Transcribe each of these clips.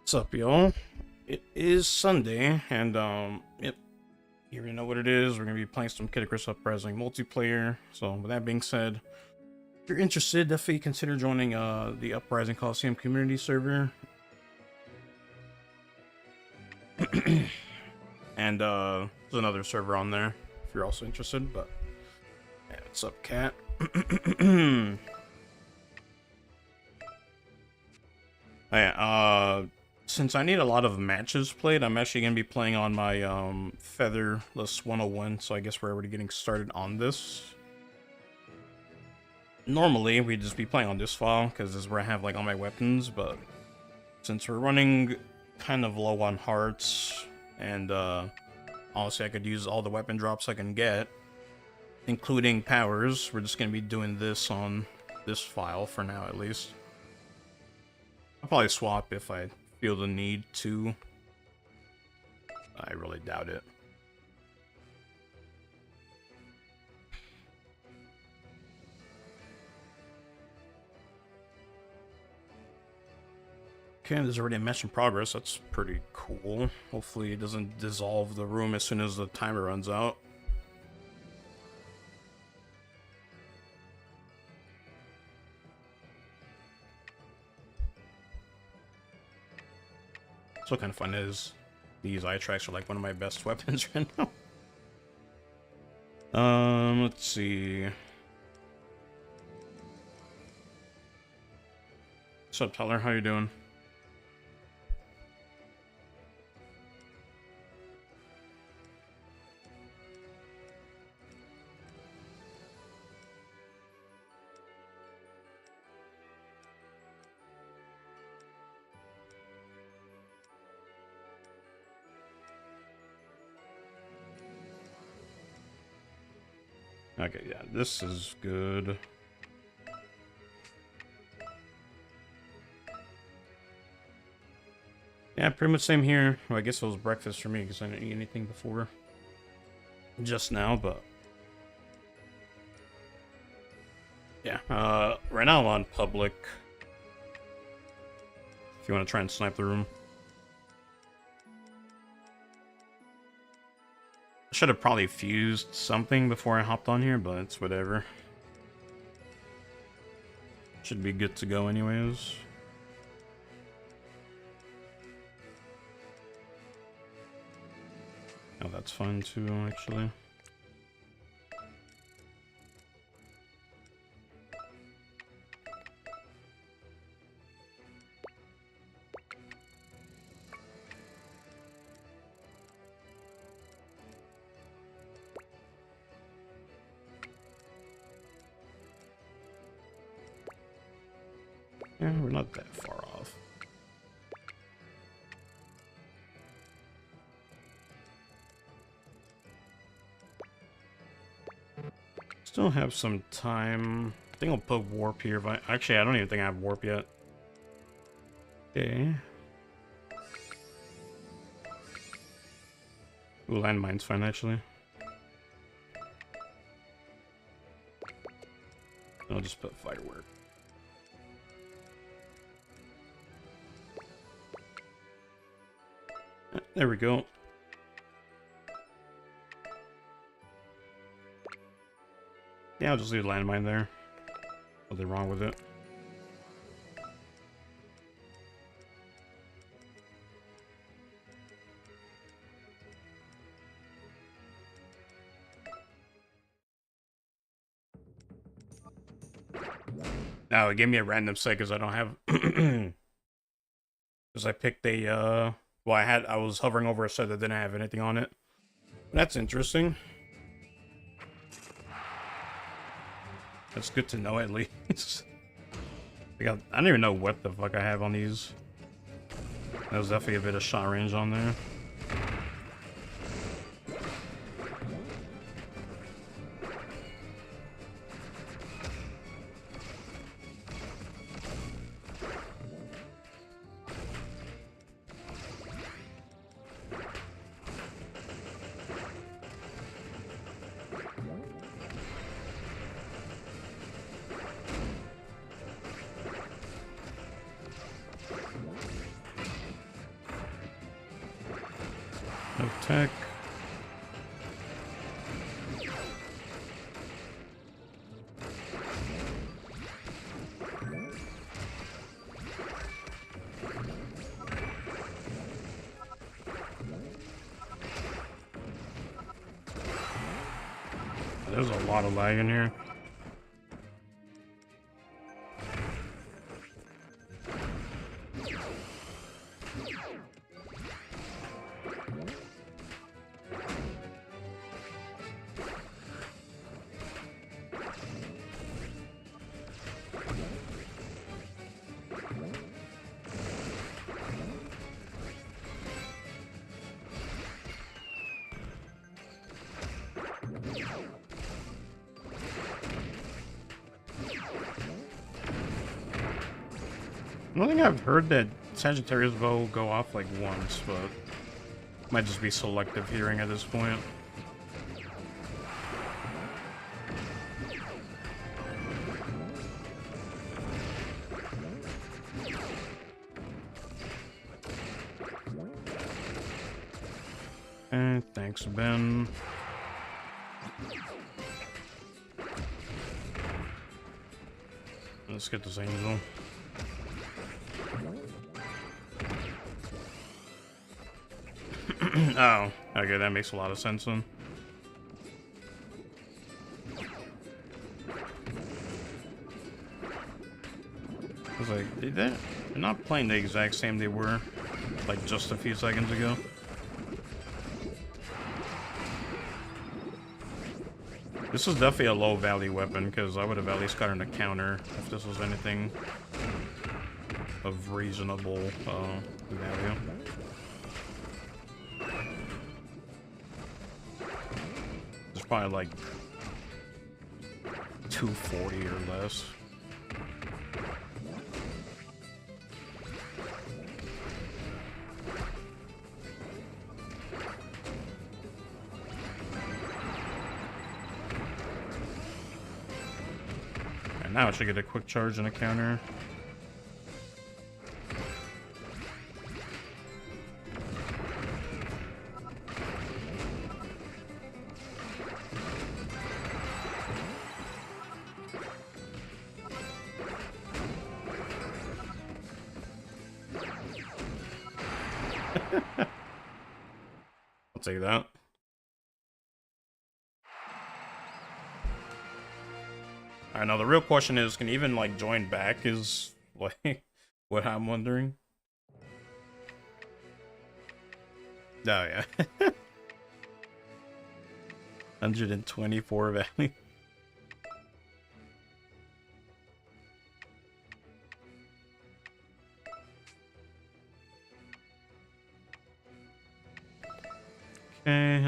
What's up, y'all? It is Sunday, and yep, you already know what it is. We're gonna be playing some Kid Icarus Uprising multiplayer. So, with that being said, if you're interested, definitely consider joining the Uprising Colosseum community server. And there's another server on there if you're also interested. But yeah, what's up, cat? Yeah, since I need a lot of matches played, I'm actually going to be playing on my Featherless 101, so I guess we're already getting started on this. Normally, we'd just be playing on this file, because this is where I have like all my weapons, but since we're running kind of low on hearts, and honestly I could use all the weapon drops I can get, including powers, we're just going to be doing this on this file for now at least. I'll probably swap if I feel the need to. I really doubt it. Okay, there's already a match in progress. That's pretty cool. Hopefully it doesn't dissolve the room as soon as the timer runs out. So kind of fun is these eye tracks are like one of my best weapons right now. Let's see. What's up, Teller? How you doing? Okay, yeah, this is good. Yeah, pretty much same here. Well, I guess it was breakfast for me because I didn't eat anything before just now, but yeah, right now I'm on public. If you want to try and snipe the room. I should have probably fused something before I hopped on here, but it's whatever. Should be good to go anyways. Oh, that's fun too, actually. Yeah, we're not that far off. Still have some time. I think I'll put warp here. But actually, I don't even think I have warp yet. Okay. Ooh, landmine's fine, actually. I'll just put firework. There we go. Yeah, I'll just leave a landmine there. Nothing wrong with it. Oh, it gave me a random set because I don't have... Because I picked a, well, I was hovering over a set that didn't have anything on it. That's interesting. That's good to know, at least. I don't even know what the fuck I have on these. There's definitely a bit of shot range on there. No tech. There's a lot of lag in here. I don't think I've heard that Sagittarius bow go off like once, but might just be selective hearing at this point. Thanks, Ben. Let's get this angel. Oh, okay, that makes a lot of sense then. I was like, they're not playing the exact same they were, like, just a few seconds ago. This is definitely a low value weapon, because I would have at least gotten a counter if this was anything of reasonable value. It's probably like 240 or less. And now I should get a quick charge and a counter. I'll take that. Alright, now the real question is, can you even like join back is like what I'm wondering. Oh yeah. 124 value. Okay,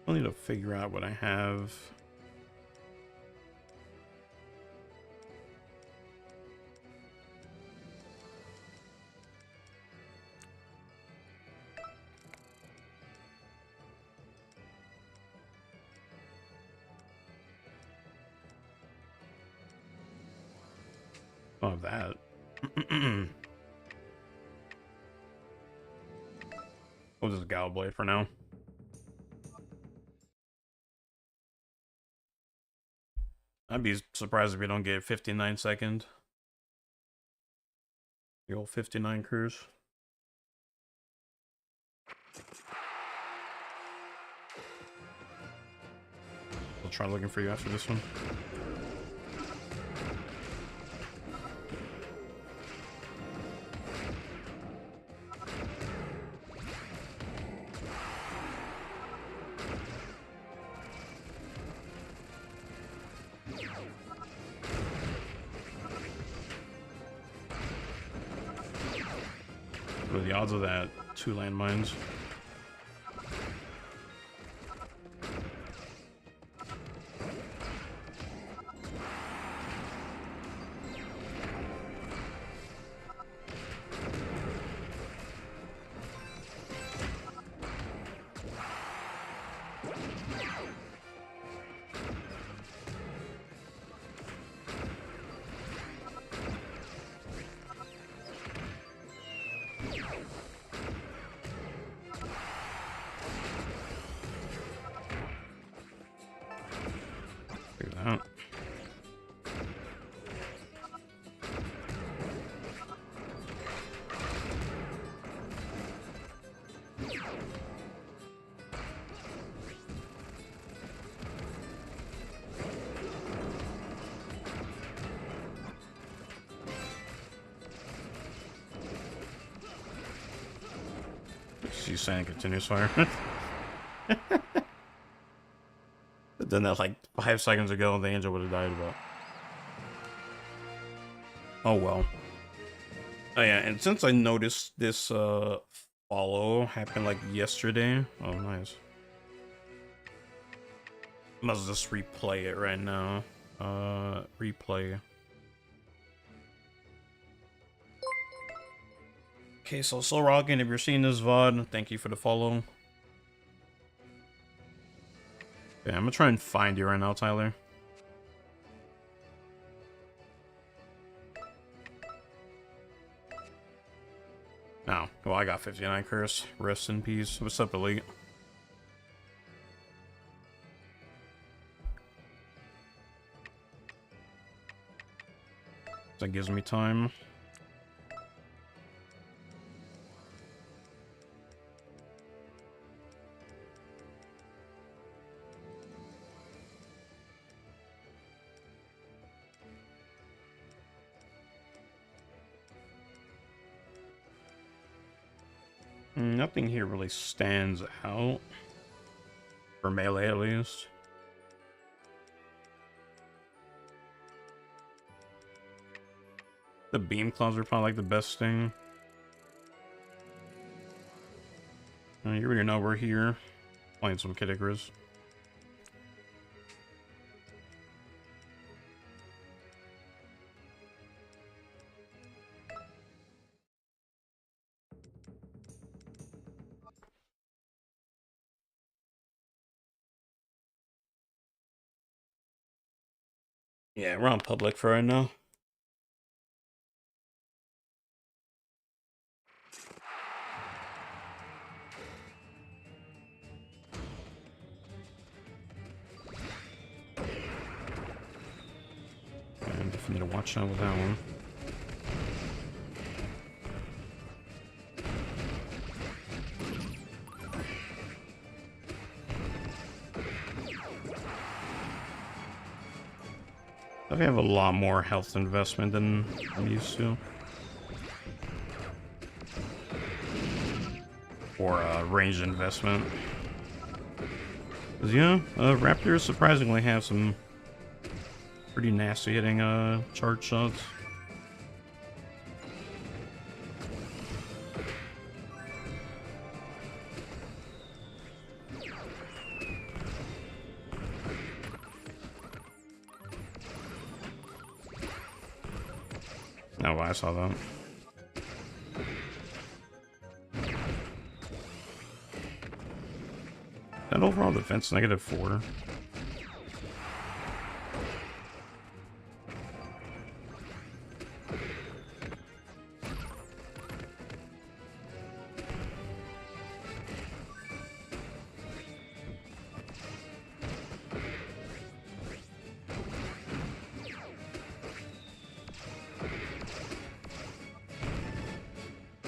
I need to figure out what I have. Oh, that. We'll just Gal Blade for now. I'd be surprised if we don't get 59 second. The old 59 cruise. I'll try looking for you after this one. What are the odds of that? 2 landmines. She's saying continuous fire. But then that like 5 seconds ago, the angel would have died, but oh well. Oh yeah, and since I noticed this follow happened like yesterday, oh nice. Must just replay it right now. Replay. Okay, so Soul Rockin', if you're seeing this VOD, thank you for the follow. Yeah, I'm gonna try and find you right now, Tyler. Oh, well, I got 59 curse. Rest in peace. What's up, Elite? That gives me time. Nothing here really stands out. For melee, at least. The beam claws are probably like the best thing. You already know we're here. Playing some Kid Icarus. Yeah, we're on public for right now. And definitely need to watch out with that one. I have a lot more health investment than I'm used to. Or range investment. Because, yeah, Raptors surprisingly have some pretty nasty hitting charge shots. Oh, I saw that. That overall defense -4.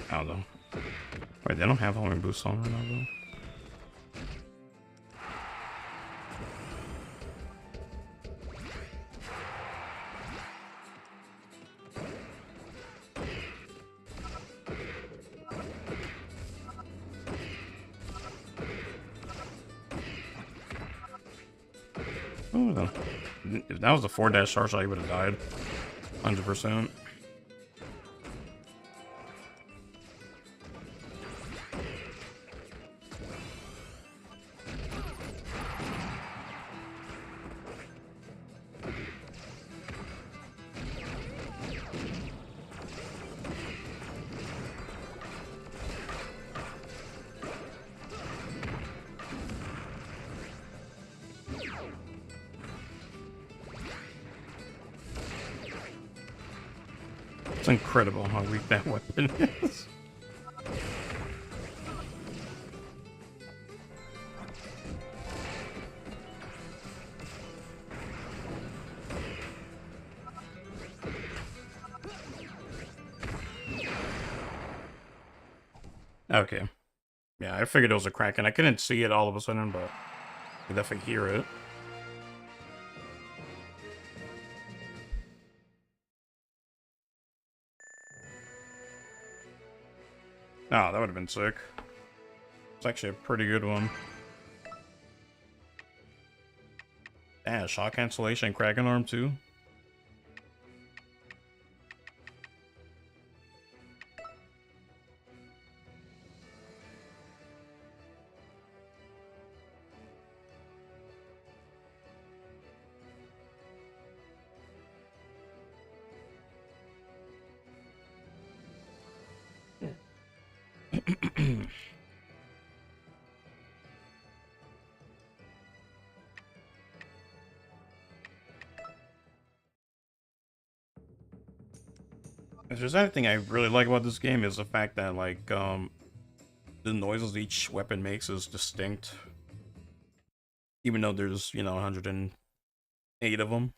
Oh, though. Wait, they don't have homing boost on right now, though. Oh, no. If that was a 4-dash charge shot, he would have died. 100%. It's incredible how weak that weapon is. Okay. Yeah, I figured it was a Kraken. I couldn't see it all of a sudden, but I definitely hear it. Oh, that would have been sick. It's actually a pretty good one. Yeah, shot cancellation, Kraken arm too. If there's anything I really like about this game is the fact that like the noises each weapon makes is distinct, even though there's 108 of them.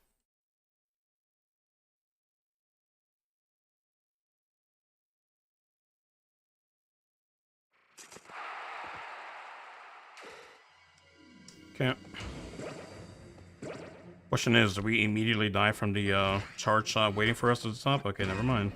Okay. Question is, do we immediately die from the charge shot waiting for us at the top? Okay, never mind.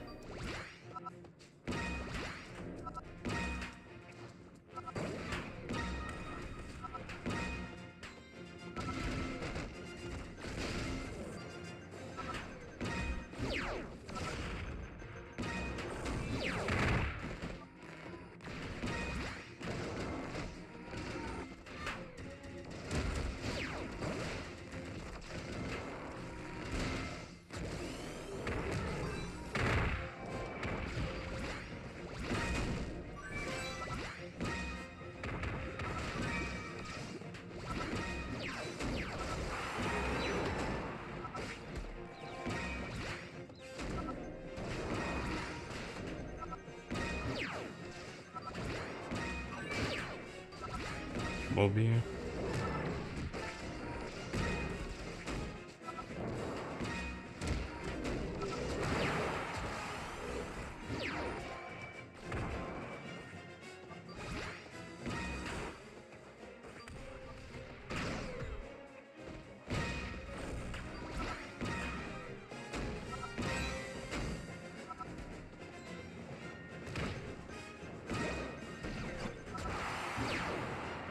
Will be.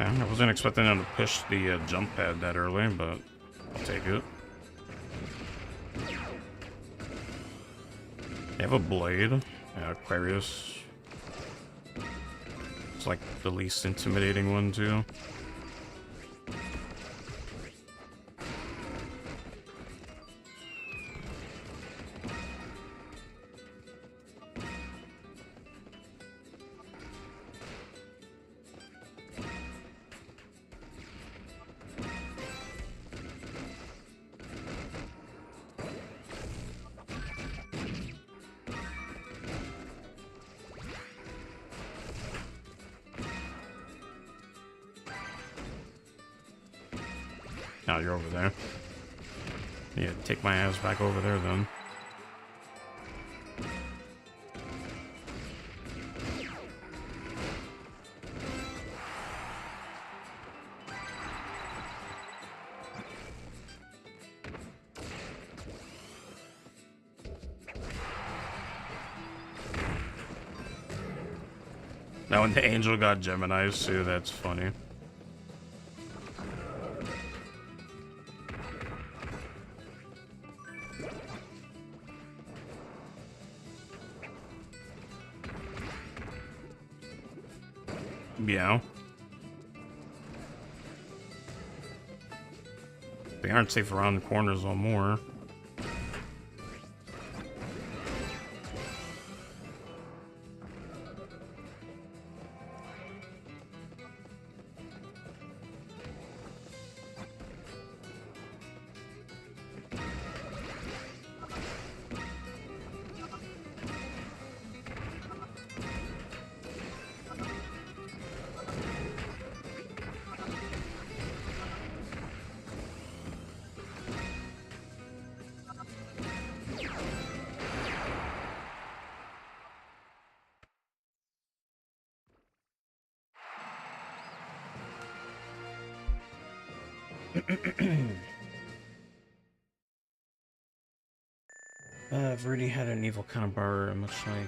I wasn't expecting them to push the jump pad that early, but I'll take it. They have a blade. Yeah, Aquarius. It's like the least intimidating one, too. Oh, you're over there. Yeah, take my ass back over there then. Now when the angel got Gemini's too, that's funny. Yeah. They aren't safe around the corners no more. I've already had an evil counterbar, much like...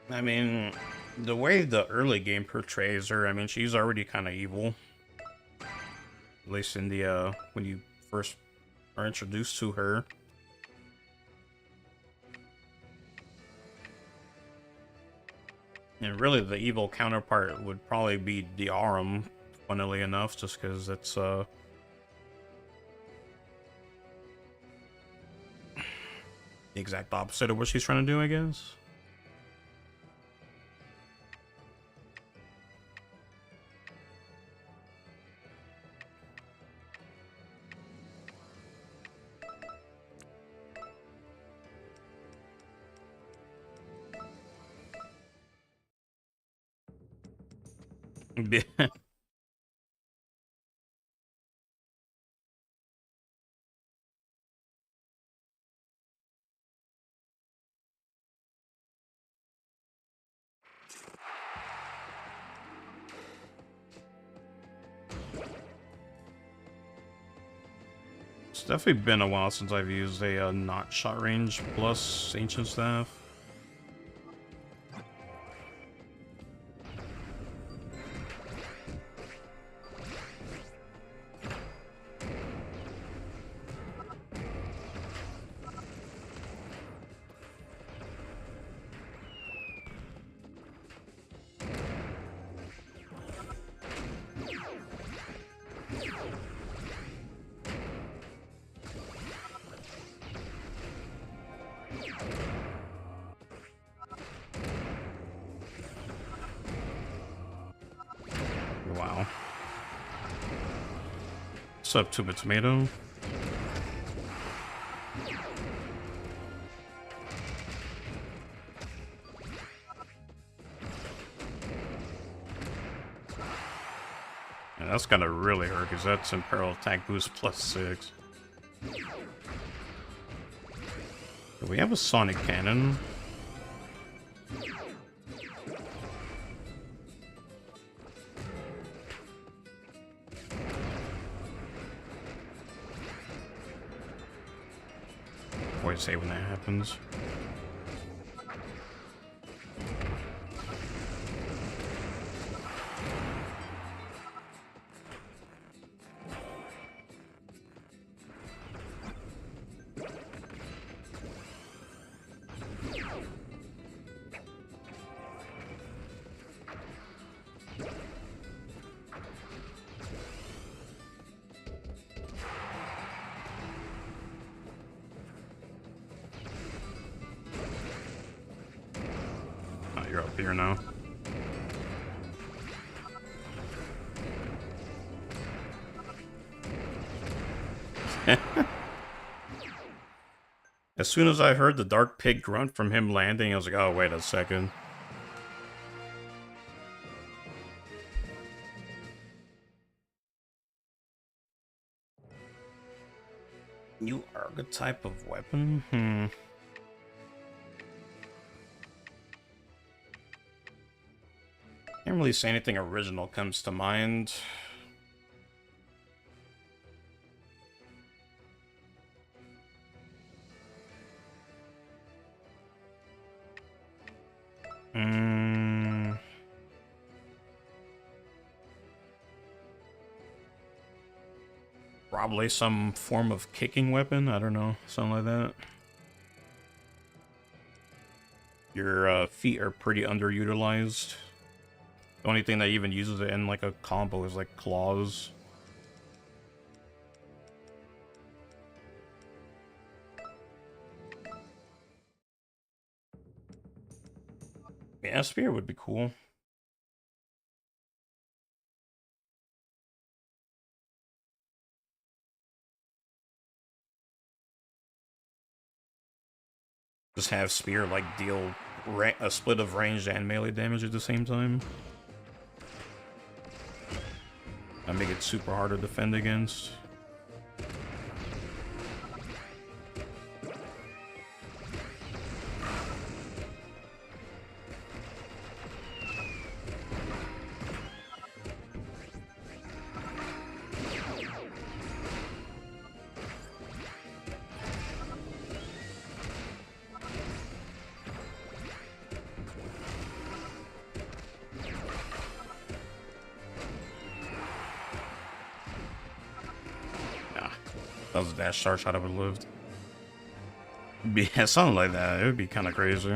I mean, The way the early game portrays her, I mean, she's already kind of evil. At least in the, when you first are introduced to her. And really, the evil counterpart would probably be Diarum, funnily enough, just because it's, the exact opposite of what she's trying to do, I guess. It's definitely been a while since I've used a not shot range plus ancient staff. Wow. What's up, Tuba Tomato? Yeah, that's gonna really hurt because that's Imperial attack boost +6. Do we have a sonic cannon? Always say when that happens. You're up here now. As soon as I heard the dark pig grunt from him landing, I was like, oh, wait a second. New archetype of weapon? Can't really say anything original comes to mind. Probably some form of kicking weapon, I don't know, something like that. Your feet are pretty underutilized. The only thing that even uses it in like a combo is like claws. Yeah, spear would be cool. Just have spear like deal a split of ranged and melee damage at the same time. That make it super hard to defend against. That was a dash star shot I would have lived. Yeah, something like that. It would be kind of crazy.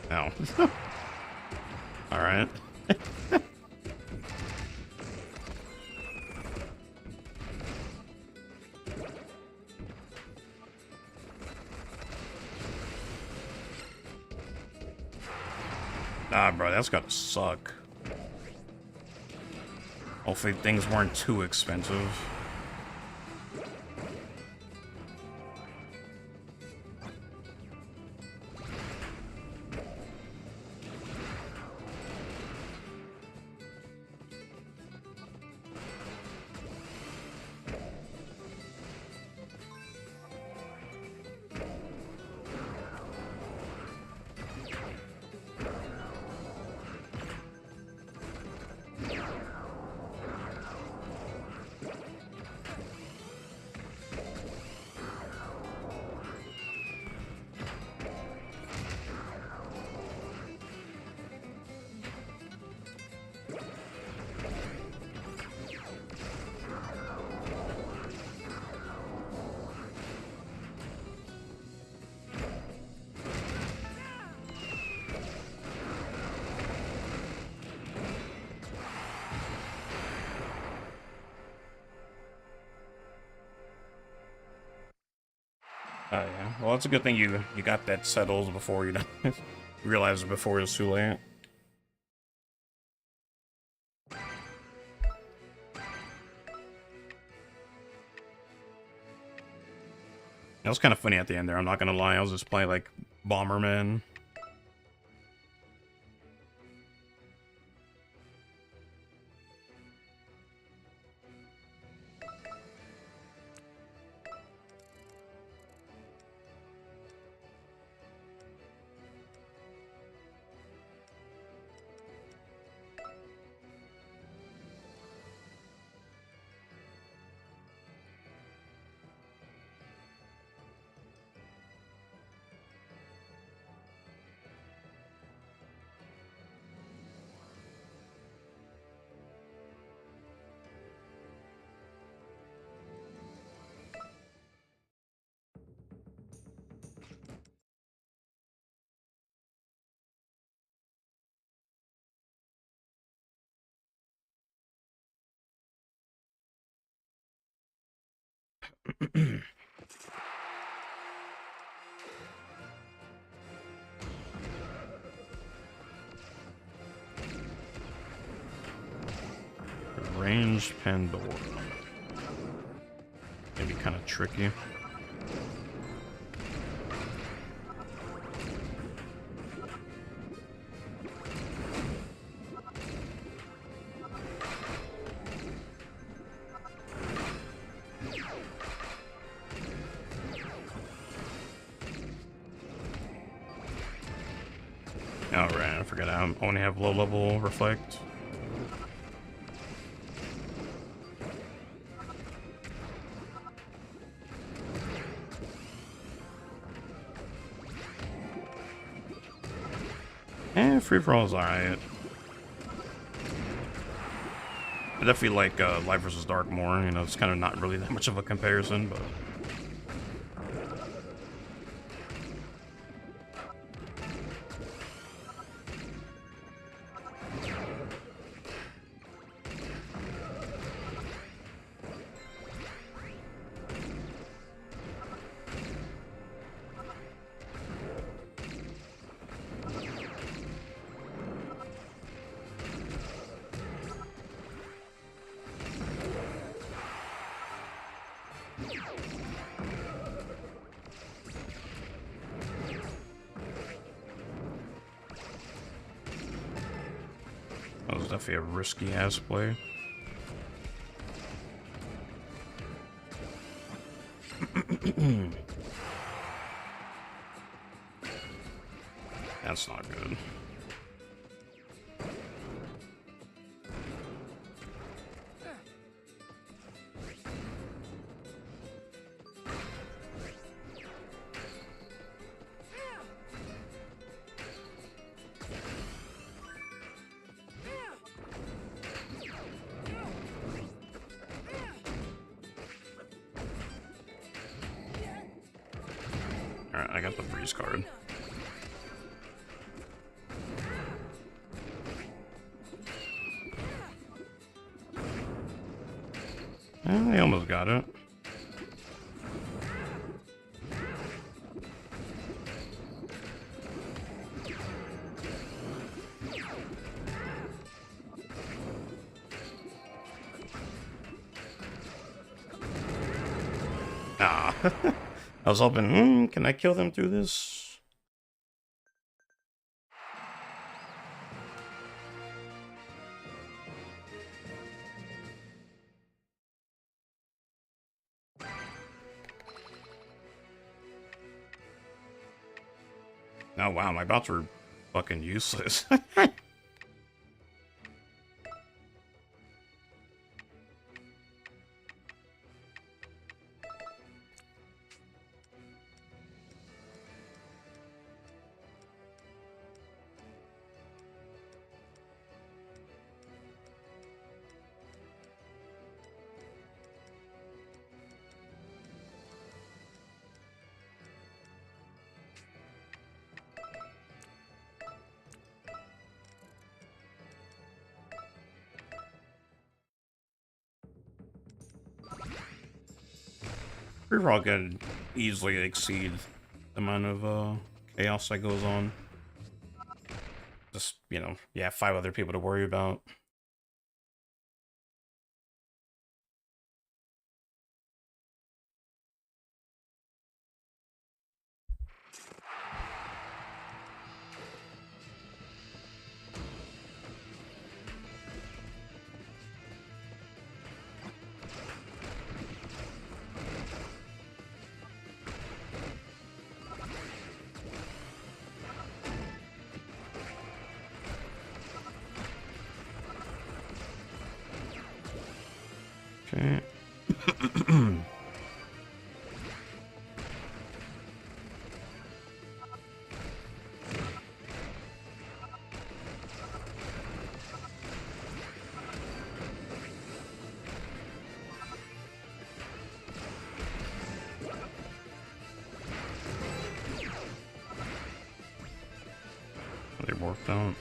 No. Alright. Nah, bro, that's gotta suck. Hopefully things weren't too expensive. Oh yeah. Well, it's a good thing you got that settled before you realized it before it was too late. That was kind of funny at the end there. I'm not gonna lie. I was just playing like Bomberman. Ranged Pandora. Gonna be kind of tricky. Alright, I forgot I only have low level reflect. Free for all is alright. I definitely like Light vs. Dark more. You know, it's kind of not really that much of a comparison, but. That was definitely a risky ass play. That's not good. Alright, I got the freeze card. I almost got it. Ah. I was hoping, can I kill them through this? Oh wow, my bots were fucking useless. We're all gonna easily exceed the amount of chaos that goes on. Just, you know, yeah, 5 other people to worry about. Okay. They worked out.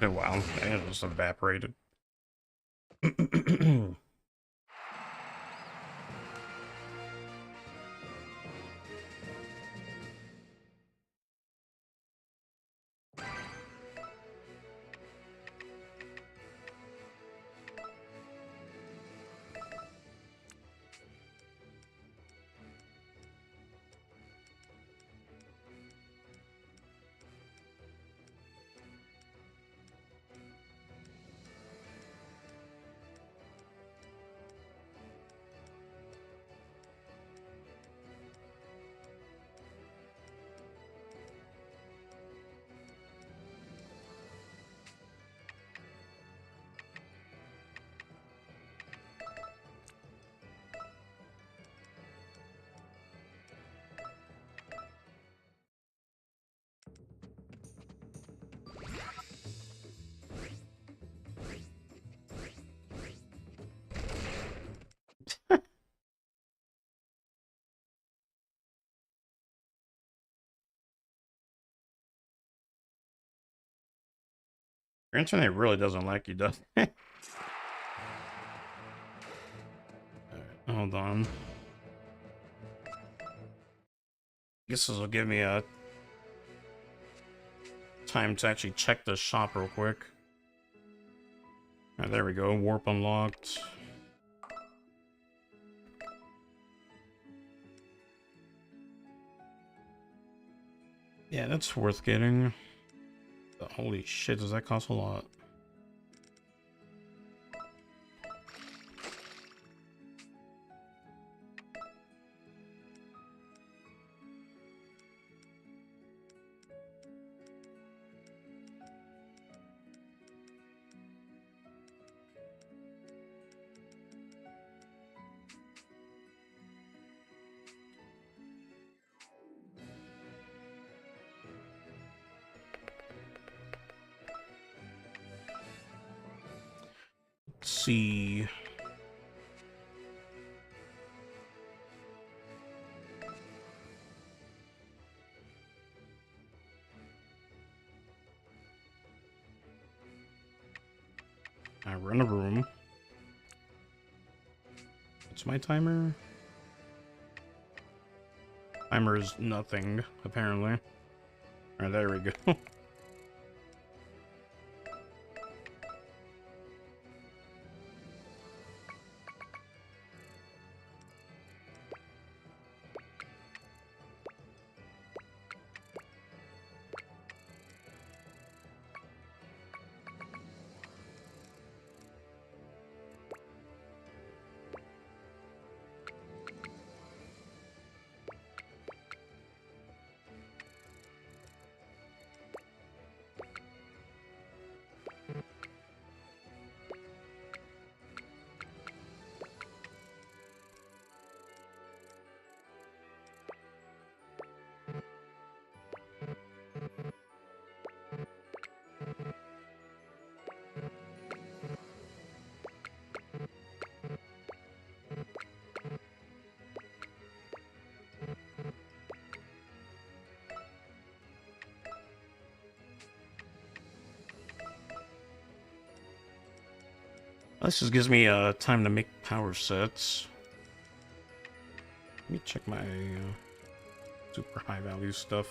Oh, wow, and it just evaporated. Your internet really doesn't like you, does it? Hold on. Guess this will give me a time to actually check the shop real quick. Alright, there we go. Warp unlocked. Yeah, that's worth getting. But holy shit, does that cost a lot? Let's see. I run a room. What's my timer? Timer is nothing, apparently. Alright, there we go. This just gives me time to make power sets. Let me check my super high value stuff.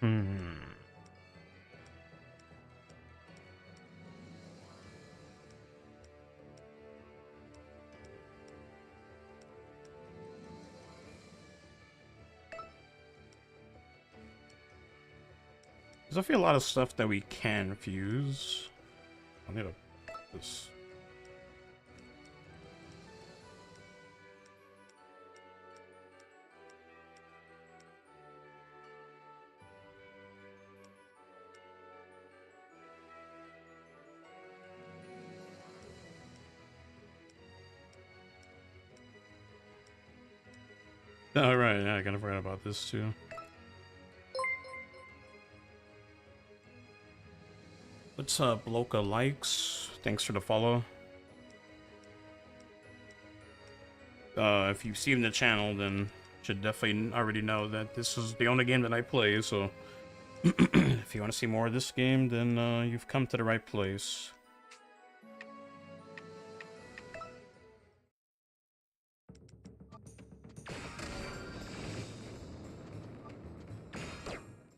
Hmm. There's definitely a lot of stuff that we can fuse. I need this. Oh, right, yeah, I kind of forgot about this too. What's up, Bloka Likes? Thanks for the follow. If you've seen the channel, then you should definitely already know that this is the only game that I play, so if you want to see more of this game, then you've come to the right place.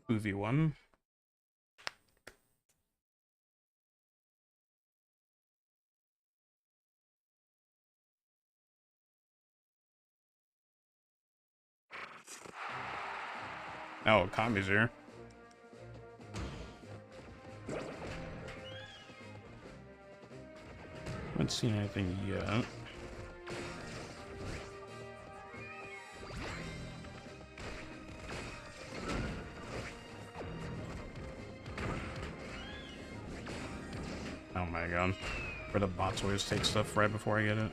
V1. Oh, Kami's here. Haven't seen anything yet. Oh my god. Where the bots always take stuff right before I get it.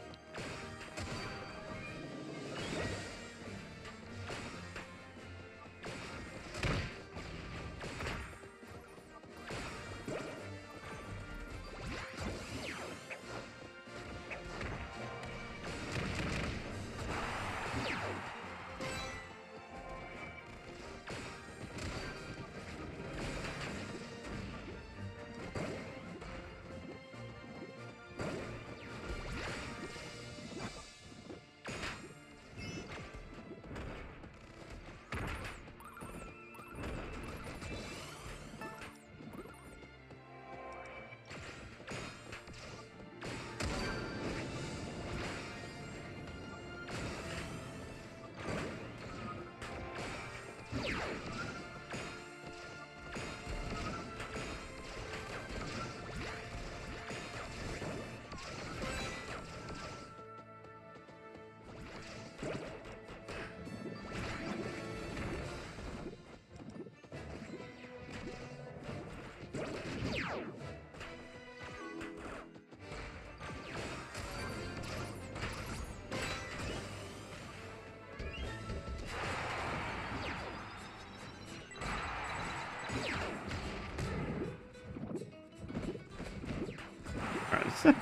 I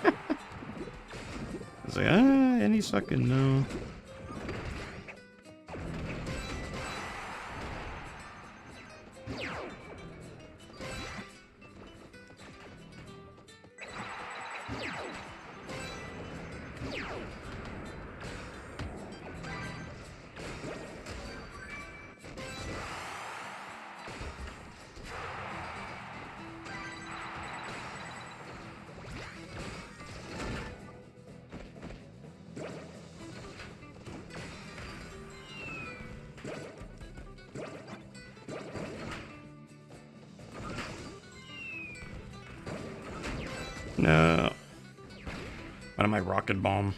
was like, any second, no. No. What am I, rocket bomb?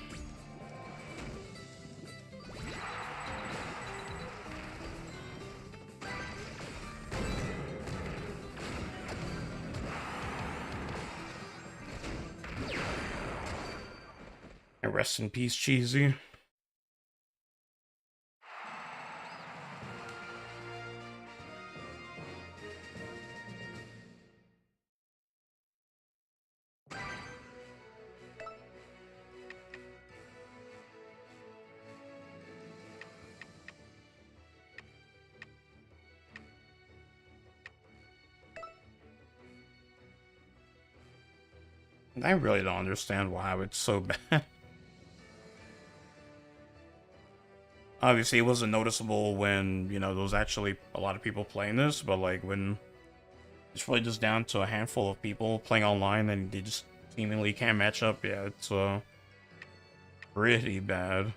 Rest in peace, Cheesy. I really don't understand why it's so bad. Obviously, it wasn't noticeable when, you know, there was actually a lot of people playing this, but like when it's really just down to a handful of people playing online and they just seemingly can't match up, yeah, it's pretty bad.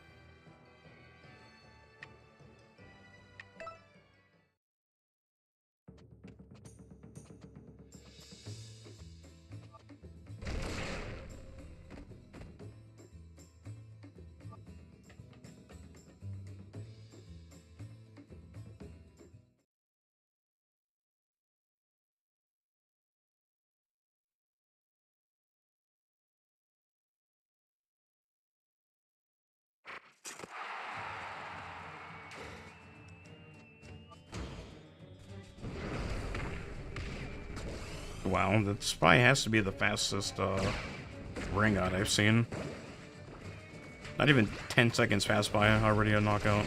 Wow, that probably has to be the fastest ring out I've seen. Not even 10 seconds passed by, already a knockout.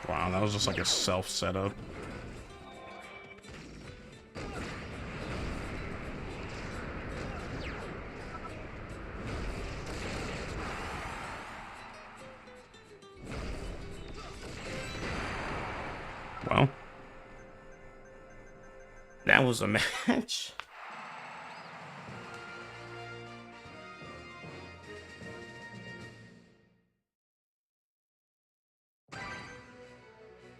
Wow, that was just like a self setup. was a match.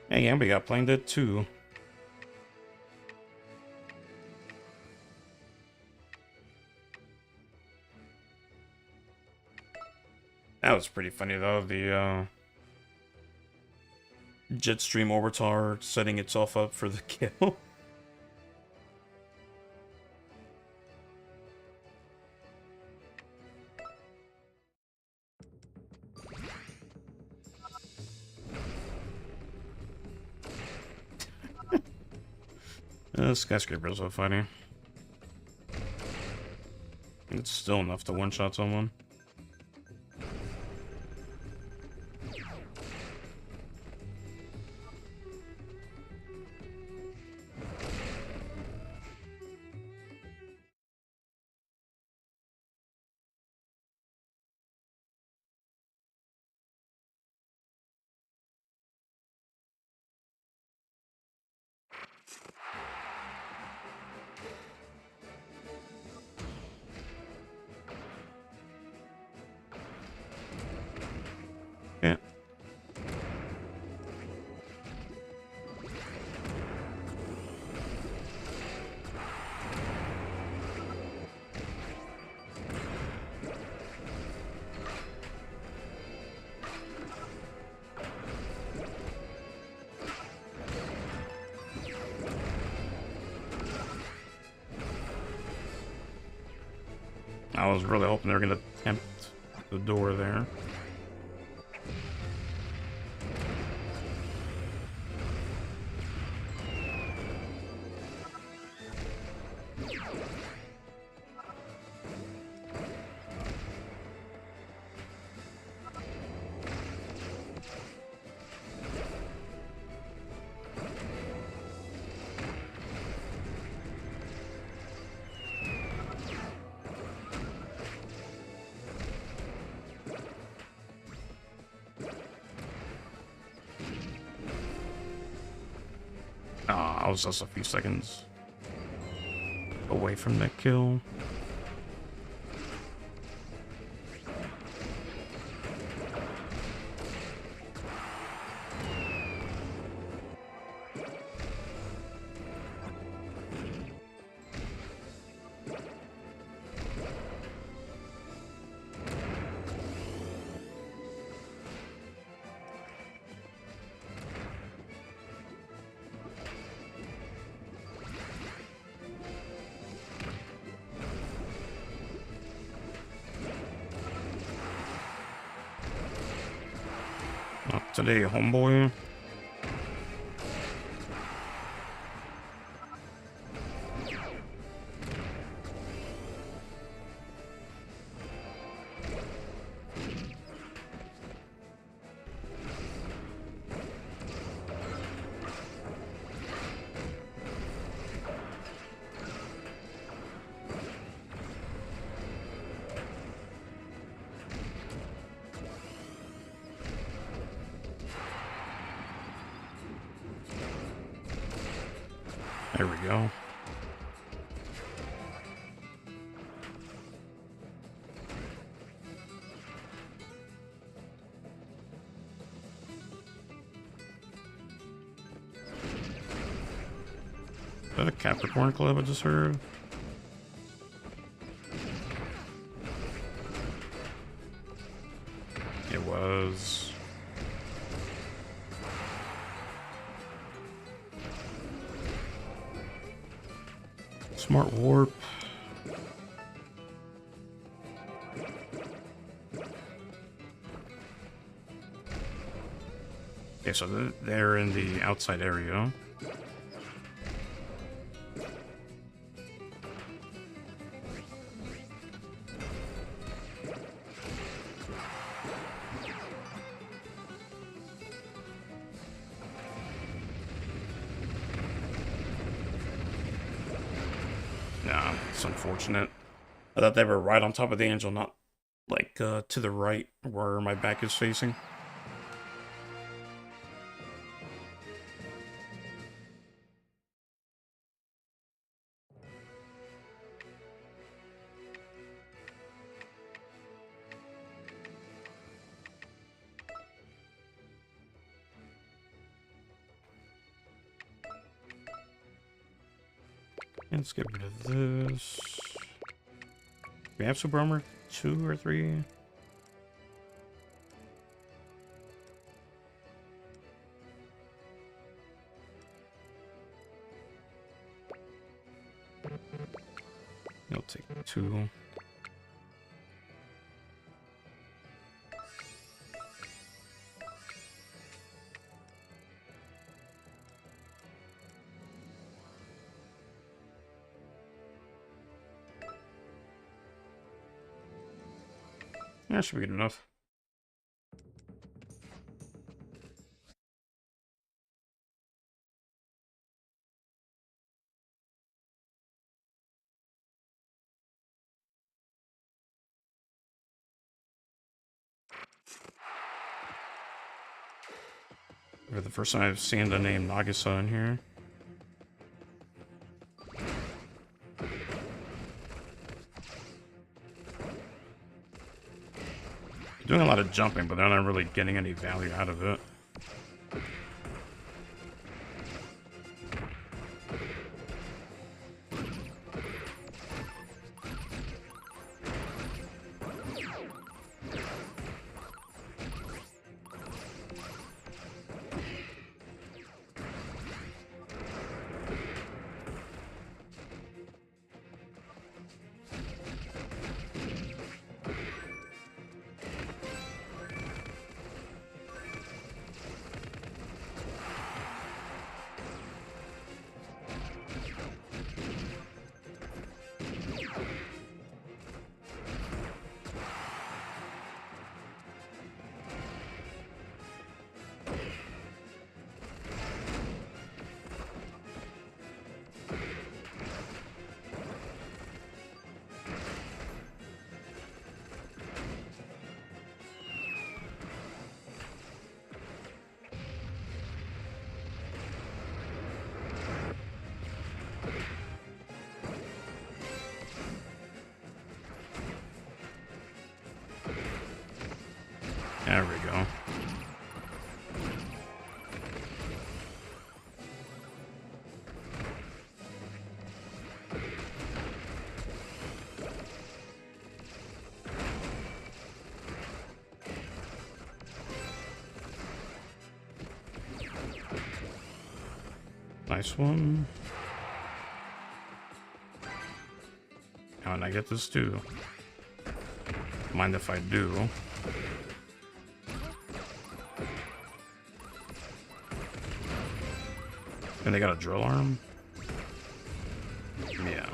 Hey, yeah, we got playing that too. That was pretty funny though, the Jetstream Orbitar setting itself up for the kill. Skyscraper is so funny. It's still enough to one-shot someone. Yeah. I was really hoping they were gonna tempt the door there. I was just a few seconds away from that kill. Not today, homeboy. There we go. Is that a Capricorn club I just heard? It was. Smart warp. Okay, so they're in the outside area. Yeah, it's unfortunate. I thought they were right on top of the angel, not like to the right where my back is facing. Let's get rid of this. We have Super Armor 2 or 3. I'll take 2. That should be good enough. For the first time I've seen the name Nagisa in here. Doing a lot of jumping, but they're not really getting any value out of it. There we go. Nice one. Oh, and I get this too. Mind if I do? And they got a drill arm? Yeah.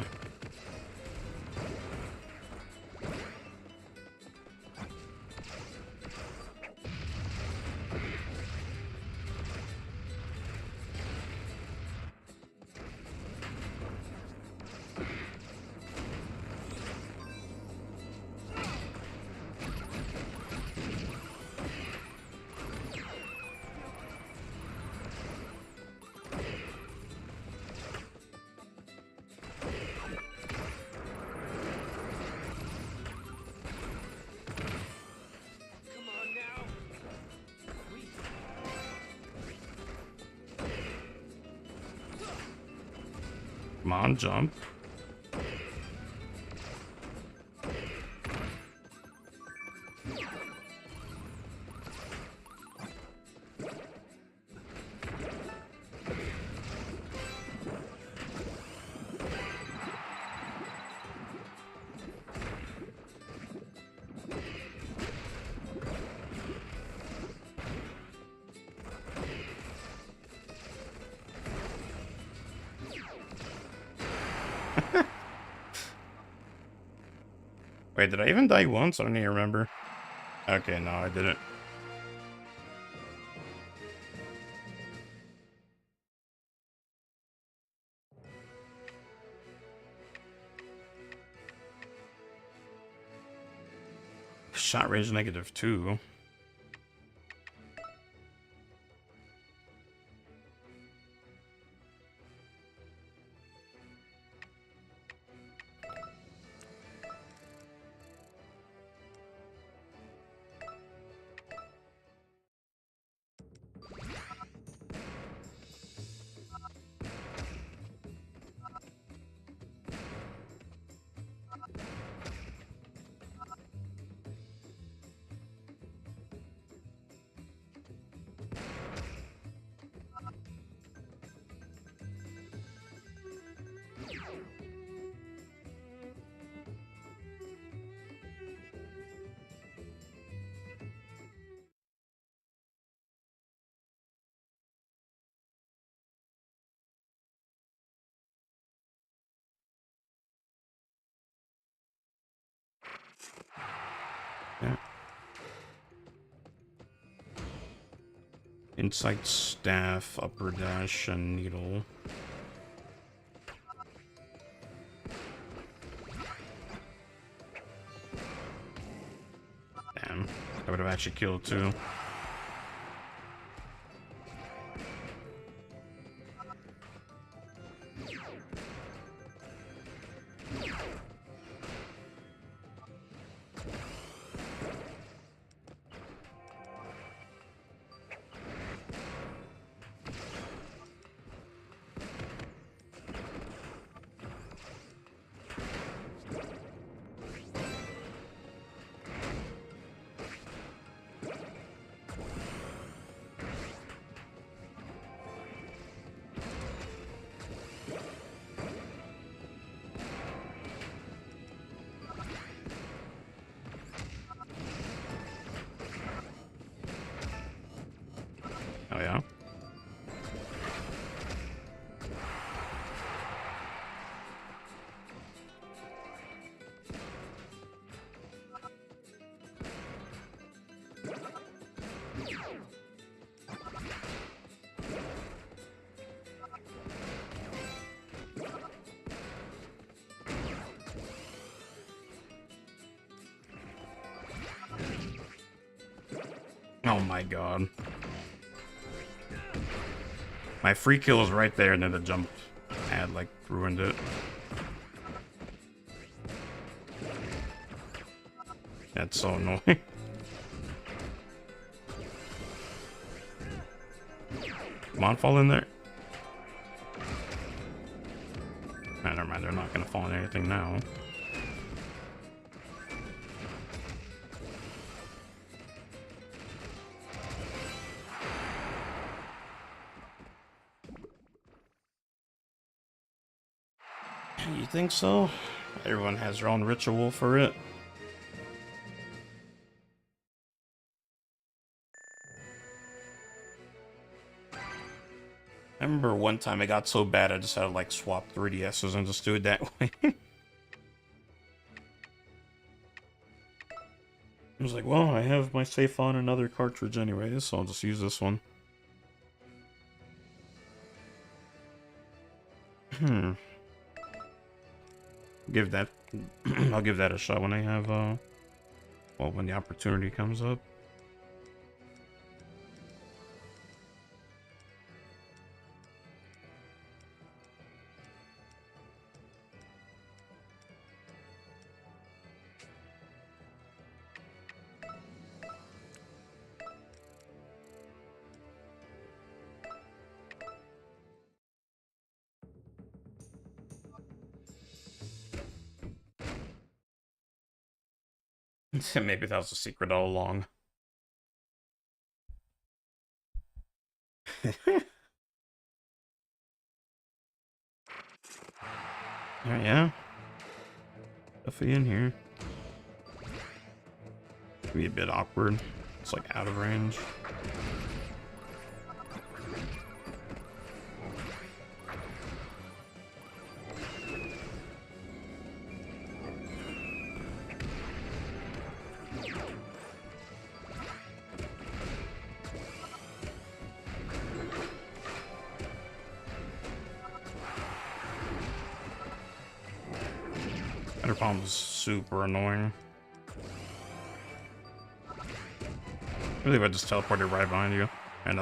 Come on, jump. Wait, did I even die once? I don't even remember. Okay, no, I didn't. Shot range -2. Insight staff, upper dash, and needle. Damn, I would have actually killed too. Oh yeah? Oh my god. My free kill was right there, and then the jump had, like, ruined it. That's so annoying. Come on, fall in there. Nah, never mind, they're not gonna fall in anything now. You think so? Everyone has their own ritual for it. I remember one time it got so bad I just had to like swap 3DSs and just do it that way. I was like, well, I have my save on another cartridge anyways, so I'll just use this one. Give that I'll give that a shot when I have well, when the opportunity comes up. Maybe that was a secret all along. Oh, yeah. Stuffy in here. Could be a bit awkward. It's like out of range. Palm is super annoying. Really, if I just teleported right behind you, and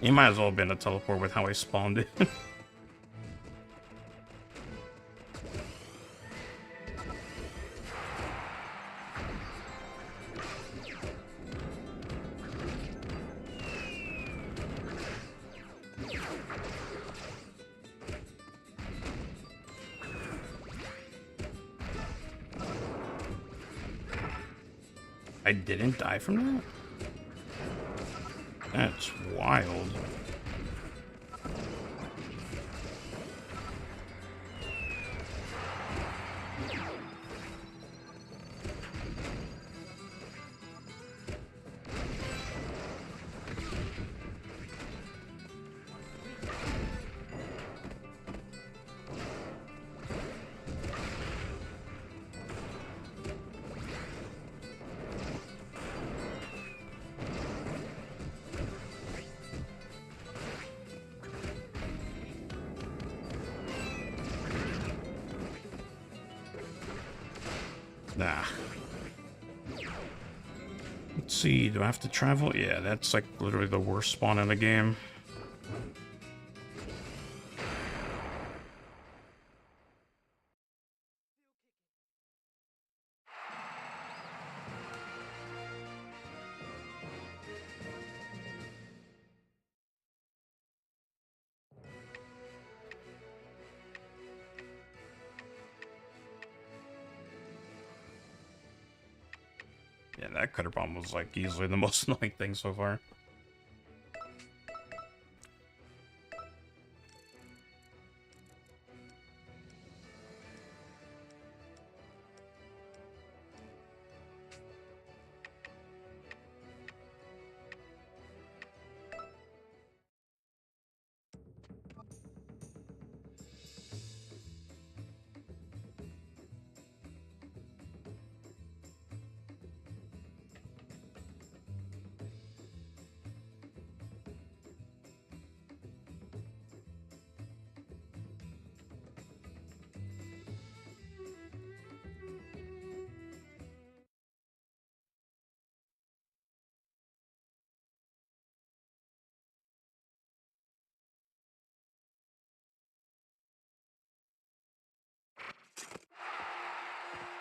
you might as well have been a teleport with how I spawned it. I didn't die from that? That's wild. Nah. Let's see, do I have to travel? Yeah, that's like literally the worst spawn in the game. Yeah, that cutter bomb was like easily the most annoying thing so far.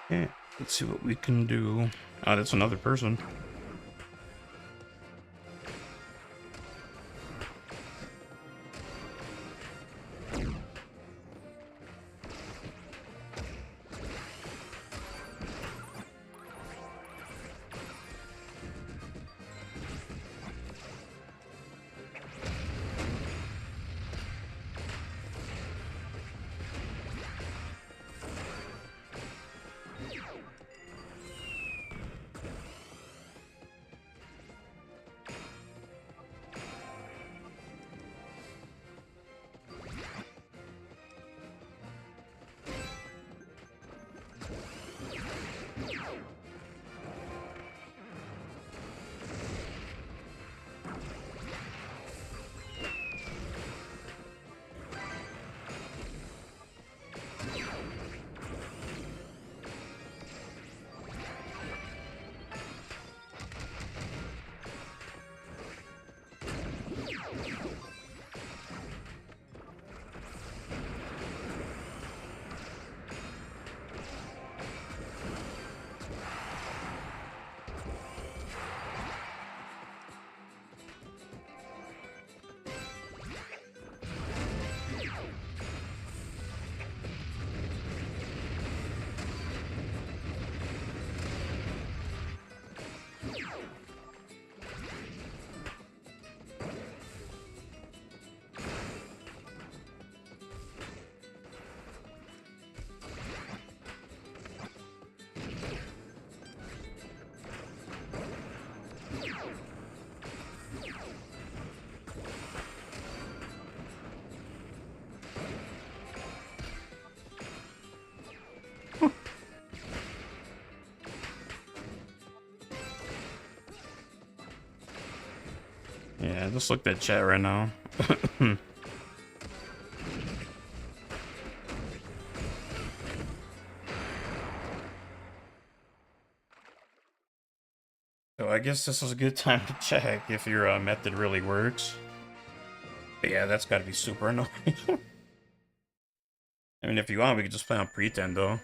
Yeah, let's see what we can do. Oh, that's another person. Yeah, just looked at chat right now. So I guess this is a good time to check if your method really works. But yeah, that's gotta be super annoying. I mean, if you want, we could just play on pretend, though.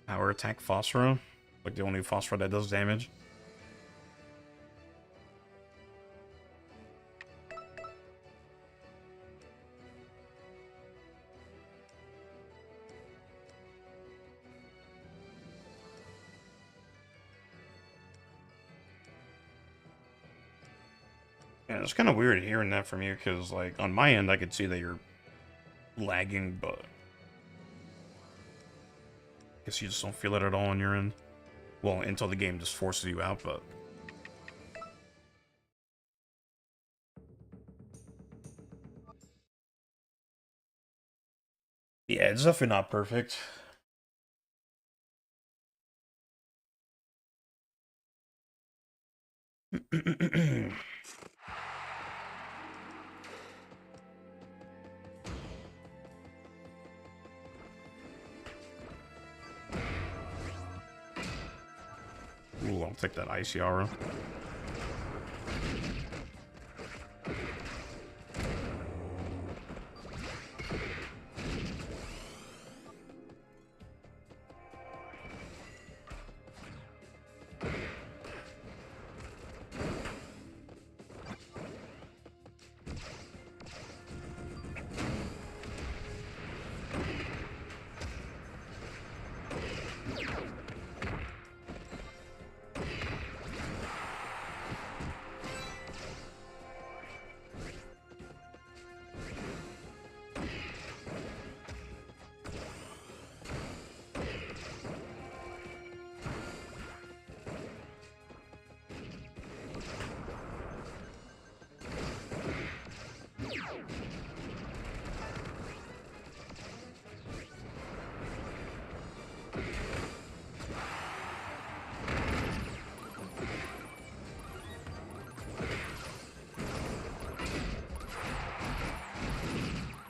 Power attack Phosphor. Like the only Phosphor that does damage. Yeah, it's kind of weird hearing that from you, because, like, on my end, I could see that you're lagging, but I guess you just don't feel it at all on your end. Well, until the game just forces you out, but... Yeah, it's definitely not perfect. Ooh, I'll take that icy aura.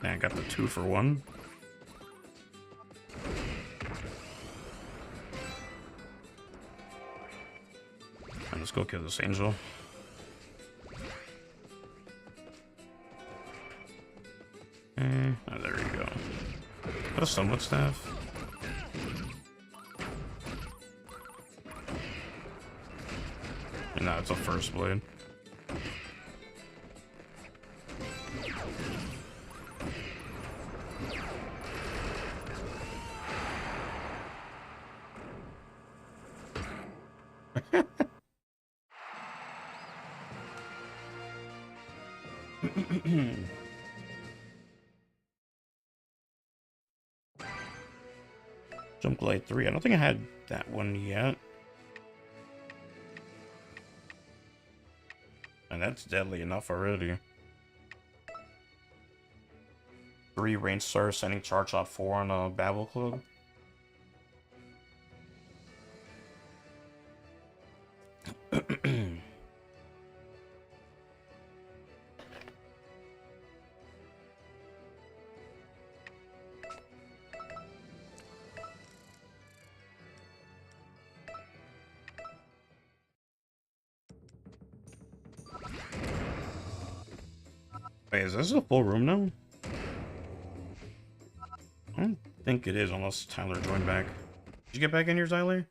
I got the 2-for-1. And let's go kill this angel. Oh, there you go. Got a somewhat staff. And now it's a first blade. Jump Glide 3. I don't think I had that one yet. And that's deadly enough already. 3 range stars sending charge shot 4 on a Babel Club. Wait, is this a full room now? I don't think it is, unless Tyler joined back. Did you get back in here, Tyler?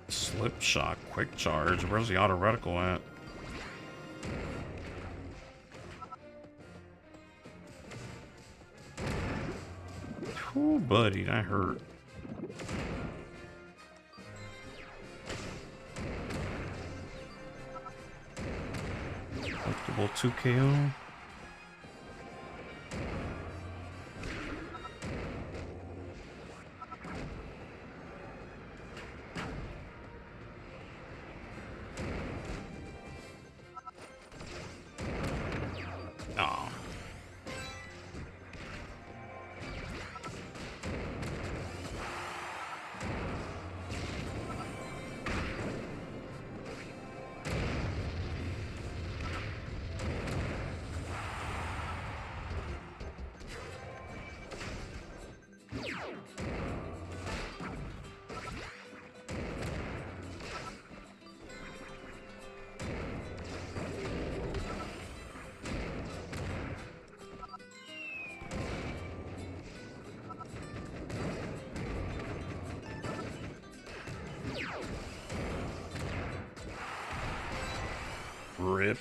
Slip shot, quick charge. Where's the auto reticle at? Oh, buddy, that hurt. Comfortable 2 KO. Rip.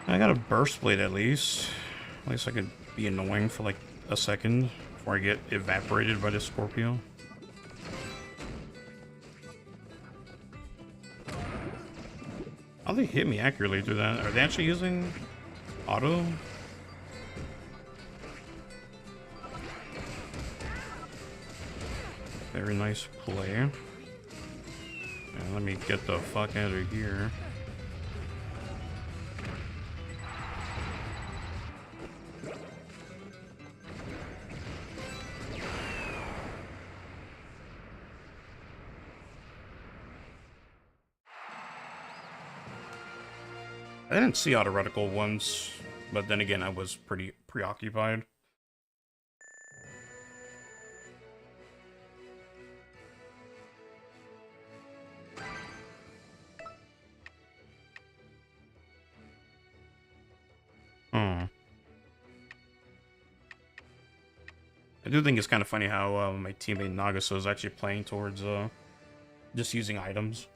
I got a burst blade at least. At least I could be annoying for like a second before I get evaporated by the Scorpio. How they hit me accurately through that? Are they actually using auto? Very nice play. Man, let me get the fuck out of here. I didn't see all the reticle ones, but then again, I was pretty preoccupied. I do think it's kind of funny how my teammate Nagaso is actually playing towards just using items.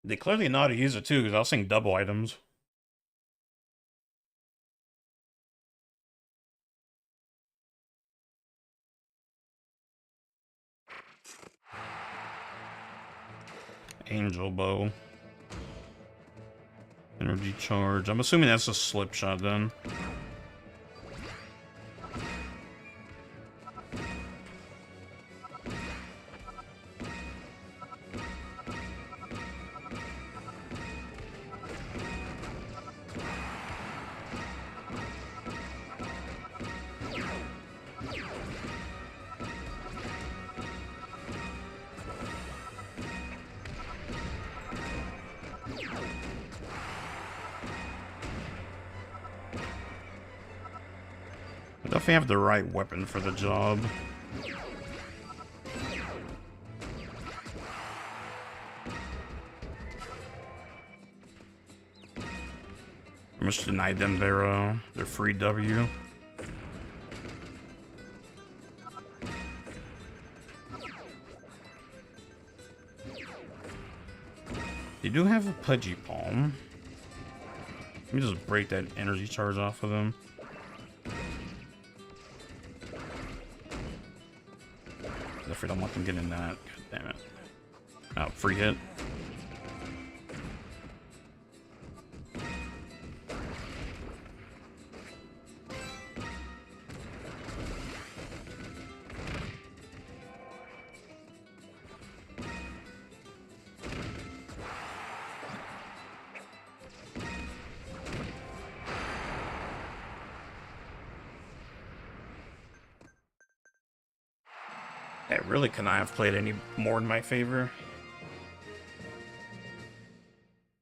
They clearly know how to use it too, because I was seeing double items. Angel bow. Energy charge. I'm assuming that's a slip shot then. Definitely have the right weapon for the job. I just denied them their free W. They do have a pudgy palm. Let me just break that energy charge off of them. I don't want them getting that. God damn it. Oh, free hit. That really could not have played any more in my favor.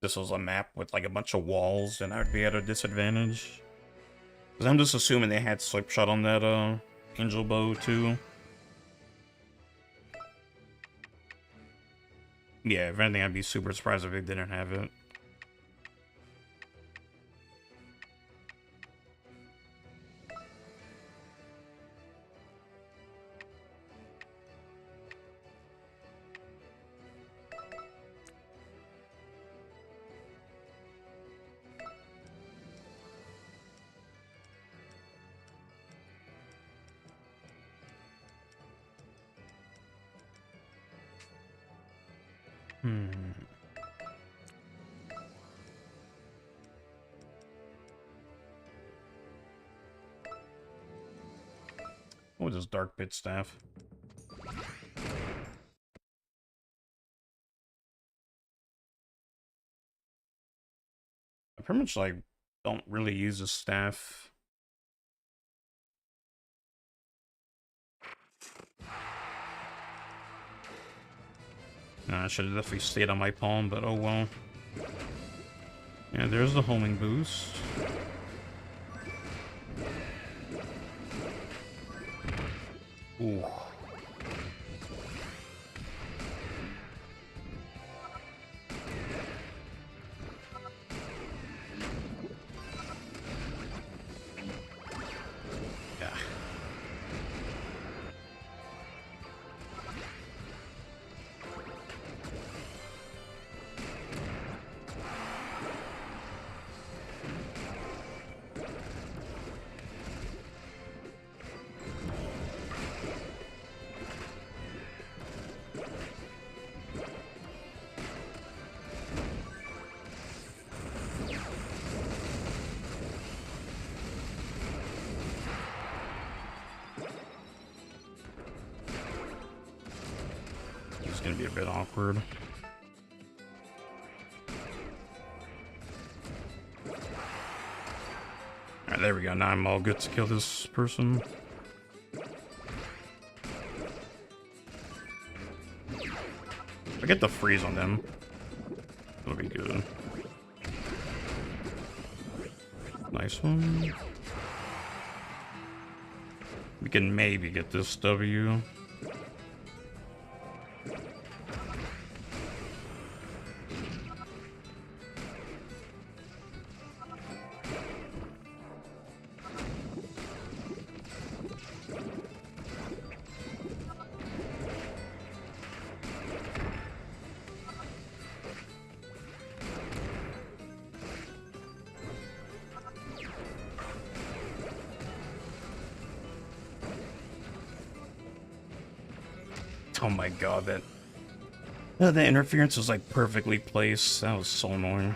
This was a map with like a bunch of walls and I would be at a disadvantage. Because I'm just assuming they had slipshot on that angel bow too. Yeah, if anything, I'd be super surprised if they didn't have it. What was this dark pit staff? I pretty much like don't really use this staff. Nah, I should have definitely stayed on my palm, but oh well. Yeah, there's the homing boost. Ooh. Yeah. gonna be a bit awkward. Alright, there we go. Now I'm all good to kill this person. I get the freeze on them. That'll be good. Nice one. We can maybe get this W. Oh my god, that interference was like perfectly placed. That was so annoying.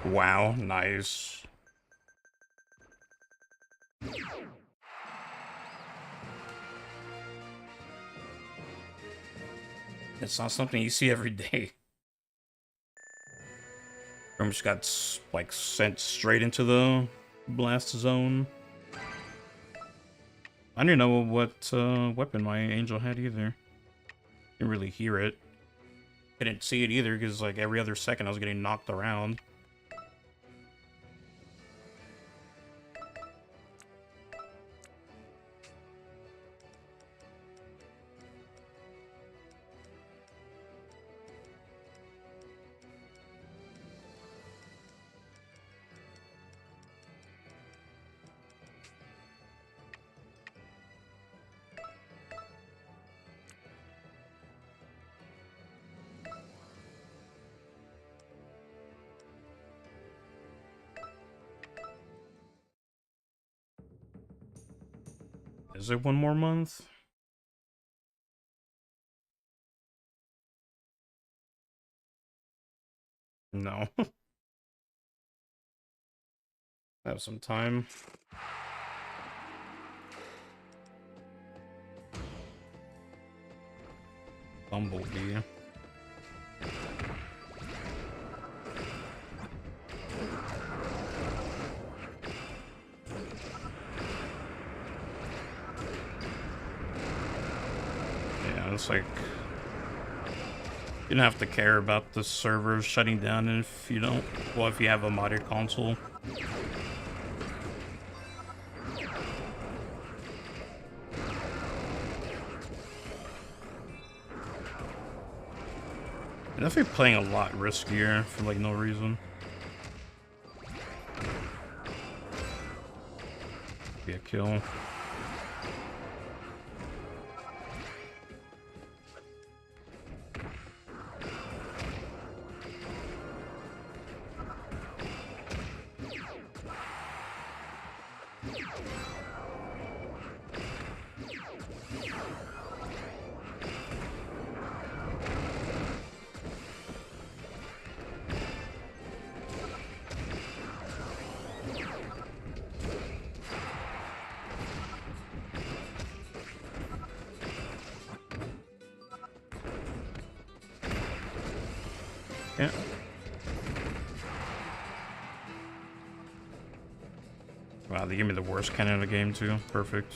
Wow, nice. It's not something you see every day. From just got like sent straight into the blast zone. I didn't know what weapon my angel had either. Didn't really hear it. I didn't see it either because like every other second I was getting knocked around. Is it one more month? No. Have some time. Bumblebee. It's like you don't have to care about the servers shutting down if you don't. Well, if you have a modded console. I'm definitely playing a lot riskier for like no reason. Be a kill. Yeah. Wow, they gave me the worst cannon in the game too. Perfect.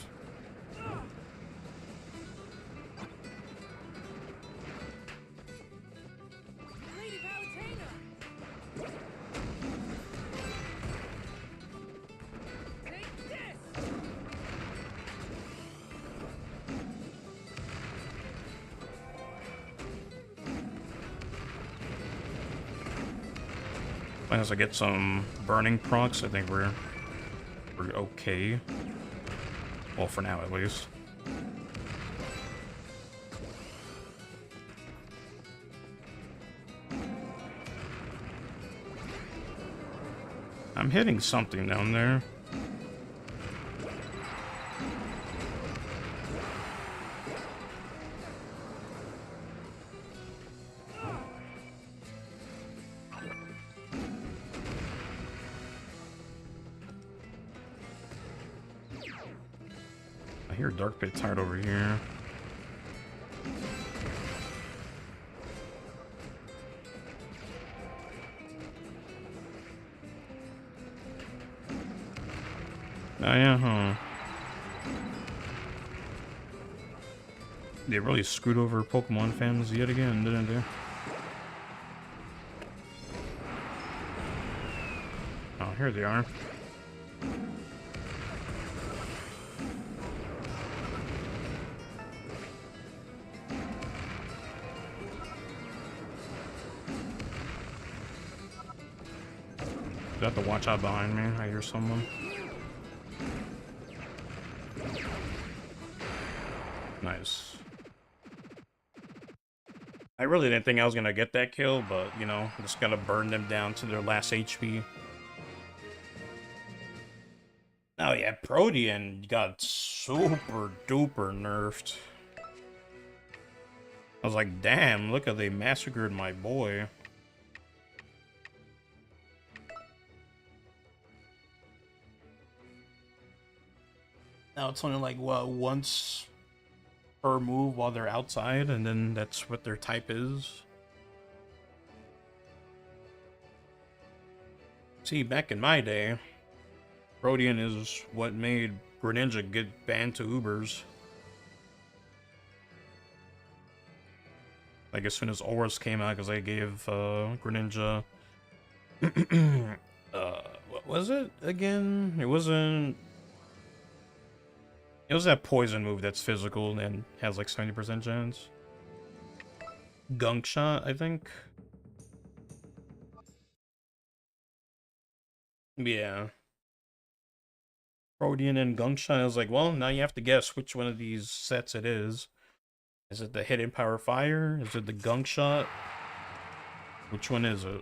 As I get some burning procs, I think we're okay. Well, for now at least. I'm hitting something down there. hear Dark Pit Tide over here. Oh yeah, huh? They really screwed over Pokemon fans yet again, didn't they? Oh, here they are. I have to watch out behind me. I hear someone. Nice. I really didn't think I was gonna get that kill, but, you know, just gotta burn them down to their last HP. Oh yeah, Protean got super duper nerfed. I was like, damn, look how they massacred my boy. Now it's only like, what, once per move while they're outside, and then that's what their type is. See, back in my day, Protean is what made Greninja get banned to Ubers. Like, as soon as Auras came out, because they gave Greninja... what was it again? It wasn't... It was that poison move that's physical and has like 70% chance. Gunk Shot, I think. Yeah. Protean and Gunk Shot. I was like, well, now you have to guess which one of these sets it is. Is it the Hidden Power Fire? Is it the Gunk Shot? Which one is it?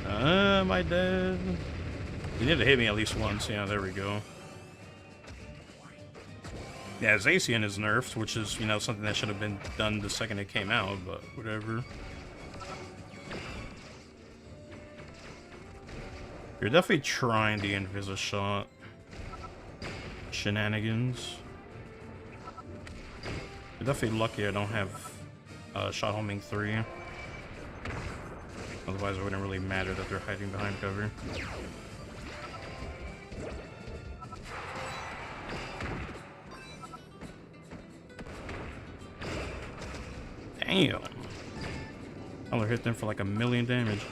Am I dead? You need to hit me at least once. Yeah, there we go. Yeah, Zacian is nerfed, which is, you know, something that should have been done the second it came out, but whatever. You're definitely trying the Invisa Shot shenanigans. You're definitely lucky I don't have Shot Homing 3. Otherwise, it wouldn't really matter that they're hiding behind cover. Damn! I'll hit them for like 1,000,000 damage.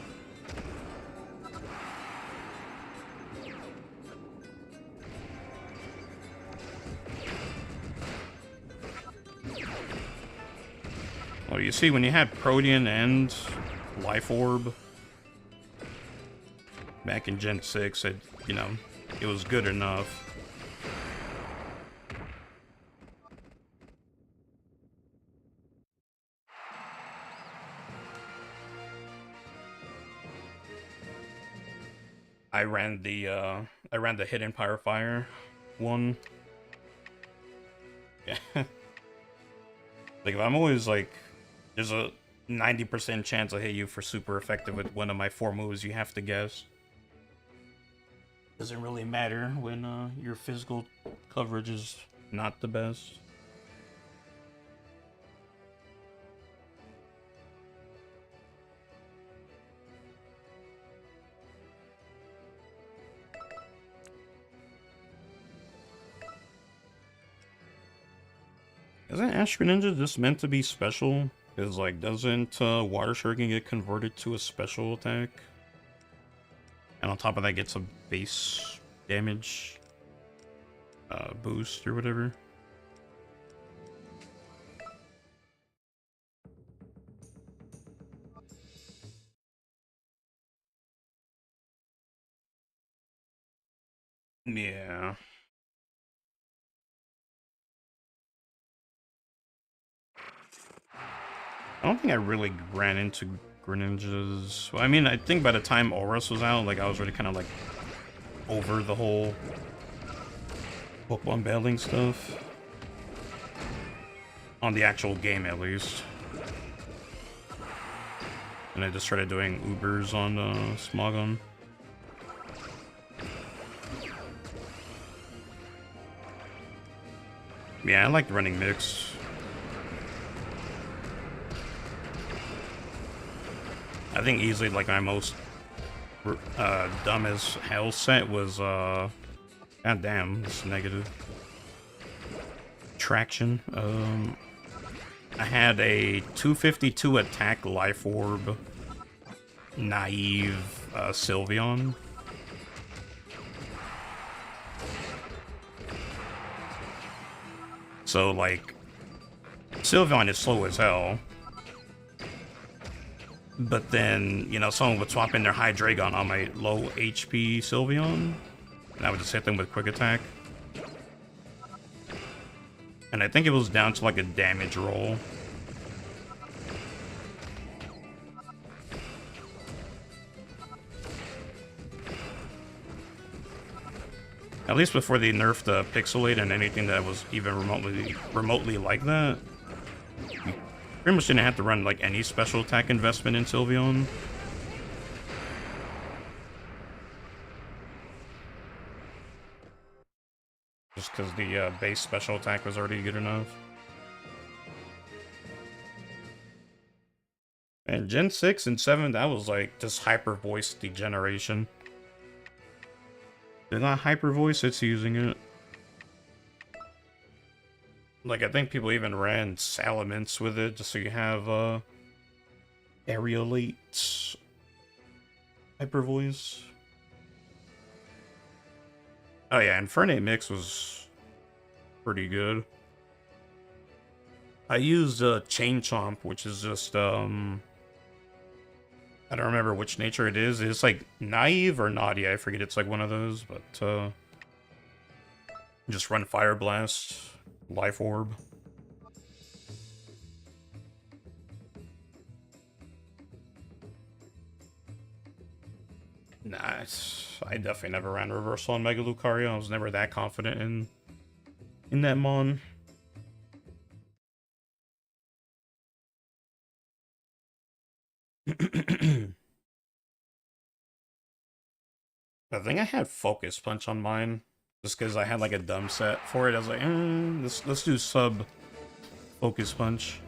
Well, you see, when you had Protean and Life Orb back in Gen 6, it, you know, it was good enough. I ran the Hidden Power Fire one. Yeah. Like, I'm always like, there's a 90% chance I'll hit you for super effective with one of my 4 moves, you have to guess. Doesn't really matter when your physical coverage is not the best. Isn't Ash Greninja just meant to be special? Because, like, doesn't Water Shuriken get converted to a special attack? And on top of that, gets a base damage boost or whatever. Yeah. I don't think I really ran into Greninjas. Well, I mean, I think by the time Auras was out, like, I was already kind of, like, over the whole Pokemon battling stuff. On the actual game, at least. And I just started doing Ubers on Smogon. Yeah, I like running mix. I think easily like my most dumb as hell set was god damn, it's negative. Traction. I had a 252 attack life orb naive Sylveon. So like Sylveon is slow as hell. But then, you know, someone would swap in their Hydreigon on my low HP Sylveon, and I would just hit them with quick attack. And I think it was down to like a damage roll. At least before they nerfed the Pixelate and anything that was even remotely like that. You pretty much didn't have to run like any special attack investment in Sylveon. Just because the base special attack was already good enough. And Gen 6 and 7, that was like just hyper voice degeneration. They're not hyper voice, it's using it. Like, I think people even ran Salamence with it, just so you have, Aerialate hyper voice. Oh yeah, Infernape Mix was pretty good. I used, Chain Chomp, which is just, I don't remember which nature it is. It's like Naive or Naughty, I forget, it's like one of those, but, just run Fire Blast, Life Orb. Nah, I definitely never ran Reversal on Mega Lucario. I was never that confident in that mon. I think I had Focus Punch on mine, just because I had like a dumb set for it. I was like, let's do sub Focus Punch.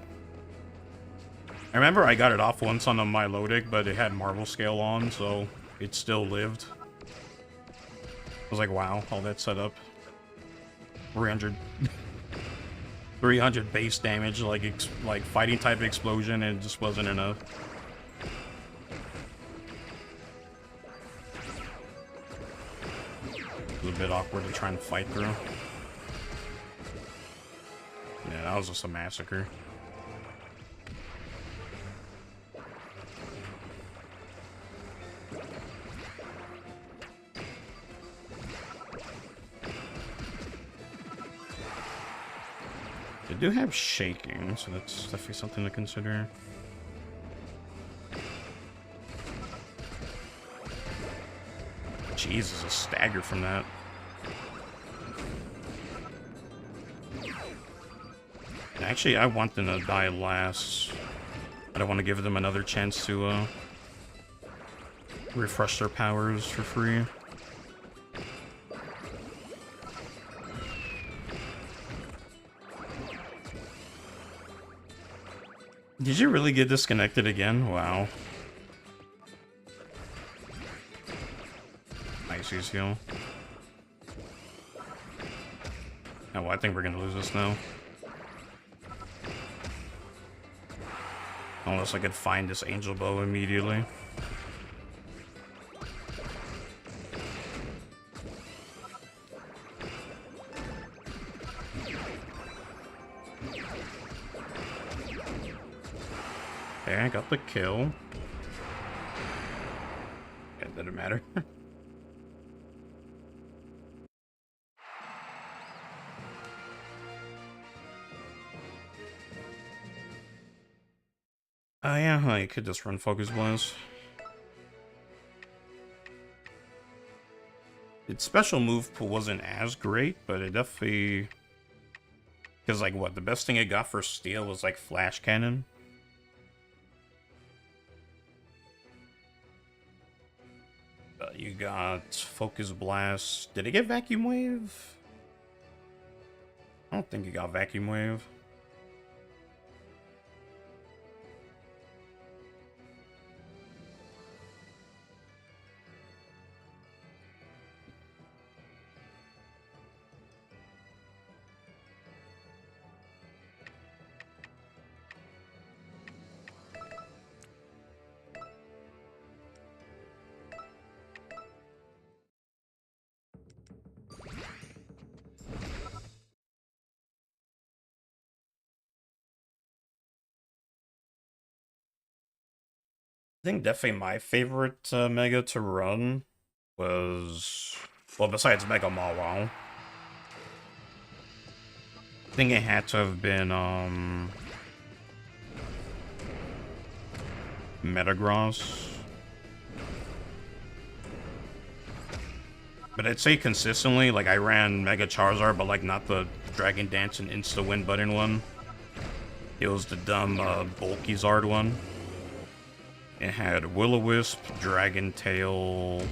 I remember I got it off once on the Milotic, but it had Marvel Scale on, so it still lived. I was like, wow, all that setup. 300 base damage, like fighting type explosion, and it just wasn't enough. It was a bit awkward to try and fight through. Yeah, that was just a massacre. They do have shaking, so that's definitely something to consider. Jesus, a stagger from that. Actually, I want them to die last. I don't want to give them another chance to refresh their powers for free. Did you really get disconnected again? Wow. Nice heal. Oh, well, I think we're gonna lose this now. Unless I could find this Angel Bow immediately. Okay, I got the kill. It didn't matter. Yeah, I could just run Focus Blast. Its special move pool wasn't as great, but it definitely... Because, like, what, the best thing it got for Steel was, like, Flash Cannon? You got Focus Blast. Did it get Vacuum Wave? I don't think he got Vacuum Wave. I think definitely my favorite Mega to run was, well, besides Mega Mawile, I think it had to have been Metagross. But I'd say consistently, like I ran Mega Charizard, but like not the Dragon Dance and Insta Win button one. It was the dumb bulky Zard one. It had Will-O-Wisp, Dragon Tail,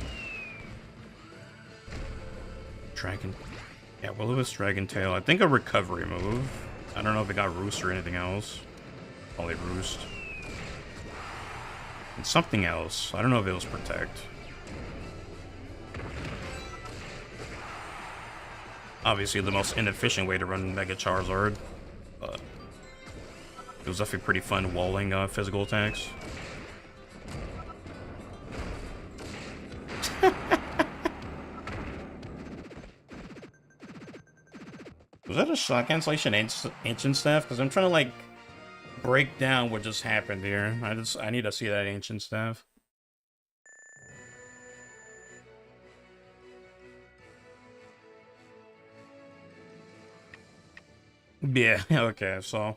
yeah, Will-O-Wisp, Dragon Tail. I think a recovery move. I don't know if it got Roost or anything else. Probably Roost. And something else. I don't know if it was Protect. Obviously the most inefficient way to run Mega Charizard, but it was definitely pretty fun walling physical attacks. Was that a shot cancellation ancient staff? Because I'm trying to like break down what just happened here. I need to see that ancient staff. Yeah, okay, so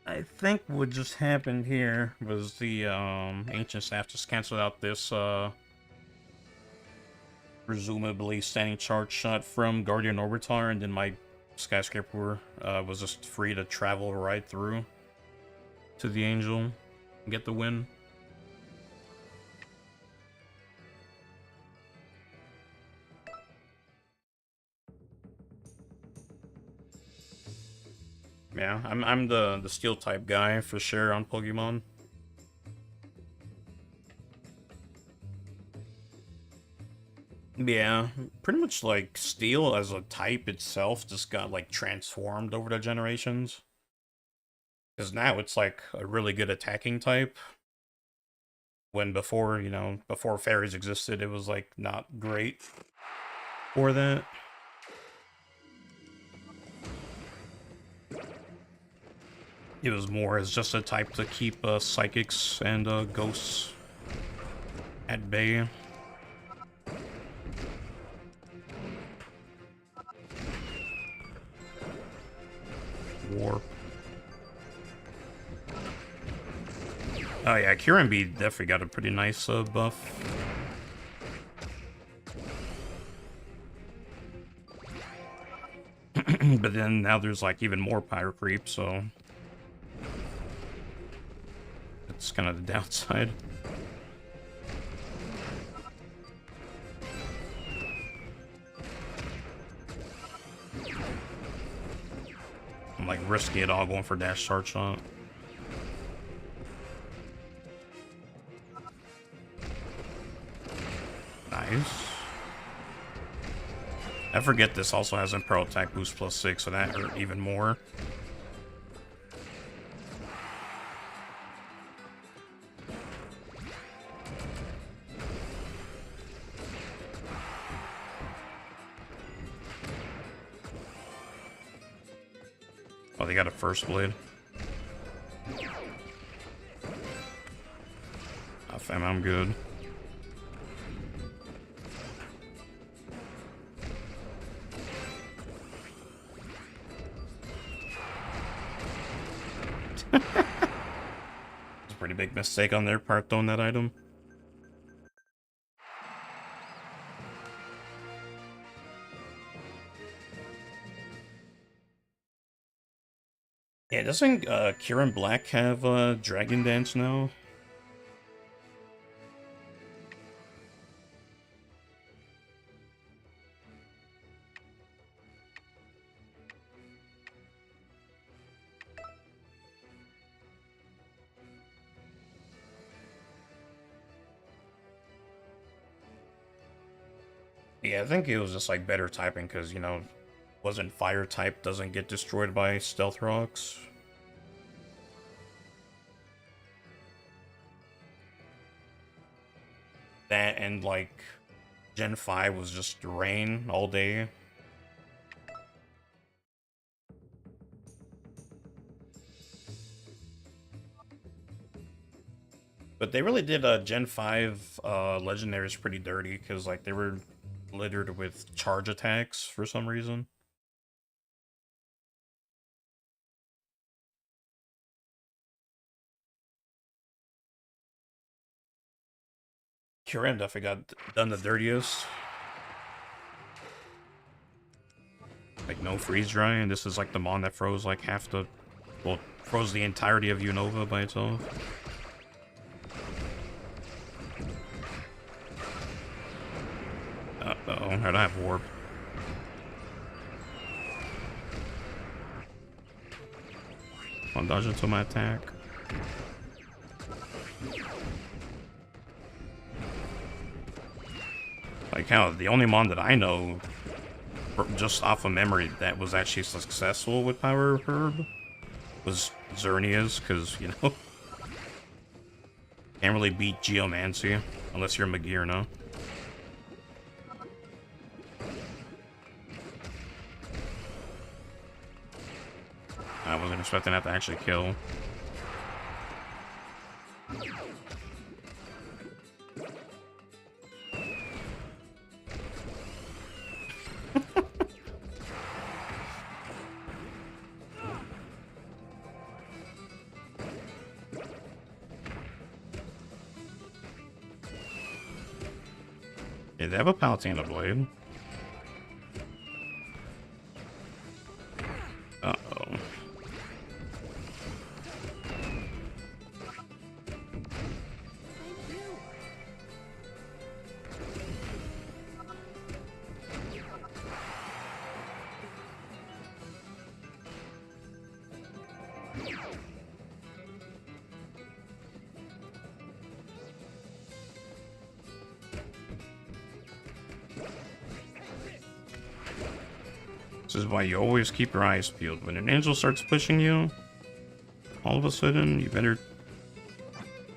I think what just happened here was the ancient staff just canceled out this presumably standing charge shot from Guardian Orbitar, and then my Skyscraper was just free to travel right through to the Angel and get the win. Yeah, I'm the steel type guy for sure on Pokemon. Yeah, pretty much like steel as a type itself just got like transformed over the generations. Because now it's like a really good attacking type. When before, you know, before fairies existed, it was like not great for that. It was more as just a type to keep psychics and ghosts at bay. Warp. Oh yeah, Kyurem B definitely got a pretty nice buff. But then now there's like even more Pyro Creep, so it's kind of the downside. I'm like risking it all going for Dash Charge Shot. Nice. I forget this also has Imperial Attack Boost +6, so that hurt even more. Oh, they got a First Blade. Oh, fam, I'm good. It's a pretty big mistake on their part throwing that item. Yeah, doesn't Kyurem Black have Dragon Dance now? Yeah, I think it was just like better typing because, you know, wasn't fire type, doesn't get destroyed by stealth rocks. That and like Gen 5 was just rain all day. But they really did Gen 5 legendaries pretty dirty because like they were littered with charge attacks for some reason. Kieran definitely got done the dirtiest. Like no freeze dry, and this is like the mon that froze like half the, well, froze the entirety of Unova by itself. Uh-oh, I don't have warp. I'll dodge into my attack. Like how the only mon that I know, just off of memory, that was actually successful with Power Herb was Xerneas, because, you know, can't really beat Geomancy unless you're Magir, no? I wasn't expecting that to actually kill. Yeah, they have a Palutena Blade. Uh-oh. This is why you always keep your eyes peeled. When an angel starts pushing you, all of a sudden, you better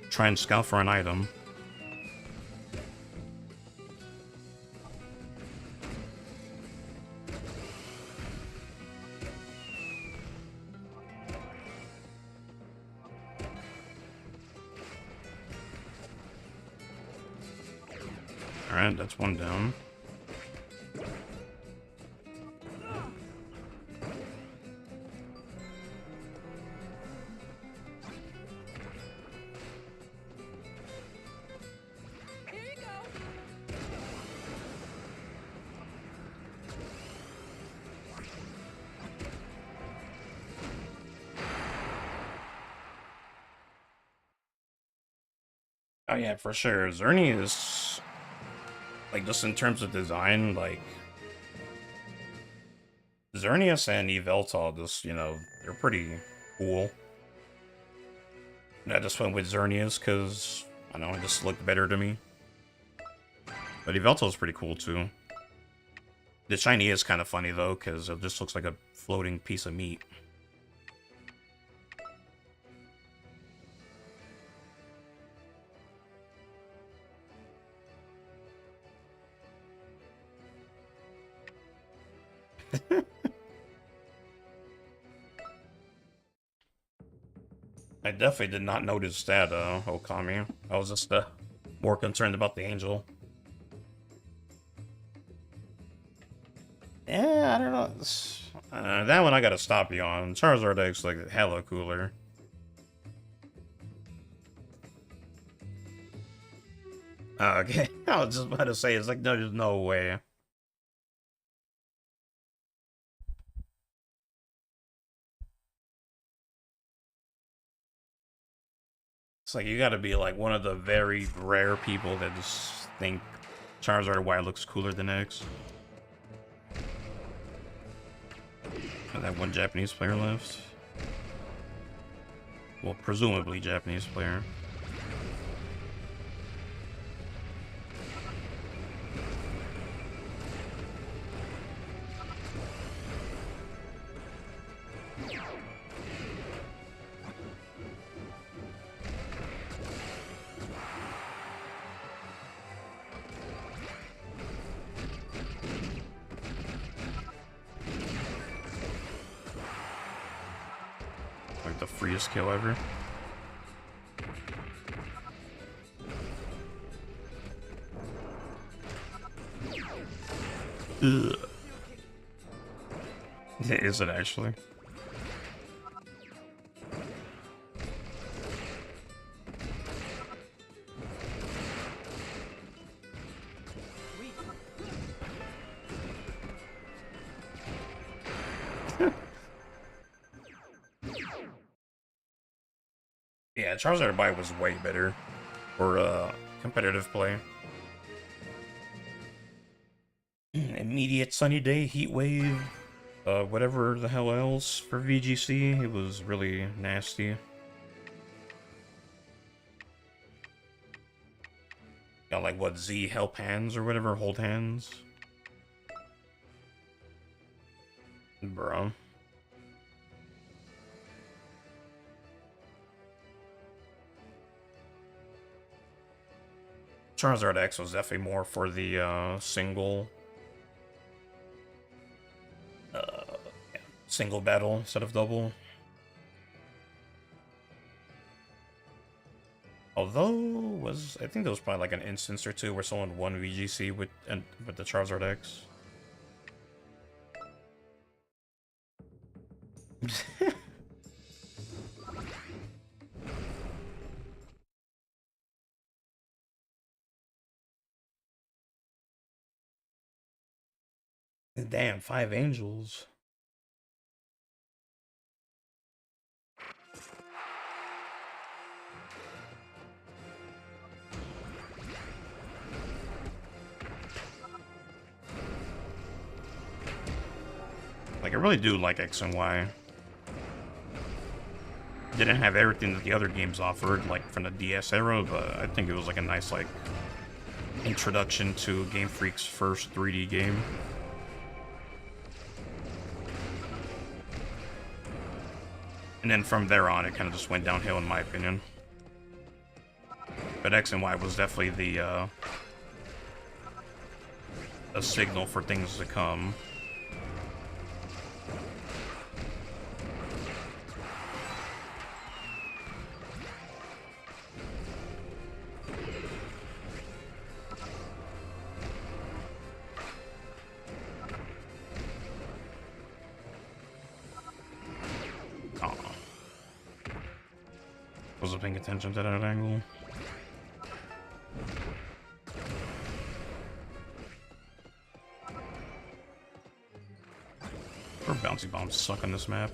try and scout for an item. Alright, that's one down. Oh yeah, for sure. Zerny is, like, just in terms of design, like, Xerneas and Yveltal just, you know, they're pretty cool. And I just went with Xerneas because, I don't know, it just looked better to me. But Yveltal's pretty cool too. The shiny is kind of funny though, because it just looks like a floating piece of meat. I definitely did not notice that, Okami. I was just more concerned about the angel. Yeah, I don't know. That one I gotta stop you on. Charizard X like hella cooler. Okay, I was just about to say, it's like, no, there's no way. It's like, you gotta be like one of the very rare people that just think Charizard Y looks cooler than X. And that one Japanese player left. Well, presumably Japanese player. like the freest kill ever. Ugh. Is it actually? Yeah, Charizard Bite was way better for competitive play. Immediate sunny day, heat wave, whatever the hell else for VGC, it was really nasty. Got like what, Z help hands or whatever, hold hands. Bro. Charizard X was definitely more for the single single battle instead of double. Although I think there was probably like an instance or two where someone won VGC with the Charizard X. Damn, 5 angels. Like, I really do like X and Y. Didn't have everything that the other games offered, like from the DS era, but I think it was like a nice like introduction to Game Freak's first 3D game. And then from there on, it kind of just went downhill, in my opinion. But X and Y was definitely the a signal for things to come. Wasn't paying attention to that angle. Our bouncy bombs suck on this map.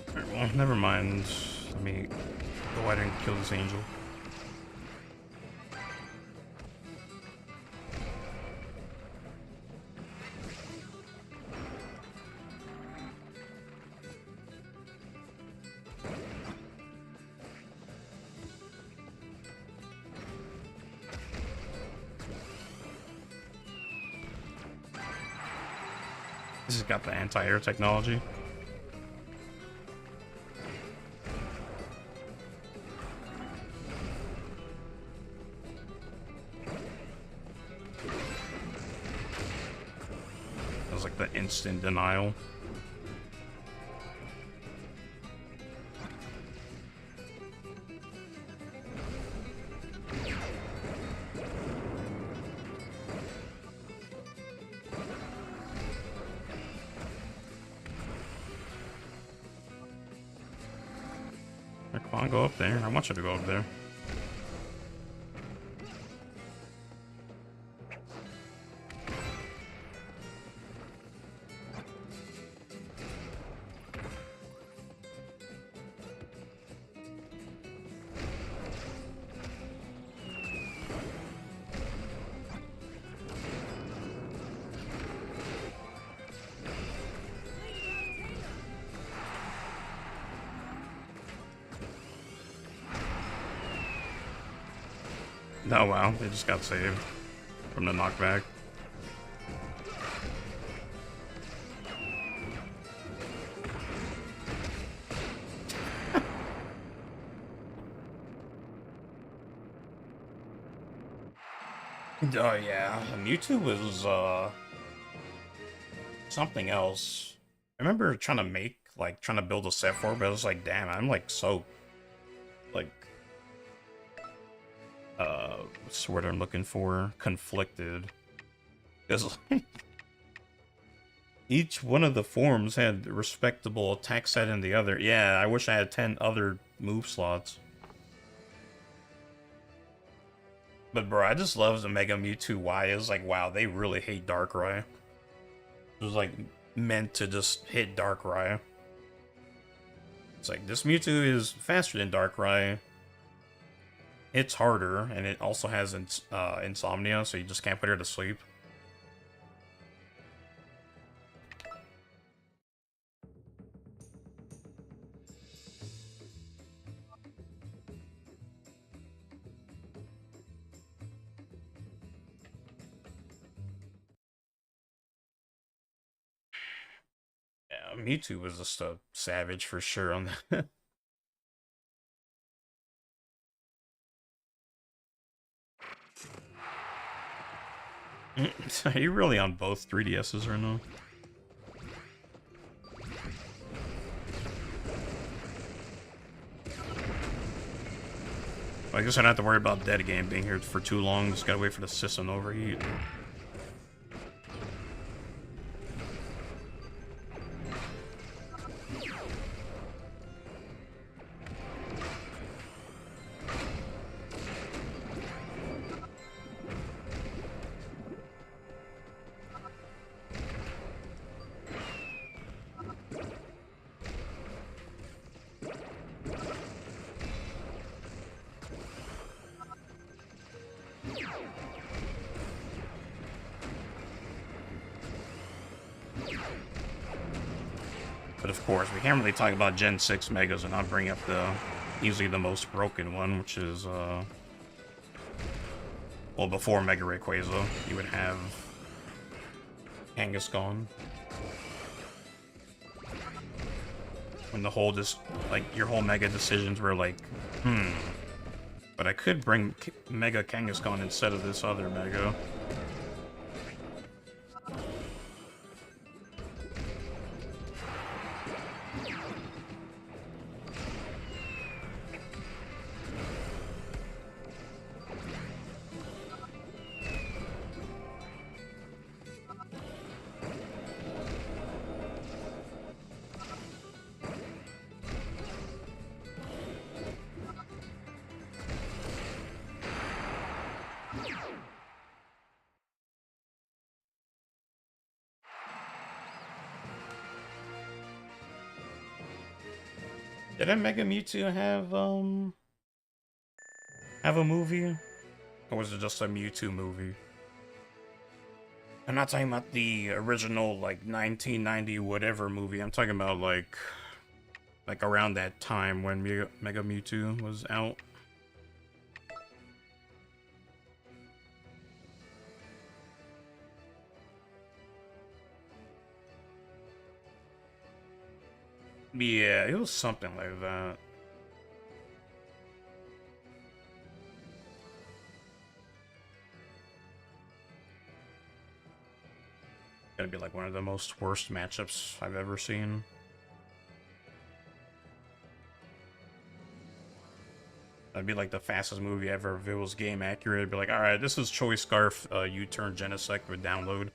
Alright, well, never mind. Let me go ahead and kill this angel. This has got the anti-air technology. It was like the instant denial. Come on, go up there. I want you to go up there. Oh wow, they just got saved from the knockback. Oh yeah, Mewtwo was something else. I remember trying to build a set for it, but I was like, damn, I'm like so like what's the word I'm looking for? Conflicted. Because each one of the forms had respectable attack set in the other. Yeah, I wish I had 10 other move slots. But bro, I just love the Mega Mewtwo Y. It's like, wow, they really hate Darkrai. It was like meant to just hit Darkrai. It's like, this Mewtwo is faster than Darkrai. It's harder, and it also has insomnia, so you just can't put her to sleep. Yeah, Mewtwo was just a savage for sure on that. Are you really on both 3DSs right now? Well, I guess I don't have to worry about Dead Game being here for too long. Just gotta wait for the system to overheat. But of course, we can't really talk about Gen 6 Megas and not bring up the easily the most broken one, which is, well, before Mega Rayquaza, you would have Kangaskhan. When the whole your whole Mega decisions were like, but I could bring Mega Kangaskhan instead of this other Mega. Did Mega Mewtwo have a movie? Or was it just a Mewtwo movie? I'm not talking about the original, like, 1990 whatever movie. I'm talking about, like around that time when Mega Mewtwo was out. Yeah, it was something like that. Gotta be like one of the most worst matchups I've ever seen. That'd be like the fastest movie ever if it was game accurate. It'd be like, alright, this is Choice Scarf, U-turn Genesect with download.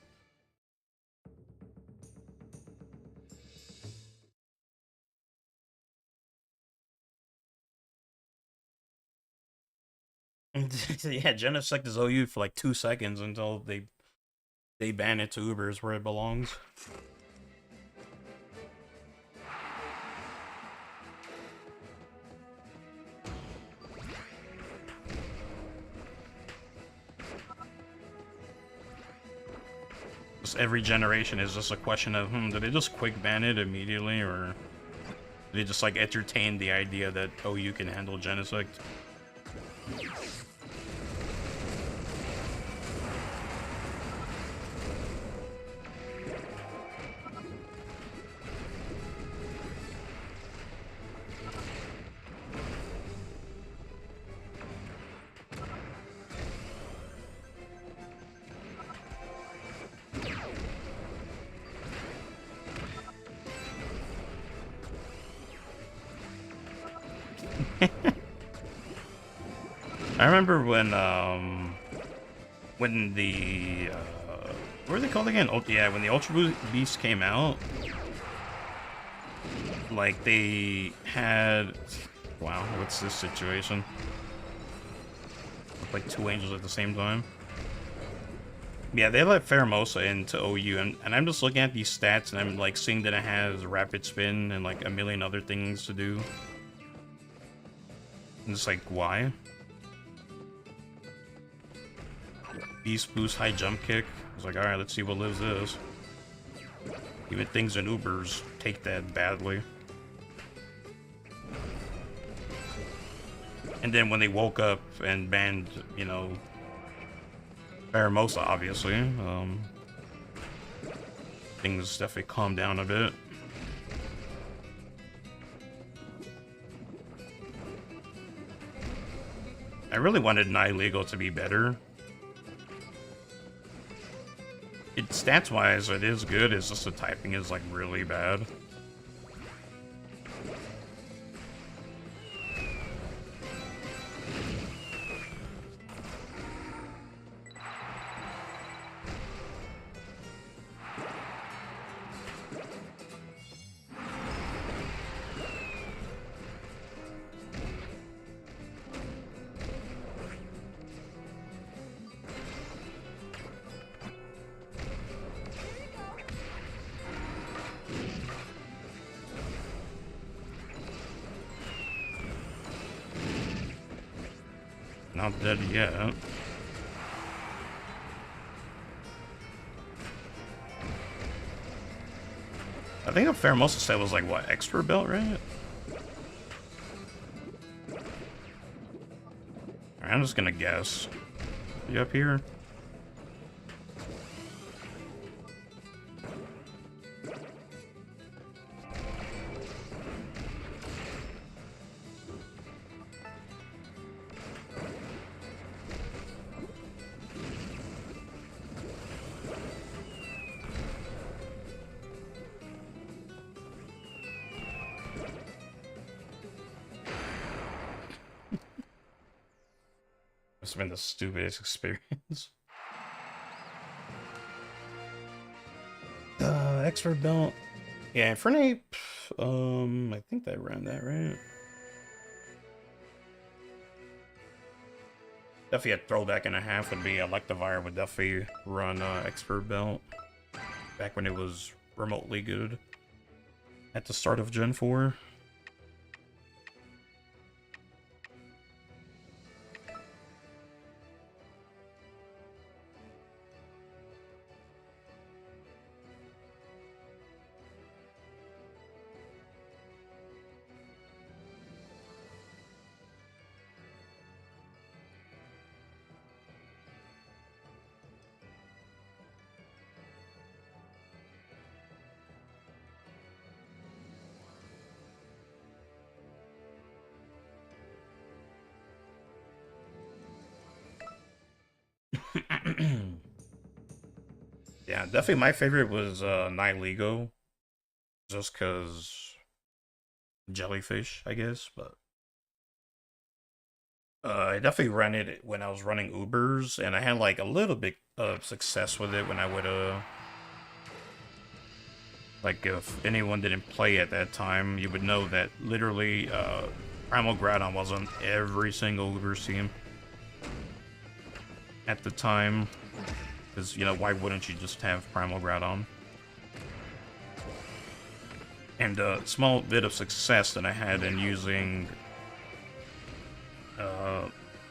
Yeah, Genesect is OU for like 2 seconds until they ban it to Ubers where it belongs. Just every generation is just a question of, did they just quick ban it immediately, or did they just like entertain the idea that OU can handle Genesect? I remember when the what are they called again? Oh, yeah, when the Ultra Beast came out, like they had, wow, what's this situation? Look like two angels at the same time. Yeah, they let Pheromosa into OU, and I'm just looking at these stats, and I'm like seeing that it has rapid spin and like a million other things to do. And it's like, why? Beast boost, high jump kick. I was like, alright, let's see what lives this. Even things in Ubers take that badly. And then when they woke up and banned, you know, Pheromosa, obviously, things definitely calmed down a bit. I really wanted Nihilego to be better. Stats-wise, it is good, it's just the typing is, like, really bad. Not dead yet. I think a Pheromosa set was like, what, extra belt, right? I'm just gonna guess. You up here? It's been the stupidest experience. Expert belt. Yeah, Infernape. I think they ran that, right? Definitely a throwback and a half would be Electivire would definitely run expert belt back when it was remotely good at the start of Gen 4. Yeah, definitely my favorite was Nihilego, just because jellyfish, I guess, but I definitely ran it when I was running Ubers, and I had like a little bit of success with it when I would like if anyone didn't play at that time, you would know that literally Primal Groudon was on every single Uber team at the time. Because, you know, why wouldn't you just have Primal Groudon? And a small bit of success that I had in using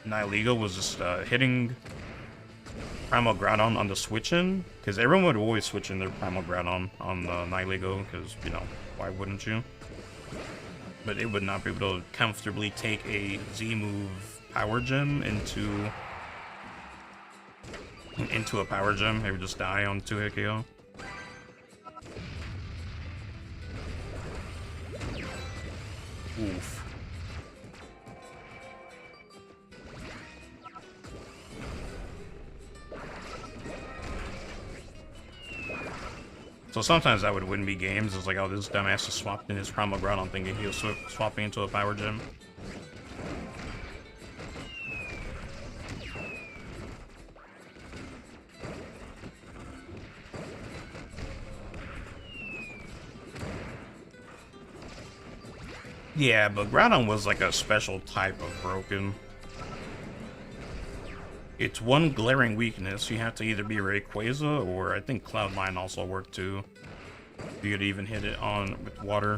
Nihilego was just hitting Primal Groudon on the switch-in. Because everyone would always switch in their Primal Groudon on Nihilego, because, you know, why wouldn't you? But it would not be able to comfortably take a Z-move Power Gem into a Power Gem. It would just die on 2-hit KO. Oof. So sometimes that would win me games. It's like, oh, this dumbass just swapped in his Primal Groudon thinking he was swapping into a Power Gem. Yeah, but Groudon was like a special type of broken. It's one glaring weakness. You have to either be Rayquaza or I think Cloud9 also worked too. If you could even hit it on with water.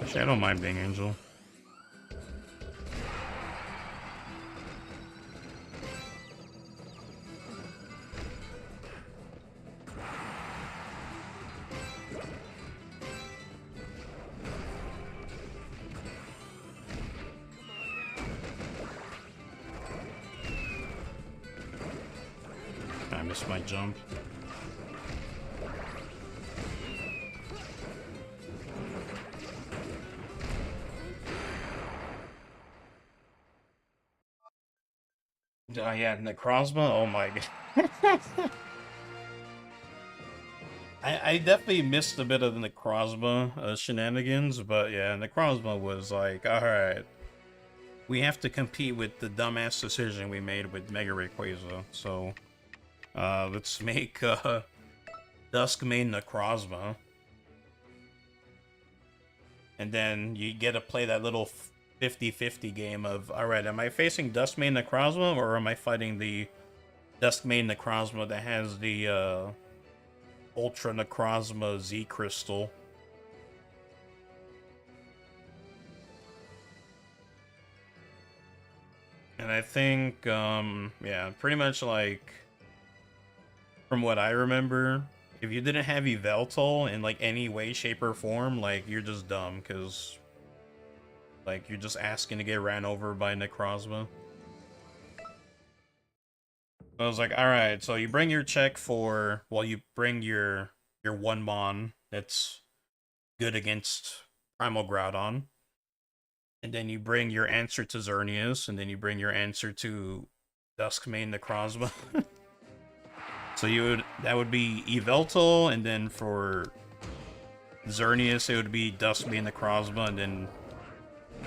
Actually, I don't mind being Angel. I missed my jump. Yeah, Necrozma? Oh my god. I definitely missed a bit of the Necrozma shenanigans, but yeah, Necrozma was like, alright, we have to compete with the dumbass decision we made with Mega Rayquaza, so let's make Duskmane Necrozma. And then you get to play that little 50-50 game of, alright, am I facing Duskmane Necrozma, or am I fighting the Duskmane Necrozma that has the Ultra Necrozma Z Crystal? And I think, yeah, pretty much like, from what I remember, if you didn't have Yveltal in like any way, shape, or form, like, you're just dumb, because like, you're just asking to get ran over by Necrozma. I was like, alright, so you bring your check for, well, you bring your one Mon that's good against Primal Groudon. And then you bring your answer to Xerneas, and then you bring your answer to Duskmane Necrozma. So that would be Yveltal, and then for Xerneas it would be Duskmane Necrozma, and then,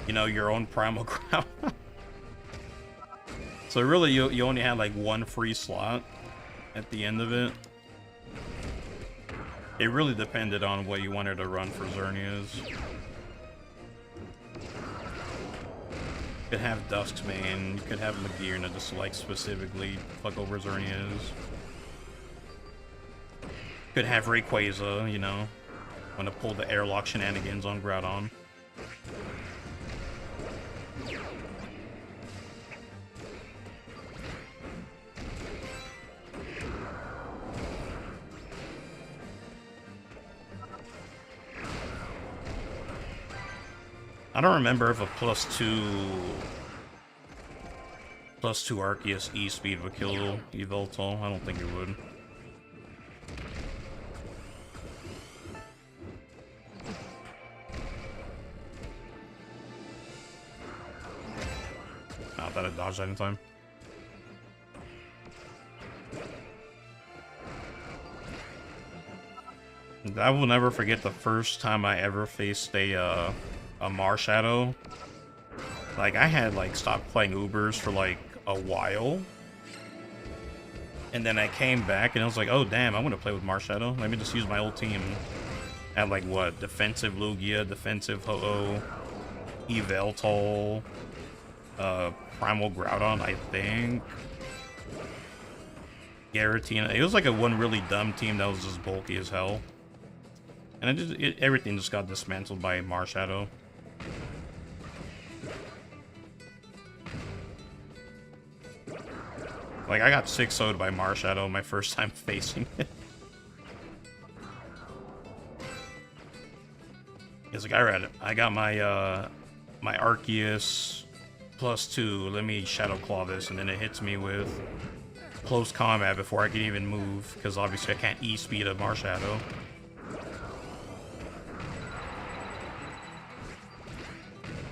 you know, your own Primal Groudon. So really, you only had like one free slot at the end of it. It really depended on what you wanted to run for Xerneas. You could have Duskmane, you could have Magearna just like specifically fuck over Xerneas. Could have Rayquaza, you know, want to pull the airlock shenanigans on Groudon. I don't remember if a +2 Arceus E-Speed would kill Yveltal. I don't think it would. I thought I dodged that in time. I will never forget the first time I ever faced a Marshadow. Like, I had like stopped playing Ubers for like a while, and then I came back and I was like, oh damn, I want to play with Marshadow. Let me just use my old team. I had like what, defensive Lugia, defensive Ho-Oh, Yveltal, Primal Groudon, I think, Giratina. It was like a one really dumb team that was just bulky as hell, and everything just got dismantled by Marshadow. Like, I got 6-0'd by Marshadow my first time facing it. It's like, alright, I got my my Arceus +2, let me Shadow Claw this, and then it hits me with close combat before I can even move, because obviously I can't E-Speed a Marshadow.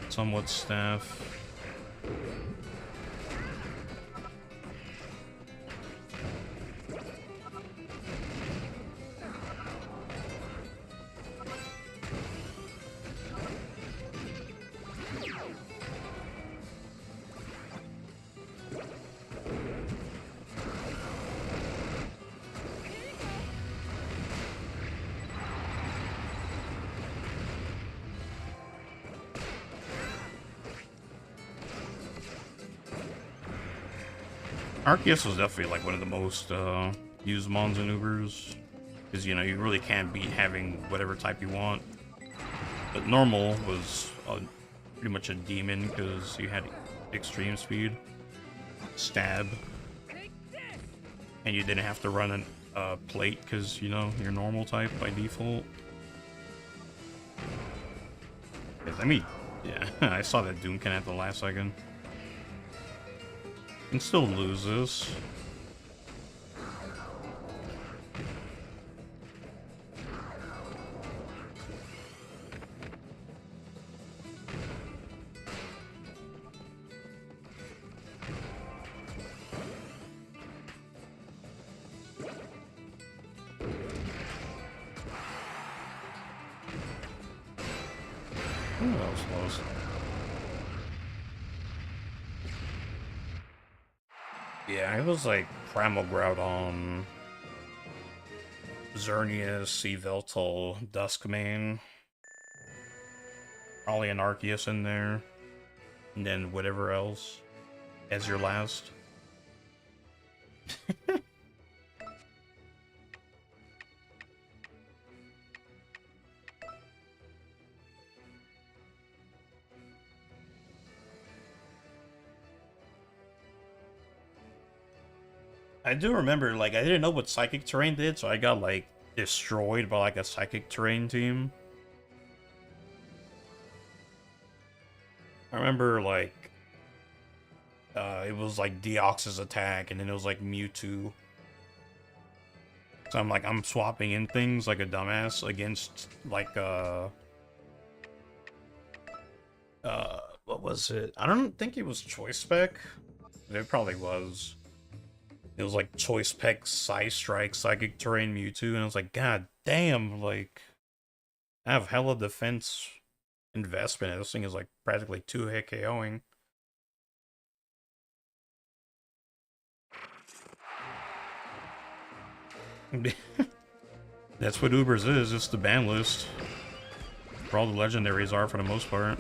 Somewhat Staff. Arceus was definitely like one of the most used mons and Ubers. Because, you know, you really can't beat having whatever type you want. But normal was pretty much a demon because you had extreme speed, stab, and you didn't have to run a plate because, you know, you're normal type by default. I mean, yeah, I saw that Doomkin at the last second. And still loses. Ooh, that was close. Yeah, it was like Primal Groudon, Xerneas, Yveltal, Duskmane, probably an Arceus in there, and then whatever else as your last. I do remember, like, I didn't know what Psychic Terrain did, so I got, like, destroyed by, like, a Psychic Terrain team. I remember, like, it was, like, Deoxys attack, and then it was, like, Mewtwo. So I'm swapping in things like a dumbass against, like, what was it? I don't think it was Choice Spec. It probably was. It was like Choice Spec, Psy Strike, Psychic Terrain, Mewtwo, and I was like, God damn, like, I have hella defense investment, and this thing is like practically 2-hit KOing. That's what Ubers is, it's the ban list. Where all the legendaries are for the most part.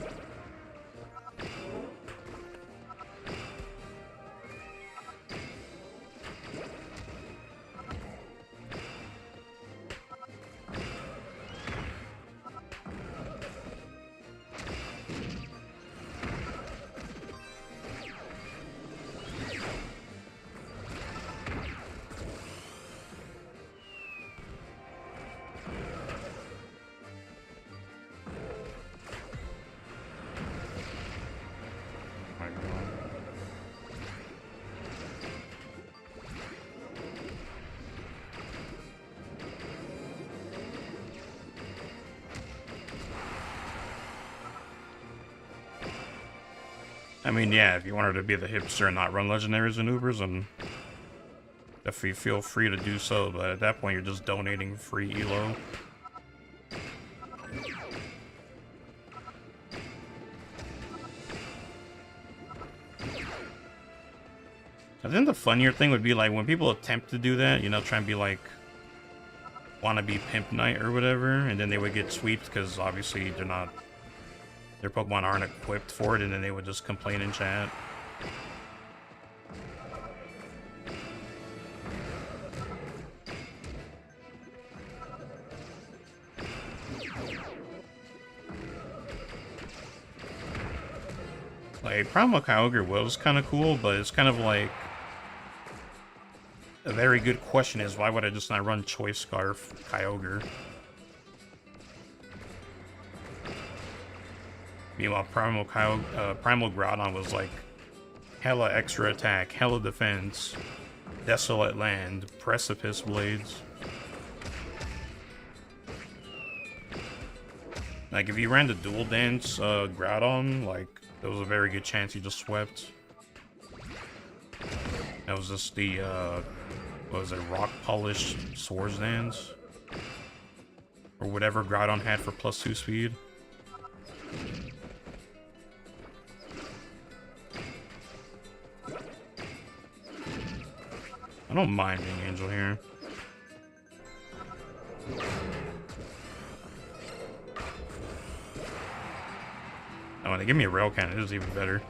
I mean, yeah, if you wanted to be the hipster and not run legendaries and Ubers, then definitely feel free to do so, but at that point you're just donating free ELO. I think the funnier thing would be like when people attempt to do that, you know, try and be like wannabe Pimp Knight or whatever, and then they would get sweeped because obviously their Pokemon aren't equipped for it, and then they would just complain in chat. Like, Primal Kyogre was kind of cool, but it's kind of like... A very good question is, why would I just not run Choice Scarf Kyogre? Meanwhile, Primal Groudon was like hella extra attack, hella defense, Desolate Land, Precipice Blades. Like, if you ran the Dual Dance Groudon, like, there was a very good chance you just swept. That was just the, what was it, Rock Polished Swords Dance? Or whatever Groudon had for +2 speed. I don't mind being Angel here. Oh, when they give me a rail cannon, it is even better.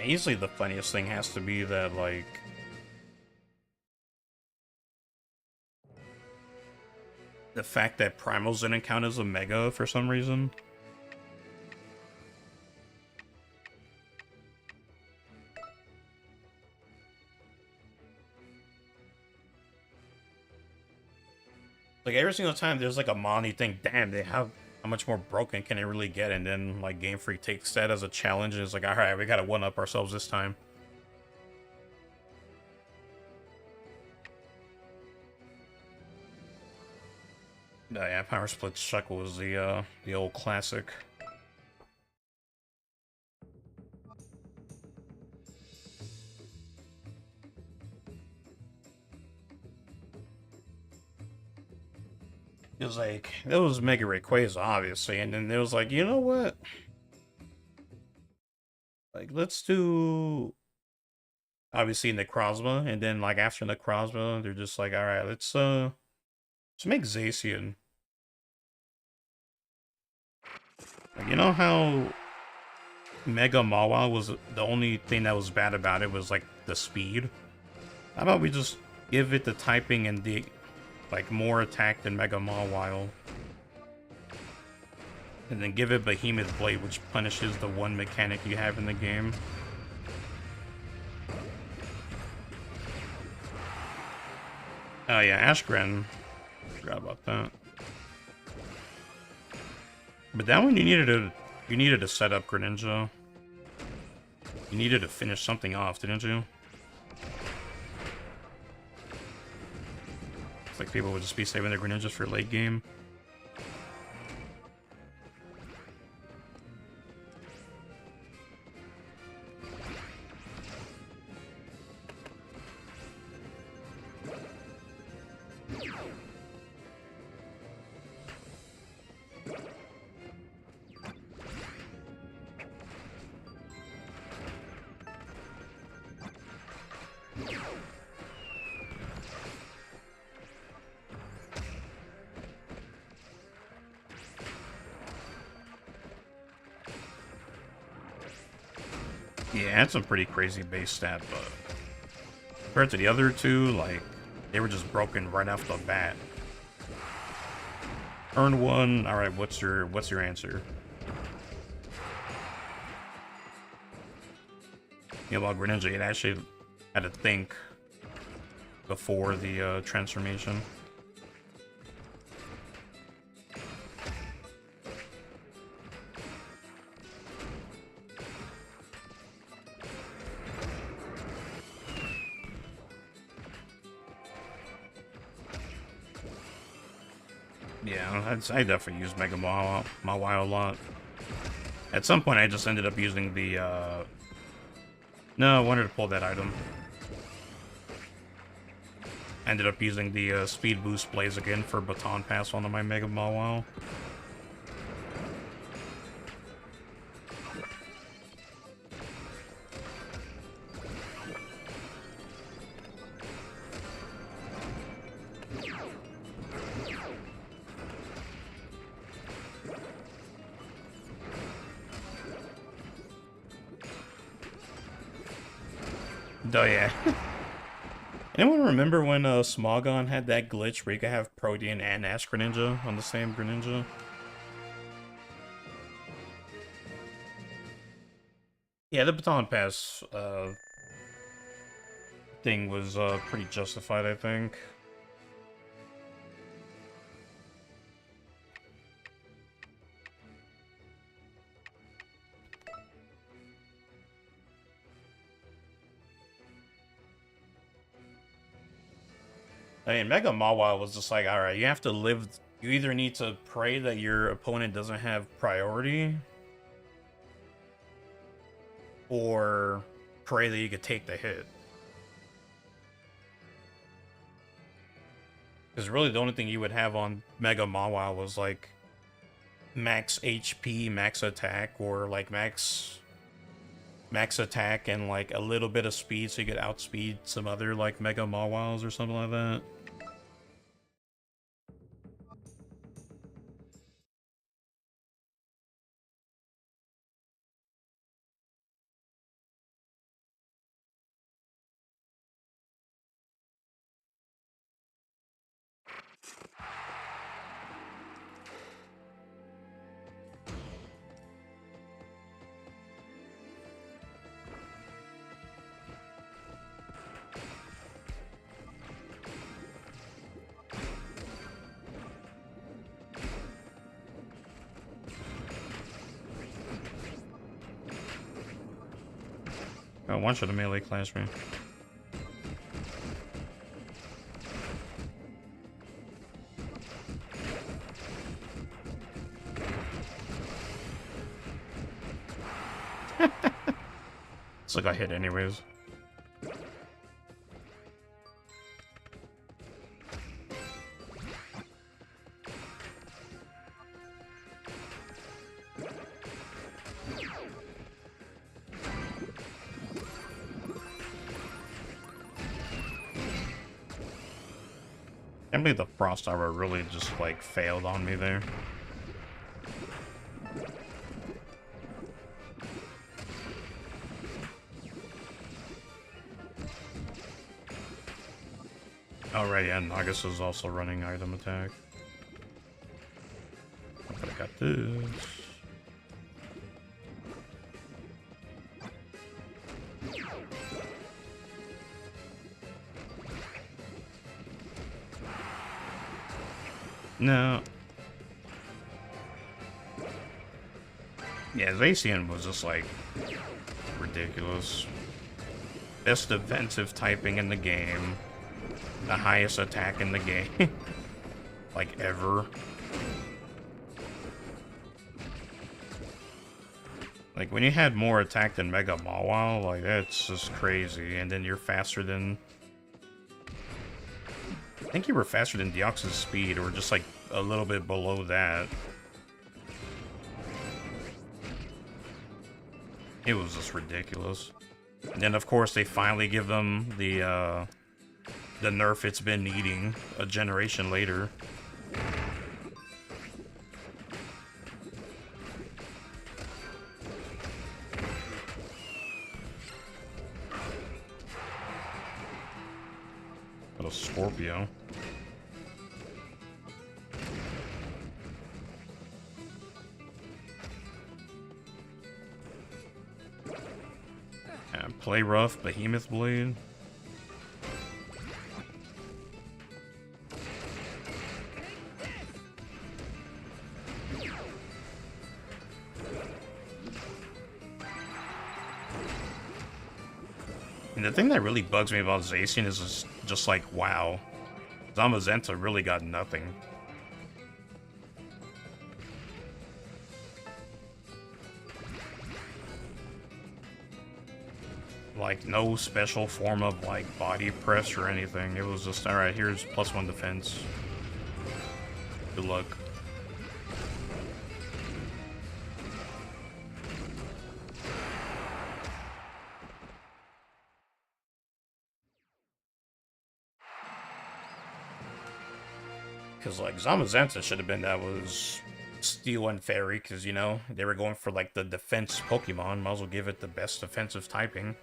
easily the funniest thing has to be that, like, the fact that Primals didn't count as a Mega for some reason. Like, every single time there's like a Mon, you think, damn, how much more broken can it really get? And then, like, Game Freak takes that as a challenge and is like, alright, we gotta one-up ourselves this time. Yeah, Power Split Shuckle was the old classic. It was like, it was Mega Rayquaza, obviously, and then it was like, you know what? Like, let's do, obviously, Necrozma, and then, like, after Necrozma, they're just like, alright, let's make Zacian. Like, you know how Mega Mawile was the only thing that was bad about it was, like, the speed? How about we just give it the typing and the, like, more attack than Mega Mawile? And then give it Behemoth Blade, which punishes the one mechanic you have in the game. Oh yeah, Ashgren. Forgot about that. But that one you needed to set up Greninja. You needed to finish something off, didn't you? It's like people would just be saving their Greninjas for late game. Yeah, that's a pretty crazy base stat, but compared to the other two, like, they were just broken right off the bat. Turn one, alright, what's your answer? You know, about Greninja, it actually had to think before the transformation. Yeah, I definitely use Mega Mawile a lot. At some point, I just ended up using the, no, I wanted to pull that item. Ended up using the Speed Boost Blaze again for Baton Pass onto my Mega Mawile. Oh yeah. Anyone remember when Smogon had that glitch where you could have Protean and Ash Greninja on the same Greninja? Yeah, the Baton Pass thing was pretty justified, I think. I mean, Mega Mawile was just like, alright, you have to live... You either need to pray that your opponent doesn't have priority, or pray that you could take the hit. Because really the only thing you would have on Mega Mawile was, like, max HP, max attack, or, like, max attack and, like, a little bit of speed so you could outspeed some other, like, Mega Mawiles or something like that. Oh, one should have melee clashed me. It's like I hit anyways. I believe the Frost Armor really just like failed on me there. Oh right, yeah, Nagus is also running item attack. I got this. No. Yeah, Zacian was just like ridiculous. Best defensive typing in the game. The highest attack in the game. Like ever. Like when you had more attack than Mega Mawile, like that's just crazy. And then you're faster than... I think you were faster than Deoxys speed, or just like a little bit below that. It was just ridiculous. And then of course they finally give them the nerf it's been needing a generation later. What a Scorpio. Play rough, Behemoth Blade. And the thing that really bugs me about Zacian is just like, wow, Zamazenta really got nothing. Like, no special form of, like, body press or anything. It was just, alright, here's +1 defense. Good luck. Because, like, Zamazenta should have been that was Steel and Fairy, because, you know, they were going for, like, the defense Pokemon. Might as well give it the best defensive typing.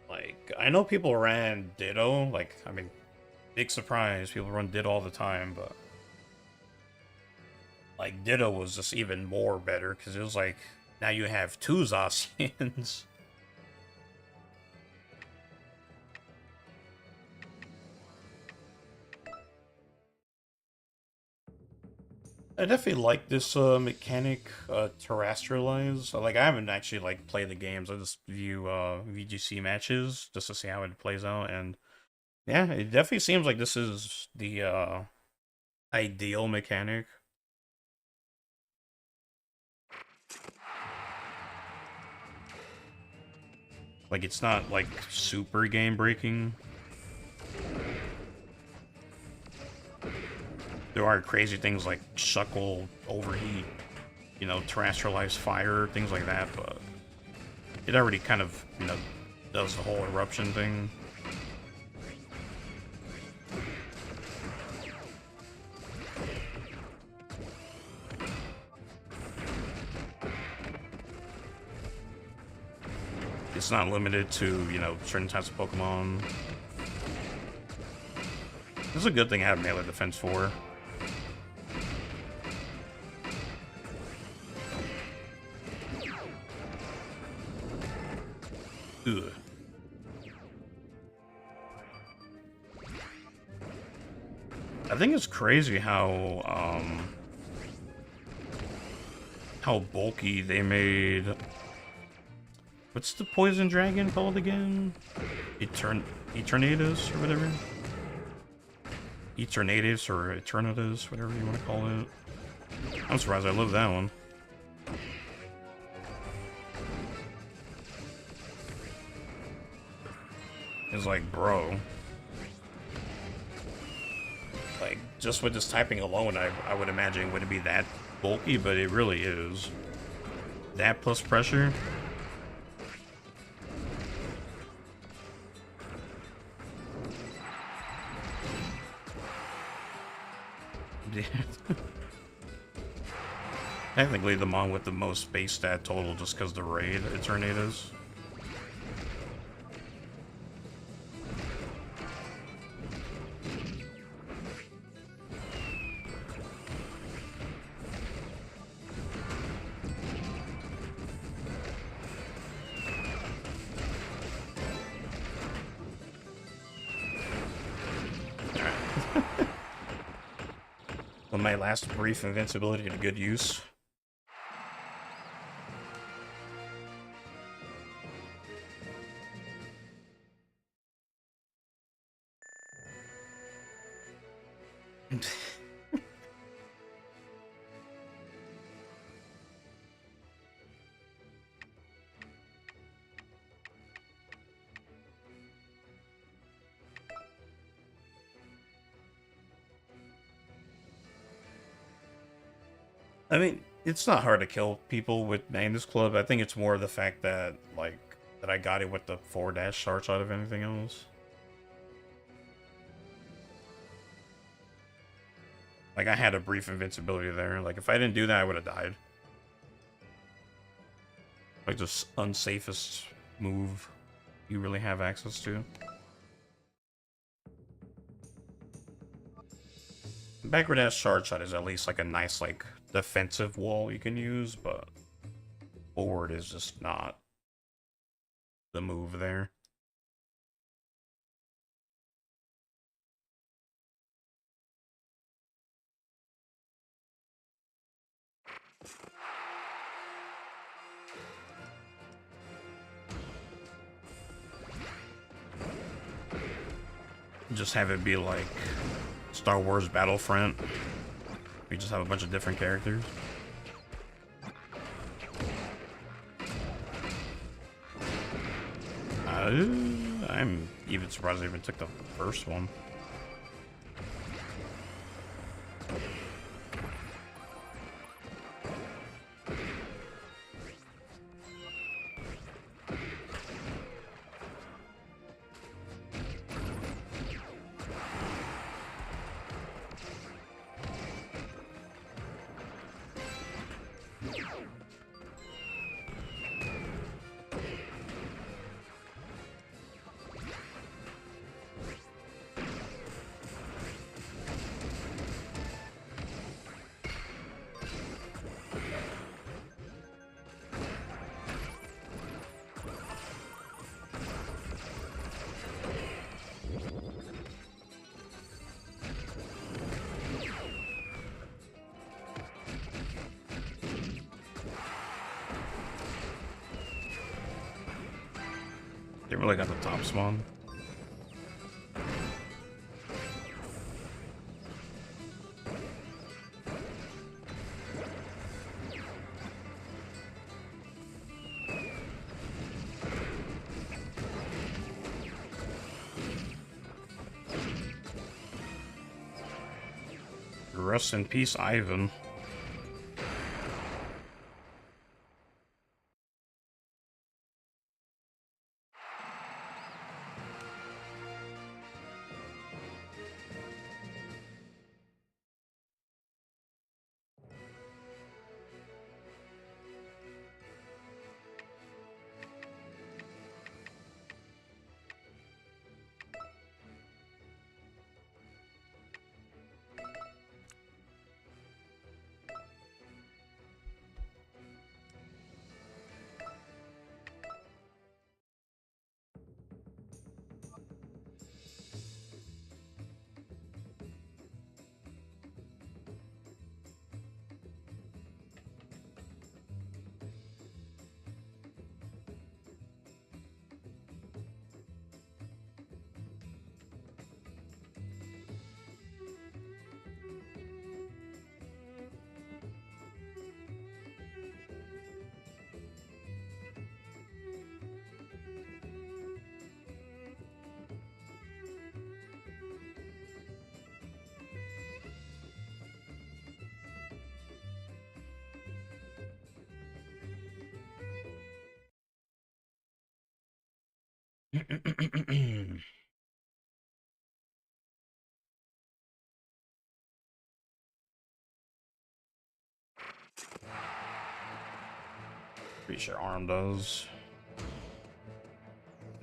Like, I know people ran Ditto, like, I mean, big surprise, people run Ditto all the time, but like, Ditto was just even more better, because it was like, now you have 2 Zacians. I definitely like this mechanic, terrestrialize. Like, I haven't actually like played the games. I just view VGC matches just to see how it plays out, and yeah, it definitely seems like this is the ideal mechanic. Like, it's not like super game breaking. There are crazy things like Shuckle, Overheat, you know, Terrestrialize Fire, things like that, but it already kind of, you know, does the whole eruption thing. It's not limited to, you know, certain types of Pokemon. This is a good thing I have melee defense for. Ugh. I think it's crazy how bulky they made. What's the poison dragon called again? Eternatus or whatever. Eternatus or Eternatus, whatever you want to call it. I'm surprised I love that one. It's like, bro. Like, just with this typing alone, I would imagine it wouldn't be that bulky, but it really is. That plus pressure. Technically the mon with the most base stat total just because the raid Eternatus. With my last brief invincibility to good use. I mean, it's not hard to kill people with Magnus Club. I think it's more the fact that, like, that I got it with the 4- charge out of anything else. Like, I had a brief invincibility there. Like, if I didn't do that, I would have died. Like, the unsafest move you really have access to. Backward dash charge shot is at least, like, a nice, like, defensive wall you can use, but forward is just not the move there. Just have it be like Star Wars Battlefront. We just have a bunch of different characters. I'm even surprised I even took the first one. They really got the top spawn. Rest in peace, Ivan. Pretty sure arm does.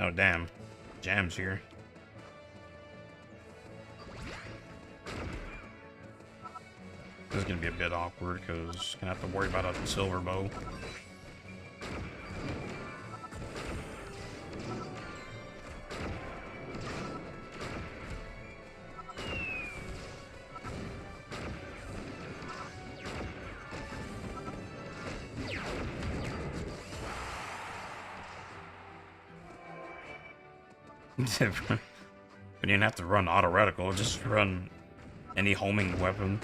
Oh damn, Jam's here. This is gonna be a bit awkward because gonna have to worry about a silver bow. But you didn't have to run auto reticle, just run any homing weapon.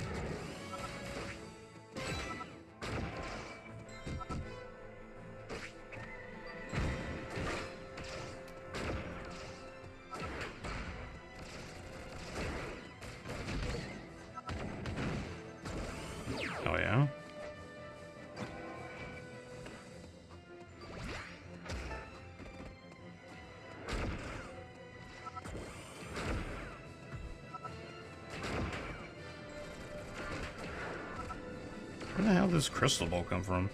Oh yeah? Where the hell did this crystal ball come from?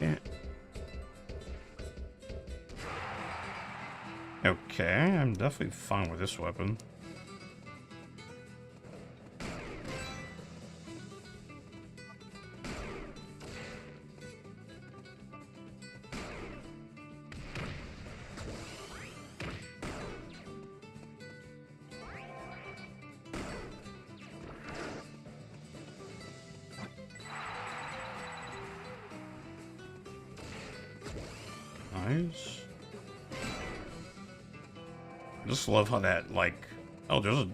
Yeah. Okay, I'm definitely fine with this weapon. Nice. Just love how that, like, oh, there's a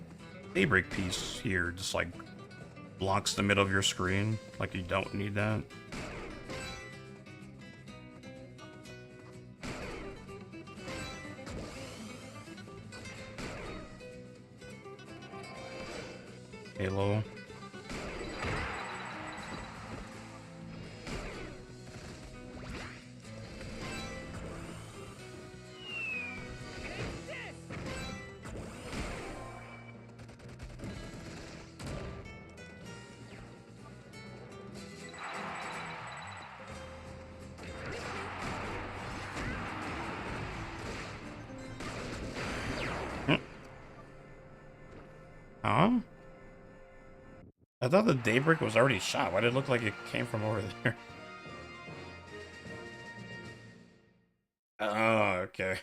daybreak piece here, just like blocks the middle of your screen. Like you don't need that. Halo. Huh? I thought the daybreak was already shot. Why did it look like it came from over there? Oh, okay.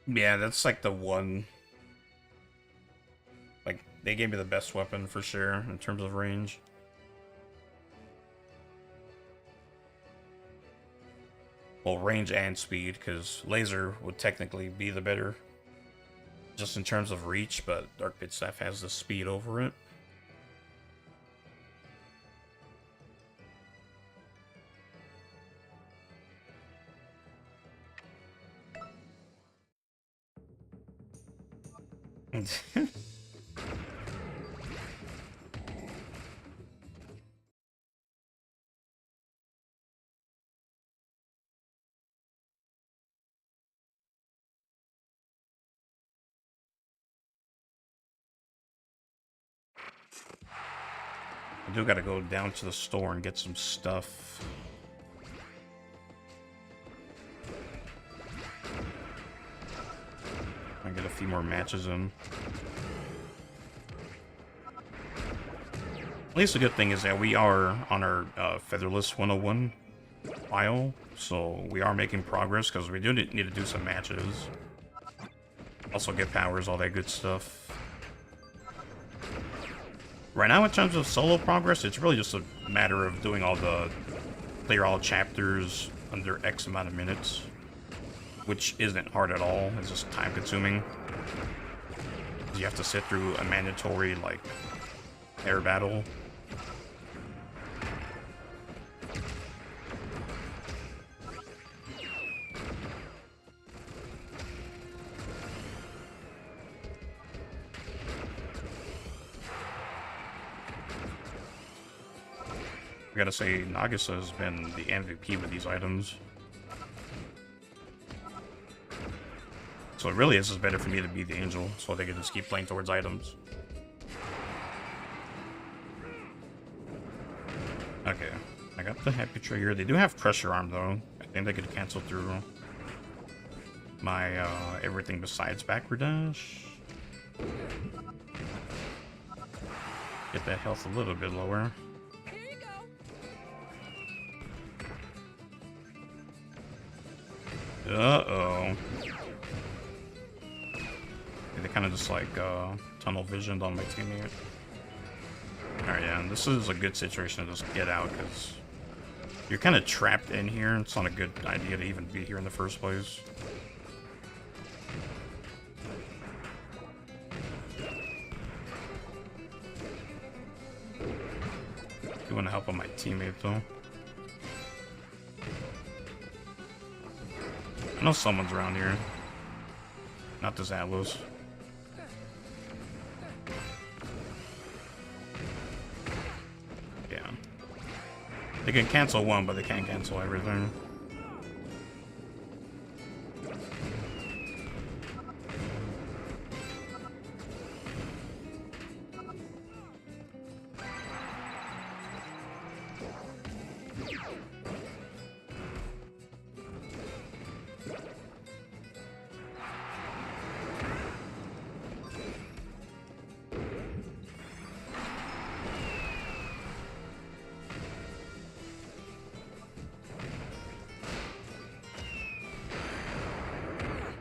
Yeah, that's like the one. Like, they gave me the best weapon for sure in terms of range. Well, range and speed, because laser would technically be the better. Just in terms of reach, but Dark Pit Staff has the speed over it. I do gotta go down to the store and get some stuff. I get a few more matches in. At least the good thing is that we are on our Featherless 101 file, so we are making progress because we do need to do some matches. Also get powers, all that good stuff. Right now, in terms of solo progress, it's really just a matter of doing all the clear all chapters under X amount of minutes, which isn't hard at all. It's just time consuming. You have to sit through a mandatory, like, air battle. I gotta say, Nagisa has been the MVP with these items. So it really is just better for me to be the angel, so they can just keep playing towards items. Okay, I got the happy trigger. They do have pressure arm though. I think they could cancel through my everything besides backward dash. Get that health a little bit lower. Uh-oh. They kind of just like tunnel visioned on my teammate. Alright, yeah, and this is a good situation to just get out because you're kind of trapped in here. It's not a good idea to even be here in the first place. You want to help on my teammate though. I know someone's around here. Not this Atlas. Yeah. They can cancel one, but they can't cancel everything.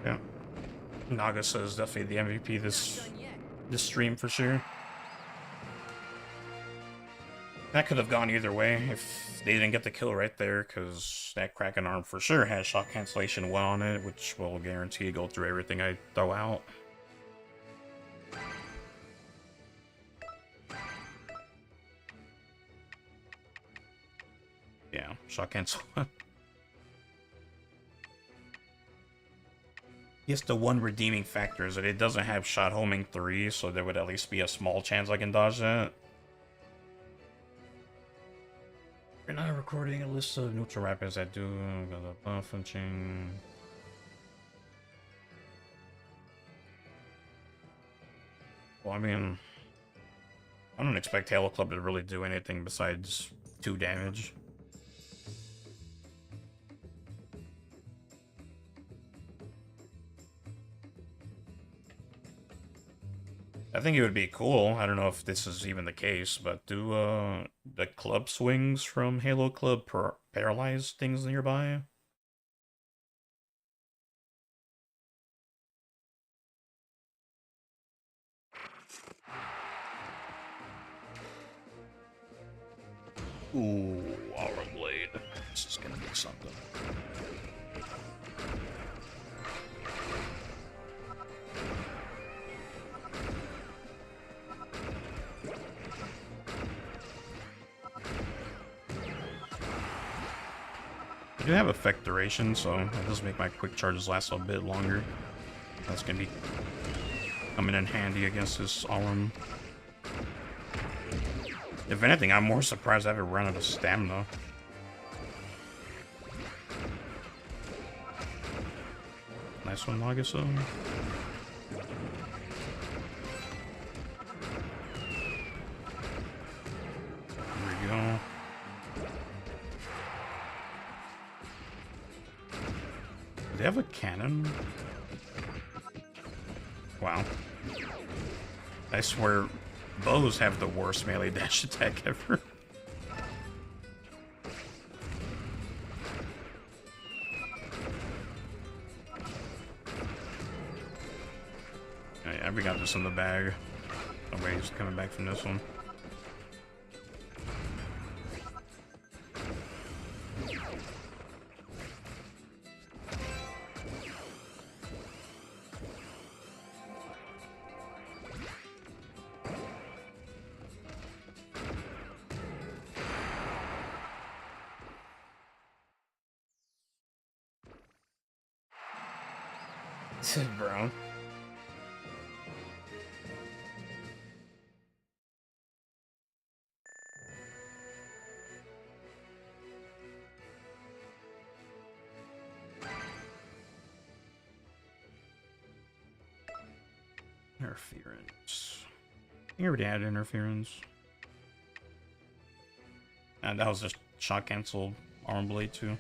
Yeah. Nagisa is definitely the MVP this stream for sure. That could have gone either way if they didn't get the kill right there, because that Kraken arm for sure has shot cancellation 1 on it, which will guarantee to go through everything I throw out. Yeah, shot cancel. Yes, the one redeeming factor is that it doesn't have shot homing 3, so there would at least be a small chance I can dodge that. We're not recording a list of neutral rappers that do the buff and chain. Well, I mean, I don't expect Halo Club to really do anything besides 2 damage. I think it would be cool. I don't know if this is even the case, but do the club swings from Halo Club paralyze things nearby? Ooh, Aura Blade. This is gonna be something. I do have effect duration, so it does make my quick charges last a bit longer. That's gonna be coming in handy against this Alum. If anything, I'm more surprised I haven't run out of stamina. Nice one, Nagisa. There we go. Do they have a cannon? Wow. I swear, bows have the worst melee dash attack ever. Yeah, we got this in the bag. Nobody's coming back from this one. Bro. Interference. You already had interference. And that was just shot cancel arm blade too.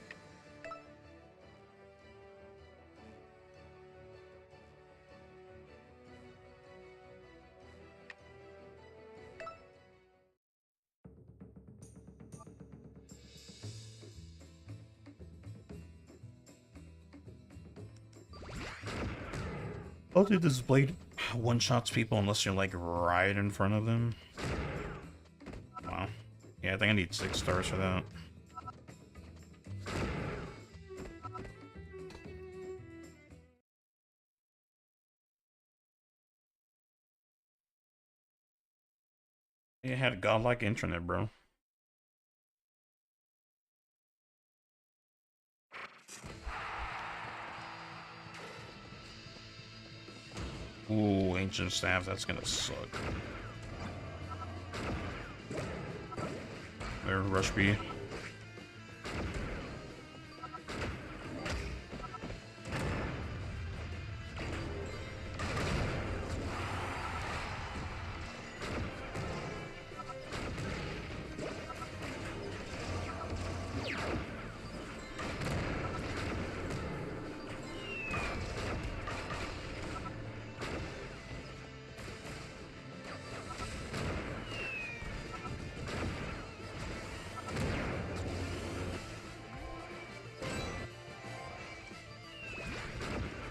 Oh, dude, this blade one-shots people unless you're like right in front of them. Wow. Yeah, I think I need 6 stars for that. It had godlike internet, bro. Ooh, ancient staff, that's gonna suck. There, rush B.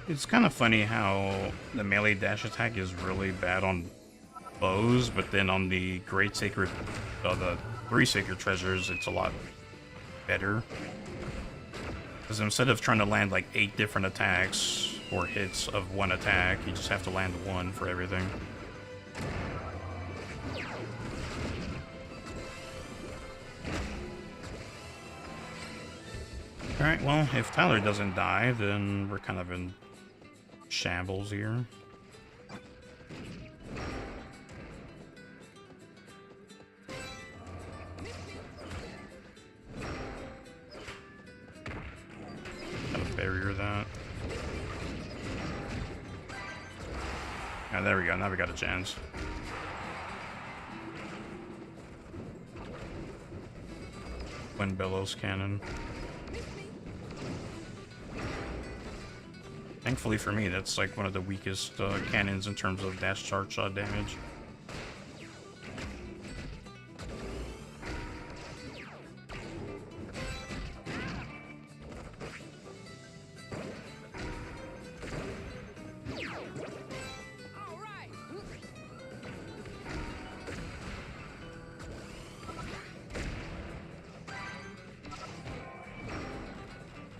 It's kind of funny how the melee dash attack is really bad on bows, but then on the Great Sacred, the 3 Sacred Treasures, it's a lot better. Because instead of trying to land like 8 different attacks or hits of one attack, you just have to land 1 for everything. Alright, well, if Tyler doesn't die, then we're kind of in shambles here. Gotta barrier that. Yeah, there we go. Now we got a chance. Wind Bellows Cannon. Thankfully for me, that's like one of the weakest cannons in terms of dash charge shot damage.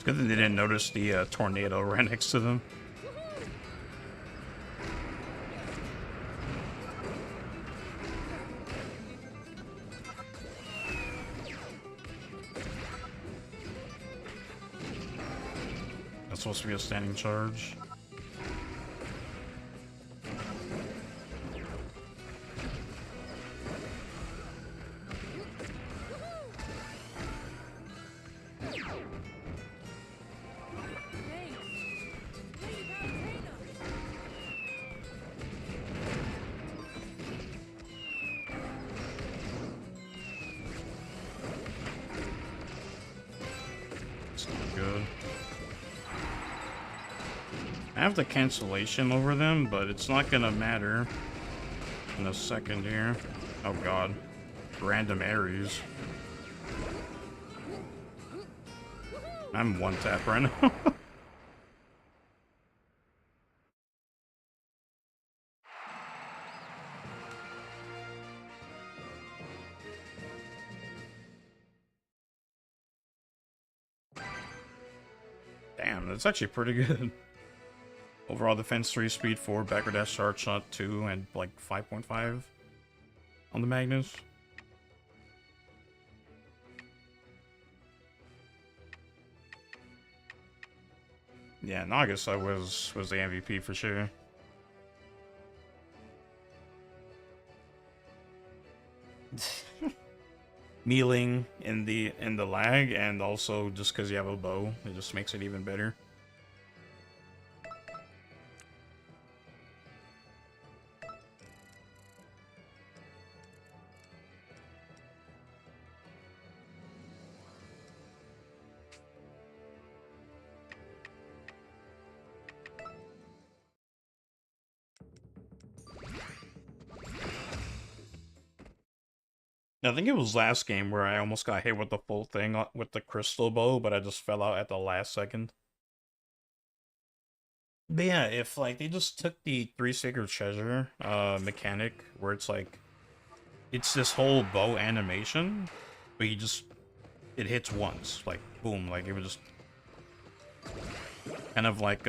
Good that they didn't notice the tornado right next to them. That's supposed to be a standing charge. I have the cancellation over them, but it's not gonna matter in a second here. Oh god. Random Aries. I'm one tap right now. Damn, that's actually pretty good. Overall defense 3, speed 4, backward dash charge shot 2, and like 5.5 on the Magnus. Yeah, Nagisa was the MVP for sure. Kneeling in the lag, and also just because you have a bow, it just makes it even better. I think it was last game where I almost got hit with the full thing with the crystal bow, but I just fell out at the last second. But yeah, if like they just took the Three Sacred Treasure mechanic where it's like it's this whole bow animation, but it hits once, like boom, like it would just kind of like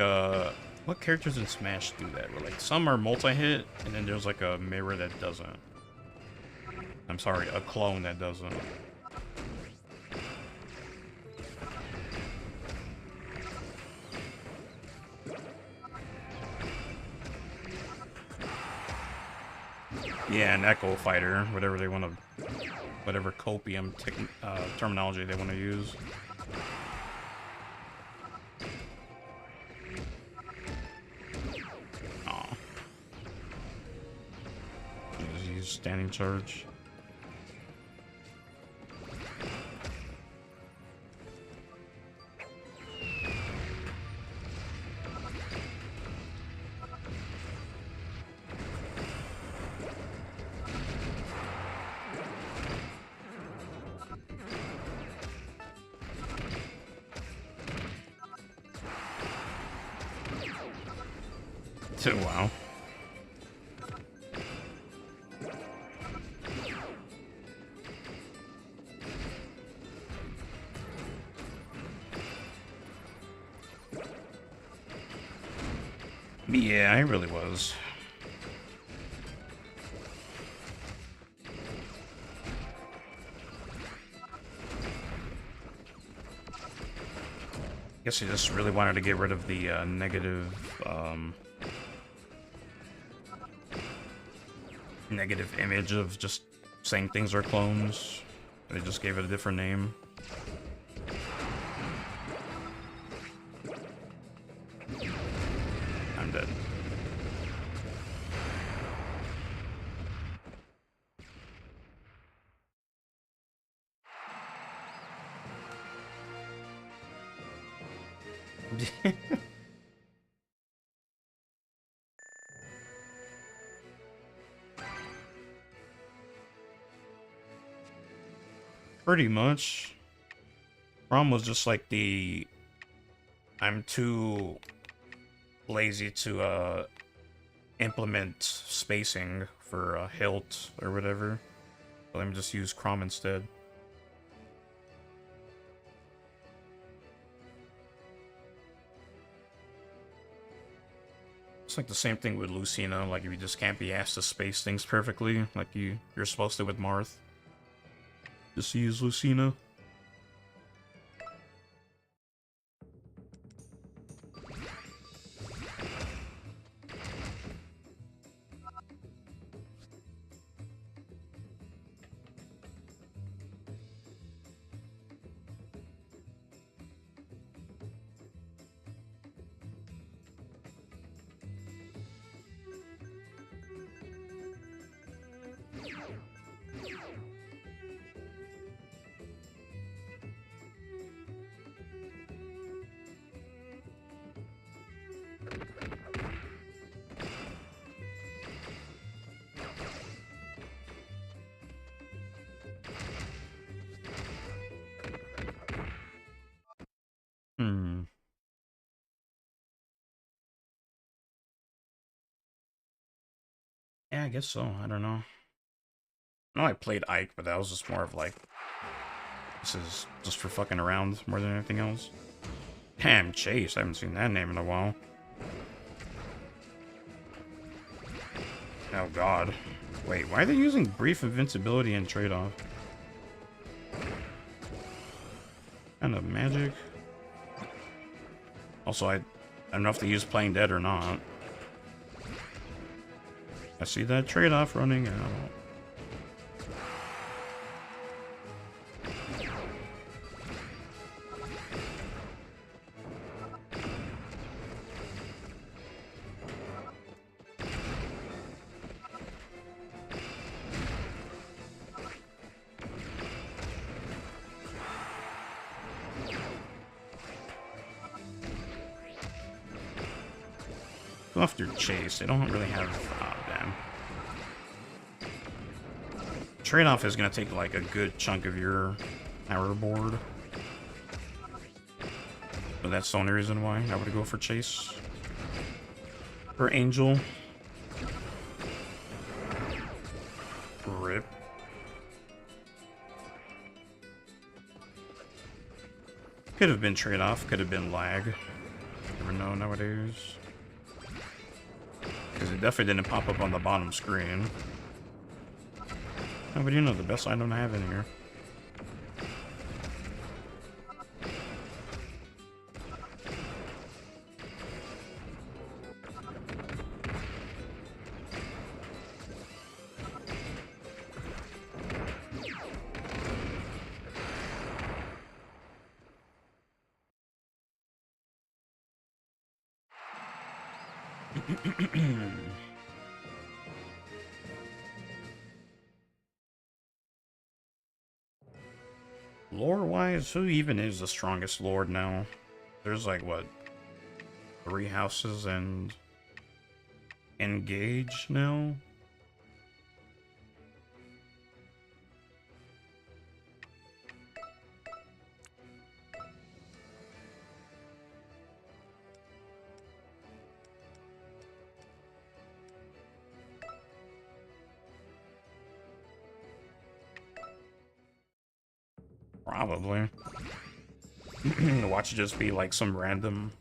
what characters in Smash do that? Where like some are multi-hit, and then there's like a mirror that doesn't. I'm sorry, a clone that doesn't. Yeah, an Echo Fighter, whatever they want to, whatever copium terminology they want to use. Aw. Just use standing charge. Wow. Yeah, I really was. Guess he just really wanted to get rid of the negative image of just saying things are clones. They just gave it a different name. I'm dead. Pretty much. Rom was just like I'm too lazy to implement spacing for hilt or whatever. So let me just use Crom instead. It's like the same thing with Lucina, like you just can't be asked to space things perfectly, like you're supposed to with Marth. Just use Lucina. Yeah, I guess so. I don't know. I know I played Ike, but that was just more of like, this is just for fucking around more than anything else. Pam Chase, I haven't seen that name in a while. Oh god. Wait, why are they using brief invincibility and trade-off? Kind of magic. Also, I don't know if they use playing dead or not. I see that trade-off running out. Go after Chase. They don't really have... Oh, damn. Trade-off is going to take, like, a good chunk of your power board. So that's the only reason why I would go for Chase. For Angel. Rip. Could have been trade-off. Could have been lag. Never know nowadays. Because it definitely didn't pop up on the bottom screen. Oh, but you know, the best item I have in here. Lore-wise, who even is the strongest lord now? There's like, what, 3 houses and Engage now? Probably. Watch it just be like some random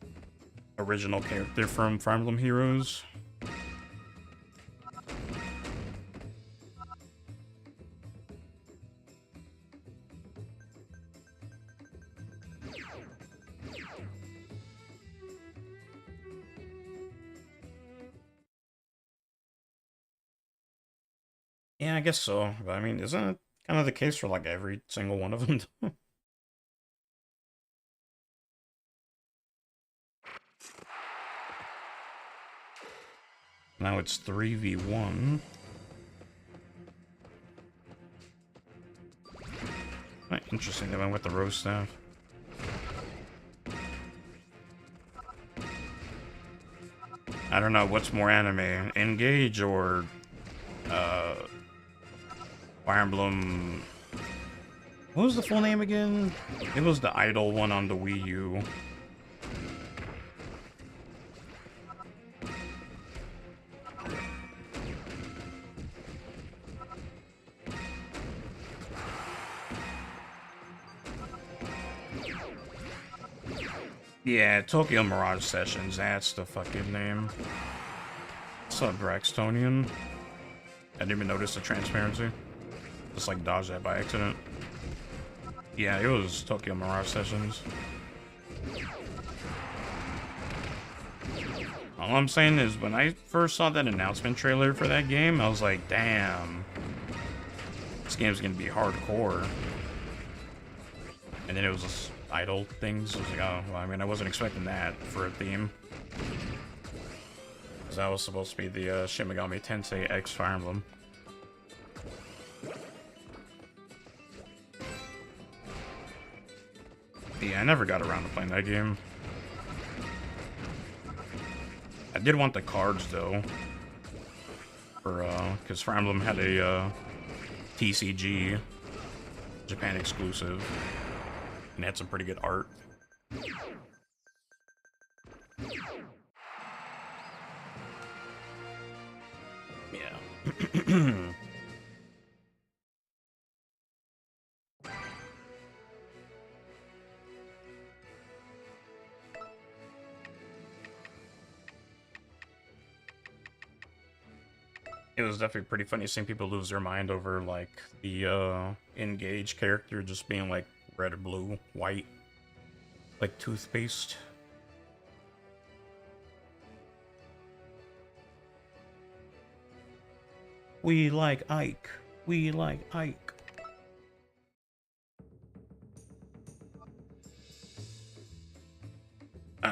original character from Fire Emblem Heroes. Yeah, I guess so. But I mean, isn't it kind of the case for like every single one of them? Now it's 3v1. Interesting, they went with the Rose Staff. I don't know, what's more anime? Engage or... Fire Emblem... What was the full name again? It was the Idol one on the Wii U. Yeah, Tokyo Mirage Sessions, that's the fucking name. What's up, Braxtonian? I didn't even notice the transparency. Just like dodged that by accident. Yeah, it was Tokyo Mirage Sessions. All I'm saying is, when I first saw that announcement trailer for that game, I was like, damn. This game's gonna be hardcore. And then it was just idle things. I was like, oh, well, I mean, I wasn't expecting that for a theme. Because that was supposed to be the Shin Megami Tensei X Fire Emblem. Yeah, I never got around to playing that game. I did want the cards, though. For, because Fire Emblem had a, TCG. Japan exclusive. And it had some pretty good art. Yeah. It was definitely pretty funny seeing people lose their mind over, like, the, Engage character just being, like, red or blue, white. Like toothpaste. We like Ike. We like Ike.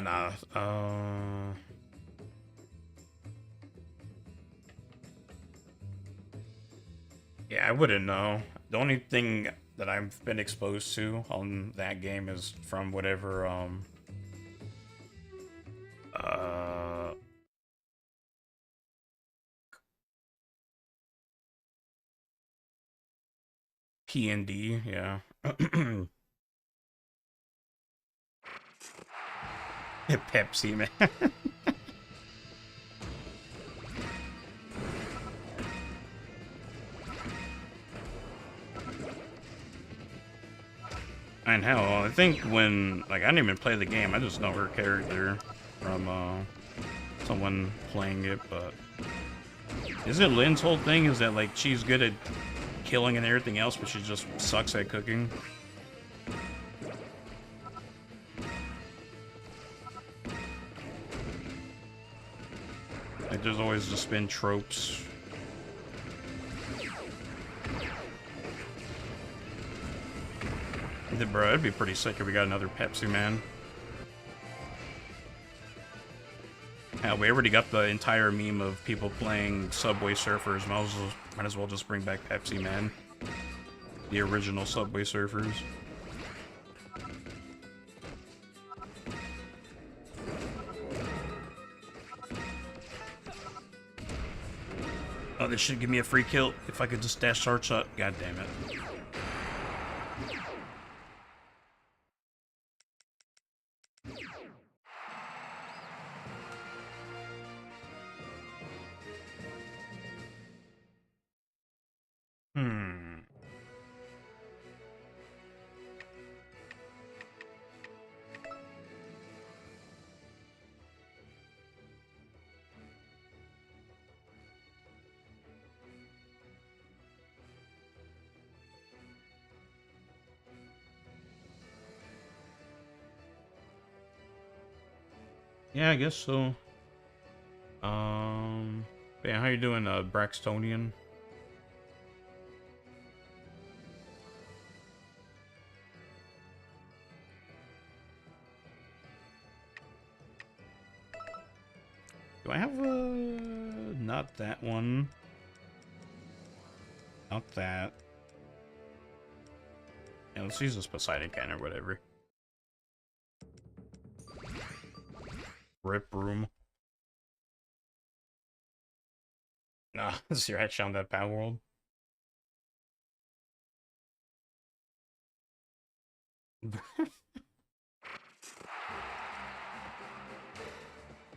Nah, yeah, I wouldn't know. The only thing that I've been exposed to on that game is from whatever, uh, P&D, yeah. Pepsi, man. And hell, I think when, like, I didn't even play the game, I just know her character from, someone playing it, but... Isn't Lynn's whole thing is that, like, she's good at killing and everything else, but she just sucks at cooking? Like, there's always just been tropes. Bro, it'd be pretty sick if we got another Pepsi Man. Yeah, we already got the entire meme of people playing Subway Surfers. Might as well just bring back Pepsi Man. The original Subway Surfers. Oh, this should give me a free kill if I could just dash short shot. God damn it. Yeah, I guess so. Yeah, how you doing, Braxtonian? Do I have not that one. Not that. Yeah, let's use this Poseidon can or whatever. Rip room. Nah, this is your headshot on that Power World.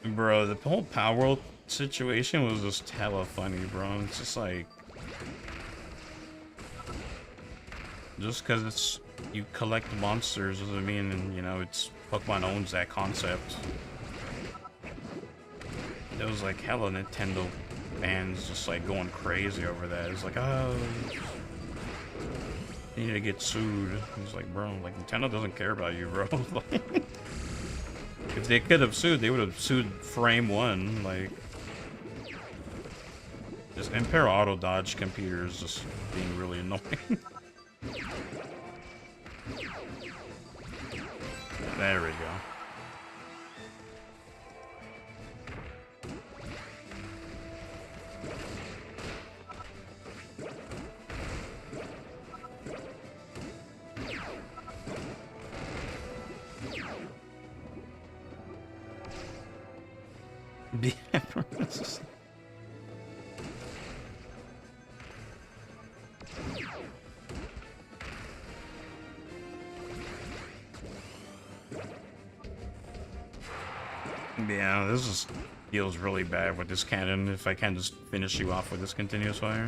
Bro, the whole Power World situation was just hella funny, bro. It's just like... Just because it's... You collect monsters doesn't mean, and, you know, it's... Pokemon owns that concept. There was like hella Nintendo fans just like going crazy over that. It's like, oh... You need to get sued. He's like, bro, like, Nintendo doesn't care about you, bro. Like, if they could have sued, they would have sued Frame 1, like... This Imperial Auto Dodge computer is just being really annoying. There we go. Yeah, this just feels really bad with this cannon if I can just finish you off with this continuous fire.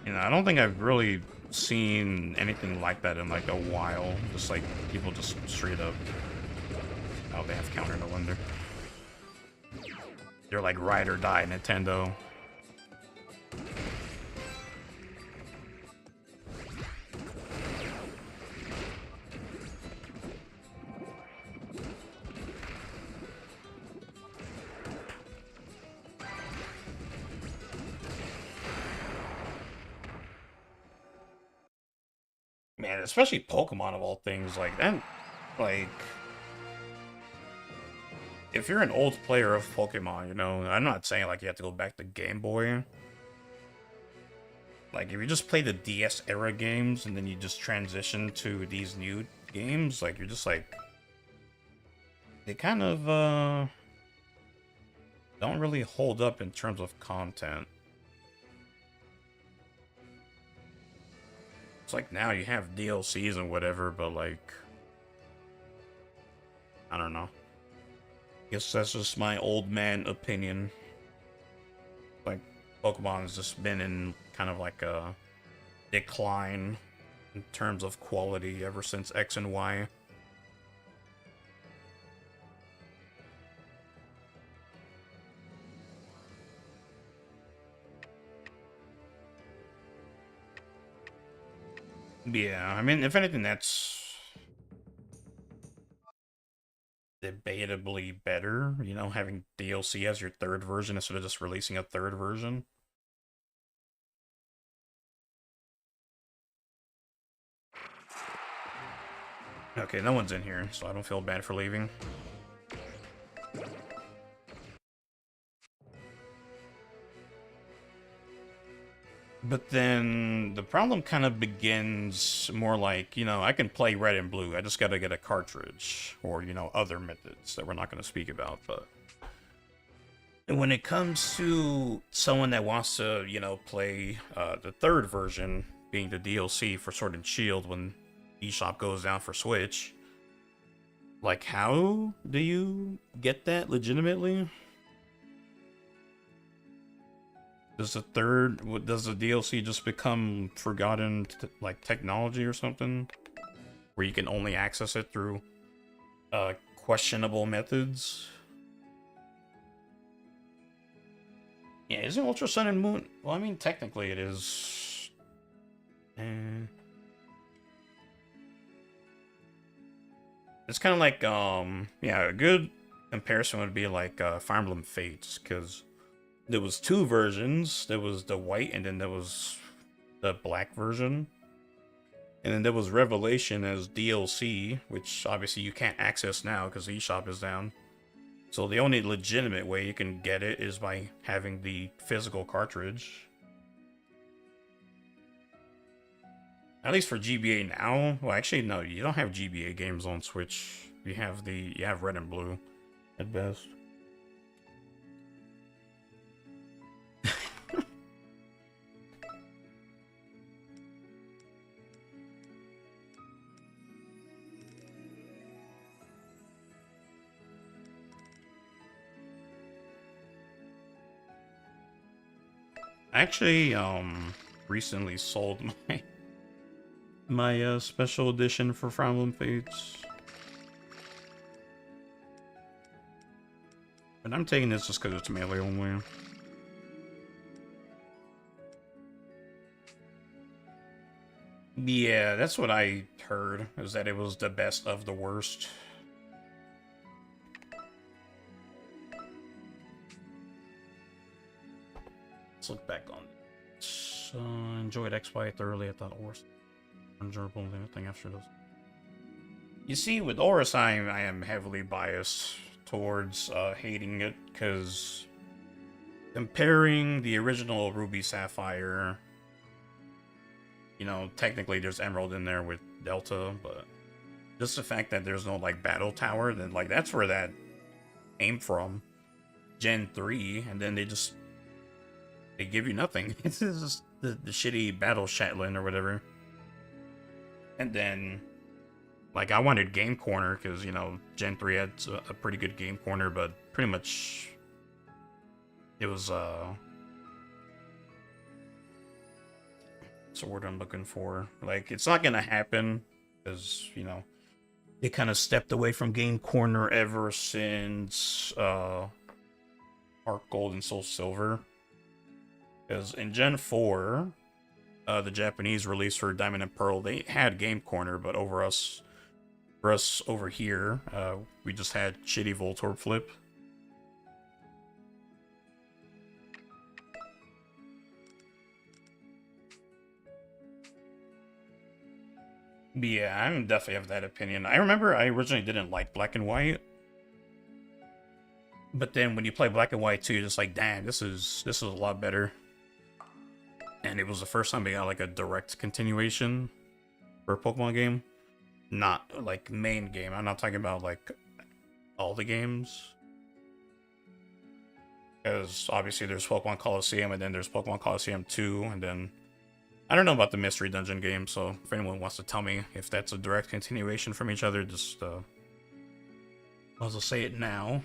You know, I don't think I've really seen anything like that in like a while. Just like people just straight up... Oh, they have counter, no wonder. They're like ride or die Nintendo. Man, especially Pokemon of all things, like that, like, if you're an old player of Pokemon, you know, I'm not saying like you have to go back to Game Boy. Like, if you just play the DS era games and then you just transition to these new games, like, you're just like, they kind of, don't really hold up in terms of content. It's like now you have DLCs and whatever, but like, I don't know. Guess that's just my old man opinion. Like, Pokemon has just been in kind of like a decline in terms of quality ever since X and Y. Yeah, I mean, if anything, that's debatably better, you know, having DLC as your third version instead of just releasing a third version. Okay, no one's in here, so I don't feel bad for leaving. But then the problem kind of begins more like, you know, I can play red and blue. I just gotta get a cartridge. Or, you know, other methods that we're not gonna speak about. But when it comes to someone that wants to, you know, play the third version, being the DLC for Sword and Shield when eShop goes down for Switch, like, how do you get that legitimately? Does the DLC just become forgotten, like, technology or something? Where you can only access it through, questionable methods? Yeah, isn't Ultra Sun and Moon... Well, I mean, technically it is... It's kind of like, yeah, a good comparison would be like, Fire Emblem Fates, because there was two versions. There was the white, and then there was the black version. And then there was Revelation as DLC, which obviously you can't access now because the eShop is down. So the only legitimate way you can get it is by having the physical cartridge. At least for GBA now. Well, actually, no, you don't have GBA games on Switch. You have Red and Blue at best. I actually, recently sold my special edition for Fire Emblem Fates. But I'm taking this just because it's melee only. Yeah, that's what I heard, is that it was the best of the worst. Let's look back on it. Enjoyed XY thoroughly. I thought Oris enjoyable than anything after this. You see, with Oris, I am heavily biased towards hating it, because comparing the original Ruby Sapphire, you know, technically there's Emerald in there with Delta, but just the fact that there's no, like, battle tower, then, like, that's where that came from. Gen 3, and then they give you nothing. It's just the shitty battle Shetland or whatever. And then, like, I wanted Game Corner, because, you know, Gen 3 had a pretty good Game Corner, but pretty much it was, what's the word I'm looking for? Like, it's not gonna happen, because, you know, they kind of stepped away from Game Corner ever since, Heart Gold and Soul Silver. Because in Gen 4, the Japanese release for Diamond and Pearl, they had Game Corner, but for us over here, we just had shitty Voltorb Flip. But yeah, I definitely have that opinion. I remember I originally didn't like Black and White, but then when you play Black and White 2, you're just like, damn, this is a lot better. And it was the first time we got like a direct continuation for a Pokemon game, not like main game. I'm not talking about like all the games, because obviously there's Pokemon Colosseum and then there's Pokemon Colosseum 2, and then I don't know about the Mystery Dungeon game. So if anyone wants to tell me if that's a direct continuation from each other, just I'll just say it now.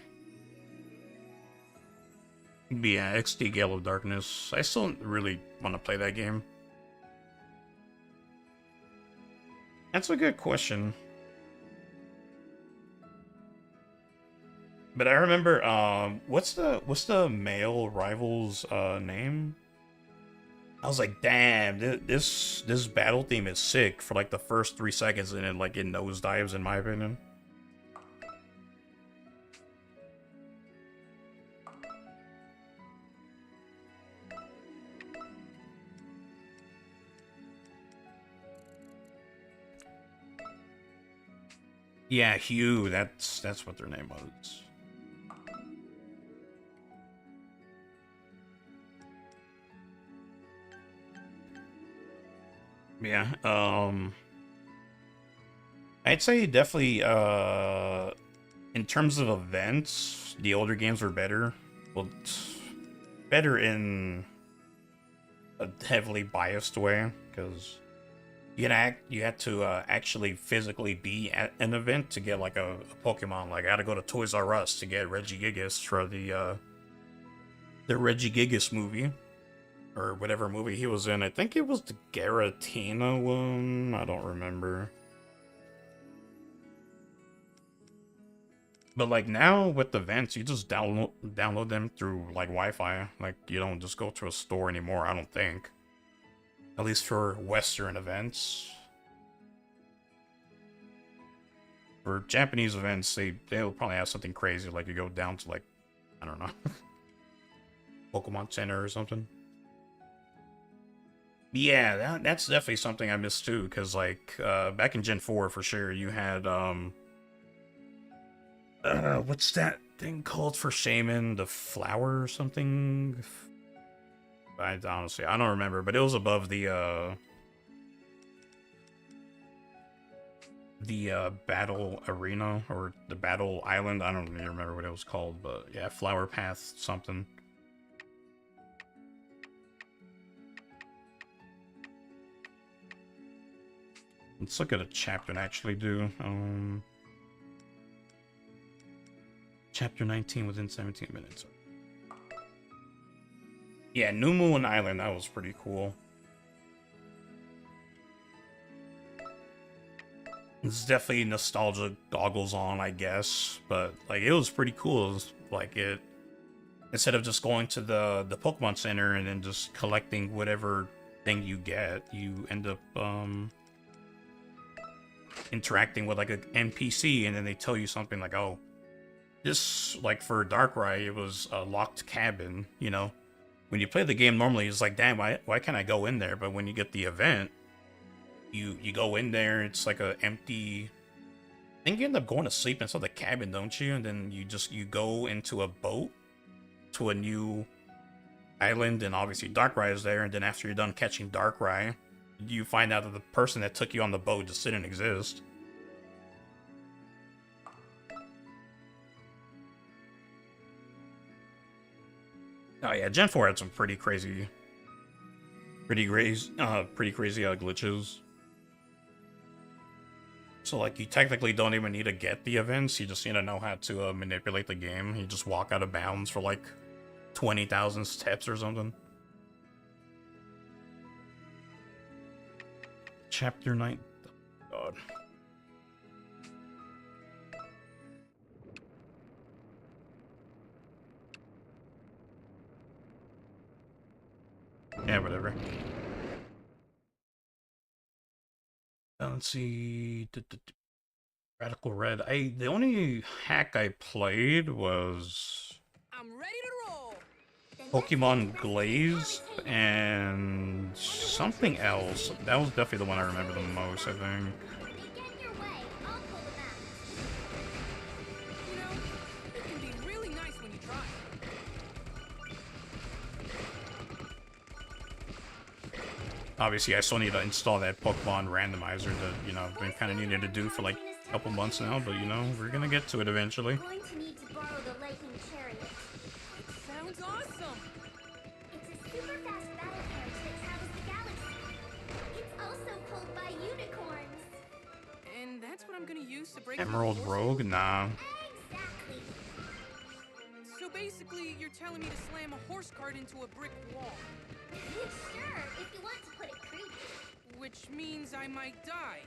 But yeah, XD Gale of Darkness. I still really want to play that game. That's a good question. But I remember, what's the male rival's name? I was like, damn, this battle theme is sick for like the first 3 seconds, and then like it nosedives, in my opinion. Yeah, Hugh, that's what their name was. Yeah, I'd say definitely, in terms of events, the older games were better. Well, better in a heavily biased way, because you had to actually physically be at an event to get like a Pokemon. Like I had to go to Toys R Us to get Regigigas for the Regigigas movie, or whatever movie he was in. I think it was the Garatina one. I don't remember. But like now with events, you just download them through like Wi-Fi. Like you don't just go to a store anymore. I don't think. At least for Western events. For Japanese events, they'll probably have something crazy, like you go down to like, I don't know, Pokemon Center or something. Yeah, that's definitely something I missed too, because like back in Gen 4 for sure, you had what's that thing called for Shaman? The flower or something? I honestly I don't remember, but it was above the battle arena or the battle island. I don't even remember what it was called, but yeah, flower path something. Let's look at a chapter and actually do. Chapter 19 within 17 minutes. Yeah, New Moon Island, that was pretty cool. It's definitely nostalgia goggles on, I guess, but like it was pretty cool. It was, like it, instead of just going to the Pokemon Center and then just collecting whatever thing you get, you end up interacting with like an NPC, and then they tell you something like, "Oh, this like for Darkrai, it was a locked cabin." You know, when you play the game normally, it's like, "Damn, why can't I go in there?" But when you get the event, you go in there, it's like a empty. I think you end up going to sleep inside the cabin, don't you? And then you go into a boat to a new island, and obviously Darkrai is there. And then after you're done catching Darkrai, you find out that the person that took you on the boat just didn't exist. Oh yeah, Gen 4 had some pretty crazy glitches. So like, you technically don't even need to get the events. You just need to know how to manipulate the game. You just walk out of bounds for like 20,000 steps or something. Chapter 9. Oh, God. Yeah, whatever. Let's see. Radical Red. The only hack I played was. I'm ready to roll. Pokemon Glazed and something else. That was definitely the one I remember the most, I think. Obviously, I still need to install that Pokemon randomizer that, you know, I've been kind of needing to do for like a couple months now, but you know, we're gonna get to it eventually. Sounds awesome! It's a super fast battle carriage that travels the galaxy. It's also pulled by unicorns. And that's what I'm gonna use to break Emerald Rogue? Nah. Exactly. So basically, you're telling me to slam a horse cart into a brick wall. Sure, if you want to put it creepy. Which means I might die.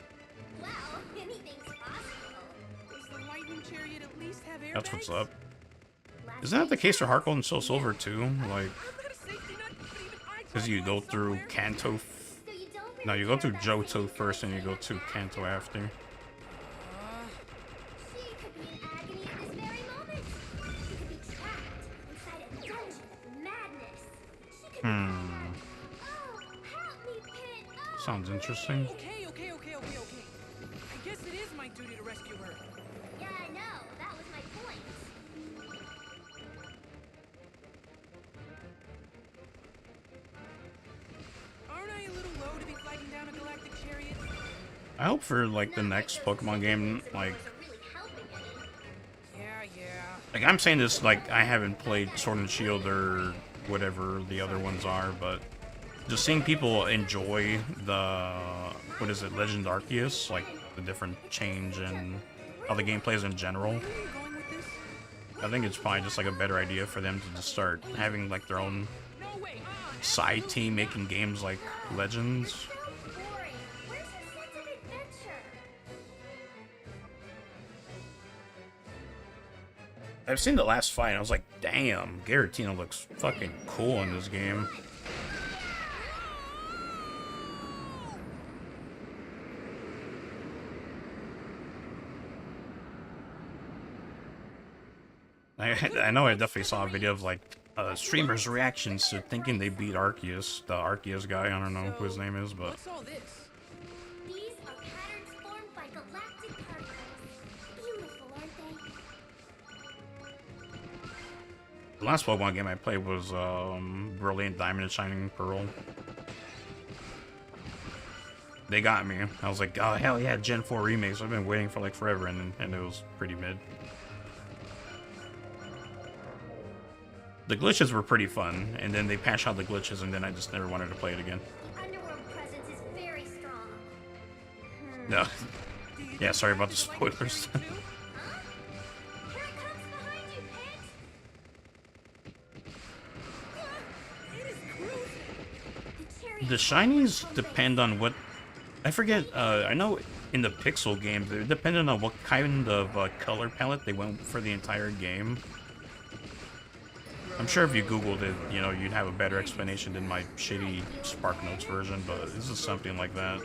Well, anything's possible. Does the lightning chariot at least have airbags? That's what's up. Isn't that the case for Heart Gold and Soul Silver too? Like, because you go through Kanto. No, you go through Johto first, and you go to Kanto after. She could be in agony at this very moment. She could be trapped inside a dungeon of madness. She could be Oh, help me, Pit. Oh, Sounds interesting. Okay. I guess it is my duty to rescue her. Yeah, I know. That was my point. Aren't I a little low to be flagging down a galactic chariot? I hope for like the next Pokemon game, like I'm saying this like I haven't played Sword and Shield or whatever the other ones are, but just seeing people enjoy the what is it, Legend Arceus, like the different change and how the game plays in general. I think it's probably just like a better idea for them to just start having like their own side team making games like Legends. I've seen the last fight and I was like, damn, Giratina looks fucking cool in this game. I know I definitely saw a video of like streamers' reactions to thinking they beat Arceus, the Arceus guy. I don't know who his name is, but What's all this? These are patterns formed by galactic particles. Beautiful, aren't they? the last Pokemon game I played was Brilliant Diamond and Shining Pearl. They got me. I was like, oh hell yeah, Gen 4 remakes. I've been waiting for like forever, and it was pretty mid. The glitches were pretty fun, and then they patched out the glitches, and then I just never wanted to play it again. The underworld presence is very strong. No. Yeah, sorry about the spoilers. Huh? Here it comes behind you, Pit. It is cruising. The shinies depend on what... I forget, I know in the Pixel games, it depended on what kind of color palette they went for the entire game. I'm sure if you googled it, you know, you'd have a better explanation than my shitty SparkNotes version, but this is something like that.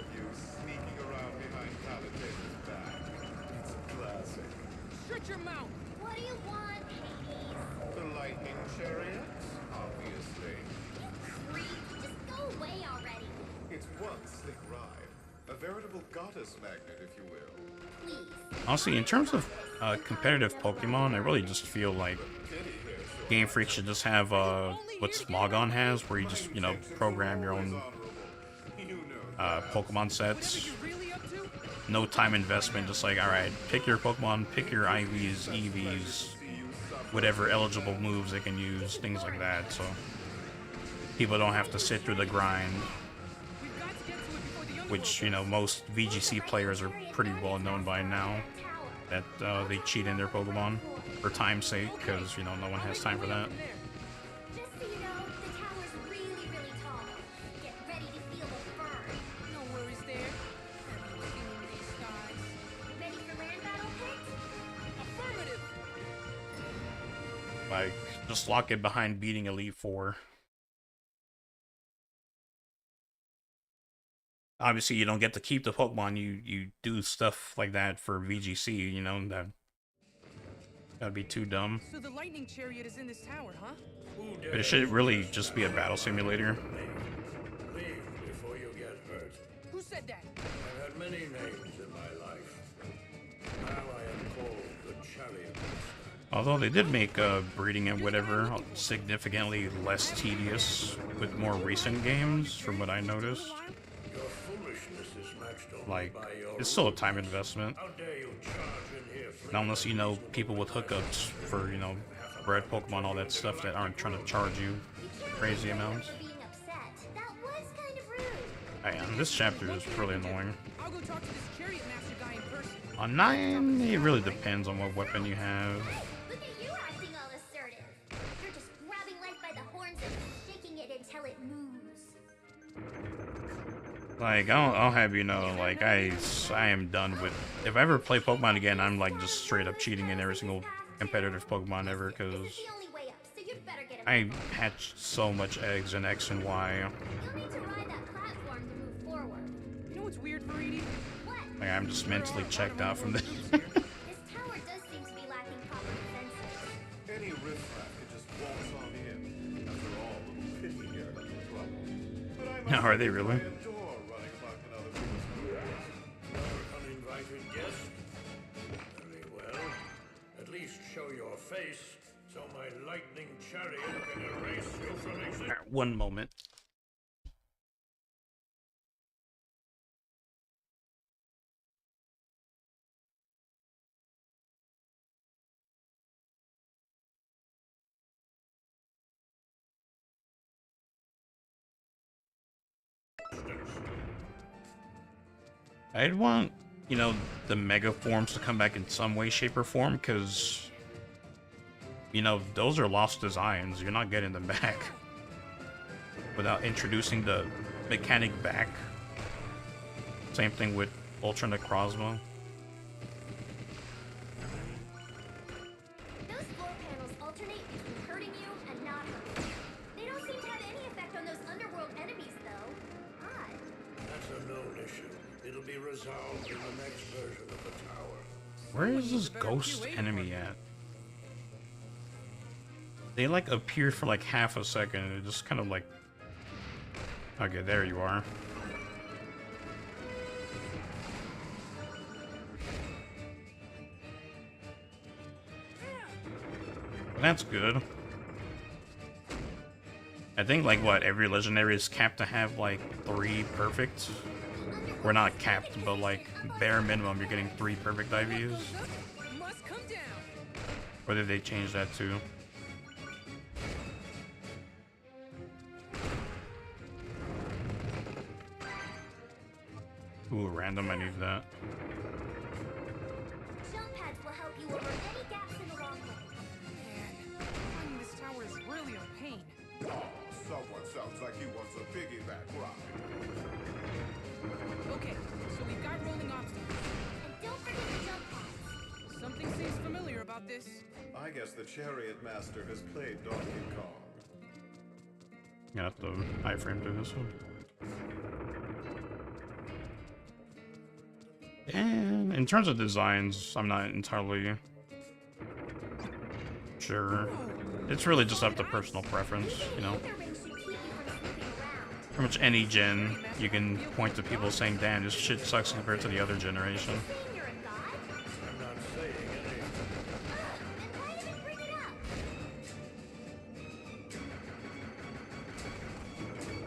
Shut your mouth. What do you want, Hades? The lightning chariot, obviously. You creep. Just go away already. It's one slick ride. A veritable goddess magnet, if you will. Please. Honestly, in terms of competitive Pokemon, I really just feel like Game Freak should just have what Smogon has, where you just, you know, program your own Pokemon sets. No time investment, just like, alright, pick your Pokemon, pick your IVs, EVs, whatever eligible moves they can use, things like that, so people don't have to sit through the grind. Which, you know, most VGC players are pretty well known by now, that they cheat in their Pokemon for time's sake, because, you know, no one has time for that. Just so you know, the tower's really, really tall. Get ready to feel the burn. No worries there. Have you seen these skies? Ready for land battle, Pit? Affirmative. Like, just lock it behind beating Elite Four. Obviously, you don't get to keep the Pokemon. You do stuff like that for VGC, you know, that That'd be too dumb. So the lightning chariot is in this tower, huh? But it should really just be a battle simulator. Leave before you get hurt. Who said that? I've had many names in my life. Now I am called the Chariot Master. Although they did make breeding and whatever significantly less tedious with more recent games, from what I noticed. Your foolishness is matched only Like, by your it's still a time investment. How dare you charge in here for Unless you know people with hookups for, you know, bred Pokemon, all that stuff that aren't trying to charge you crazy amounts. I am. This chapter is really annoying. I'll go talk to this chariot master guy in person. On 9, it really depends on what weapon you have. Look at you acting all assertive. You're just grabbing life by the horns and shaking it until it moves. Like, I'll have you know, like, I am done with... If I ever play Pokemon again, I'm, like, just straight up cheating in every single competitive Pokemon ever, because The only way up, so you'd better get I hatched so much eggs in X and Y. You'll need to ride that platform to move forward. You know what's weird, Faridi? What? Like, I'm just mentally checked out from this. This tower does seem to be lacking proper defenses. Any riffraff could just waltz on in. After all, little pity here, nothing trouble. But I must Are they really? I adore running about in other people's careers. your uninvited guest. Very well. At least show your face, so my lightning chariot can erase you from existence. One moment. I'd want, you know, the mega forms to come back in some way, shape, or form, because, you know, those are lost designs. You're not getting them back without introducing the mechanic back. Same thing with Ultra Necrozma. Those floor panels alternate between hurting you and not hurting. They don't seem to have any effect on those underworld enemies, though. Odd. That's a known issue. It'll be resolved in the next version of the tower. Where is this ghost enemy at? They like appeared for like half a second and it just kind of like... Okay, there you are. That's good. I think like what, every legendary is capped to have like 3 perfect. We're not capped, but like bare minimum you're getting 3 perfect IVs. Must come down. Or did they change that too? Ooh, random, I need that. Jump pads will help you over any gaps in the walkway. Man, finding this tower is really a pain. Oh, someone sounds like he wants a piggyback ride. Okay, so we've got rolling obstacles. And don't forget the jump pads. Something seems familiar about this. I guess the Chariot Master has played Donkey Kong. Got the iframe to this one. And in terms of designs, I'm not entirely sure. It's really just up to personal preference, you know. Ether rings should keep you from slipping around. Pretty much any gen, you can point to people saying, damn, this shit sucks compared to the other generation. Saying you're a god? I'm not saying anything. Then why even bring it up?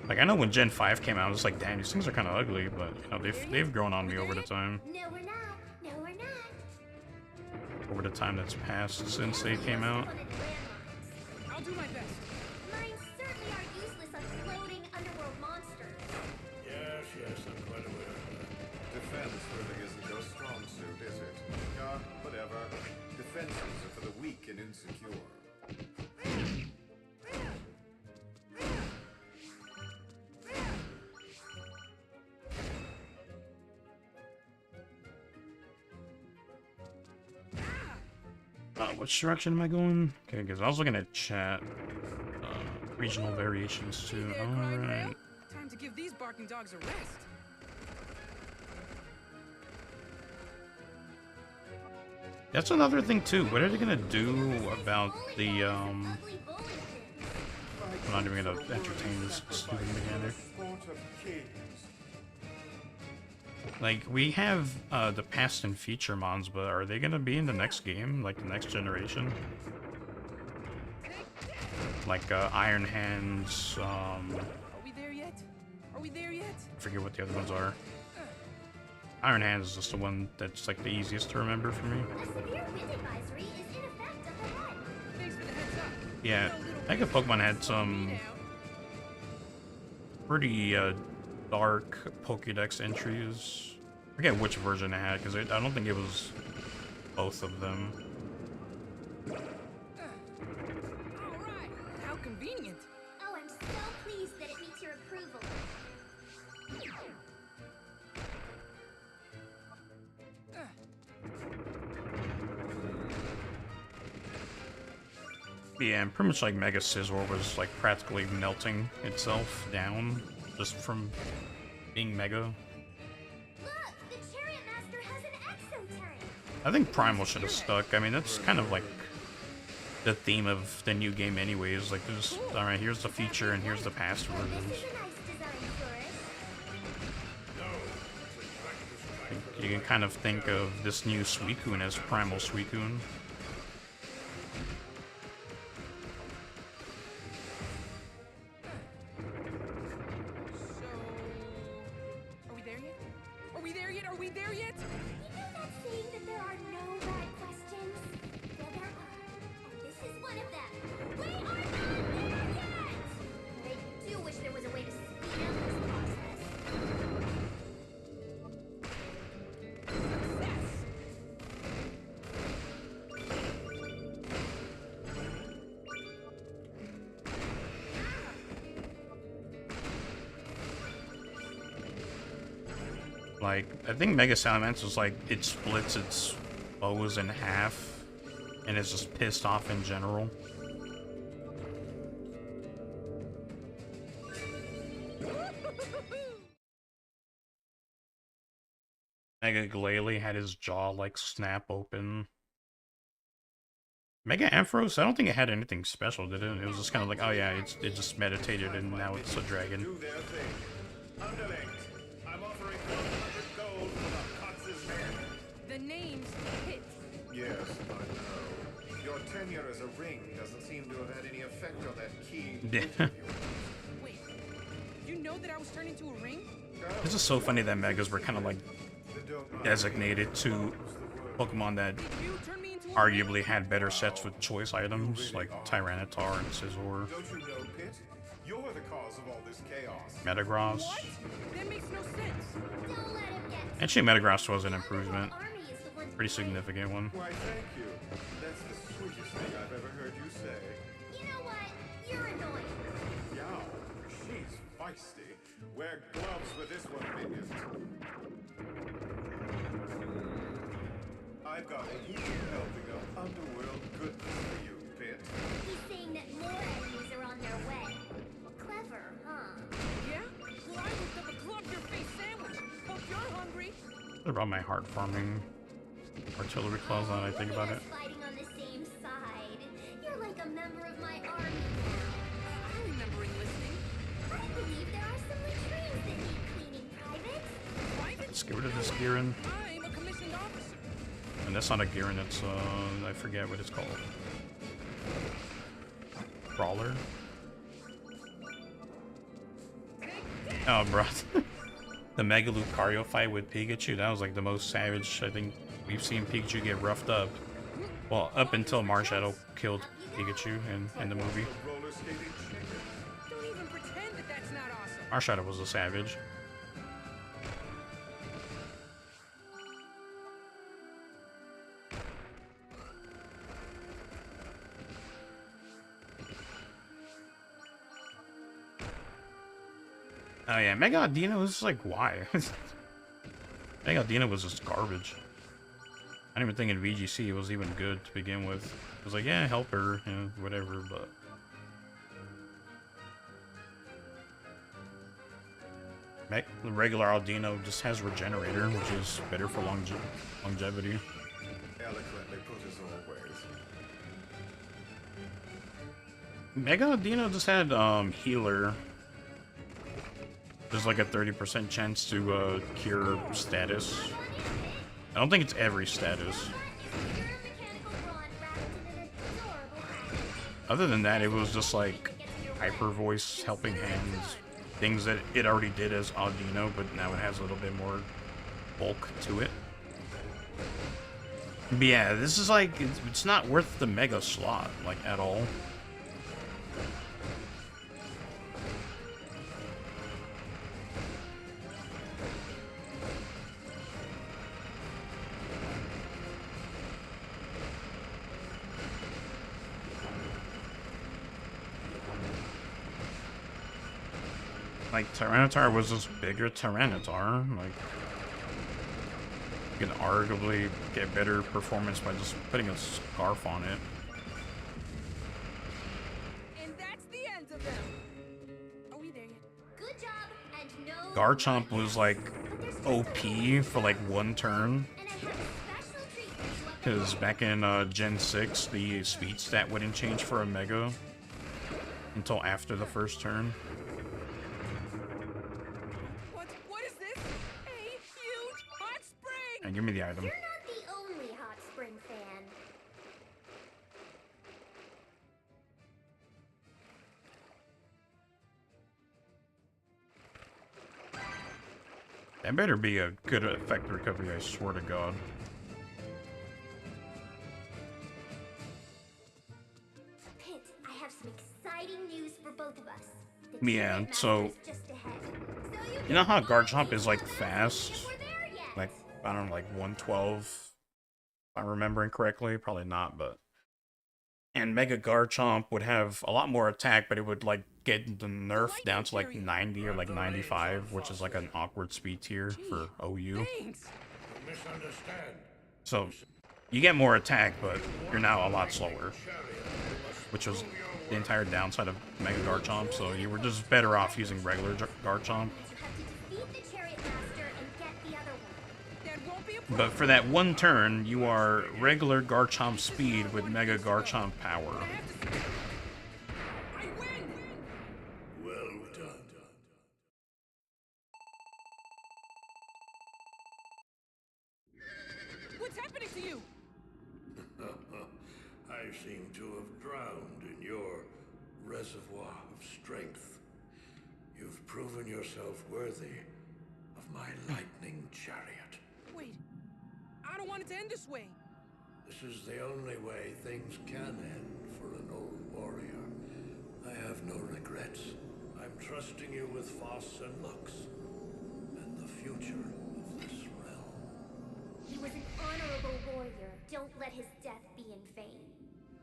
Like, I know when Gen 5 came out, I was like, damn, these things are kind of ugly, but, you know, they've grown on me over the time. No, we're not. No, we're not. Over the time that's passed since they came out. I'll do my best. Mines certainly are useless on floating underworld monsters. Yes, I'm quite aware of that. Defense really isn't your strong suit, is it? Whatever. Defenses are for the weak and insecure. Which direction am I going? Okay, because I was looking at chat. Regional variations too. Alright. Time to give these barking dogs a rest. That's another thing too. What are they gonna do about the I'm not even gonna entertain this stupid mechanic. Like, we have the past and future mons, but are they gonna be in the next game? Like, the next generation? Like, Iron Hands, Are we there yet? Are we there yet? I forget what the other ones are. Iron Hands is just the one that's, like, the easiest to remember for me. A severe wind advisory is in effect up ahead. Thanks for the heads up. Yeah, I think Pokemon had some pretty, dark Pokédex entries. I forget which version it had, because I don't think it was both of them. Alright, how convenient. Oh, I'm so pleased that it meets your approval. Yeah, and pretty much like Mega Scizor was like practically melting itself down just from being Mega. Look, the Chariot Master has an exoturret. I think Primal should have stuck. I mean, that's kind of like the theme of the new game anyways. Like, there's, alright, here's the future and here's the past This versions. is a nice design, Flourish. You can kind of think of this new Suicune as Primal Suicune. So, are we there yet? Are we there yet? Are we there yet? You know that saying that there are no bad questions? Well, there are. And this is one of them. We are not there yet! I do wish there was a way to speed up this process. Success! Like, I think Mega Salamence is like, it splits its bows in half, and it's just pissed off in general. Mega Glalie had his jaw, like, snap open. Mega Ampharos, I don't think it had anything special, did it? It was just kind of like, oh yeah, it just meditated and now it's a dragon. Do their thing. Underlings, I'm offering 100 gold for the Cox's head. The name's Hit. Yes, I know. Your tenure as a ring doesn't seem to have had any effect on that key. Yeah. Wait, you know that I was turned into a ring? It's just so funny that Megas were kind of like designated to Pokemon that Did you turn me into a arguably ring? had better sets with choice items, like Tyranitar and Scizor, Don't you know, Pit? You're the cause of all this chaos. Metagross. What? That makes no sense. Don't let him get to Actually, Metagross was an the improvement. army is the one to Pretty blame. significant one. Why, thank you. That's the sweetest thing I've ever heard you say. You know what? You're annoying. Yow, she's feisty. Wear gloves with this one, minions. I've got a heap helping of underworld goodness for you, Pit. He's saying that more enemies are on their way. Clever, huh? Yeah? Well, I whipped up a club-your-face sandwich. Hope you're hungry. What about my heart farming artillery claws now that I think about it? Look at us fighting on the same side. You're like a member of my army I remember enlisting. now. I believe there are some latrines that need cleaning, Private. Private? Let's get rid of this Giran. I'm a commissioned officer. And that's not a Giran, it's, I forget what it's called. Brawler? Oh, bro. The Mega Lucario fight with Pikachu, that was like the most savage I think we've seen Pikachu get roughed up. Well, up until Marshadow killed Pikachu in the movie. Roller skating chicken. Don't even pretend that that's not awesome. Marshadow was a savage. Oh yeah, Mega Audino was like, why? Mega Audino was just garbage. I didn't even think in VGC it was even good to begin with. It was like, yeah, help her, you know, whatever, but... The regular Audino just has Regenerator, which is better for longevity. Eloquently put as always. Mega Dino just had healer. There's like a 30% chance to cure status. I don't think it's every status. Other than that, it was just like hyper voice, helping hands, things that it already did as Audino, but now it has a little bit more bulk to it. But yeah, this is like, it's not worth the mega slot, like, at all. Like, Tyranitar was this bigger Tyranitar. Like, you can arguably get better performance by just putting a scarf on it. And that's the end of them. Are we there yet? Good job, and no. Garchomp was like OP for like one turn. And I have a special treat for you up Because back in Gen 6, the speed stat wouldn't change for a Mega until after the first turn. What is this? A huge hot spring! And give me the item. You're not the only hot spring fan. That better be a good effect recovery, I swear to God. Pit, I have some exciting news for both of us. The Yeah, Chariot so- Master is just ahead. So You know how can Garchomp is like follow us fast? if we're there yet. Like, I don't know, like 112, if I'm remembering correctly. Probably not, but... And Mega Garchomp would have a lot more attack, but it would like get the nerf down to like 90 or like 95, which is like an awkward speed tier for OU. Thanks. You misunderstand. So, you get more attack, but you're now a lot slower, which was the entire downside of Mega Garchomp, so you were just better off using regular Garchomp. You have to defeat the Chariot Master and get the other one. That won't be a But for that one turn, you are regular Garchomp speed with Mega Garchomp power. I win! Well done. What's happening to you? I seem to have drowned in your reservoir of strength. You've proven yourself worthy of my lightning chariot. Wait, I don't want it to end this way. This is the only way things can end for an old warrior. I have no regrets. I'm trusting you with Foss and Lux, and the future of this realm. He was an honorable warrior. Don't let his death be in vain.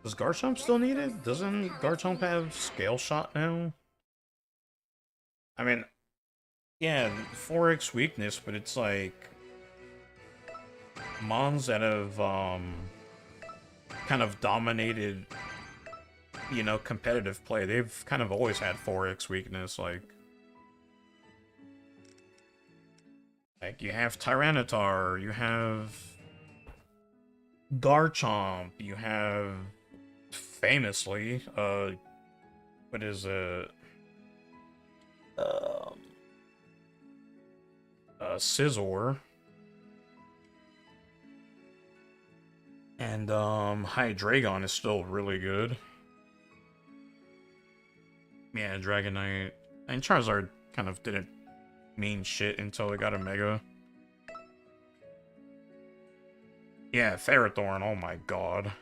Does Garchomp still need it? Doesn't Garchomp have Scale Shot now? I mean, yeah, 4x weakness, but it's like... Mons that have, kind of dominated, you know, competitive play, they've kind of always had 4x weakness, like you have Tyranitar, you have Garchomp, you have, famously, what is it, Scizor. And, Hydreigon is still really good. Yeah, Dragonite. And Charizard kind of didn't mean shit until it got a Mega. Yeah, Ferrothorn, oh my god.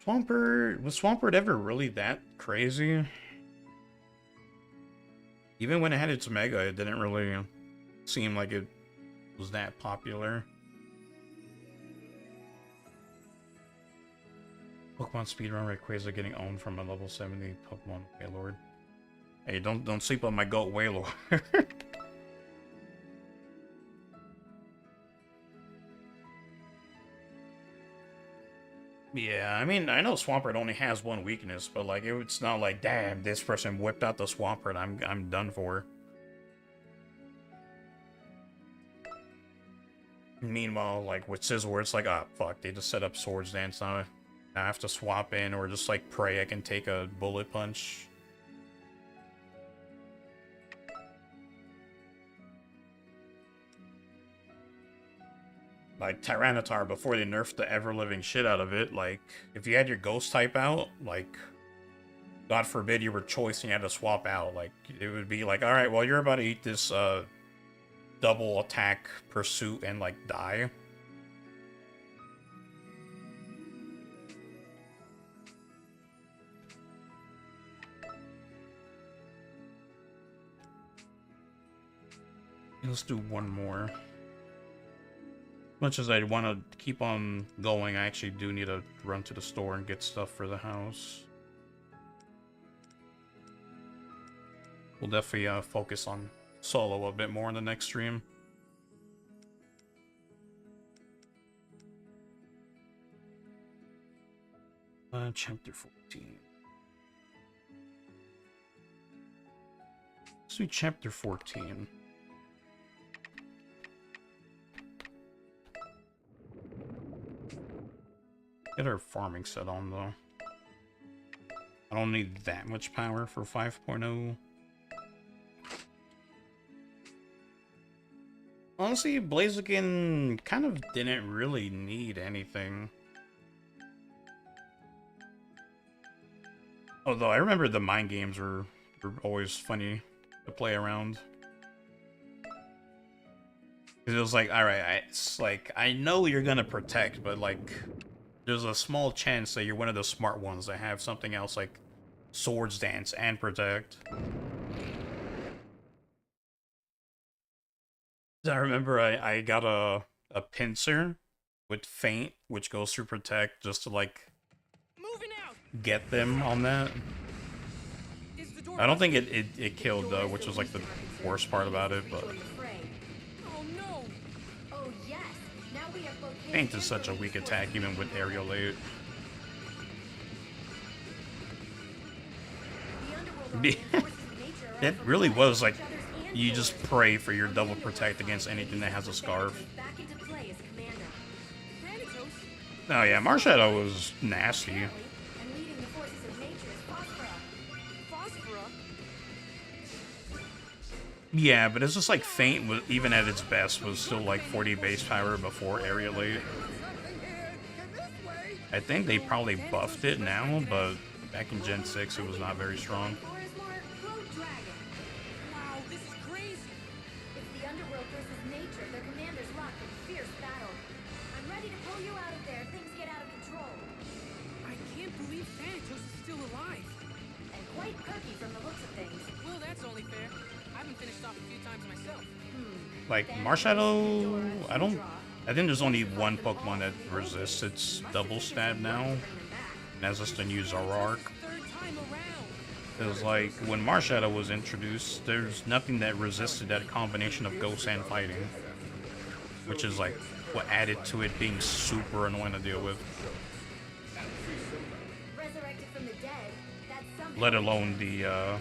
Swampert, was Swampert ever really that crazy? Even when it had its Mega, it didn't really seem like it was that popular. Pokemon speedrun Rayquaza getting owned from a level 70 Pokemon Wailord. Hey, don't sleep on my goat Wailord. Yeah, I mean, I know Swampert only has one weakness, but like it's not like, damn, this person whipped out the Swampert, I'm done for. Meanwhile, like with Sizzle, it's like, ah, fuck, they just set up Swords Dance now. I have to swap in or just like pray I can take a bullet punch. Like Tyranitar, before they nerfed the ever-living shit out of it, like if you had your ghost type out, like God forbid you were choice and you had to swap out, like it would be like, alright, well you're about to eat this double attack pursuit and like die. Let's do one more. Much as I want to keep on going, I actually do need to run to the store and get stuff for the house. We'll definitely focus on solo a bit more in the next stream. Chapter 14. Let's do chapter 14. Get our farming set on, though. I don't need that much power for 5.0. Honestly, Blaziken kind of didn't really need anything. Although, I remember the mind games were always funny to play around. Because it was like, alright, it's like, I know you're gonna protect, but like, there's a small chance that you're one of the smart ones that have something else like Swords Dance and Protect. I remember I got a pincer with Feint, which goes through Protect, just to like get them on that. I don't think it killed though, which was like the worst part about it, but Feint is such a weak attack even with aerial late. It really was like you just pray for your double protect against anything that has a scarf. Oh yeah, Marshadow was nasty. Yeah, but it's just like Feint, even at its best, was still like 40 base power before area late. I think they probably buffed it now, but back in Gen 6 it was not very strong. Like, Marshadow, I think there's only one Pokemon that resists its double stab now. And that's just the new Zoroark. It was like, when Marshadow was introduced, there's nothing that resisted that combination of Ghost and Fighting. Which is like, what added to it being super annoying to deal with. Let alone the,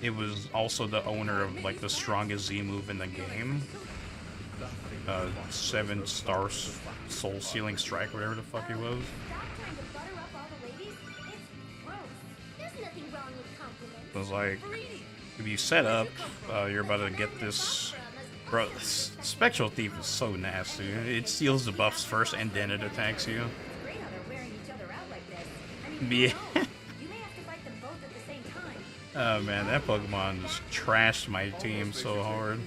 it was also the owner of like the strongest Z move in the game. 7-star soul sealing strike, whatever the fuck it was. It was like, if you set up, you're about to get this. Bro, Spectral Thief is so nasty. It steals the buffs first and then it attacks you. Yeah. Oh man, that Pokemon just trashed my team so hard.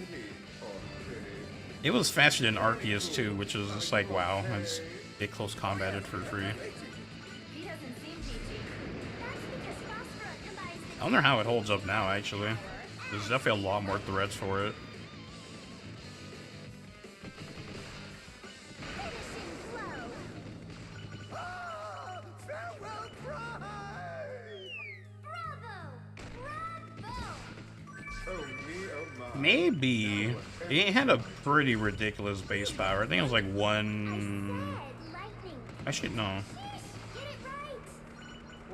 It was faster than Arceus too, which was just like, wow, I just get close combated for free. I wonder how it holds up now, actually. There's definitely a lot more threads for it. Maybe. It had a pretty ridiculous base power. I think it was like 1... Actually, no. Get it right.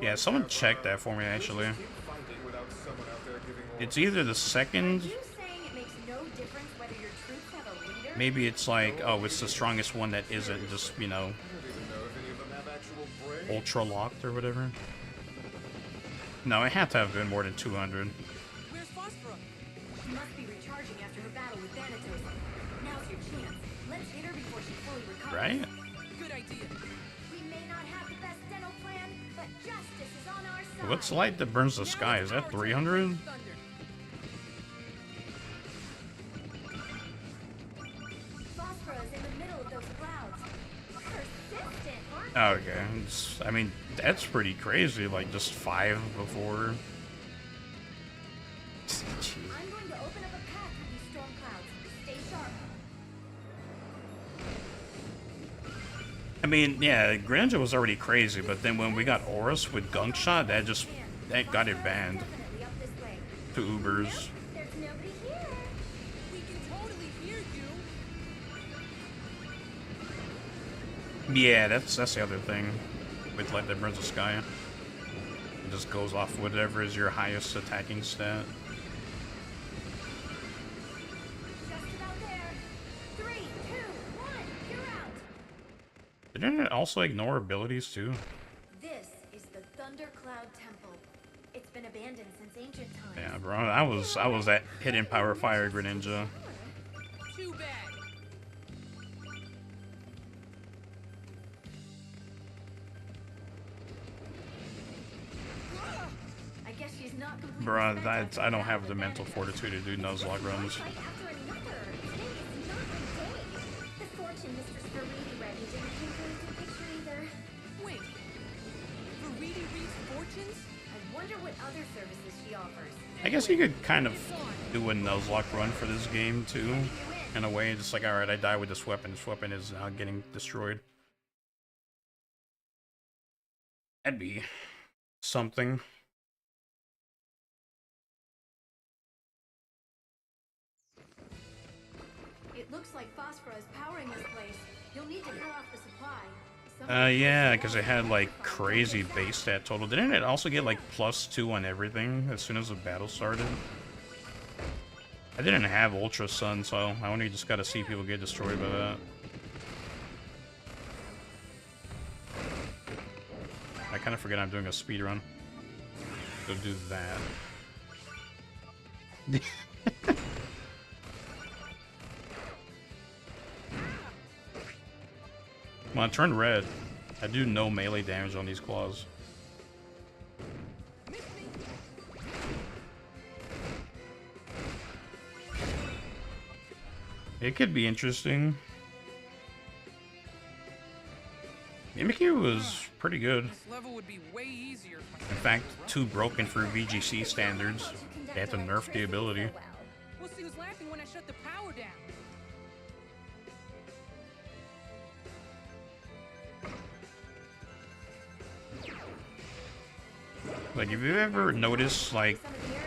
Yeah, someone check that for me, actually. Keep fighting without someone out there giving orders. It's either the second... You saying it makes no difference whether your troops have a leader? Maybe it's like, oh, it's the strongest one that isn't just, you know, I don't even know if any of them have actual brains. ultra locked or whatever. No, it had to have been more than 200. Where's Phosphora? She must be recharging after her battle with Thanatos. Now's your chance. Let's hit her before she fully recovers. Right? Good idea. We may not have the best dental plan, but justice is on our side. What's the light that burns the sky? Is that 300? Phosphorus in the middle of those clouds. Persistent, aren't Okay. I mean, that's pretty crazy. Like, just 5 before. Jeez. I'm going to open up a path through these storm clouds. Stay sharp. I mean, yeah, Greninja was already crazy, but then when we got Horus with Gunk Shot, that got it banned Definitely up this way. to Ubers. There's nobody here. We can totally hear you. Yeah, that's the other thing with Light That Burns the Sky. It just goes off whatever is your highest attacking stat. Just about there. 3, 2, 1, you're out. Didn't it also ignore abilities too? This is the Thundercloud Temple. It's been abandoned since ancient times. Yeah, bro, I was that hidden power fire Greninja. Too bad. I guess she's not completely Bro, spent that's after I don't that have the with mental Thanatos. fortitude to do Nuzlocke runs. One fight after another. Today is not my day. The fortune Mistress Veridi read me didn't paint a good picture either. Wait. Veridi reads fortunes? I wonder what other services she offers. I guess you could kind of do a Nuzlocke run for this game too, in a way. Just like, alright, I die with this weapon. This weapon is now getting destroyed. That'd be something. It looks like Phosphora is powering this place. You'll need to cut off the supply. Yeah, because it had like crazy base stat total. Didn't it also get like +2 on everything as soon as the battle started? I didn't have Ultra Sun, so I only just gotta see people get destroyed by that. I kind of forget I'm doing a speed run. Go do that. Come on, turn red. I do no melee damage on these claws. It could be interesting. Mimikyu was pretty good. This level would be way easier if In fact, too broken for VGC standards. They had to nerf the ability. We'll see who's laughing when I shut the power down. Like, if you've ever noticed, like,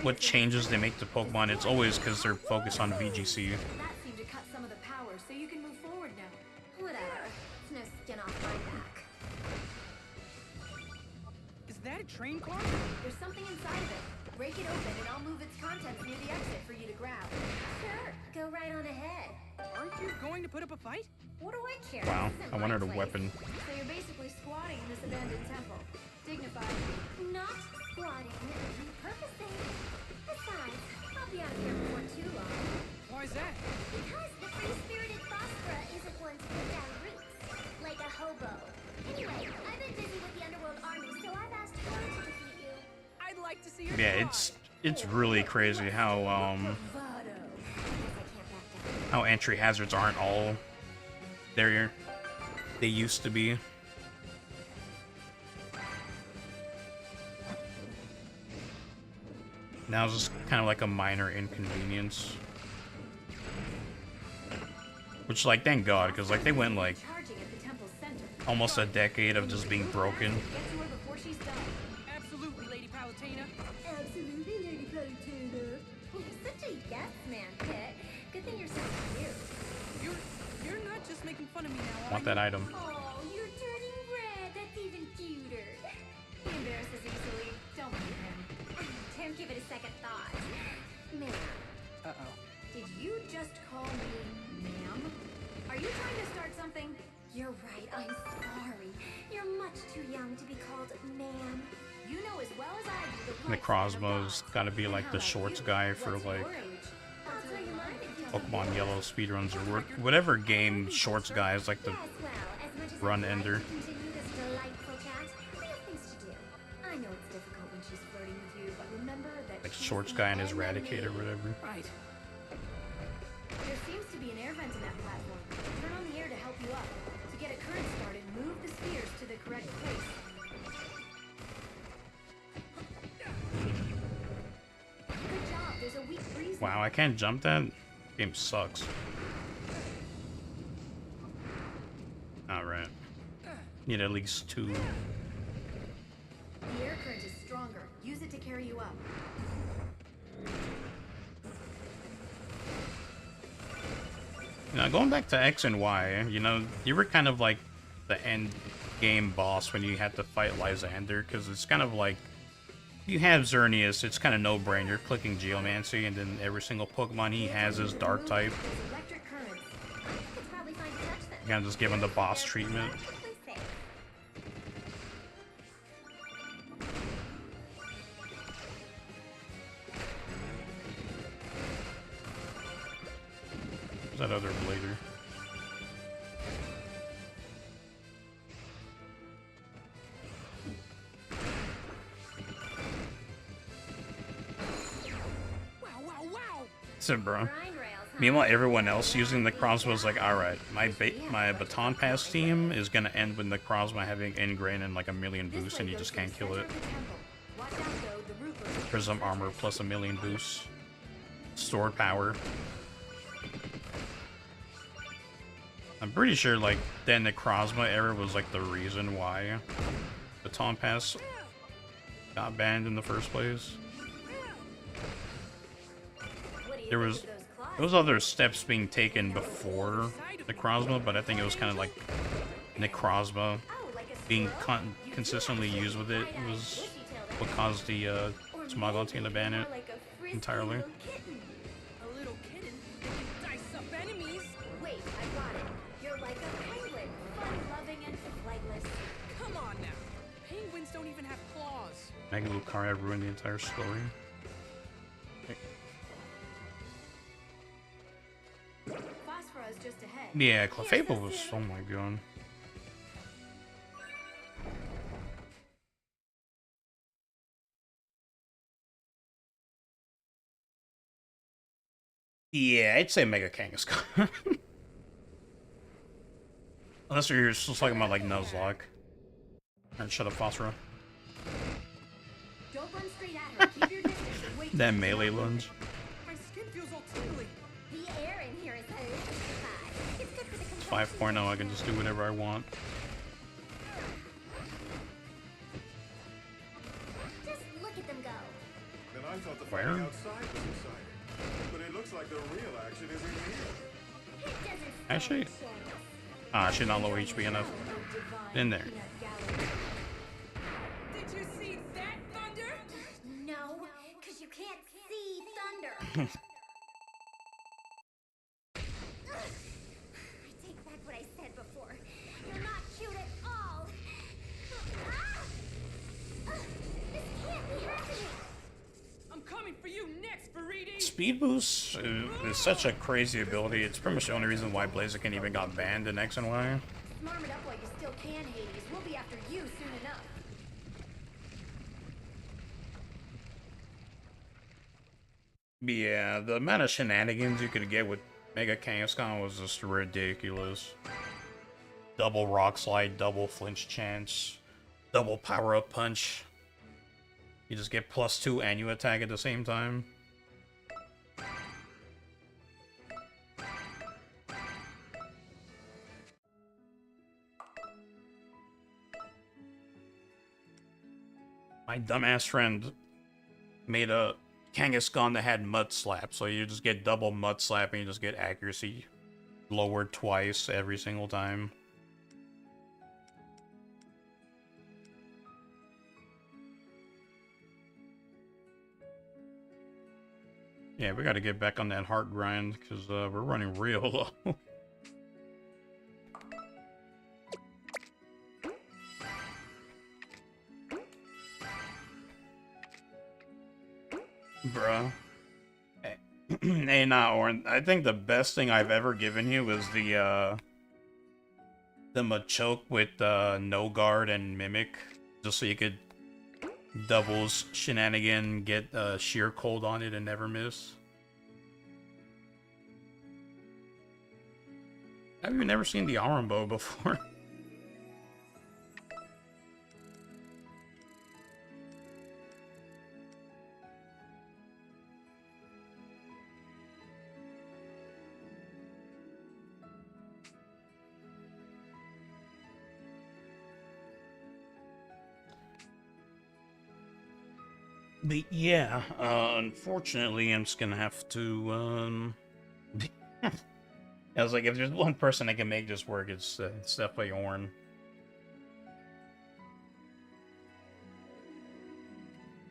what changes they make to Pokemon, it's always because they're focused on VGC. That seemed to cut some of the power, so you can move forward now. Whatever. It's no skin off my back. Is that a train car? There's something inside of it. Break it open and I'll move its contents near the exit for you to grab. Sure. Go right on ahead. Aren't you going to put up a fight? What do I care? Wow, This isn't I my wanted a place. weapon. So you're basically squatting in this abandoned temple. Dignified. Not squatting. Repurposing. Besides, I'll be out of here before too long. Why is that? Because the free-spirited Phosphora isn't one to put down roots. Like a hobo. Anyway, I've been busy with the Underworld Army, so I've asked her to defeat you. I'd like to see her Yeah, try. it's really crazy how Bravado. I can't back down. how entry hazards aren't all there they used to be. Now it's just kind of like a minor inconvenience. Which, like, thank God, because, like, they went, like, Charging at the temple's center. almost a decade of just being broken. Get to her before she's done. Absolutely, Lady Palutena. Absolutely, Lady Palutena. You're such a yes man, Kit. Good thing you're so cute. You're not just making fun of me now, are Want you? that item. Oh, you're turning and give it a second thought. Ma'am. Uh-oh. Did you just call me ma'am? Are you trying to start something? You're right, I'm sorry. You're much too young to be called ma'am. You know as well as I do the Necrozma's gotta be like the shorts guy for like I'll tell you mine if you Pokemon Yellow speedruns or whatever game shorts guy is like the Yes, well, as much as run I'd like ender. to continue this delightful chat, we have things to do. I know it's difficult when she's flirting with you, but remember that Like she's shorts the guy and his enemy. Eradicate or whatever. Right. There seems to be an air vent in that platform. Turn on the air to help you up. To get a current started, move the spheres to the correct place. Good job. There's a weak breeze. Wow, I can't jump that? Game sucks. Alright. Need at least 2. The air current is stronger. Use it to carry you up. Now, going back to X and Y, you know, you were kind of like the end game boss when you had to fight Lysander, because it's kind of like, you have Xerneas, it's kind of no-brainer, clicking Geomancy, and then every single Pokemon he has is Dark type. There's electric currents. I think it's probably fine to touch them. You kind of just give him the boss treatment. Practically safe. What's that other blader? Wow, wow, wow! So, bro. Grind rails, huh? Meanwhile, everyone else using the Necrozma was like, alright, my Baton Pass team is gonna end with Necrozma having Ingrain and like a million This boosts, way and you goes just to the can't kill center it. of the temple. Watch out, though, the root goes Prism Armor plus a million boosts. Stored power. I'm pretty sure, like, that Necrozma era was, like, the reason why Baton Pass got banned in the first place. What do you There think was of those claws? those other steps being taken before Necrozma, but I think it was kind of like Necrozma Oh, like a being squirrel? You consistently do have used with it bright-eyed, was bushy-tailed what eyes. caused the Or Smogon team to maybe ban more it like a frisky entirely. little kitten. A little kitten that can dice up enemies. Wait, I got it. You're like a penguin, fun-loving and flightless. Come on now. Penguins don't even have claws. Mega Lucaria ruined the entire story. Phosphorus just ahead. Yeah, Clefable was, oh my god. Yeah, I'd say Mega Kangaskhan. Unless you're still talking about like Nuzlocke. And shut up, Phosphora. Don't run straight at her. Keep your distance and wait. That melee lunge. My skin feels all tingly. The air in here is electrified. It's good for the 5.0, I can just do whatever I want. Just look at them go. Then I thought the Where? fighting outside was exciting. But it looks like the real action is in here. It doesn't Actually, she's not low HP enough. In there. Did you see that thunder? No, because you can't see thunder. I take back what I said before. You're not cute at all. This can't be happening. I'm coming for you next, Faridi. Speed Boost is such a crazy ability. It's pretty much the only reason why Blaziken even got banned in X and Y. Smarm it up while you still can, Hades. We'll be after you soon enough. Yeah, the amount of shenanigans you could get with Mega Kangaskhan was just ridiculous. Double Rock Slide, double Flinch Chance, double Power Up Punch. You just get +2 and you attack at the same time. My dumbass friend made a Kangaskhan that had Mud Slap, so you just get double Mud Slap and you just get accuracy lowered twice every single time. Yeah, we gotta get back on that heart grind, because we're running real low. Bruh. Hey, nah, Orin. I think the best thing I've ever given you was the Machoke with no guard and mimic, just so you could doubles shenanigan, get sheer cold on it and never miss. Have you never seen the Arumbo before? But yeah, unfortunately, I'm just gonna have to, I was like, if there's one person that can make this work, it's definitely Orn.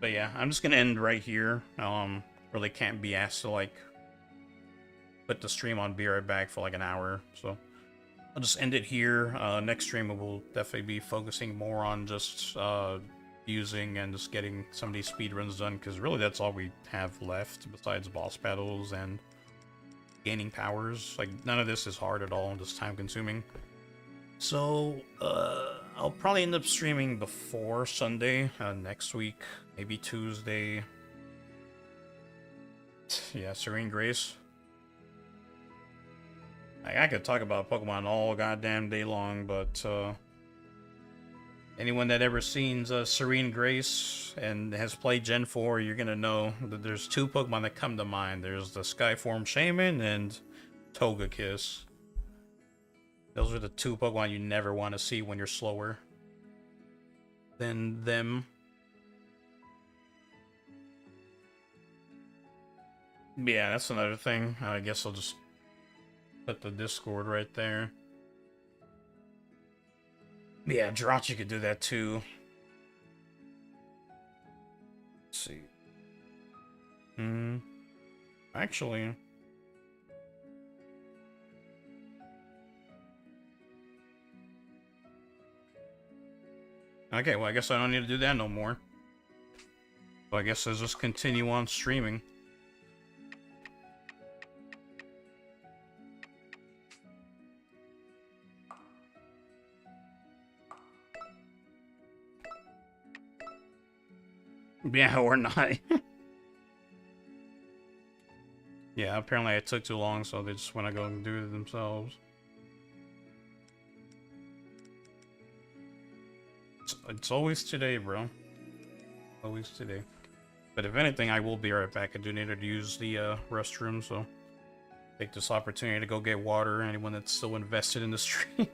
But yeah, I'm just gonna end right here. Really can't be asked to, like, put the stream on Be Right Back for, like, an hour, so I'll just end it here. Next stream will definitely be focusing more on just, using and just getting some of these speedruns done, because really that's all we have left besides boss battles and gaining powers. Like, none of this is hard at all, just time consuming. So, I'll probably end up streaming before Sunday, next week, maybe Tuesday. Yeah, Serene Grace. I could talk about Pokemon all goddamn day long, but, anyone that ever seen Serene Grace and has played Gen 4, you're gonna know that there's two Pokemon that come to mind. There's the Skyform Shaman and Togekiss. Those are the two Pokemon you never want to see when you're slower than them. Yeah, that's another thing. I guess I'll just put the Discord right there. Yeah, Jirachi could do that too. Let's see. Actually... Okay, well, I guess I don't need to do that no more. So I guess I'll just continue on streaming. Yeah, or not. Yeah, apparently it took too long, so they just want to go and do it themselves. It's always today, bro. Always today. But if anything, I will be right back. I do need to use the restroom, so take this opportunity to go get water. Anyone that's still invested in the stream.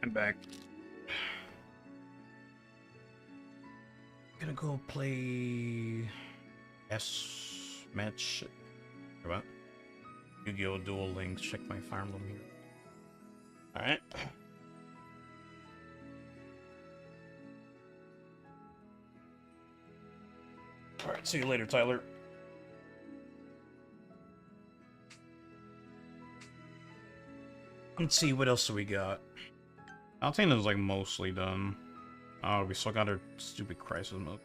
I'm back. Gonna go play S match. What? Yu-Gi-Oh! Duel Links. Check my Fire Emblem here. Alright. Alright, see you later, Tyler. Let's see, what else do we got? Altena's like mostly done. Oh, we still got our stupid crisis mode.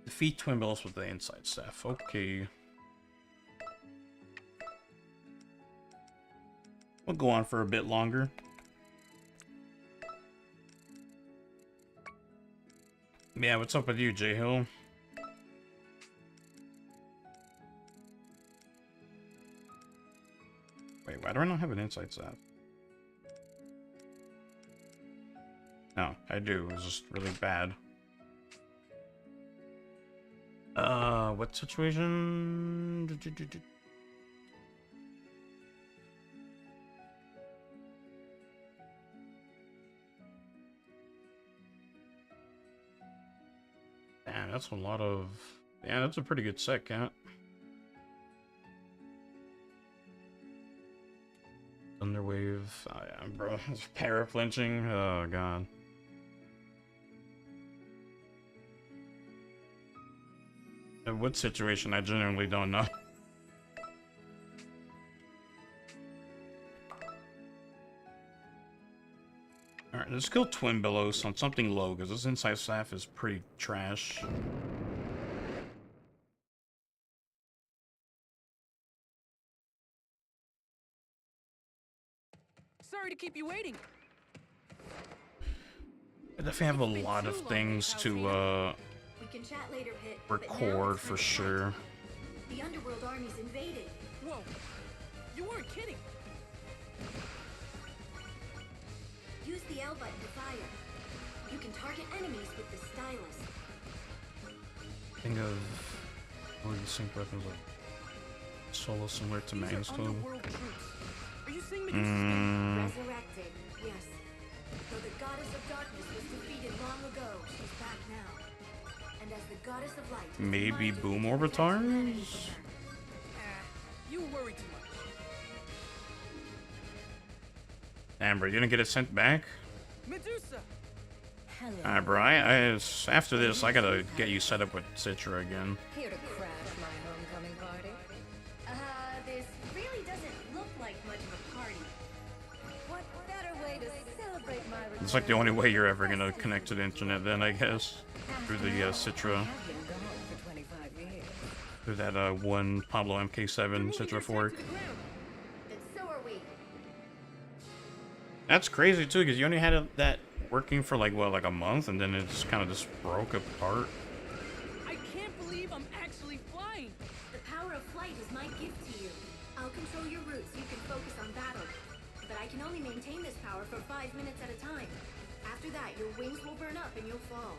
Defeat Twin Bills with the inside staff. Okay. We'll go on for a bit longer. Yeah, what's up with you, J-Hill? Wait, why do I not have an inside staff? No, I do. It was just really bad. What situation? Damn, that's a lot of... Yeah, that's a pretty good set, Cat. Thunderwave. Oh, yeah, bro. Paraflinching. Oh, God. In what situation? I genuinely don't know. Alright, let's kill Twin Billows on something low, because this inside staff is pretty trash. Sorry to keep you waiting. I definitely have a lot of things to, We can chat later, Pit, record for sure. The underworld army's invaded. Whoa, you weren't kidding. Use the L button to fire. You can target enemies with the stylus. Think of one of the sync weapons like solo similar to These Magnus are Club. underworld troops. Are you saying Medusa's Resurrected, yes. Though the goddess of darkness was defeated long ago, she's back now. And as the goddess of light, Maybe Boom Ah, Orbitars? you worry too much. Damn, bro, you didn't get it sent back? Medusa! Alright, bro, after this, I gotta get you set up with Citra again. Here to crash my homecoming party. This really doesn't look like much of a party. What better way to celebrate my return? It's like the only way you're ever gonna connect to the internet then, I guess. Through the Citra. I've been gone for 25 years. Through that one Pablo MK7 Citra fork. To the ground. Then so are we. That's crazy too, because you only had that working for like, what, like a month, and then it just kind of just broke apart. I can't believe I'm actually flying. The power of flight is my gift to you. I'll control your route so you can focus on battle. But I can only maintain this power for 5 minutes at a time. After that, your wings will burn up and you'll fall.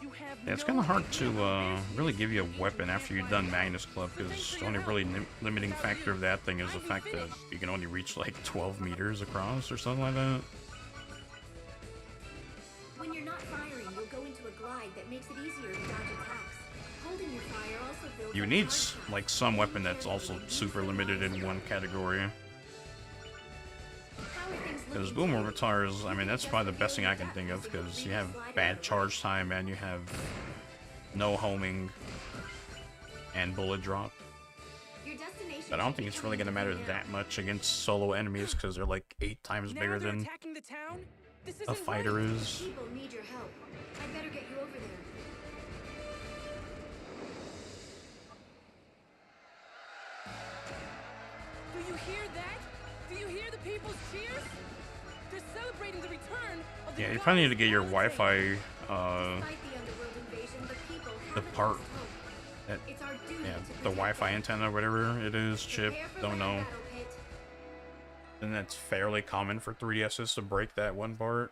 You have Yeah, it's no kind of hard idea to how fast really give you a weapon after you've done Magnus Club, because the only really limiting factor of that thing is the fact that you can only reach like 12 meters across or something like that. When you're not firing, you'll go into a glide that makes it easier to dodge attacks. Holding your fire also builds You up need charge time. like some weapon that's also super limited in one category. How are things Because looking Boom to you? Orbitars, I mean, that's probably the best thing I can think of, because you have bad charge time and you have no homing and bullet drop. Your destination But I don't should think be it's really coming gonna matter to you now. that much against solo enemies, because they're like 8 times Now bigger they're than attacking the town? This a isn't fighter right. is. People need your help. I better get you over there. Do you hear that? Do you hear the people's cheers? They're celebrating the return of the Yeah, you probably need to goddess get your of Wi-Fi, Despite the underworld invasion, the people the haven't part lost hope. that, It's our duty yeah, to the protect Wi-Fi them. antenna, whatever it is, chip, Prepare for don't land know. battle, Pit. And that's fairly common for 3DSs to break that one part.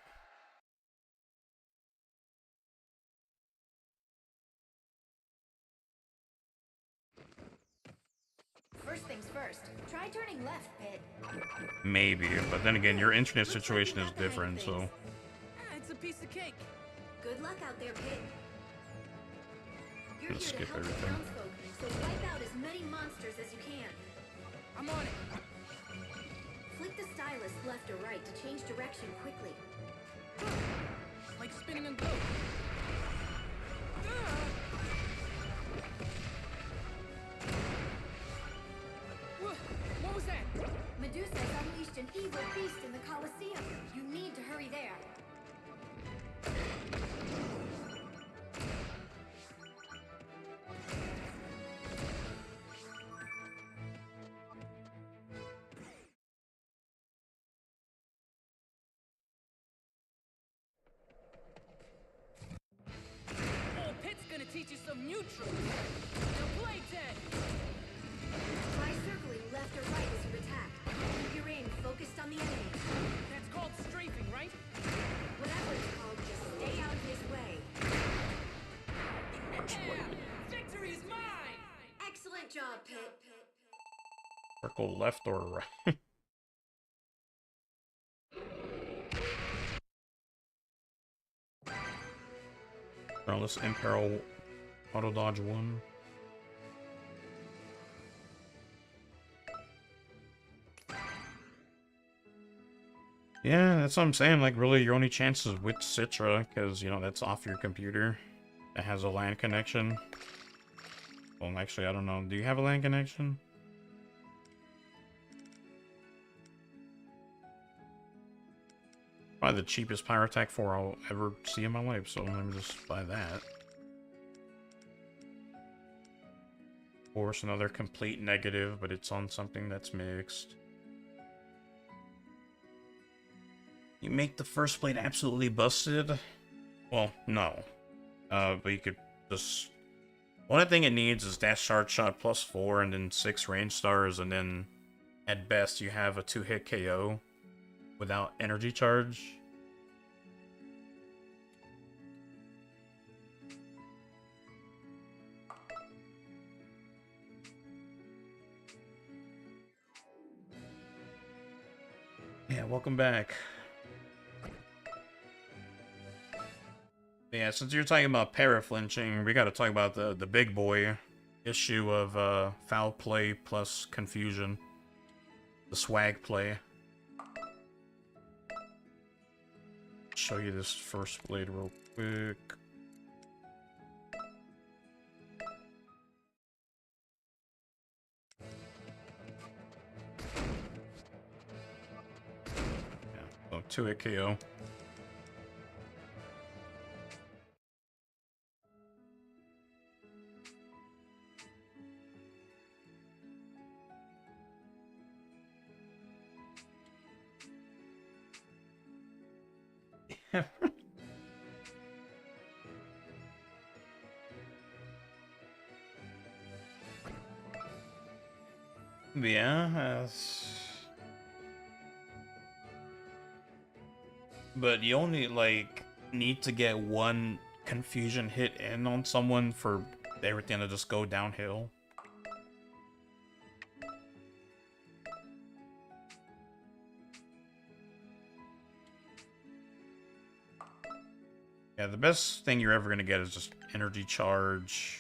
First things first. Try turning left, Pit. Maybe, but then again, your internet situation is different, so... It's a piece of cake. Good luck out there, Pit. You're Let's here to skip help the everything. townsfolk, so wipe out as many monsters as you can. I'm on it. Flick the stylus left or right to change direction quickly. Like spinning a globe. What was that? Medusa has unleashed an evil beast in the Colosseum. You need to hurry there. Oh, Pit's gonna teach you some new tricks. Now play dead. Try circling left or right as you attack. Keep your aim focused on the enemy. That's called strafing, right? Whatever it's called, just stay out of his way. Yeah! Victory is mine! Excellent job, Pit. Circle left or right. Now let's imperil auto dodge 1. Yeah, that's what I'm saying. Like, really, your only chances with Citra, because, you know, that's off your computer. It has a LAN connection. Well, actually, I don't know. Do you have a LAN connection? Probably the cheapest Pyrotech 4 I'll ever see in my life, so let me just buy that. Of course, another complete negative, but it's on something that's mixed. You make the first blade absolutely busted? Well, no. But you could just... One thing it needs is dash charge shot plus 4 and then 6 range stars, and then at best you have a 2-hit KO without energy charge. Yeah, welcome back. Yeah, since you're talking about para-flinching, we gotta talk about the big boy issue of foul play plus confusion. The swag play. Show you this first blade real quick. Yeah, so 2-hit KO. Yeah, but you only, like, need to get one confusion hit in on someone for everything to just go downhill. Yeah, the best thing you're ever gonna get is just energy charge.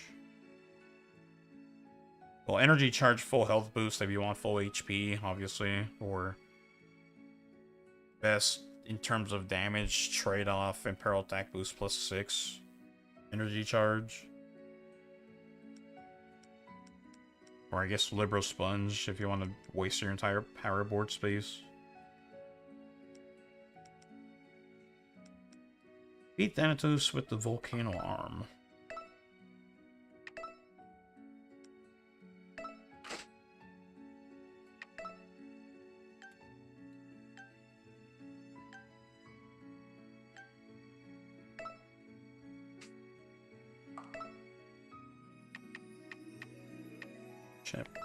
Well, energy charge full health boost if you want full HP, obviously, or best in terms of damage trade-off, Imperial attack boost plus 6 energy charge. Or I guess Libero Sponge if you want to waste your entire power board space. Beat Thanatos with the Volcano Arm. Chapter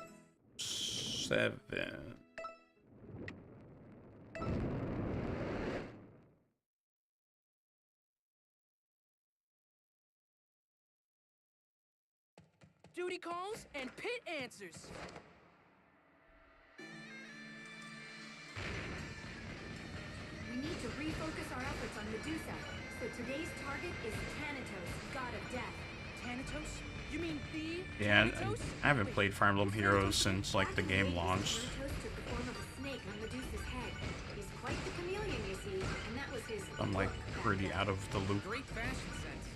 7. Duty calls and Pit answers. We need to refocus our efforts on Medusa. So today's target is Thanatos, god of death. Thanatos? You mean the Yeah, Thanatos? I haven't played Fire Emblem Heroes since like the game launched. Thanatos took the form of a snake on Medusa's head. He's quite the chameleon, you see, and that was his I'm like look pretty back out of the loop. Great fashion sense.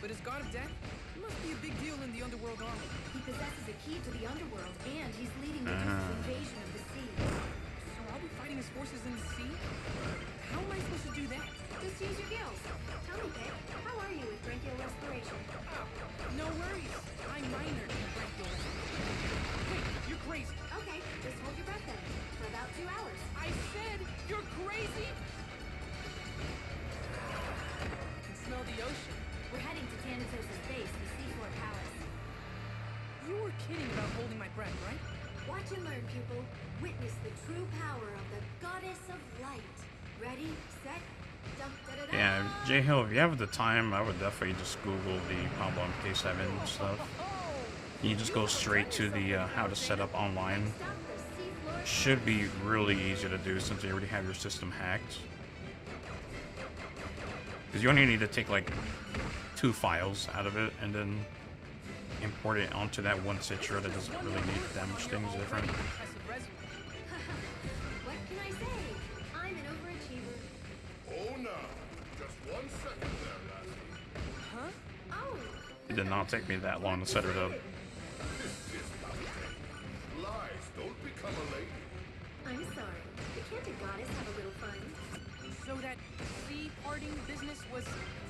But as god of death, he must be a big deal in the underworld army. then. He possesses a key to the underworld, and he's leading Medusa's invasion of the sea. So I'll be fighting his forces in the sea? How am I supposed to do that? Just use your gills. Tell me, Pip, how are you with brachial respiration? Oh, no worries. I minored in brachial respiration. Wait, you're crazy. Okay, just hold your breath then, for about 2 hours. I said you're crazy? I can smell the ocean. We're heading to Thanatos' base, the Seafloor Palace. You were kidding about holding my breath, right? Watch and learn, pupil. Witness the true power of the Goddess of Light. Ready, set, dum da da da. Yeah, J-Hill, if you have the time, I would definitely just Google the Pablo MK7 stuff. You just go straight to the how to set up online. Stop the Seafloor. Should be really easy to do since you already have your system hacked. Because you only need to take like 2 files out of it and then import it onto that one Citra that doesn't really need that much things different. Impressive resume. What can I say? I'm an overachiever. Oh, no. Just 1 second there, lassie. Huh? Oh, It did not take me that long to set it up. This is not it. Lies don't become a lady. I'm sorry. But can't a goddess have a little fun? So that sea parting business was...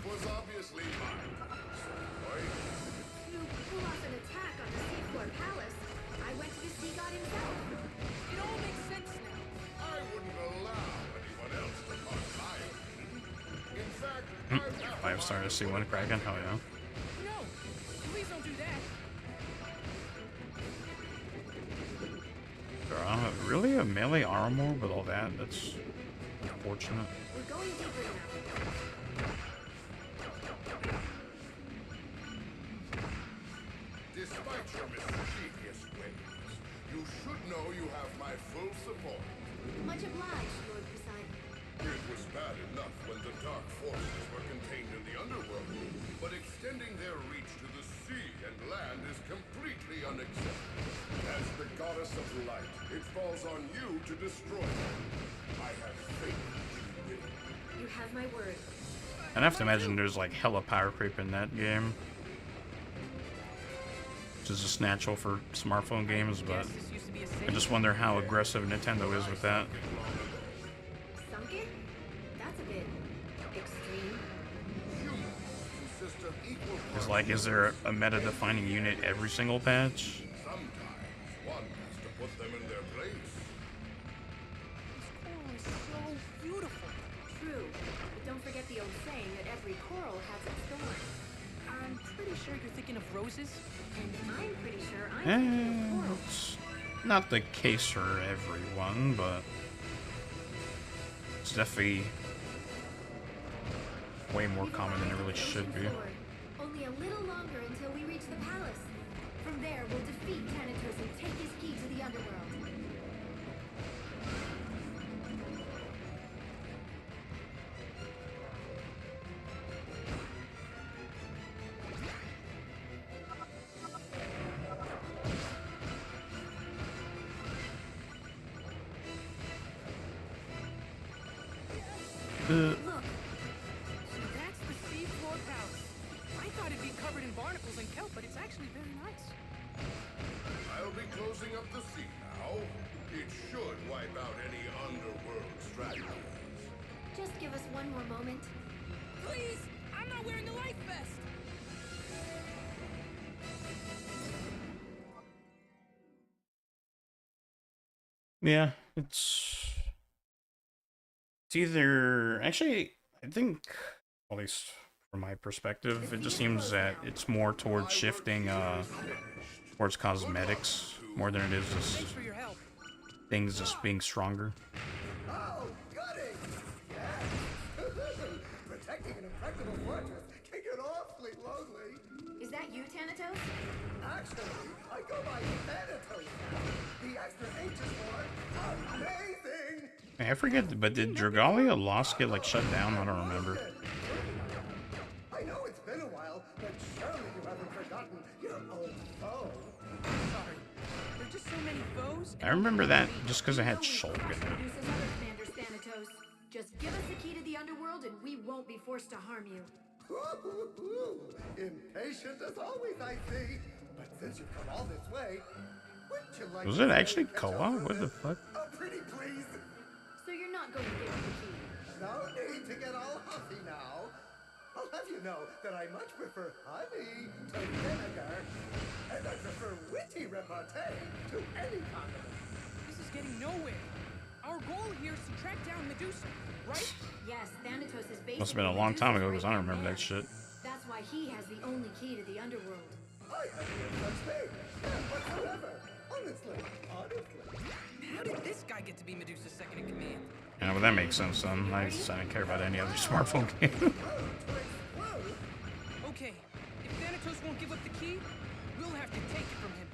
Was obviously mine. So, boy, To pull off an attack on the Seafloor Palace, I went to the sea god himself. It all makes sense now. I wouldn't allow anyone else to part my opinion. In fact, I'm 5-star to see one Kraken, hell yeah. No, please don't do that. Really a melee armor with all that? That's unfortunate. We're going deeper now. Despite your mischievous ways, you should know you have my full support. Much obliged, Lord Poseidon. It was bad enough when the dark forces were contained in the underworld, but extending their reach to the sea and land is completely unacceptable. As the goddess of light, it falls on you to destroy them. I have faith in you. You have my word. I'd have to imagine there's like hella power creep in that game. Which is just natural for smartphone games, but Yes, this used to be a I city. just wonder how aggressive Nintendo is with that. Sunken? That's a bit extreme. Humans consist of equal It's parts. like, is there a meta-defining unit every single patch? Sometimes one has to put them in their place. This coral is so beautiful. True. But don't forget the old saying that every coral has its thorn. I'm pretty sure you're thinking of roses. And I'm pretty sure I'm thinking of coral. It's not the case for everyone, but it's definitely way more common than it really should be. Only a little longer until we reach the palace. From there, we'll defeat Thanatos and take his key to the underworld. Look, so that's the Seafloor Palace. I thought it'd be covered in barnacles and kelp, but it's actually very nice. I'll be closing up the sea now. It should wipe out any underworld stragglers. Just give us one more moment. Please, I'm not wearing a life vest. Yeah, it's either actually I think, at least from my perspective, it just seems that it's more towards shifting towards cosmetics more than it is just Thanks for your help. things just being stronger. Oh, goody! Yes! Protecting an impregnable fortress can get awfully lonely. Is that you, Thanatos? Actually, I go by Thanatos now. The extra H is for amazing! Hey, I forget, but did Dragalia Lost get like shut down? I don't remember. I know it's been a while, but surely you haven't forgotten your old foe. Sorry. There are just so many foes. I remember that just because it had We Shulk crushed in it. Medusa's other commanders, Thanatos. Just give us the key to the underworld and we won't be forced to harm you. Impatient as always, I see. But since you've come all this way, wouldn't you like Was to it stay actually and catch up co-op? with What the us? fuck? Oh, pretty please. So you're not going to give me the key. No need to get all huffy now. I'll have you know that I much prefer honey to vinegar, and I prefer witty repartee to any condiment. This is getting nowhere. Our goal here is to track down Medusa, right? Yes, Thanatos is basically Must have been a long time ago because I don't Medusa's remember that right-hand shit. man. That's why he has the only key to the underworld. I have no such thing. None whatsoever. Honestly. How did this guy get to be Medusa's second in command? Yeah, well, that makes sense then. I don't care about any other smartphone game. Okay, if Thanatos won't give up the key, we'll have to take it from him.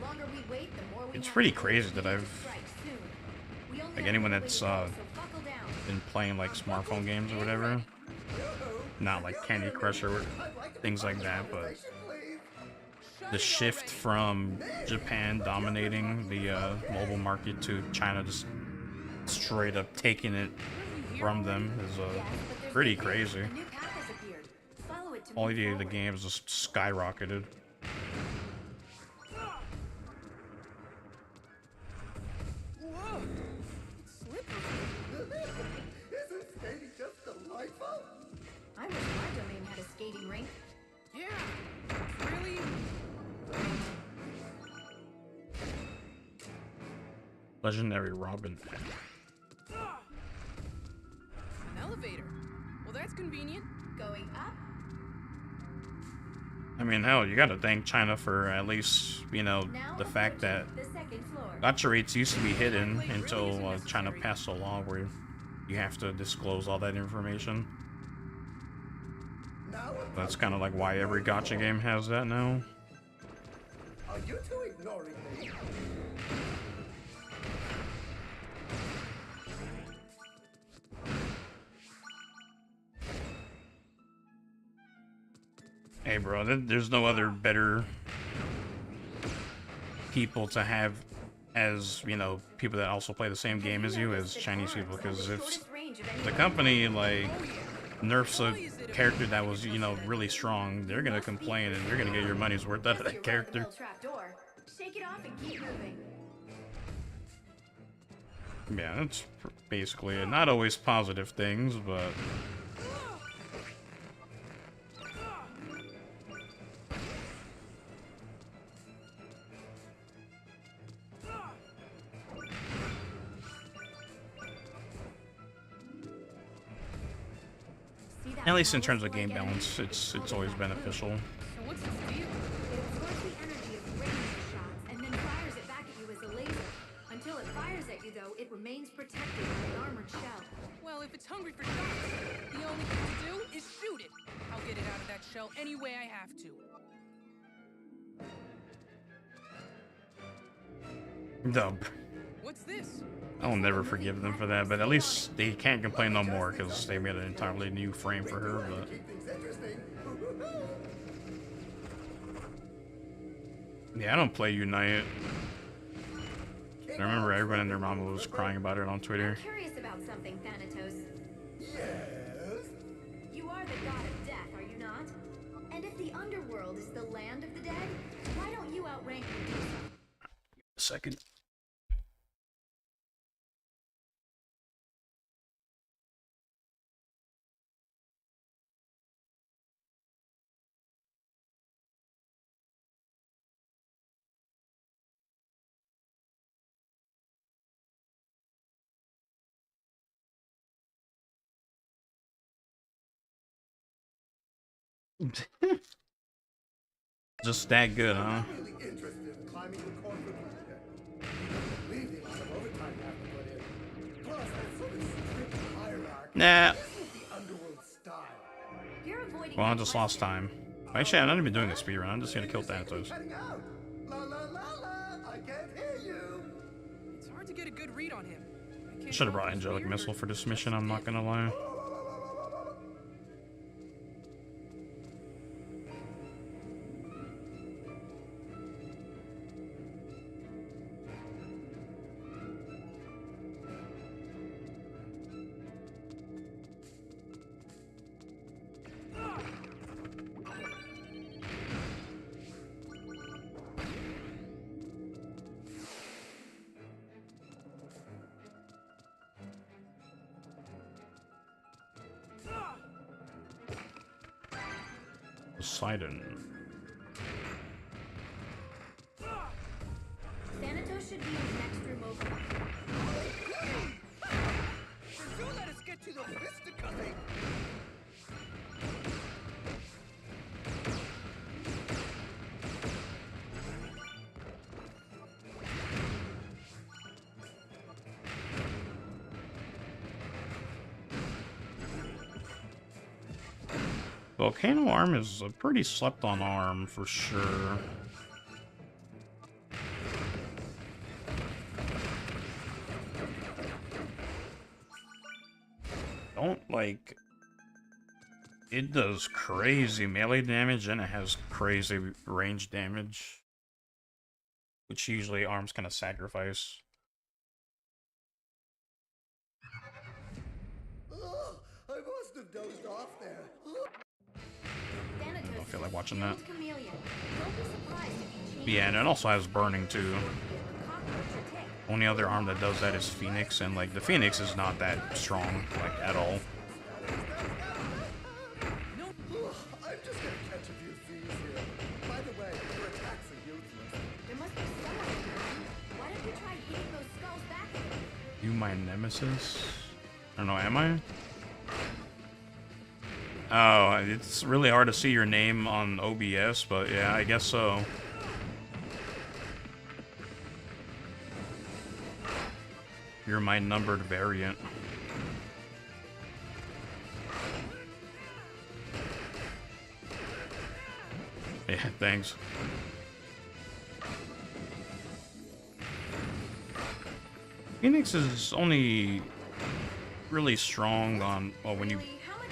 The longer we wait, the more we It's have pretty to crazy wait that to I've strike soon. We only like have anyone one that's way to go, so buckle down. been playing like smartphone games or whatever, not like Candy Crush or things like that, but the shift from Japan dominating the mobile market to China just straight up taking it from them is Yes, but there's pretty no crazy. A new path has appeared. Follow it to Quality move of the forward. game has just skyrocketed. Whoa! It's slippery. Isn't skating just delightful? I wish my domain had a skating rink. Yeah. Really? Legendary Robin. An elevator. Well, that's convenient. Going up. I mean, hell, you gotta thank China for at least, Now the fact that approaching the second floor. gacha rates used to be hidden until China passed a law where you have to disclose all that information. Now That's kind of like why every gacha game has that now. are you two ignoring me? Hey, bro, there's no other better people to have as, people that also play the same game as you as Chinese people, because if the company, like, nerfs a character that was, really strong, they're gonna complain and you're gonna get your money's worth out of that character. Shake it off and keep moving. Yeah, that's basically it. Not always positive things, but... At least in terms of game balance, it's always beneficial. So what's his deal? It absorbs the energy of ranged shots and then fires it back at you as a laser. Until it fires at you, though, it remains protected by an armored shell. Well, if it's hungry for shots, the only thing to do is shoot it. I'll get it out of that shell any way I have to. Dub. What's this? I'll never forgive them for that, but at least they can't complain no more because they made an entirely new frame for her. But Keep things interesting. yeah, I don't play Unite. I remember everyone and their mama was crying about it on Twitter. I'm curious about something, Thanatos. Yes? You are the god of death, are you not? And if the underworld is the land of the dead, why don't you outrank Medusa? A second. Just that good, huh? Really interested in climbing the corporate ladder. Believe the amount of overtime I have to put in. Plus, that sort of strict hierarchy. Nah. This is the underworld style. You're avoiding Well, I my just lost question. time. Actually, I'm not even doing a speedrun. I'm just gonna kill Thanatos. Heading out. La la la la. I can't hear you. It's hard to get a good read on him. I Should have brought Angelic Missile for this mission, I'm not gonna lie. Poseidon. Thanatos should be in the next room over. Do let us get to the fisticuffing! Volcano Arm is a pretty slept-on arm, for sure. Don't, like... It does crazy melee damage, and it has crazy range damage. Which usually arms kind of sacrifice. Oh, I must have dozed off there. Thanatos I don't feel like watching that. Chameleon. Don't be surprised if you change Yeah, and it also has burning too. a cockroach or tick. Only other arm that does that is Phoenix, and like the Phoenix is not that strong, like at all. Oh, I'm just gonna catch a few thieves here. By the way, your attacks are useless. There must be someone around. Why don't you try hitting those skulls back at them? You my nemesis? I don't know, am I? Oh, it's really hard to see your name on OBS, but yeah, I guess so. You're my numbered variant. Yeah, thanks. Phoenix is only really strong on, well, when you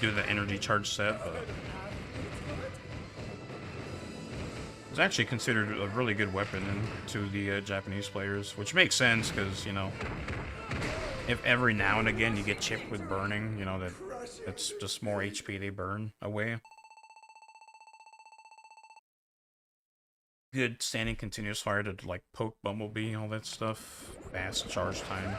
do the energy charge set, but it's actually considered a really good weapon to the Japanese players, which makes sense because, you know, if every now and again you get chipped with burning, you know, that's just more HP they burn away. Good standing continuous fire to like poke Bumblebee, all that stuff. Fast charge time.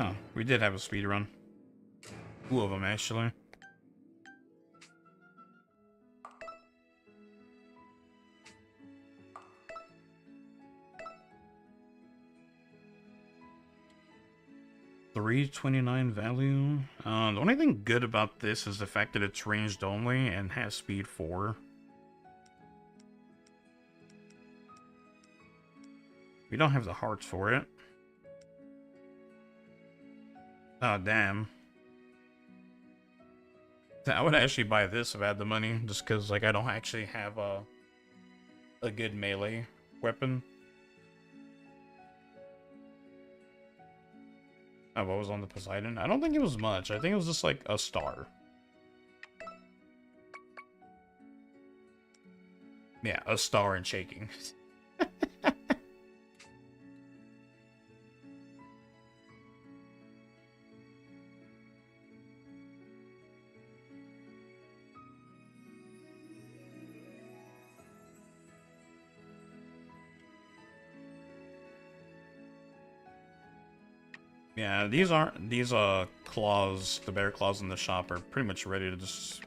Oh, we did have a speed run. 2 of them actually. $329 value. The only thing good about this is the fact that it's ranged only and has speed 4. We don't have the hearts for it. Oh, damn. I would actually buy this if I had the money, just because, like, I don't actually have a good melee weapon. Oh, what was on the Poseidon? I don't think it was much. I think it was just, like, a star. Yeah, a star and shaking. Yeah, these claws, the bear claws in the shop are pretty much ready to just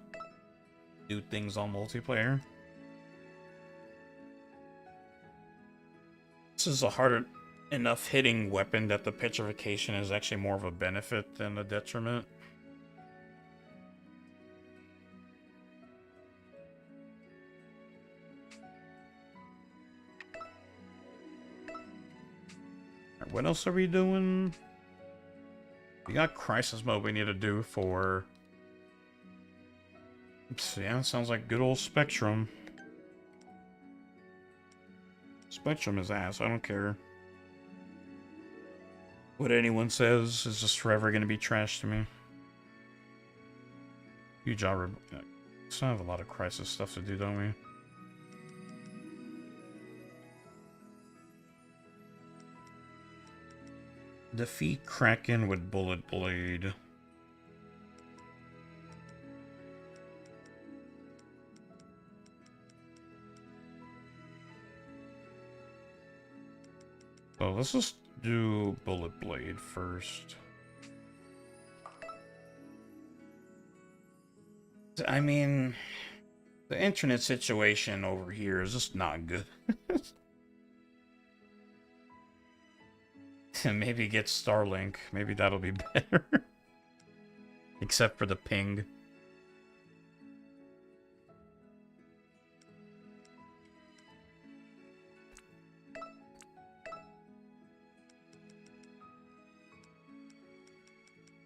do things on multiplayer. This is a hard enough hitting weapon that the petrification is actually more of a benefit than a detriment. Alright, what else are we doing? We got crisis mode we need to do for Yeah, sounds like good old Spectrum. Spectrum is ass, I don't care. What anyone says is just forever gonna be trash to me. Huge job. So I have a lot of Crisis stuff to do, don't we? Defeat Kraken with Bullet Blade. So let's just do Bullet Blade first. I mean, the internet situation over here is just not good. Maybe get Starlink. Maybe that'll be better. Except for the ping.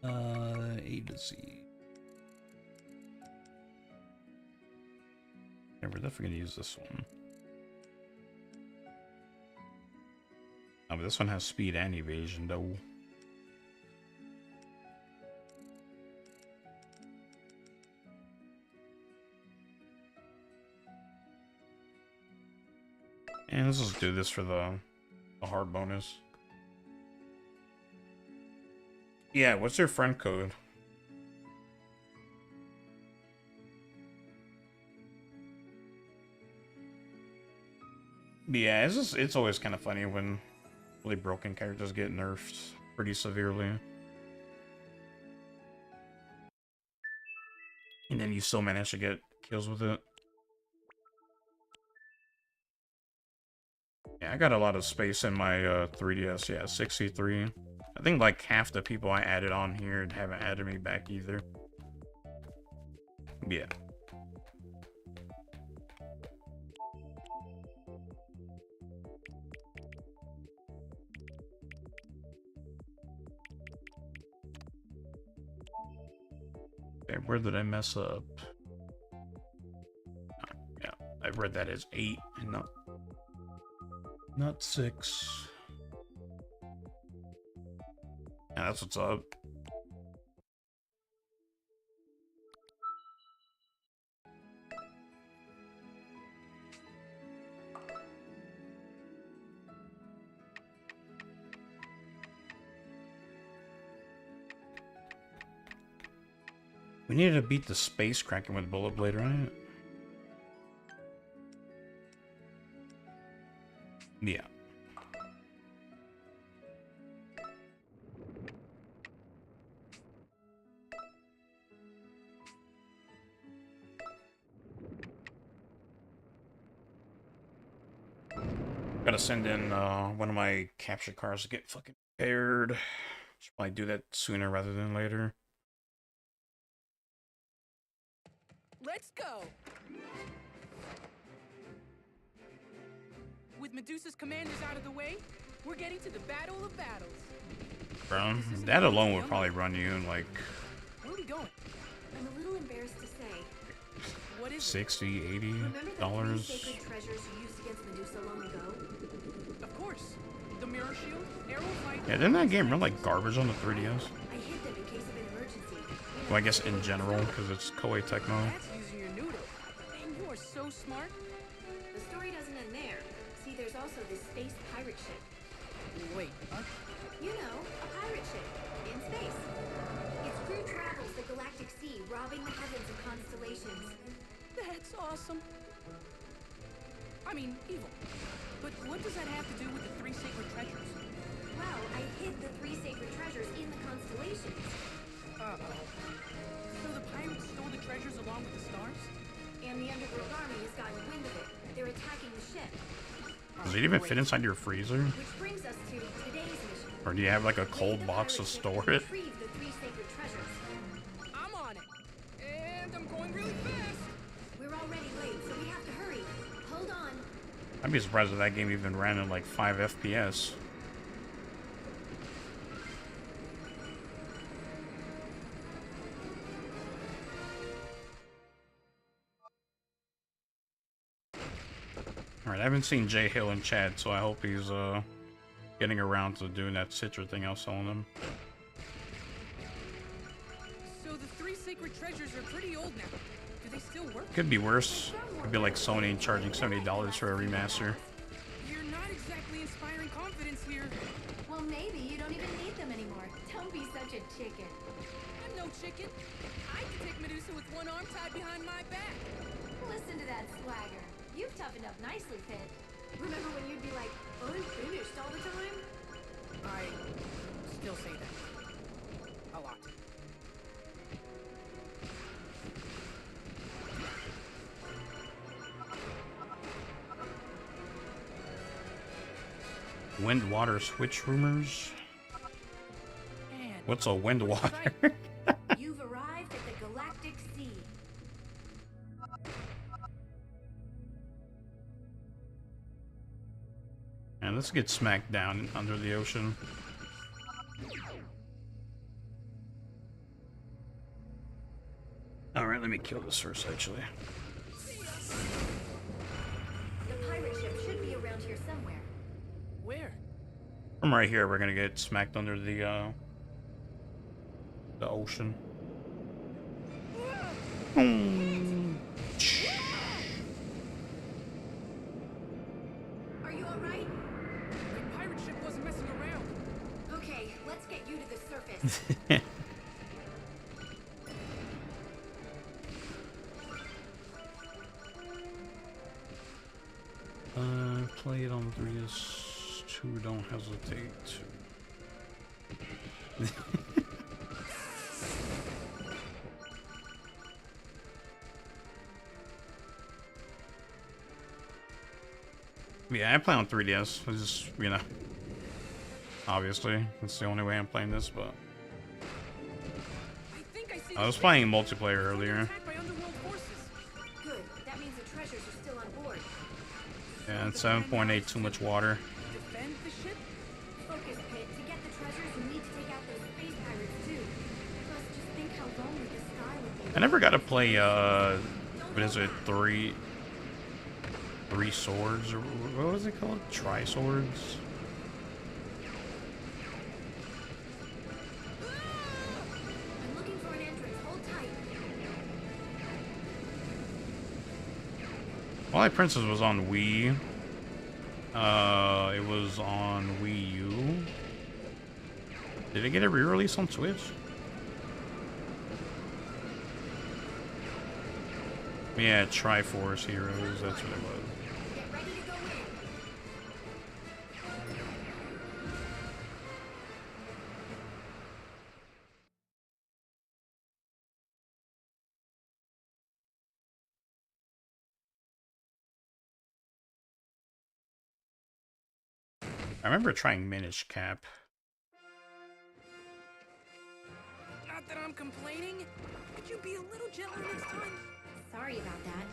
A to Z. Yeah, we're definitely gonna use this one. Oh, but this one has speed and evasion, though. And let's just do this for the hard bonus. Yeah, what's your friend code? Yeah, it's always kind of funny when really broken characters get nerfed pretty severely. And then you still manage to get kills with it. Yeah, I got a lot of space in my 3DS, yeah, 63. I think like half the people I added on here haven't added me back either. Yeah. Okay, where did I mess up? Yeah, I read that as 8 and not 6. Yeah, that's what's up. We needed to beat the Space Kraken with Bullet Blade, right? Yeah. Gotta send in one of my capture cars to get fucking repaired. Should probably do that sooner rather than later. Let's go! With Medusa's commanders out of the way, we're getting to the battle of battles. Bro, that alone would probably run you in like... Where are we going? I'm a little embarrassed to say. What is $60, $80. Remember the 3 sacred treasures you used against Medusa long ago? Of course. The mirror shield, arrow fight. Yeah, didn't that game run like garbage on the 3DS? I hid them in case of an emergency. Well, I guess in general, because it's Koei Tecmo. That's using your noodle. And you are so smart. The story doesn't end there. See, there's also this space pirate ship. Wait, huh? You know, a pirate ship in space. Its crew travels the galactic sea, robbing the heavens and constellations. That's awesome. I mean, evil. But what does that have to do with the 3 sacred treasures? Well, I hid the 3 sacred treasures in the constellations. So the pirates stole the treasures along with the stars? And the underworld army has gotten wind of it. They're attacking the ship. Does it even fit inside your freezer? Which brings us to today's mission. Or do you have like a cold box to store it? Retrieve the 3 sacred treasures. I'm on it. And I'm going really fast. We're already late, so we have to hurry. Hold on. I'd be surprised if that game even ran at like 5 FPS. Alright, I haven't seen Jay Hill in chat, so I hope he's getting around to doing that Citra thing I was telling him. So the 3 sacred treasures are pretty old now. Do they still work? Could be worse. Could be like Sony charging $70 for a remaster. You're not exactly inspiring confidence here. Well, maybe you don't even need them anymore. Don't be such a chicken. I'm no chicken. I can take Medusa with one arm tied behind my back. Listen to that swagger. You've toughened up nicely, Pit. Remember when you'd be like, unfinished all the time? I still say that. A lot. Wind water switch rumors? And What's a wind water? You've arrived at the Galactic Sea. And let's get smacked down under the ocean. Alright, let me kill this first, actually. The pirate ship should be around here somewhere. where? From right here, we're gonna get smacked under the ocean. Are you alright? The pirate ship wasn't messing around. Okay, let's get you to the surface. Play it on 3S2, don't hesitate to. Yeah, I play on 3DS. It's just, you know, obviously, that's the only way I'm playing this, but I think I see I was the playing multiplayer earlier. attacked by underworld forces. Good. That means the treasures are still on board. Yeah, it's 7.8, too much water. Defend the ship? Focus, Pit. To get the treasures, you need to take out those space pirates, too. Plus, just think how lonely the sky would be. I never got to play, what is it, three swords, or what was it called? Tri-swords? I'm looking for an entrance. Hold tight. Twilight Princess was on Wii. It was on Wii U. Did it get a re-release on Switch? Yeah, Triforce Heroes, that's what it was. Get ready to go in. I remember trying Minish Cap. Not that I'm complaining. Could you be a little gentler next time? Sorry about that.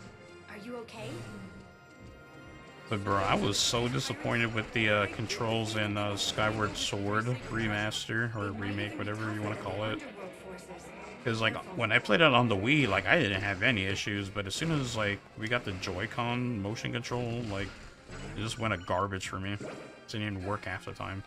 Are you okay? But bro, I was so disappointed with the controls in Skyward Sword remaster, or remake, whatever you want to call it. Underworld forces. Because, like, when I played it on the Wii, like, I didn't have any issues, but as soon as, like, we got the Joy-Con motion control, like, it just went a garbage for me. It didn't even work half the time.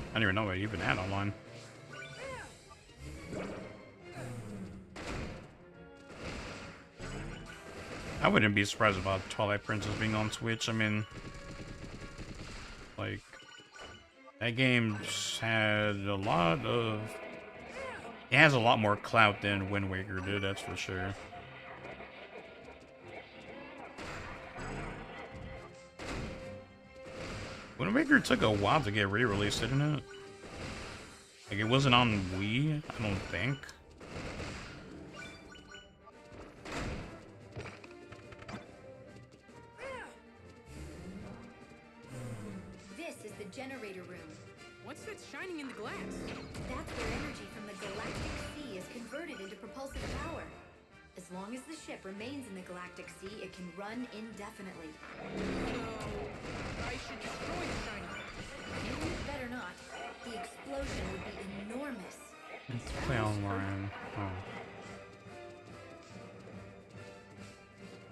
I don't even know what you've been at online. I wouldn't be surprised about Twilight Princess being on Switch. I mean, like, that game's had a lot of... It has a lot more clout than Wind Waker did, that's for sure. Wind Waker took a while to get re-released, didn't it? Like, it wasn't on Wii, I don't think. This is the generator room. What's that shining in the glass? That's where energy from the galactic sea is converted into propulsive power. As long as the ship remains in the galactic sea, it can run indefinitely. So, I should destroy the shining. You'd better not. The explosion would be enormous. Let's play online.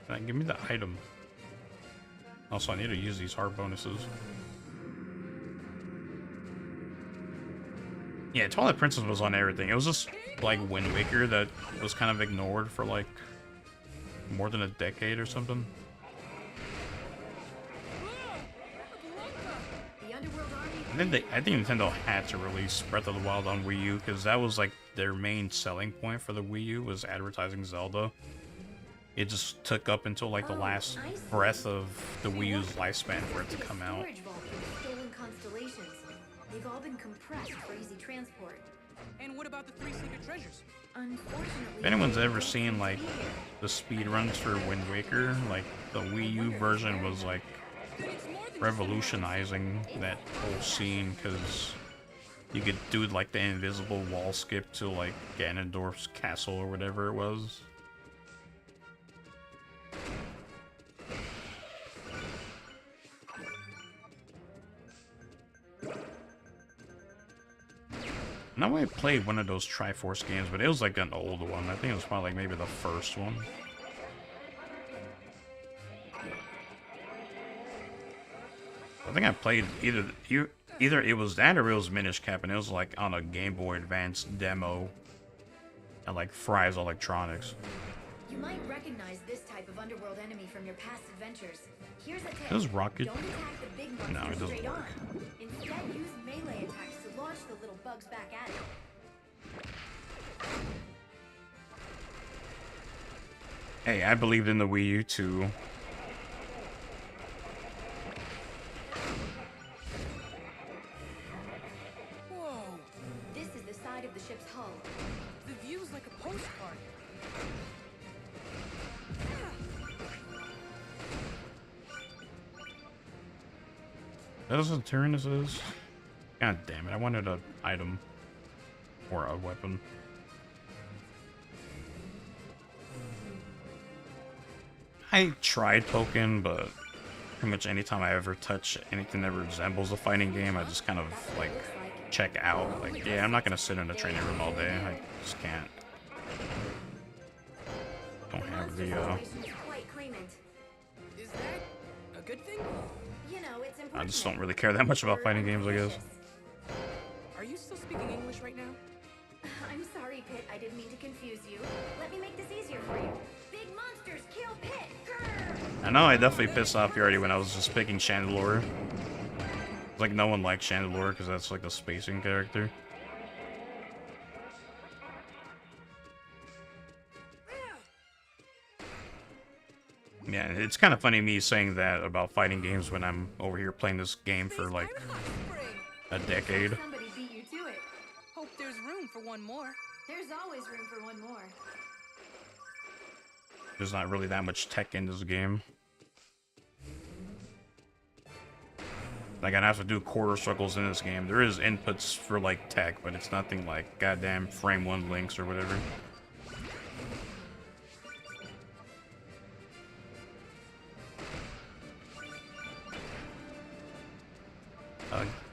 Oh. Give me the item. Also, I need to use these heart bonuses. Yeah, Twilight Princess was on everything. It was just like Wind Waker that was kind of ignored for like more than a decade or something. I think Nintendo had to release Breath of the Wild on Wii U because that was like their main selling point for the Wii U was advertising Zelda. It just took up until like the last breath of the Wii U's lifespan for it to come out. Stolen constellations. They've all been compressed for easy transport. And what about the 3 secret treasures? Unfortunately, If anyone's ever seen like the speedruns for Wind Waker, like the Wii U version was like revolutionizing that whole scene because you could do like the invisible wall skip to like Ganondorf's castle or whatever it was. Now I played one of those Triforce games, but it was like an old one. I think it was probably like maybe the first one. I think I played either it was that or it was Minish Cap, and it was like on a Game Boy Advance demo at like Fry's Electronics. You might recognize this type of underworld enemy from your past adventures. Here's a tip. Does Rocket? Don't attack the big monster No, it doesn't straight work. on. Instead, use melee attacks to launch the little bugs back at it. Hey, I believed in the Wii U too. Whoa, This is the side of the ship's hull. the view's like a postcard. That is what Tyrannus is? God damn it, I wanted an item. Or a weapon. I tried poking, but pretty much anytime I ever touch anything that resembles a fighting game, I just kind of, like, check out. Like, yeah, I'm not gonna sit in a training room all day. I just can't. Don't have the, Quite claimant. Is that a good thing? You know, it's important. I just don't really care that much about fighting games, I guess. Are you still speaking English right now? I'm sorry, Pit. I didn't mean to confuse you. Let me make this easier for you. Big monsters kill Pit. Grr! I know I definitely pissed off Purity when I was just picking Chandelure. Like, no one likes Chandelure because that's like a spacing character. Yeah, it's kind of funny me saying that about fighting games when I'm over here playing this game for like a decade. Somebody beat you to it. Hope there's room for one more. There's always room for one more. There's not really that much tech in this game. Like, I'd have to do quarter circles in this game. There is inputs for like tech, but it's nothing like goddamn frame 1 links or whatever.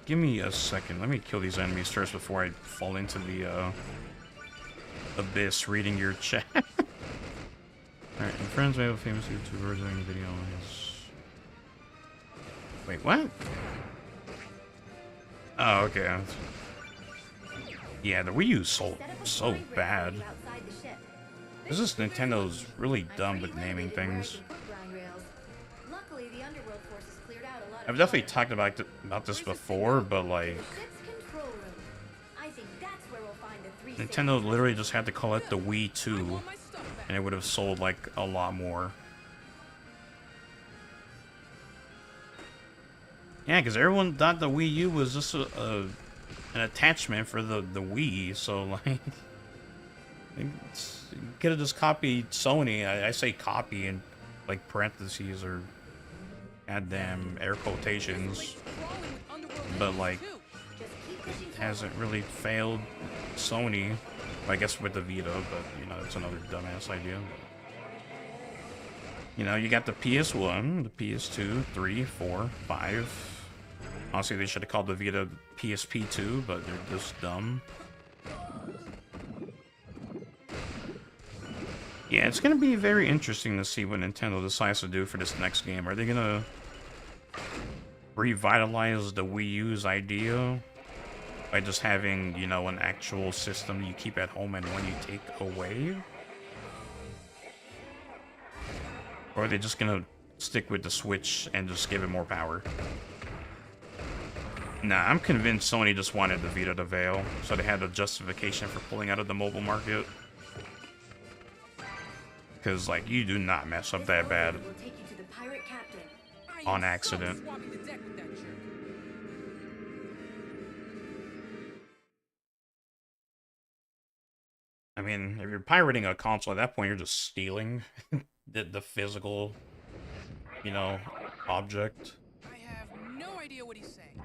Give me a second. Let me kill these enemies first before I fall into the abyss reading your chat. Alright, and friends, we have a famous YouTuber doing a video on his... Wait, what? Oh, okay. Yeah, the Wii U sold so bad. This is Nintendo's really dumb with naming things. Luckily, the underworld forces cleared out a lot of I've definitely talked about this before, but like... ship's control room. I think that's where we'll find the 3 Nintendo literally just had to call it the Wii 2, and it would have sold like a lot more. Yeah, because everyone thought the Wii U was just an attachment for the Wii, so like... Could have just copied Sony. I say copy in like parentheses or goddamn air quotations. But like... Just keep it hasn't really failed Sony. I guess with the Vita, but you know, it's another dumbass idea. You know, you got the PS1, the PS2, 3, 4, 5. Honestly, they should have called the Vita PSP2, but they're just dumb. Yeah, it's gonna be very interesting to see what Nintendo decides to do for this next game. Are they gonna revitalize the Wii U's idea by just having, you know, an actual system you keep at home and one you take away? Or are they just gonna stick with the Switch and just give it more power? Nah, I'm convinced Sony just wanted the Vita to fail, so they had a justification for pulling out of the mobile market. Because, like, you do not mess up that bad We'll take you to the pirate captain. on accident. Swapping the deck with that jerk. I mean, if you're pirating a console at that point, you're just stealing the physical, you know, object. I have no idea what he's saying.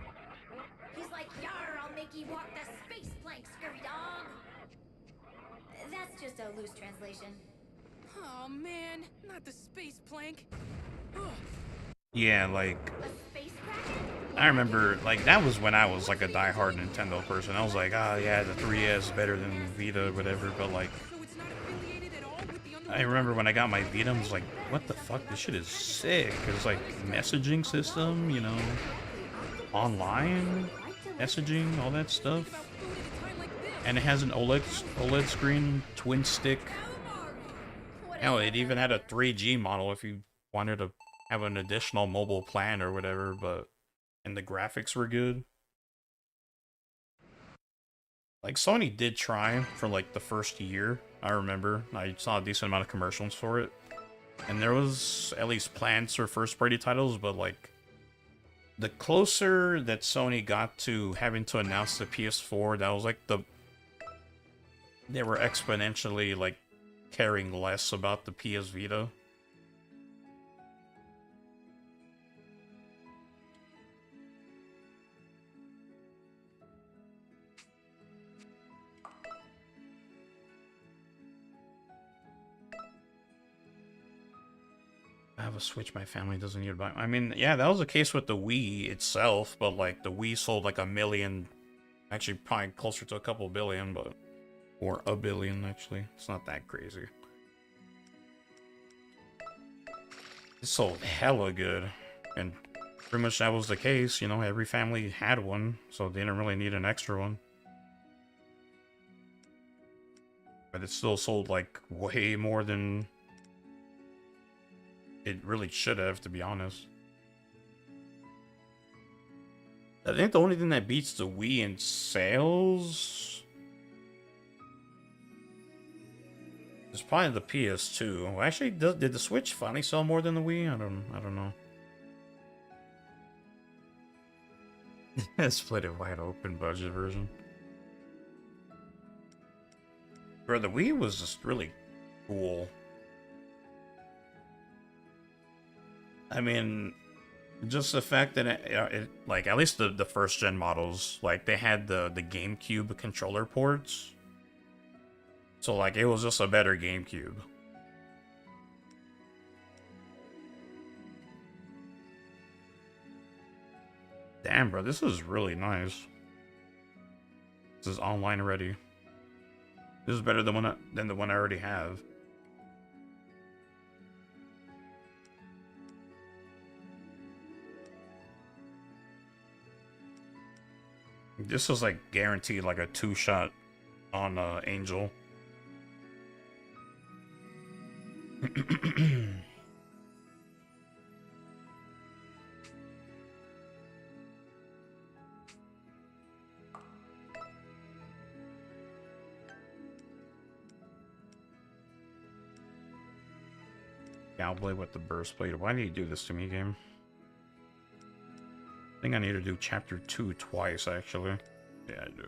He's like, "Yar, I'll make you walk the space plank, scurry dog." That's just a loose translation. Oh man, not the space plank. Ugh. Yeah, like, A space kraken? I remember, like, that was when I was, like, a diehard Nintendo person. I was like, ah, yeah, the 3DS is better than Vita, whatever, but, like, So it's not affiliated at all with the I remember when I got my Vita, I was like, what the fuck, this shit is sick. It's like, messaging system, you know, online messaging, all that stuff. about food at a time like this. And it has an OLED screen, twin stick. Hell, it even had a 3G model if you wanted to have an additional mobile plan or whatever, but... And the graphics were good. Like, Sony did try for, like, the first year, I remember. I saw a decent amount of commercials for it. And there was at least plans for first-party titles, but, like... The closer that Sony got to having to announce the PS4, that was, like, the... They were exponentially, like, caring less about the PS Vita. I have a Switch my family doesn't need to buy. I mean, yeah, that was the case with the Wii itself, but like the Wii sold like 1 million, actually probably closer to a couple billion, but or 1 billion actually. It's not that crazy. It sold hella good, and pretty much that was the case. You know, every family had one, so they didn't really need an extra one. But it still sold like way more than it really should have, to be honest. I think the only thing that beats the Wii in sales is probably the PS2. Well, actually, did the Switch finally sell more than the Wii? I don't know. Split it wide open budget version. Bro, the Wii was just really cool. I mean, just the fact that it like, at least the first gen models, like, they had the GameCube controller ports. So, like, it was just a better GameCube. Damn, bro, this is really nice. This is online ready. This is better than the one I already have. This is like guaranteed like a 2-shot on Angel. Cowboy with the burst blade. Why do you do this to me, game? I think I need to do chapter 2 twice, actually. Yeah, I do.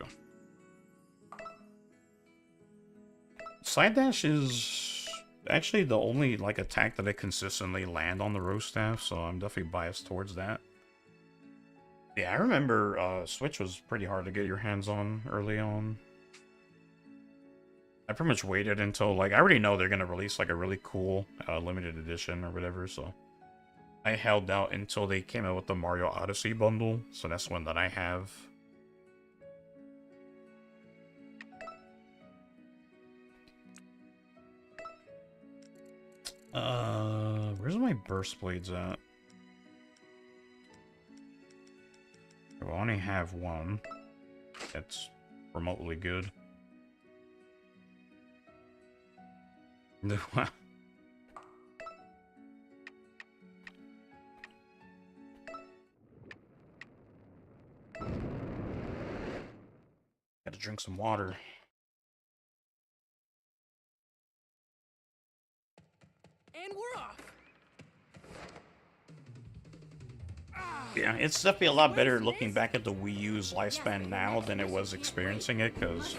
Side dash is actually the only, like, attack that I consistently land on the row staff, so I'm definitely biased towards that. Yeah, I remember Switch was pretty hard to get your hands on early on. I pretty much waited until, like, I already know they're gonna release, like, a really cool limited edition or whatever, so I held out until they came out with the Mario Odyssey bundle, so that's one that I have. Where's my burst blades at? I only have one. That's remotely good. Gotta drink some water. And we're off. Yeah, it's definitely a lot better looking back at the Wii U's lifespan now than it was experiencing it, because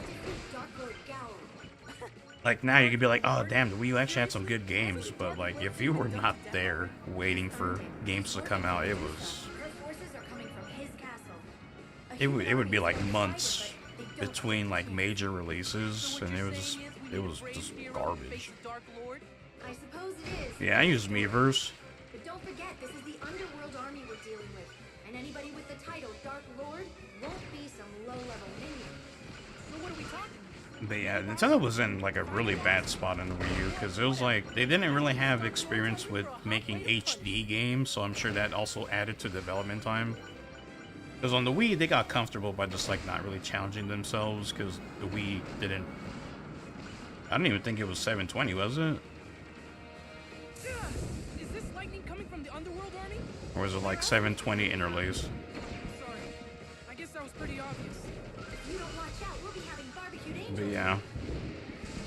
like now you could be like, oh damn, the Wii U actually had some good games, but like if you were not there waiting for games to come out, it would be like months between like major releases, and it was just garbage. I suppose it is. Yeah, I use Miiverse. But don't forget, this is the underworld army we're dealing with. And anybody with the title Dark Lord won't be some low-level minion. So what are we talking? But yeah, Nintendo was in like a really bad spot in the Wii U, because it was like they didn't really have experience with making HD games, so I'm sure that also added to development time. Because on the Wii, they got comfortable by just like not really challenging themselves, because the Wii didn't. I don't even think it was 720, was it? Is this lightning coming from the underworld army? Or was it like 720 interlace? Sorry. I guess that was pretty obvious. If you don't watch out, we'll be having barbecued angels. But yeah.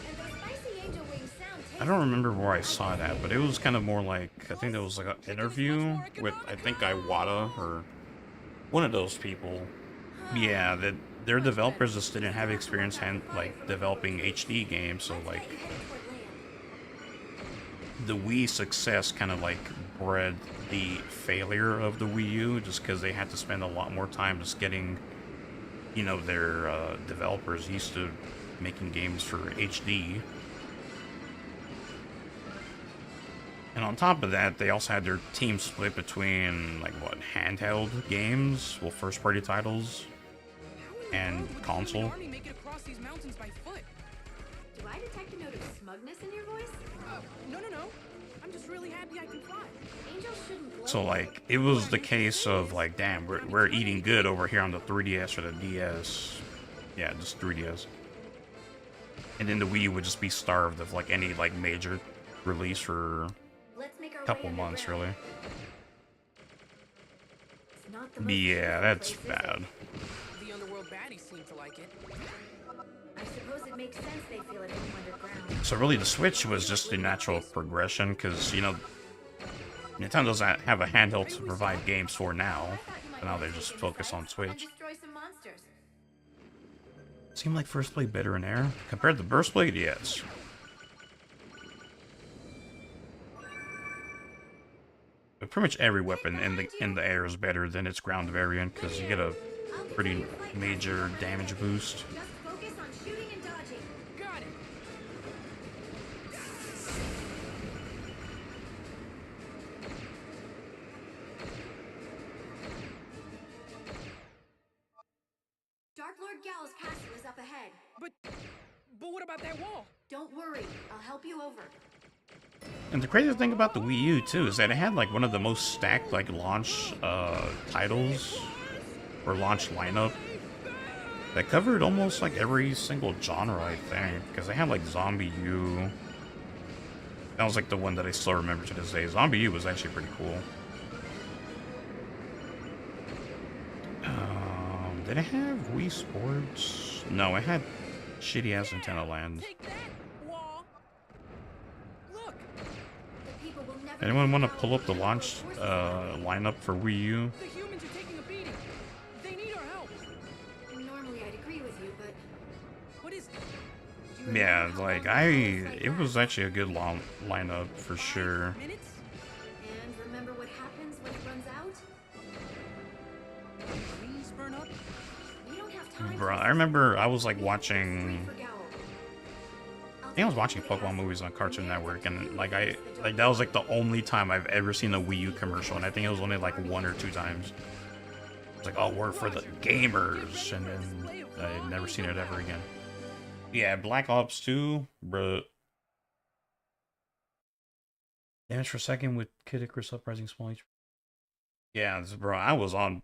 And those spicy angel wings sound tasty. I don't remember where I saw that, but it was kind of more like, I think there was like an interview with, I think, Iwata, or one of those people. Yeah, that their developers just didn't have experience like developing HD games, so like the Wii success kind of like bred the failure of the Wii U, just because they had to spend a lot more time just getting, you know, their developers used to making games for HD. And on top of that, they also had their team split between, like, what, handheld games, well, first-party titles, and console. Army make it across these mountains by foot? Do I detect a note of smugness in your voice? No. I'm just really happy I can fly. Angels shouldn't glow. So, like, it was the case of, like, damn, we're eating good over here on the 3DS or the DS. Yeah, just 3DS. And then the Wii would just be starved of, like, any, like, major release for Let's make our a couple way months, really. underground. It's not the most Yeah, that's beautiful place, is bad. The underworld baddies seem to like it. it? I suppose it makes sense they feel at home underground. So really, the Switch was just the natural progression, because, you know, Nintendo doesn't have a handheld to provide games for now. So now they just focus on And Switch. destroy some monsters. Seemed like First Blade better in air? Compared to Burst Blade, yes. But pretty much every weapon in the air is better than its ground variant, because you get a pretty major damage boost. Just focus on shooting and dodging. Got it. Dark Lord Gal's castle is up ahead. But what about that wall? Don't worry, I'll help you over. And the crazy thing about the Wii U, too, is that it had, like, one of the most stacked, like, launch titles, or launch lineup, that covered almost, like, every single genre, I think. Because they had, like, Zombie U. That was, like, the one that I still remember to this day. Zombie U was actually pretty cool. Did it have Wii Sports? No, it had shitty-ass Nintendo Land. Take that, wall. Look, The people will never Anyone want to pull up the launch lineup for Wii U? the humans are taking a beating. They need our help. Normally I'd agree with you, but What is it? Do you Yeah, remember how like, long the fight it was lasts? actually a good lineup for sure. Minutes? and remember what happens when it runs out? always burn up? We don't have time. Bro, I remember I was like watching. I think I was watching Pokemon movies on Cartoon Network, and like that was like the only time I've ever seen a Wii U commercial, and I think it was only like 1 or 2 times. It's like, oh, we're for the gamers, and then I've never seen it ever again. Yeah, Black Ops 2, bro. Damage for second with Kid Icarus Uprising small HP. Yeah, bro, I was on.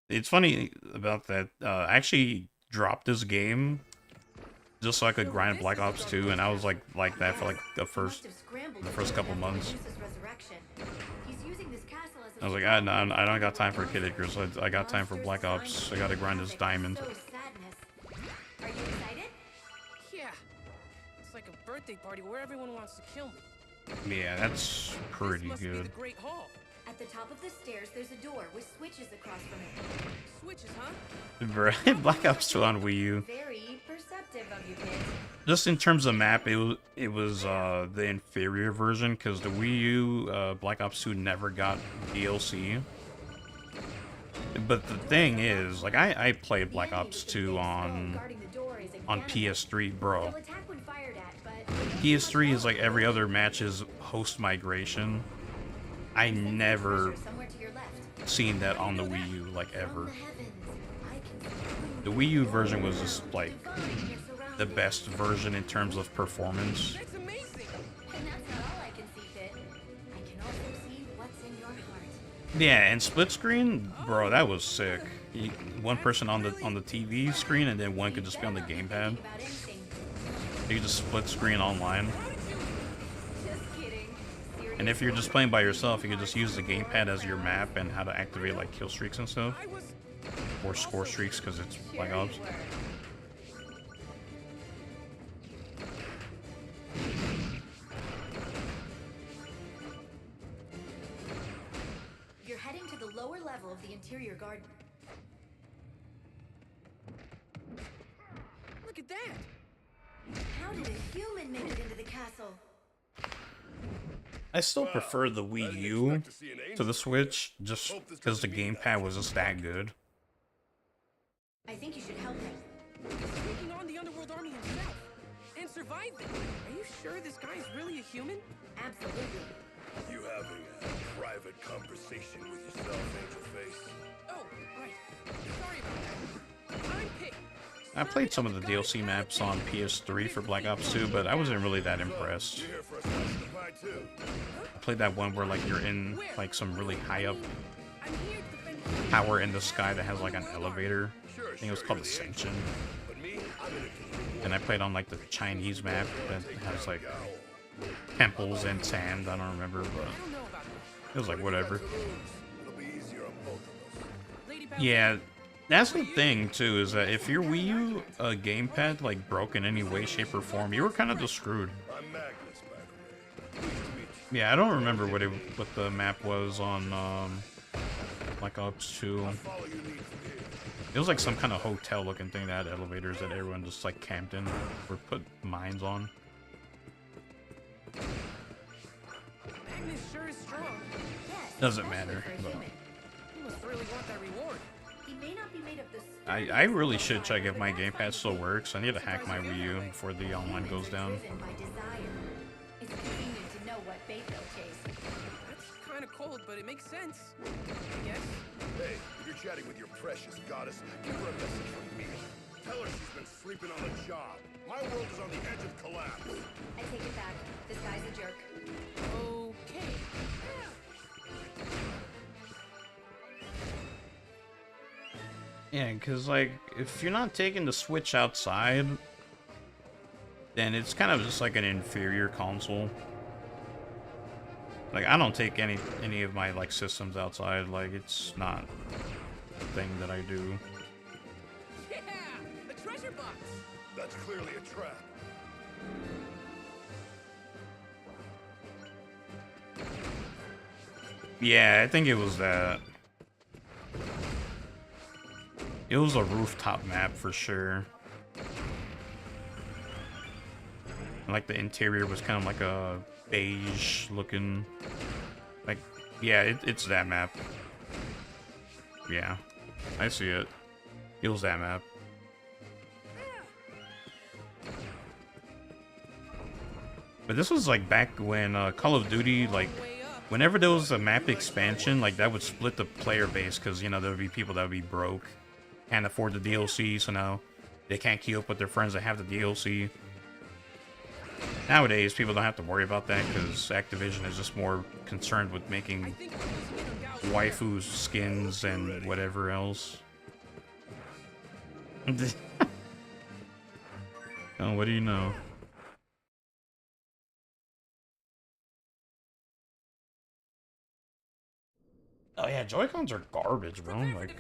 It's funny about that. I actually dropped this game just so I could grind Black Ops 2, and I was like that for like the first couple months. I was like, I don't got time for Kid Icarus. I got time for Black Ops. I gotta grind this diamond. Are you excited? Yeah. It's like a birthday party where everyone wants to kill me. Yeah, that's pretty This must be good. the Great Hall. At the top of the stairs, there's a door with switches across from it. Switches, huh? Bro, Black Ops 2 on Wii U. Very perceptive of you, kid. Just in terms of map, it was the inferior version, because the Wii U Black Ops 2 never got DLC. But the thing is, like, I played Black Ops 2 on PS3, bro. They'll attack when fired at, but PS3 is like every other match's host migration. I never somewhere to your left. seen that on the Wii U, like, ever. The heavens, I can see The Wii U version was just like your surroundings. the best version in terms of performance. That's amazing. And that's not all I can see, Fit. I can also see what's in your heart. Yeah, and split screen, bro, that was sick. One person on the TV screen, and then one could just be on the gamepad. About anything. You could just split screen online. Just kidding. And if you're just playing by yourself, you could just use the gamepad as your map and how to activate like kill streaks and stuff, I was or score streaks because it's Black Ops. You're heading to the lower level of the interior garden. Look at that. How did a human make it into the castle? I still prefer the Wii U to the Switch, just because the gamepad was just that good. I think you should help him. He's taking on the Underworld Army himself and survived it. Are you sure this guy's really a human? Absolutely. You having a private conversation with yourself, Angel Face? Oh, right. Sorry about that. I'm Pig. I played some of the DLC maps on PS3 for Black Ops 2, but I wasn't really that impressed. You here for a slice of the pie too? I played that one where like you're in like some really high up I'm here to defend tower in the sky that has like an elevator. I think it was called Ascension. But me, I'm in a And I played on like the Chinese map that has like temples and sand. I don't remember, but I don't know about that. it was like whatever. It'll be easier on both of us. Lady Bell, Yeah, that's the thing too, is that if your Wii U gamepad like broke in any way, shape, or form, you were kind of just screwed. I'm Magnus, by the way. Pleased to meet you. Yeah, I don't remember what the map was on Black Ops 2. Follow you need from here. It was like some kind of hotel looking thing that had elevators that everyone just like camped in or put mines on. Magnus sure is strong. Yes. Doesn't especially matter, for a but- human. He must really want that reward. He may not be made of the I really should check if my gamepad still works. I need to hack my Wii U before the online goes down. driven by desire. It's convenient to know what bait they'll chase. That's kind of cold, but it makes sense. I guess. Hey, if you're chatting with your precious goddess, give her a message from me. Tell her she's been sleeping on the job. My world is on the edge of collapse. I take it back. This guy's a jerk. Okay. Yeah, because like if you're not taking the Switch outside, then it's kind of just like an inferior console. Like I don't take any of my like systems outside. Like it's not a thing that I do. Yeah, the treasure box. That's clearly a trap. Yeah, I think it was that. It was a rooftop map for sure. Like the interior was kind of like a beige looking. Like, yeah, it's that map. Yeah. I see it. Heals that map. But this was like back when Call of Duty, like, whenever there was a map expansion, like that would split the player base because, you know, there would be people that would be broke, can't afford the DLC, so now they can't keep up with their friends that have the DLC. Nowadays, people don't have to worry about that because Activision is just more concerned with making waifu skins and whatever else. Oh, what do you know? Oh yeah, Joy-Cons are garbage, bro. Like,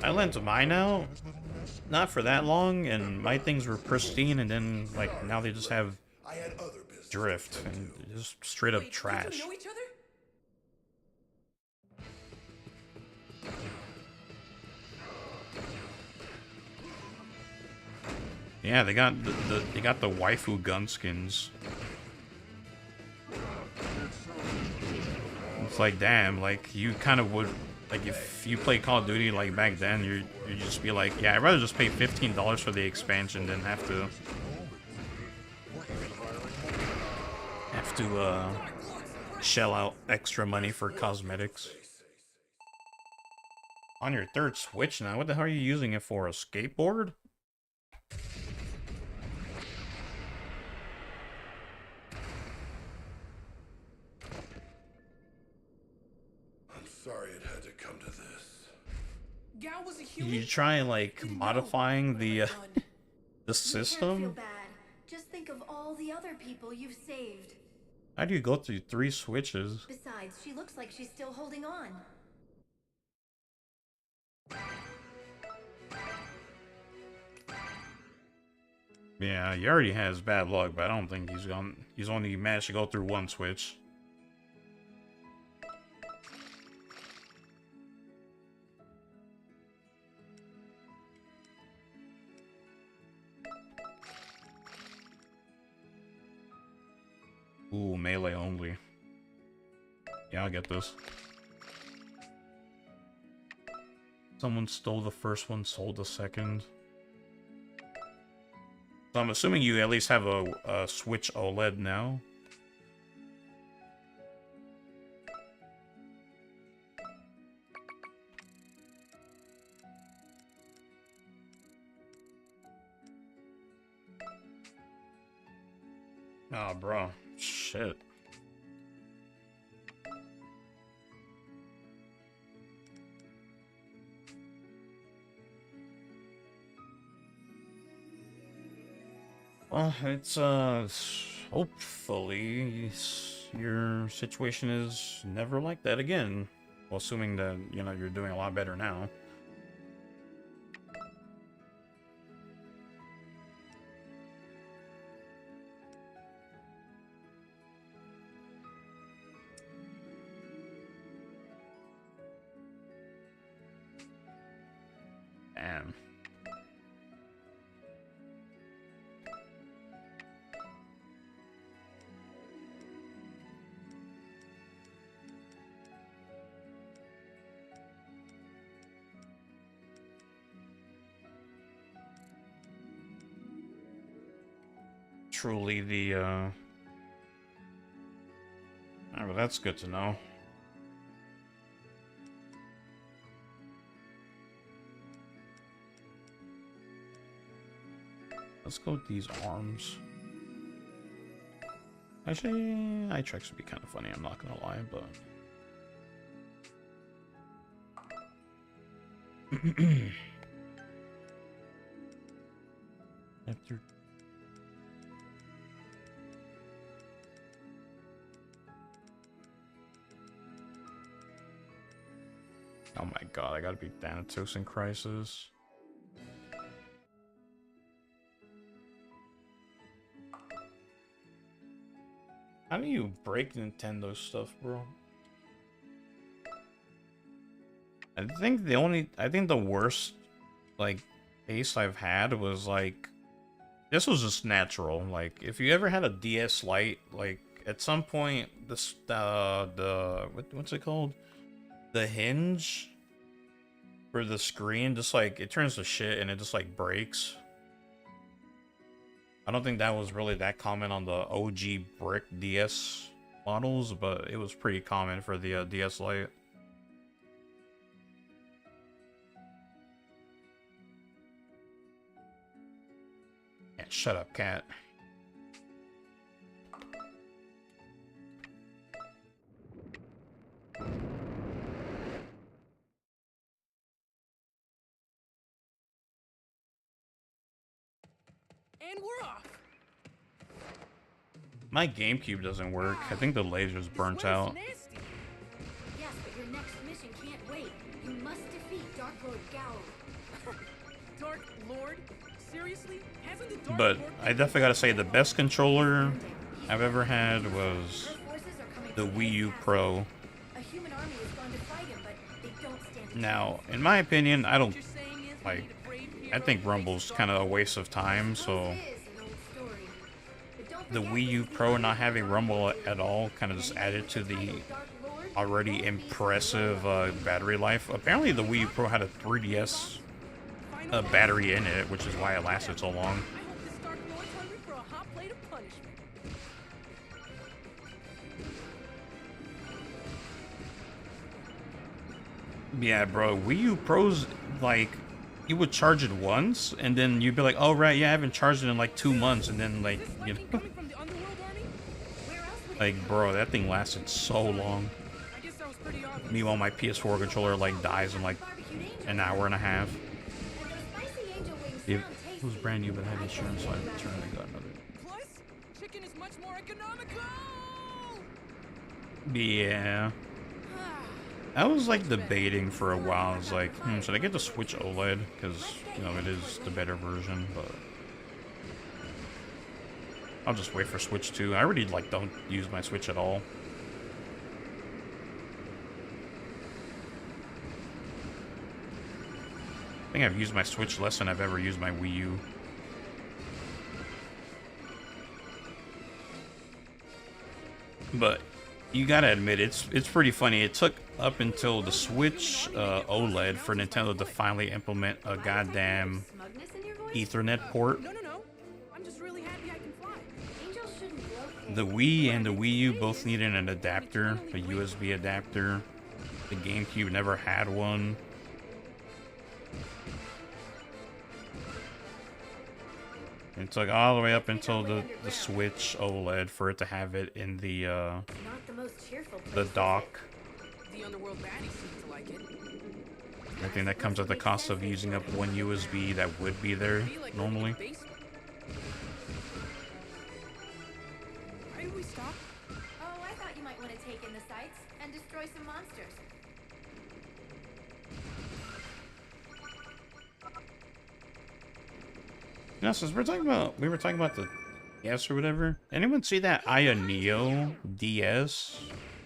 I lent mine out, not for that long, and my things were pristine, and then, like, now they just have drift, and just straight up trash. Yeah, they got the waifu gun skins. It's like, damn, like, you kind of would, like, if you play Call of Duty, like, back then, you just be like, yeah, I'd rather just pay $15 for the expansion than have to shell out extra money for cosmetics. On your third Switch now? What the hell are you using it for? A skateboard? Sorry it had to come to this. Gal was a human? You try, like, modifying the You can't feel system? bad. Just think of all the other people you've saved. How do you go through 3 switches? Besides, she looks like she's still holding on. Yeah, he already has bad luck, but I don't think he's only managed to go through 1 switch. Ooh, melee only. Yeah, I'll get this. Someone stole the first one, sold the second. So I'm assuming you at least have a Switch OLED now. Oh, bro. Shit. Well, it's, hopefully your situation is never like that again. Well, assuming that, you know, you're doing a lot better now. Damn. Truly the, oh, well, that's good to know. Let's go with these arms. Actually, iTrex would be kind of funny, I'm not gonna lie, but... After... Oh my god, I gotta be Thanatos in Crisis. How do you break Nintendo stuff, bro? I think the worst, like, case I've had was, like, this was just natural. Like, if you ever had a DS Lite, like, at some point, what's it called? The hinge where the screen just like it turns to shit and it just like breaks. I don't think that was really that common on the OG brick DS models, but it was pretty common for the DS Lite. Yeah, shut up, cat. And we're off. My GameCube doesn't work. I think the laser's burnt This weather's out. nasty. Yes, but your next mission can't wait. You must defeat Dark Lord Gowl. Dark Lord? Seriously? Hasn't the Dark But Lord I definitely gotta say the best controller I've ever had was Her forces are coming the to Wii U attack. Pro. A human army is going to fight him, but they don't stand a Now, in my opinion, I don't you're saying is we like. need a brave I hero think to Rumble's face the kind of a Dark waste of time. chance. So It is an old story. But don't the forget Wii U this is Pro the not having Dark Rumble Lord. at all kind of just added to the Dark Lord already won't be impressive so battery life. Apparently, the Wii U Pro had a 3DS Final battery in it, which is why it lasted so long. I hope this Dark Lord's hungry for a hot plate of punishment. Yeah, bro, Wii U Pros, like, you would charge it once, and then you'd be like, oh, right, yeah, I haven't charged it in like 2 months, and then, like, Is this you lightning know, coming from the Underworld Army? Where else would it like, come bro, that thing lasted so long. I guess that was pretty obvious. Meanwhile, my PS4 controller, like, dies in like Barbecued angel. an hour and a half. And those spicy angel wings It sound was tasty. brand new, but had I insurance, so I bet you returned and got another. Plus, chicken is much more economical. Yeah. I was like debating for a while. I was like, should I get the Switch OLED? Because, you know, it is the better version, but I'll just wait for Switch 2. I already, like, don't use my Switch at all. I think I've used my Switch less than I've ever used my Wii U. But you gotta admit, it's pretty funny. It took up until the Switch OLED for Nintendo to finally implement a goddamn Smugness in your voice? Ethernet port. No. I'm just really happy I can fly. Angels shouldn't glow. The Wii and the Wii U both needed an adapter, a USB adapter. The GameCube never had one. It took all the way up until the Switch OLED for it to have it in the Not the most cheerful place, the is it? dock. The Underworld baddies seem to like it. I think that comes at the cost of using up one USB that would be there Be like normally. the basement. Why did we stop? Oh, I thought you might want to take in the sights and destroy some monsters. Now, since we were talking about the DS or whatever. Anyone see that Aya Neo DS?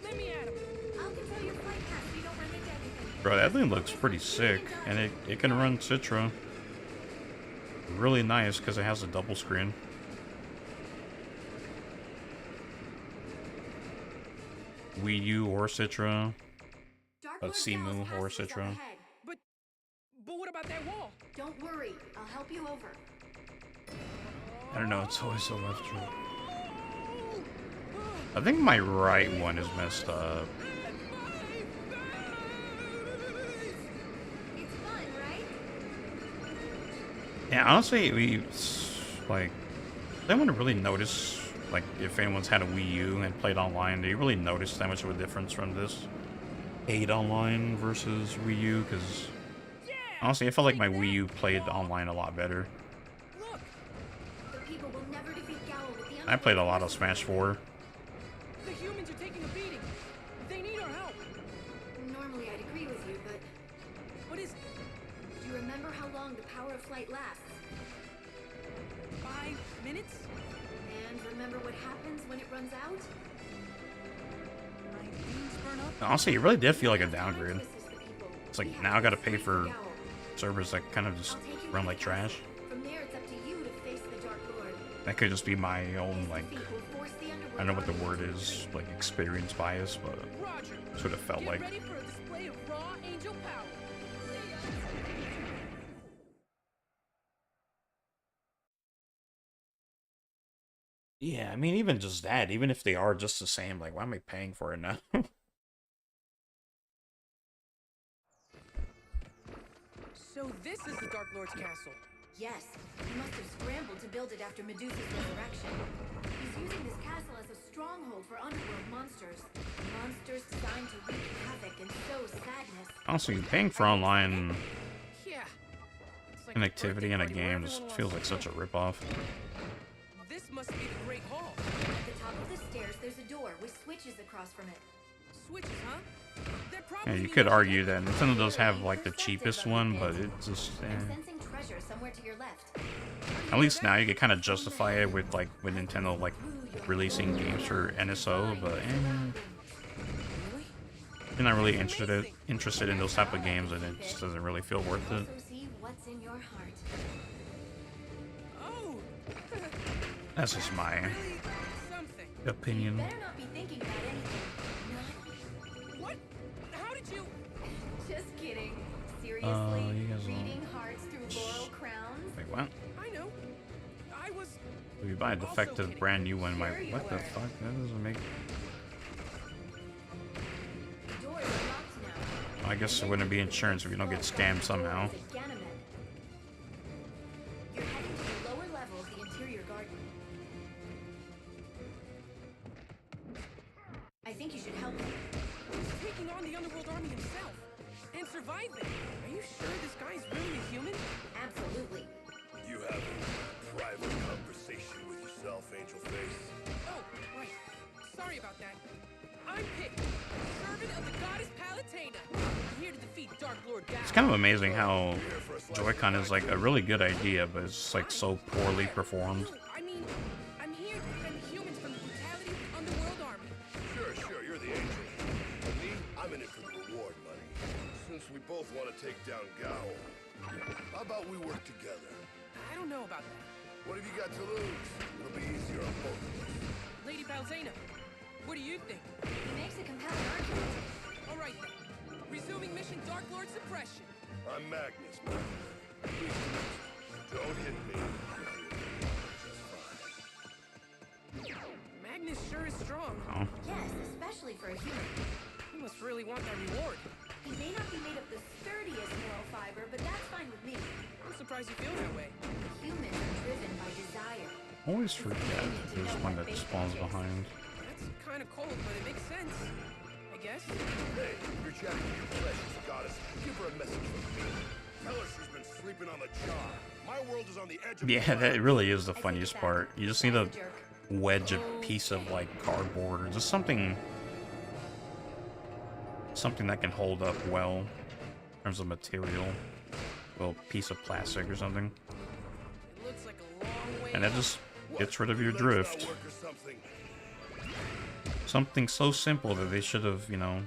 Let me at him. I'll control your flight path so you don't run into anything. Bro, that thing looks pretty sick, and it can run Citra. Really nice because it has a double screen. Wii U or Citra, Dark but Lord Simu Gal's or castle is up Citra. ahead. But what about that wall? Don't worry, I'll help you over. I don't know, it's always so left through. I think my right one is messed up. It's fun, right? Yeah, honestly, like, anyone really notice, like, if anyone's had a Wii U and played online, do you really notice that much of a difference from this 8 online versus Wii U? Because, honestly, I felt like my Wii U played online a lot better. Look, The people will never defeat Gowl with the I played a lot of Smash 4. the humans are taking a beating. They need our help. Normally I'd agree with you, but What is it? do you remember how long the power of flight lasts? 5 minutes? And remember what happens when it runs out? My wings burn up. Honestly, it really did feel like a Time to downgrade. assist the people. It's like, We have now I gotta to pay free for Gowl. servers that kind of just I'll take you run to like the castle. trash. From there, it's up to you to face the Dark Lord. That could just be my own, His like, defeat will force the I Underworld don't know what the Army word into is, action. like, experience bias, but Roger. sort of felt Get like. ready for a display of raw angel power. Yeah, I mean, even just that, even if they are just the same, like, why am I paying for it now? So this is the Dark Lord's castle. Yes, he must have scrambled to build it after Medusa's resurrection. He's using this castle as a stronghold for underworld monsters. Monsters designed to wreak havoc and sow sadness. Honestly, paying for online Yeah. It's like connectivity in a birthday party where game everyone just wants feels to like such a kill. ripoff. This must be the Great Hall. At the top of the stairs, there's a door with switches across from it. Switches, huh? That Yeah, probably you means could I should argue open that Nintendo does have, like, the Perceptive cheapest of one, the but bit. it's just, I'm sensing treasure somewhere to your left. At least now you can kind of justify it with, like, with Nintendo, like, releasing games for NSO, but, Really? you're not really interested in those type of games, and it just doesn't really feel worth it. Also see what's in your heart. Oh! That's just my Really something. opinion. Better not be thinking about anything. What? How did you... Just kidding. Seriously? You guys will- Reading hearts through laurel crowns? Wait, what? I know. I was... If you buy a defective kidding. brand new one, Sure like, you what the were. fuck? That doesn't make... The door is locked now. I guess it wouldn't be insurance if you don't get scammed somehow. You're heading to the lower level of the interior garden. I think you should help him. He's taking on the Underworld Army himself. And surviving. Are you sure this guy's really a human? Absolutely. You have a private conversation with yourself, Angel Face. Oh, right. Sorry about that. I'm Pick, servant of the goddess Palutena. I'm here to defeat Dark Lord Gal. It's kind of amazing how Joy-Con is, like, a really good idea, but it's just, like, so poorly performed. No, I mean, I'm here to defend humans from the brutality of the Underworld Army. Sure, you're the angel. And me, I'm in it for the reward money. Since we both want to take down Gao, how about we work together? I don't know about that. What have you got to lose? It'll be easier on both of us. Lady Palutena, what do you think? He makes a compelling argument. All right then. Resuming mission Dark Lord Suppression. I'm Magnus, man. Please don't hit me. Just fine. Magnus sure is strong. Oh. Yes, especially for a human. He must really want that reward. He may not be made of the sturdiest moral fiber, but that's fine with me. I'm surprised you feel that way. Humans are driven by desire. Always forget there's one that spawns behind. That's kind of cold, but it makes sense. I guess. Hey, you're chatting to your precious goddess. Give her a message from me. Tell her she's been sleeping on the job. My world is on the edge of Yeah, that really is the I take funniest it back. part. You just need to That's a jerk. wedge a piece of, like, cardboard or just something that can hold up well in terms of material. A little piece of plastic or something. It looks like a long way And that up. just gets rid of your Legs not drift. work or something. Something so simple that they should have, you know,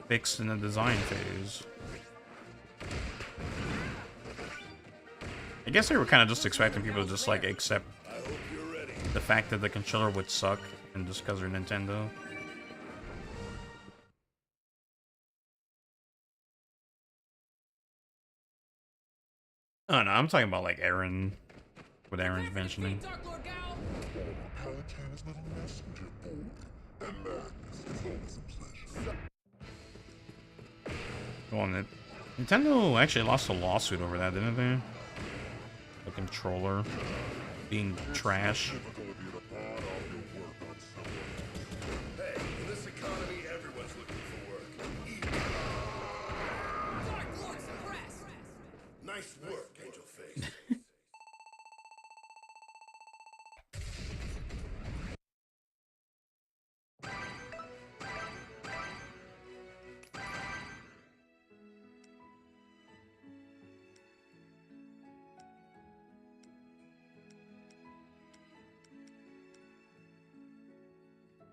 fixed in the design phase. I guess they were kind of just expecting people to just, like, accept I hope you're ready. the fact that the controller would suck, and just because they're Nintendo. Oh no, I'm talking about, like, Aaron, what Aaron's mentioning. Dark Lord Gal. Palutena's little messenger boy. And Magnus is always a pleasure. Go on, Nintendo actually lost a lawsuit over that, didn't they? The controller being trash. Never gonna be the part of your work on someone. Hey, in this economy, everyone's looking for work. Eat. Dark Lord suppressed. Nice work, Angel Face.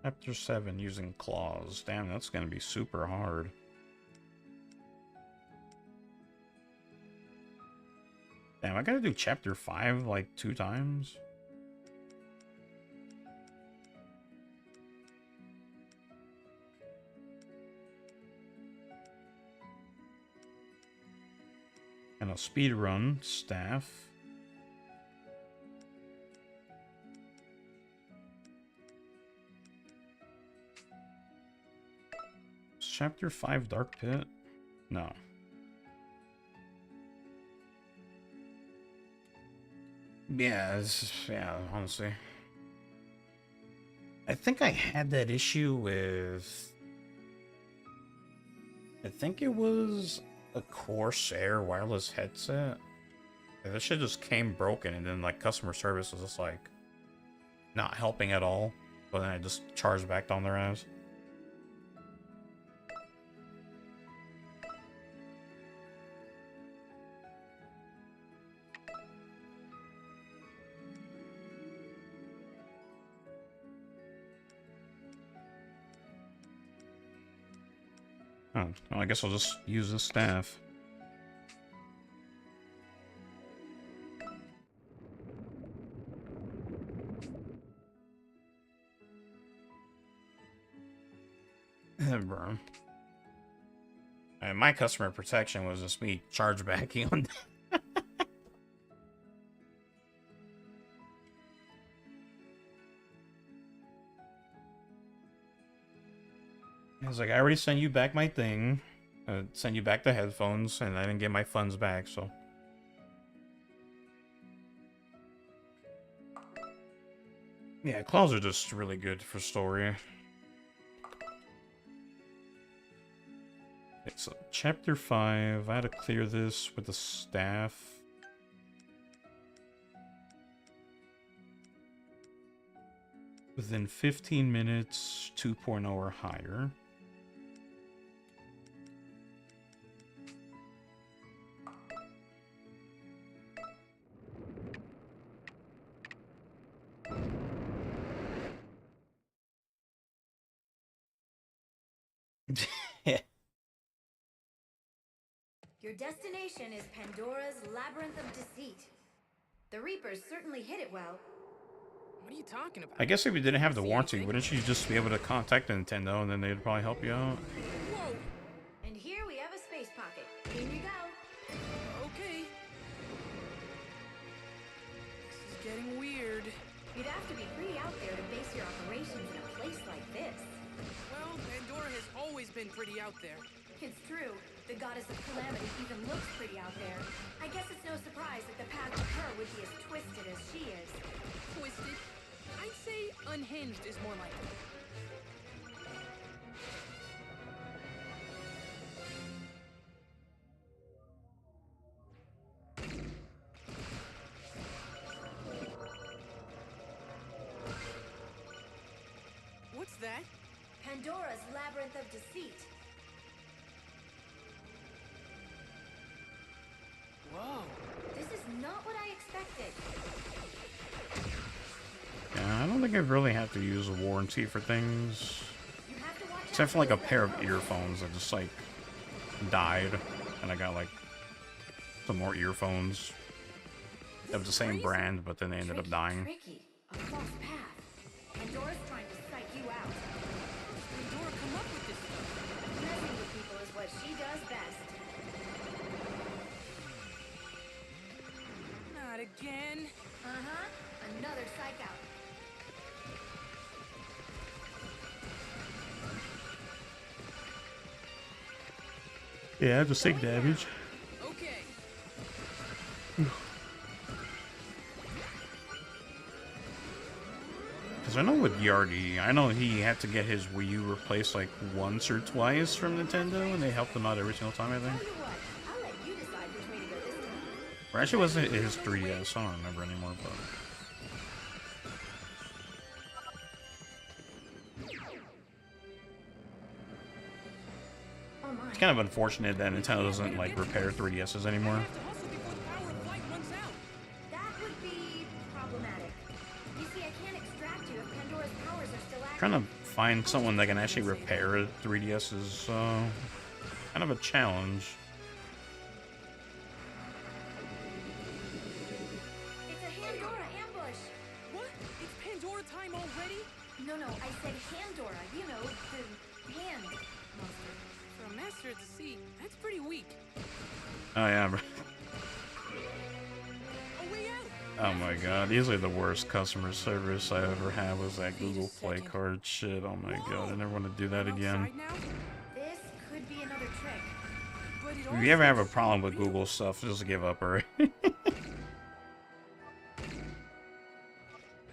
Chapter 7 using claws. Damn, that's gonna be super hard. Damn, I gotta do chapter 5 like 2 times? And a speed run staff. Chapter 5 Dark Pit? No. Yeah, yeah, honestly. I think I had that issue with... I think it was a Corsair wireless headset. This shit just came broken, and then like customer service was just like not helping at all. But then I just charged back on their ass. Oh, well, I guess I'll just use this staff. Bro. And my customer protection was just me chargebacking on that. I was like, I already sent you back my thing. Sent you back the headphones, and I didn't get my funds back, so. Yeah, claws are just really good for story. Okay, so chapter 5, I had to clear this with the staff. Within 15 minutes, 2.0 or higher. Your destination is Pandora's Labyrinth of Deceit. The Reapers certainly hit it well. What are you talking about? I guess if you didn't have the warranty, wouldn't you just be able to contact Nintendo and then they'd probably help you out? Whoa! And here we have a space pocket. Here you go. Okay. This is getting weird. You'd have to be pretty out there to base your operations in a place like this. Well, Pandora has always been pretty out there. It's true. The goddess of calamity even looks pretty out there. I guess it's no surprise that the path to her would be as twisted as she is. Twisted? I'd say unhinged is more like it. What's that? Pandora's Labyrinth of Deceit. Whoa. This is not what I expected. Yeah, I don't think I really have to use a warranty for things. You have to watch Except out for like a those pair of railroads. earphones that just like died. And I got like some more earphones of the same brand, but then they ended up dying. Tricky. A false path. Pandora's trying to psych you out. Pandora come up with this stuff? Messing with people is what she does best. Not again. Uh-huh. Another psych out. Yeah, just take damage. Okay. Because I know with Yardy, I know he had to get his Wii U replaced like once or twice from Nintendo, and they helped him out every single time, I think. Tell you what, I'll let you decide which way to go this time. Or actually, wasn't it his 3DS? I don't remember anymore, but... Oh my. It's kind of unfortunate that Nintendo doesn't, like, repair 3DSs anymore. I have to hustle before the power of flight runs out. That would be problematic. You see, I can't extract you if Pandora's powers are still active. Trying to find someone that can actually repair a 3DS is, kind of a challenge. It's a Pandora ambush. What? It's Pandora time already? No, I said Pandora. You know, the hand monster. For a master at the sea, that's pretty weak. Oh, yeah, bro. A way out. Oh my god, easily the worst customer service I ever had was that Google Play card shit. Oh my god, I never want to do that again. Outside now? This trick. But it If you ever have a also problem seemed with real. Google stuff, just give up already.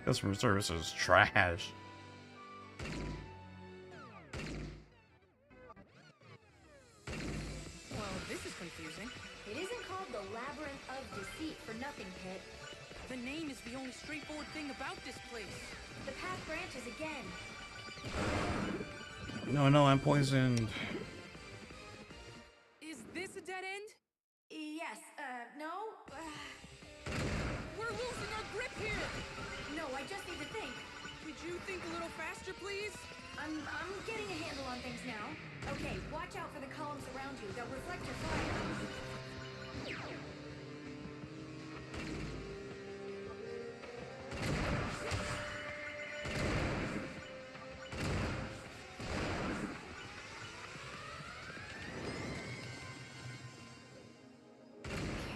Customer service is trash. Well, this is confusing. It isn't called the Labyrinth of Deceit for nothing, Pit. The name is the only straightforward thing about this place. The path branches again. No, no, I'm poisoned. Is this a dead end? Yes, no? We're losing our grip here! No, I just need to think. Could you think a little faster, please? I'm getting a handle on things now. Okay, watch out for the columns around you. They'll reflect your fire.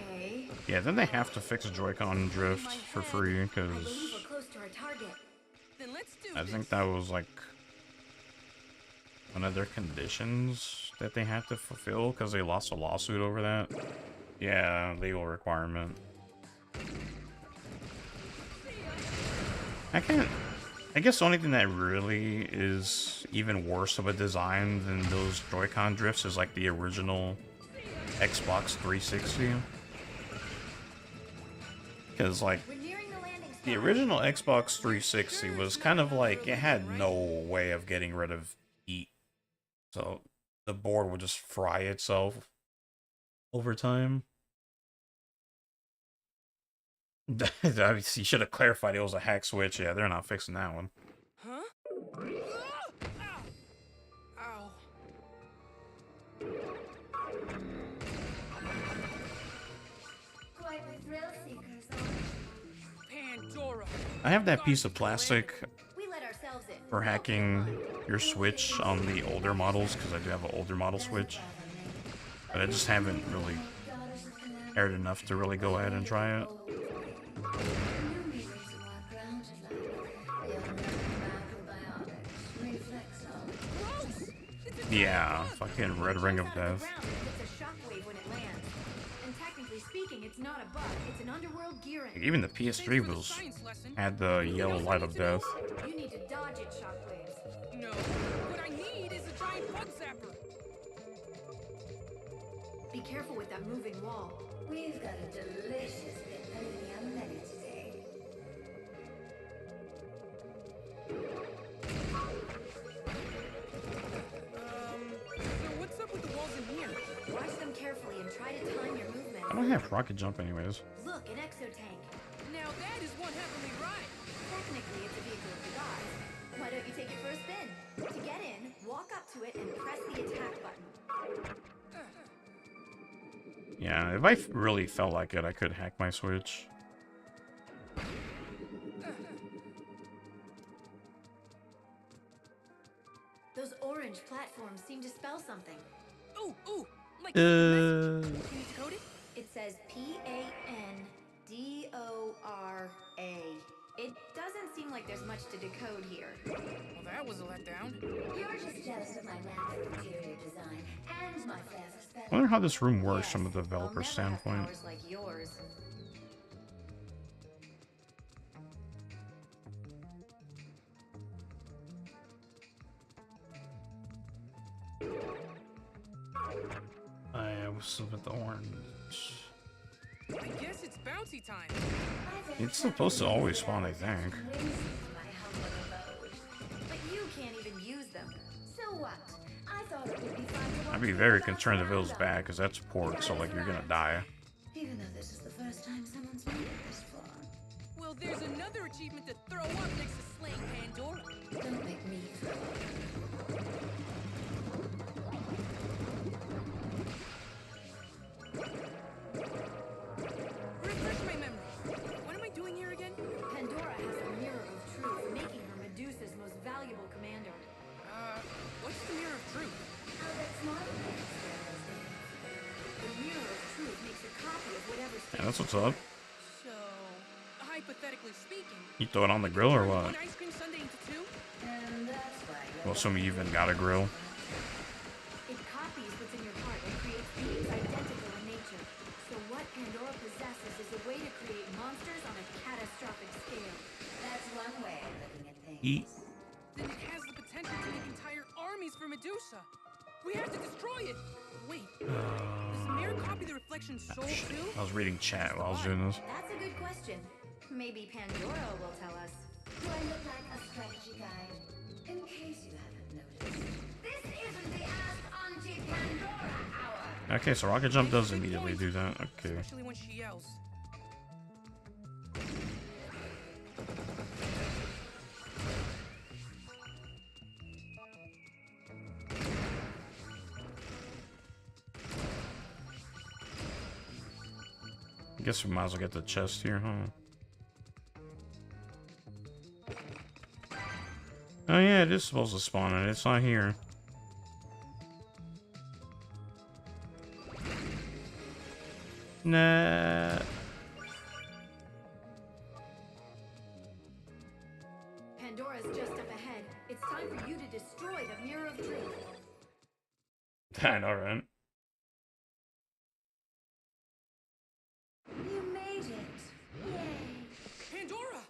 Okay. Yeah, then they have to fix Joy-Con drift for free, I because believe we're close to our target. Then let's do I this. think that was like one of their conditions that they had to fulfill because they lost a lawsuit over that. Yeah, legal requirement. I guess the only thing that really is even worse of a design than those Joy-Con drifts is like the original Xbox 360. Because like We're nearing the landing spot. the original Xbox 360 was kind of like it had no way of getting rid of heat. So the board would just fry itself over time. You should have clarified it was a hack switch. Yeah, they're not fixing that one. Huh? Ah! Ow. Quite the thrill seekers, Pandora. I have that piece of plastic We let ourselves in. for hacking your Switch on the older models, because I do have an older model Switch. But I just haven't really cared enough to really go ahead and try it. Gross! Yeah, fucking Red Ring of Death. It's a shockwave when it lands. And technically speaking, it's not a bug. It's an underworld gearing. Even the Thanks PS3 for the was science lesson. had the yellow light of death. You need to dodge it, shockwaves. No. What I need is a giant bug zapper. Be careful with that moving wall. We've got a delicious bit of yum menu today. So what's up with the walls in here? Watch them carefully and try to time your movement. I don't have rocket jump anyways. Look, an exotank. Now that is one heavenly ride. Technically, it's a vehicle of the gods. Why don't you take it for a spin? To get in, walk up to it and press the attack button. Yeah, if I really felt like it, I could hack my Switch. Those orange platforms seem to spell something. Ooh, like a message. Uh, Can you decode it? It says P-A-N-D-O-R-A. It doesn't seem like there's much to decode here. Well, that was a letdown. You're just jealous of my knack for interior design and my flair for I spelling. wonder how this room works Yes, from a I'll developer's never have standpoint. powers like yours. I was with the orange. I guess it's bouncy time. It's supposed to always spawn, I think. But you can't even use them. So what? I thought it would be fun to watch I'd be you very bounce concerned if it was around bad, because that's port, so like you're gonna die. Even though this is the first time someone's made it this far. Well, there's another achievement to throw up next to slaying Pandora. Don't make me throw up. Refresh my memory. What am I doing here again? Pandora has the Mirror of Truth, making her Medusa's most valuable commander. What's the Mirror of Truth? Oh, that's not a nice The Mirror of Truth makes a copy of whatever Yeah, state. that's what's up. So, hypothetically speaking, You throw it on the grill or turn what? one ice cream sundae into two? And that's why Well, assuming you even got a grill. It copies copies what's in your heart and creates beings identical in nature. So what Pandora possesses is a way to create monsters on a catastrophic scale. That's one way of looking at things. Eat. Then it has the potential to make entire armies for Medusa. We have to destroy it. Wait, does the mirror copy the reflection soul too? I was reading chat while I was doing this. That's a good question. Maybe Pandora will tell us. Do I look like a strategy guide? In case you haven't noticed, this isn't the Ask Auntie Pandora hour. Okay, so rocket jump does immediately do that. Okay. Especially when she yells. I guess we might as well get the chest here, huh? Oh yeah, it is supposed to spawn it. It's not here. Nah. Pandora's just up ahead. It's time for you to destroy the Mirror of Truth. I know, right? You made it. Yay. Pandora!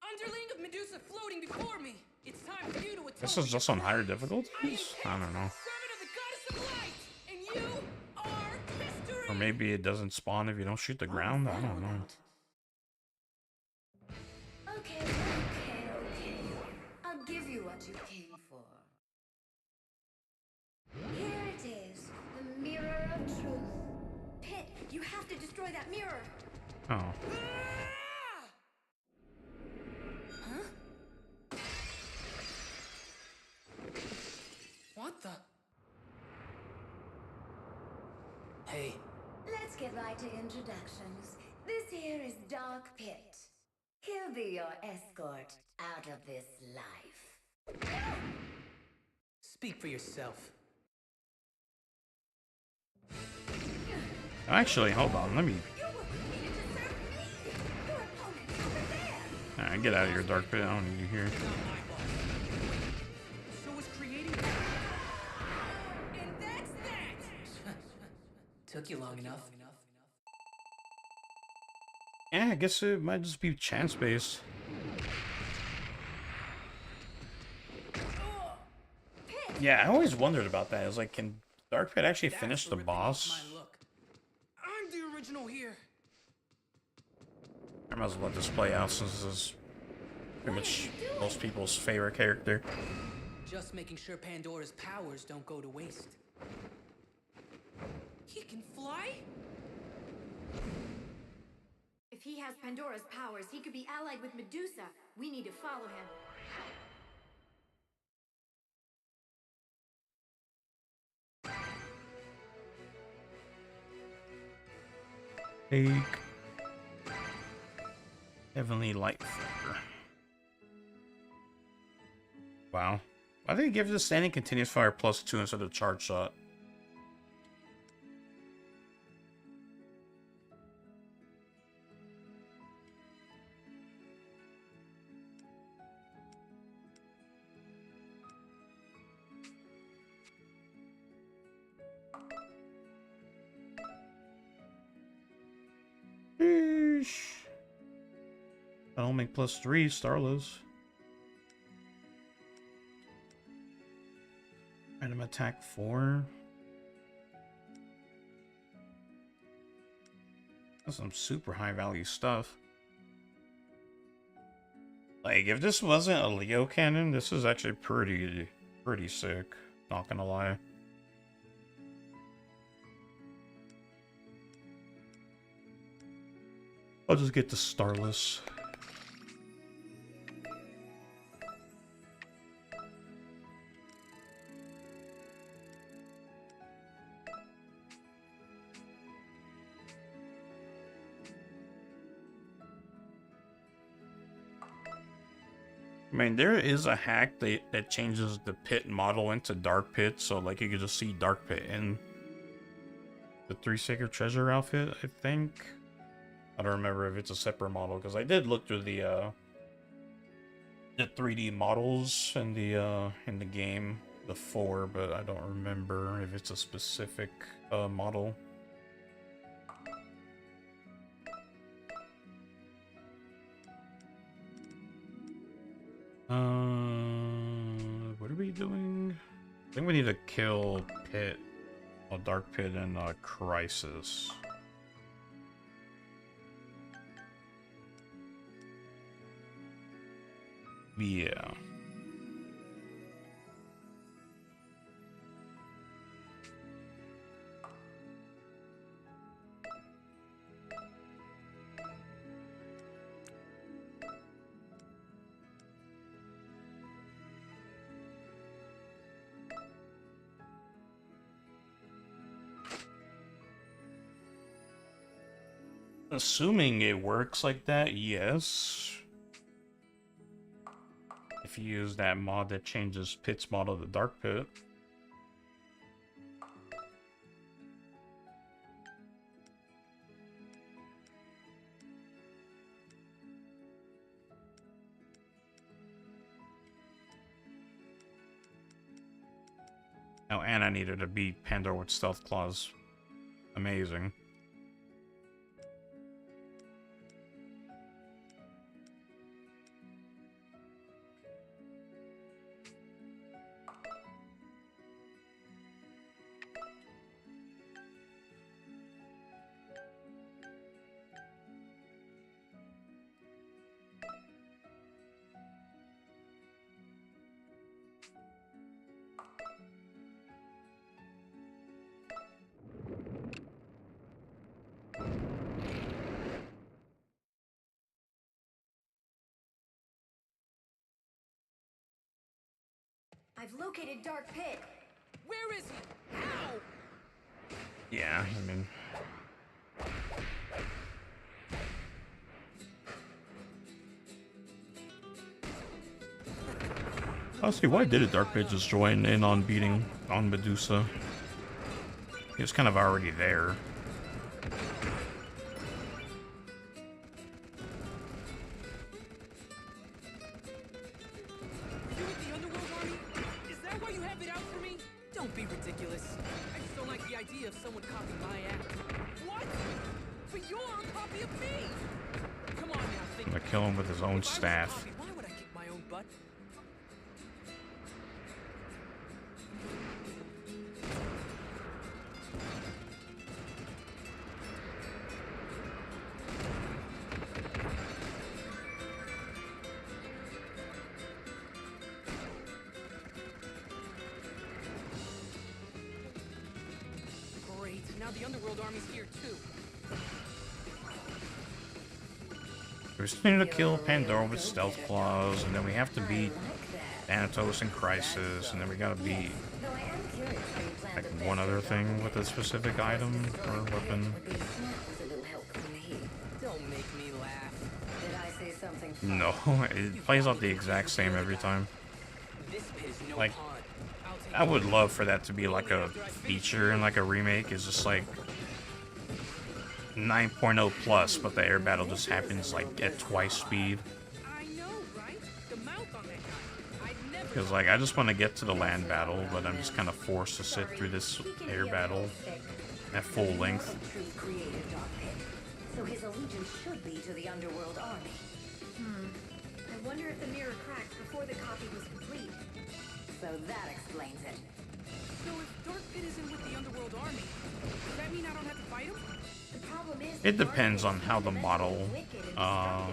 Underling of Medusa floating before me. It's time for you to atone. This is just on higher difficulties? I don't know. Servant of the goddess of light, and you are history. Or maybe it doesn't spawn if you don't shoot the ground? I don't know. Okay. I'll give you what you came for. Here it is, the Mirror of Truth. Pit, you have to destroy that mirror. Oh. Ah! What the? Hey. Let's get right to introductions. This here is Dark Pit. He'll be your escort out of this life. Speak for yourself. Actually, hold on. Let me. You were created to serve me. Your opponent's over there. Alright, get out of your dark pit. I don't need you here. Not my boss. So is creating. And that's that. Took you long enough. Yeah, I guess it might just be chance based. Yeah, I always wondered about that. It's like, can Dark Pit actually finish the boss? My look. I'm the original here. I might as well let this play out since this is pretty much most people's favorite character. Just making sure Pandora's powers don't go to waste. He can fly? If he has Pandora's powers, he could be allied with Medusa. We need to follow him. Take Heavenly Light Flare. Wow. Why did they give this standing continuous fire +2 instead of charge shot? Sheesh. That'll make +3 Starless. Item attack 4. That's some super high value stuff. Like, if this wasn't a Leo cannon, this is actually pretty sick. Not gonna lie. I'll just get the Starless. I mean, there is a hack that changes the pit model into Dark Pit, so like you can just see Dark Pit in the 3 Sacred Treasure outfit, I think. I don't remember if it's a separate model, because I did look through the 3D models in the game before, but I don't remember if it's a specific model. What are we doing? I think we need to kill Pit, a Dark Pit, and Crisis. Yeah. Assuming it works like that, yes. If you use that mod that changes Pit's model to Dark Pit. Oh, and I needed to beat Pandora with Stealth Claws. Amazing. I've located Dark Pit. Where is he? How? Yeah, I mean... Honestly, why did Dark Pit just join in on beating on Medusa? He was kind of already there. You with the Underworld Army? Is that why you have it out for me? Don't be ridiculous. I just don't like the idea of someone copying my act. What? But you're a copy of me! Come on now, think. I'm gonna kill him with his own staff. Copy, why would I kick my own butt? Great, now the Underworld Army's here too. We just need to kill Pandora with Stealth Claws, and then we have to beat Thanatos and Crisis, and then we gotta beat like one other thing with a specific item or weapon. Don't make me laugh. Did I say something? No, it plays out the exact same every time. This pit is no Like, pond. I'll take I would love for that to be like a feature in like a remake. Is just like 9.0 plus, but the air battle just happens like at twice speed. I know, right? The mouth on that guy. I'd never. Because like I just want to get to the land battle, but I'm just kind of forced to sit through this air battle at full length. Truth created Dark Pit, so his allegiance should be to the Underworld Army. I wonder if the mirror cracked before the copy was complete. So that explains it. So if Dark Pit isn't with the Underworld Army, does that mean I don't have to fight him? The problem is It depends on how the model, Yeah.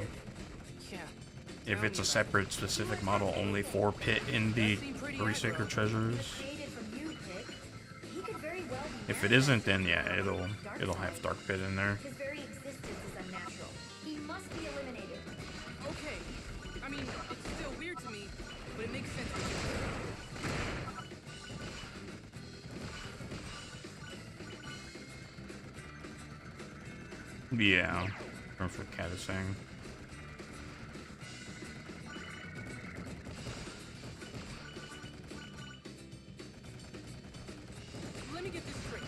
if it's a separate specific model only for Pit in the Three Sacred Treasures. created from you, Pit. He could very well be If it isn't, then yeah, it'll have Dark Pit in there. His very existence is unnatural. He must be eliminated. Okay. I mean, it's still weird to me, but it makes sense. Yeah, that's what Kat is saying. Let me get this straight.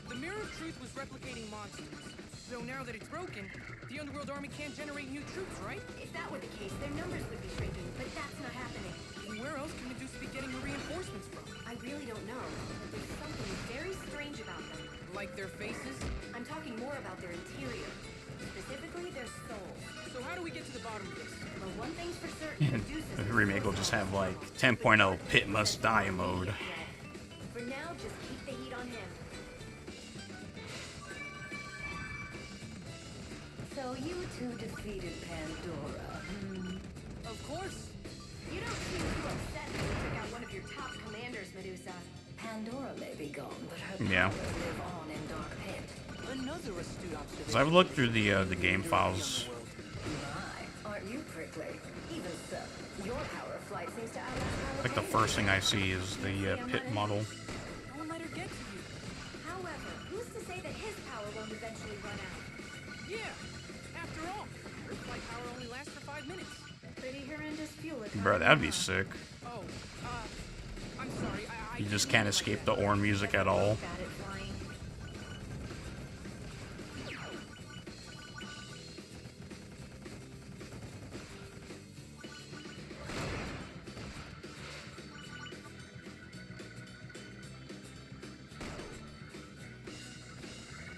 The Mirror of Truth was replicating monsters. So now that it's broken, the Underworld Army can't generate new troops, right? If that were the case, their numbers would be shrinking, but that's not happening. Where else can Medusa be getting her reinforcements from? I really don't know, but there's something very strange about them. Like their faces? I'm talking more about their interior, specifically their souls. So how do we get to the bottom of this? Well, one thing's for certain, Medusa's The remake will just have like 10.0 Pit Must Die mode. For now, just keep the heat on him. So you two defeated Pandora. Of course. You don't seem too upset that we took out one of your top commanders, Medusa. Pandora may be gone, but her Yeah. powers live on in Dark Pit. Another astute observation. Because I've looked through the game files. My, aren't you prickly? Even so, your power of flight seems to outlast Like the first thing I see is the pit model. Don't let her get to you. However, who's to say that his power won't eventually run out? Yeah. After all, her flight power only lasts for 5 minutes. Pretty horrendous fuel Bro, that'd be sick. Oh, I'm sorry. I You just can't escape the Orn music at all. Bad at flying.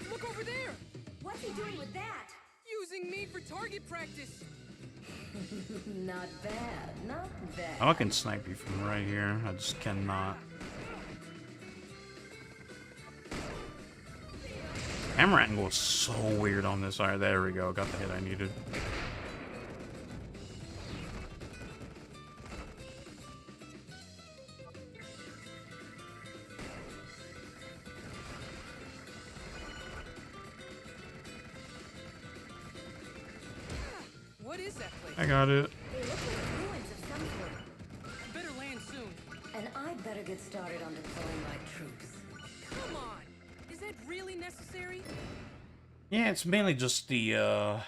Look over there. What's he doing with that? Using me for target practice. Not bad, not bad. I can snipe you from right here. I just cannot. Camera angle is so weird on this. Alright, there we go. Got the hit I needed. What is that place? I got it. They look like ruins of some sort. I better land soon. And I'd better get started on deploying my troops. Come on. Is that really necessary? Yeah, it's mainly just the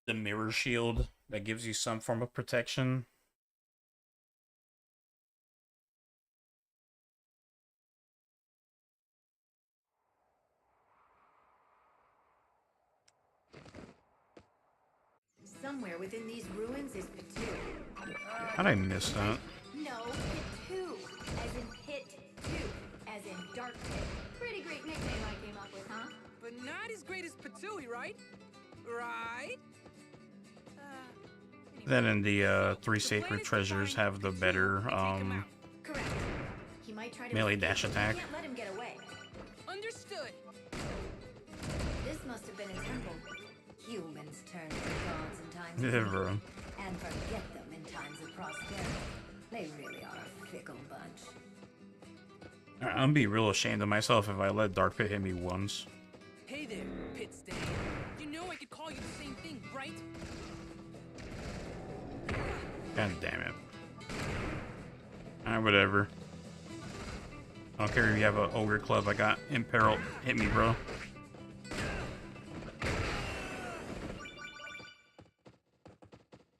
mirror shield that gives you some form of protection. Somewhere within these ruins is Patu. How'd I miss that? No, Patu. As in Pit 2. As in Dark Pit. Pretty great nickname I came up with, huh? But not as great as Patui, right? Right? Then in the three sacred treasures have the better Correct. He might try to melee escape, dash but we attack. can't let him get away. Understood. This must have been a temple. Humans turn to the gods in times Yeah, of bro. need and forget them in times of prosperity. They really are a fickle bunch. I'd be real ashamed of myself if I let Dark Pit hit me once. Hey there, Pit Stain. You know I could call you the same thing, right? God damn it. Alright, whatever. I don't care if you have an ogre club. I got Imperil. Hit me, bro.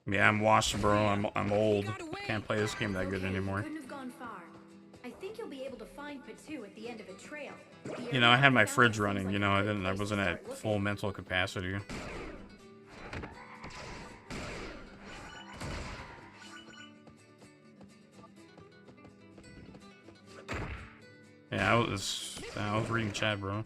Yeah, I'm washed, bro. I'm old. I can't play this game that good Okay, anymore. couldn't have gone far. I think you'll be able to find Patu at the end of a trail. You know, I had my fridge running. You know, I wasn't at full mental capacity. Yeah, I was reading chat, bro.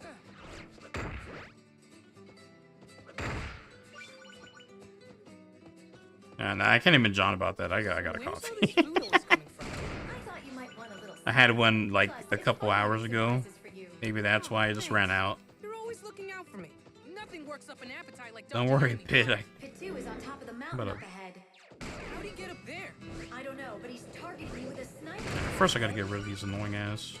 And I can't even John about that. I got a Where's all coffee. this food always coming from? I thought you might want a little I had one like Plus, a there's couple fun hours ago. surprises for you. Maybe that's why I just ran out. You're always looking out for me. Nothing works up an appetite like Don't Dr. worry, Amy. Pit. Patu is on top of the mountain But, up ahead. How'd he get up there? I don't know, but he's targeting you with a sniper. First, I gotta get rid of these annoying ass.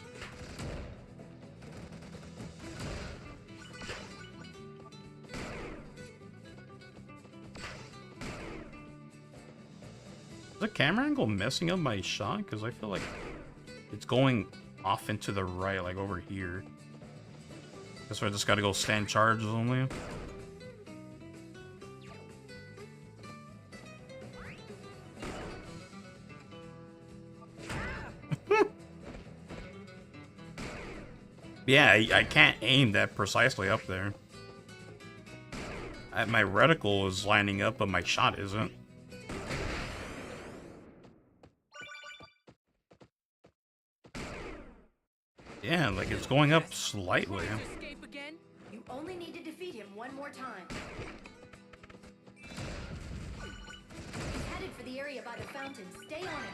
Is the camera angle messing up my shot? Because I feel like it's going off into the right, like over here. Guess I just gotta go stand charges only. Yeah, I can't aim that precisely up there. My reticle is lining up, but my shot isn't. Like, it's going up slightly. Escape again? You only need to defeat him one more time. He's headed for the area by the fountain. Stay on him.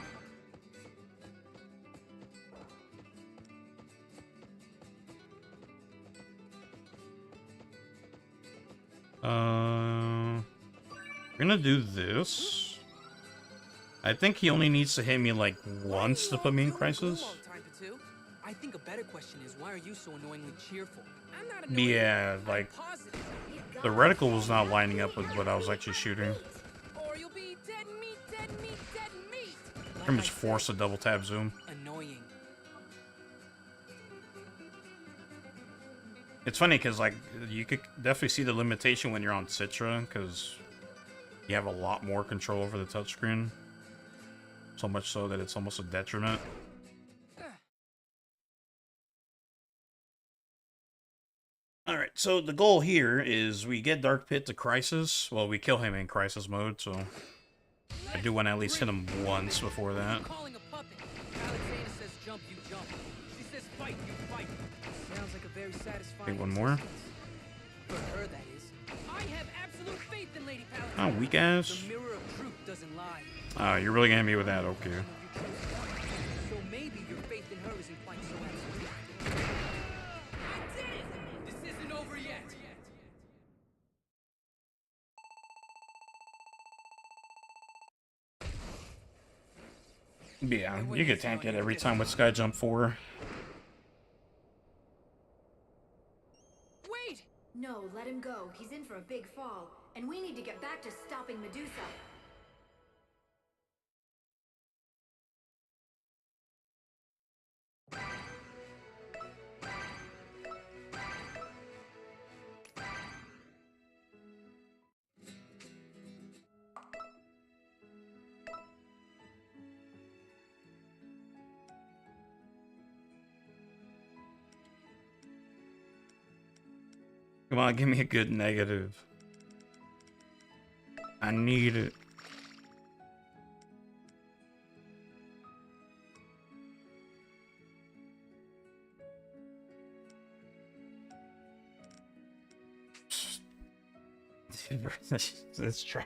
We're gonna do this. I think he only needs to hit me like once to put me in crisis. I think a better question is, why are you so annoyingly cheerful? I'm not annoying. Yeah, like the reticle was not lining up with what I was actually shooting. Or you'll be dead meat, dead meat, dead meat. Pretty much force a double tap zoom. Annoying. It's funny because like you could definitely see the limitation when you're on Citra because you have a lot more control over the touchscreen. So much so that it's almost a detriment. Alright, so the goal here is we get Dark Pit to Crisis. Well, we kill him in Crisis mode, so I do want to at least hit him once before that. Calling a puppet. Alexander says jump, you jump. She says fight, you fight. Sounds like a very satisfying. Okay, one more. For her, that is. I have absolute faith in Lady Paladin. Oh, weak ass. The mirror of truth doesn't lie. You're really gonna hit me with that, okay. So maybe your faith in her isn't quite so absolute. I did it! This isn't over yet. Yeah, you can tank it every time with Sky Jump 4. Wait! No, let him go. He's in for a big fall. And we need to get back to stopping Medusa. Come on, give me a good negative. I need it. This trash.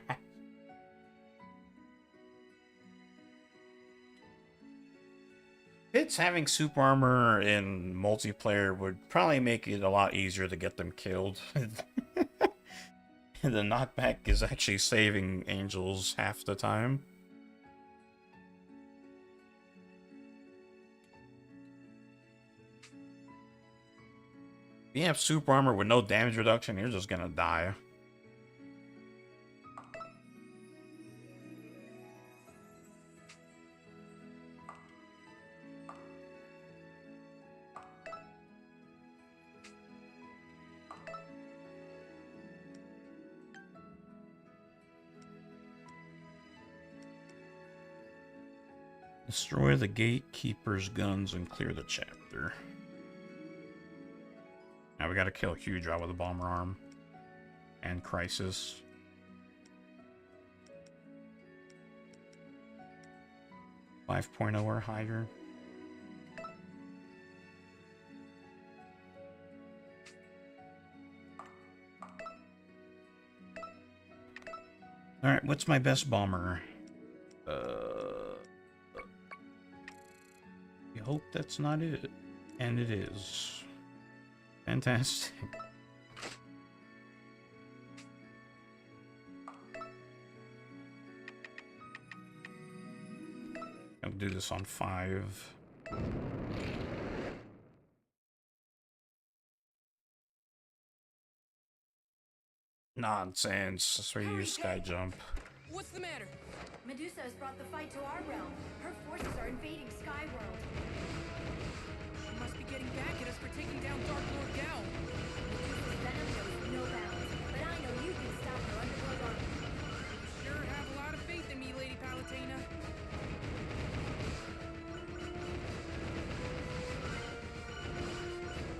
It's having super armor in multiplayer would probably make it a lot easier to get them killed. The knockback is actually saving angels half the time. If you have super armor with no damage reduction, you're just gonna die. Destroy the gatekeeper's guns and clear the chapter. Now we gotta kill Hudra with a bomber arm. And Crisis. .5 or higher. Alright, what's my best bomber? I hope that's not it. And it is. Fantastic. I'll do this on 5. Nonsense. That's where you use Sky Jump. What's the matter? Medusa has brought the fight to our realm. Her forces are invading Skyworld. She must be getting back at us for taking down Dark Lord Gal. Medusa's venom knows no bounds, but I know you can stop her underworld army. You sure have a lot of faith in me, Lady Palutena.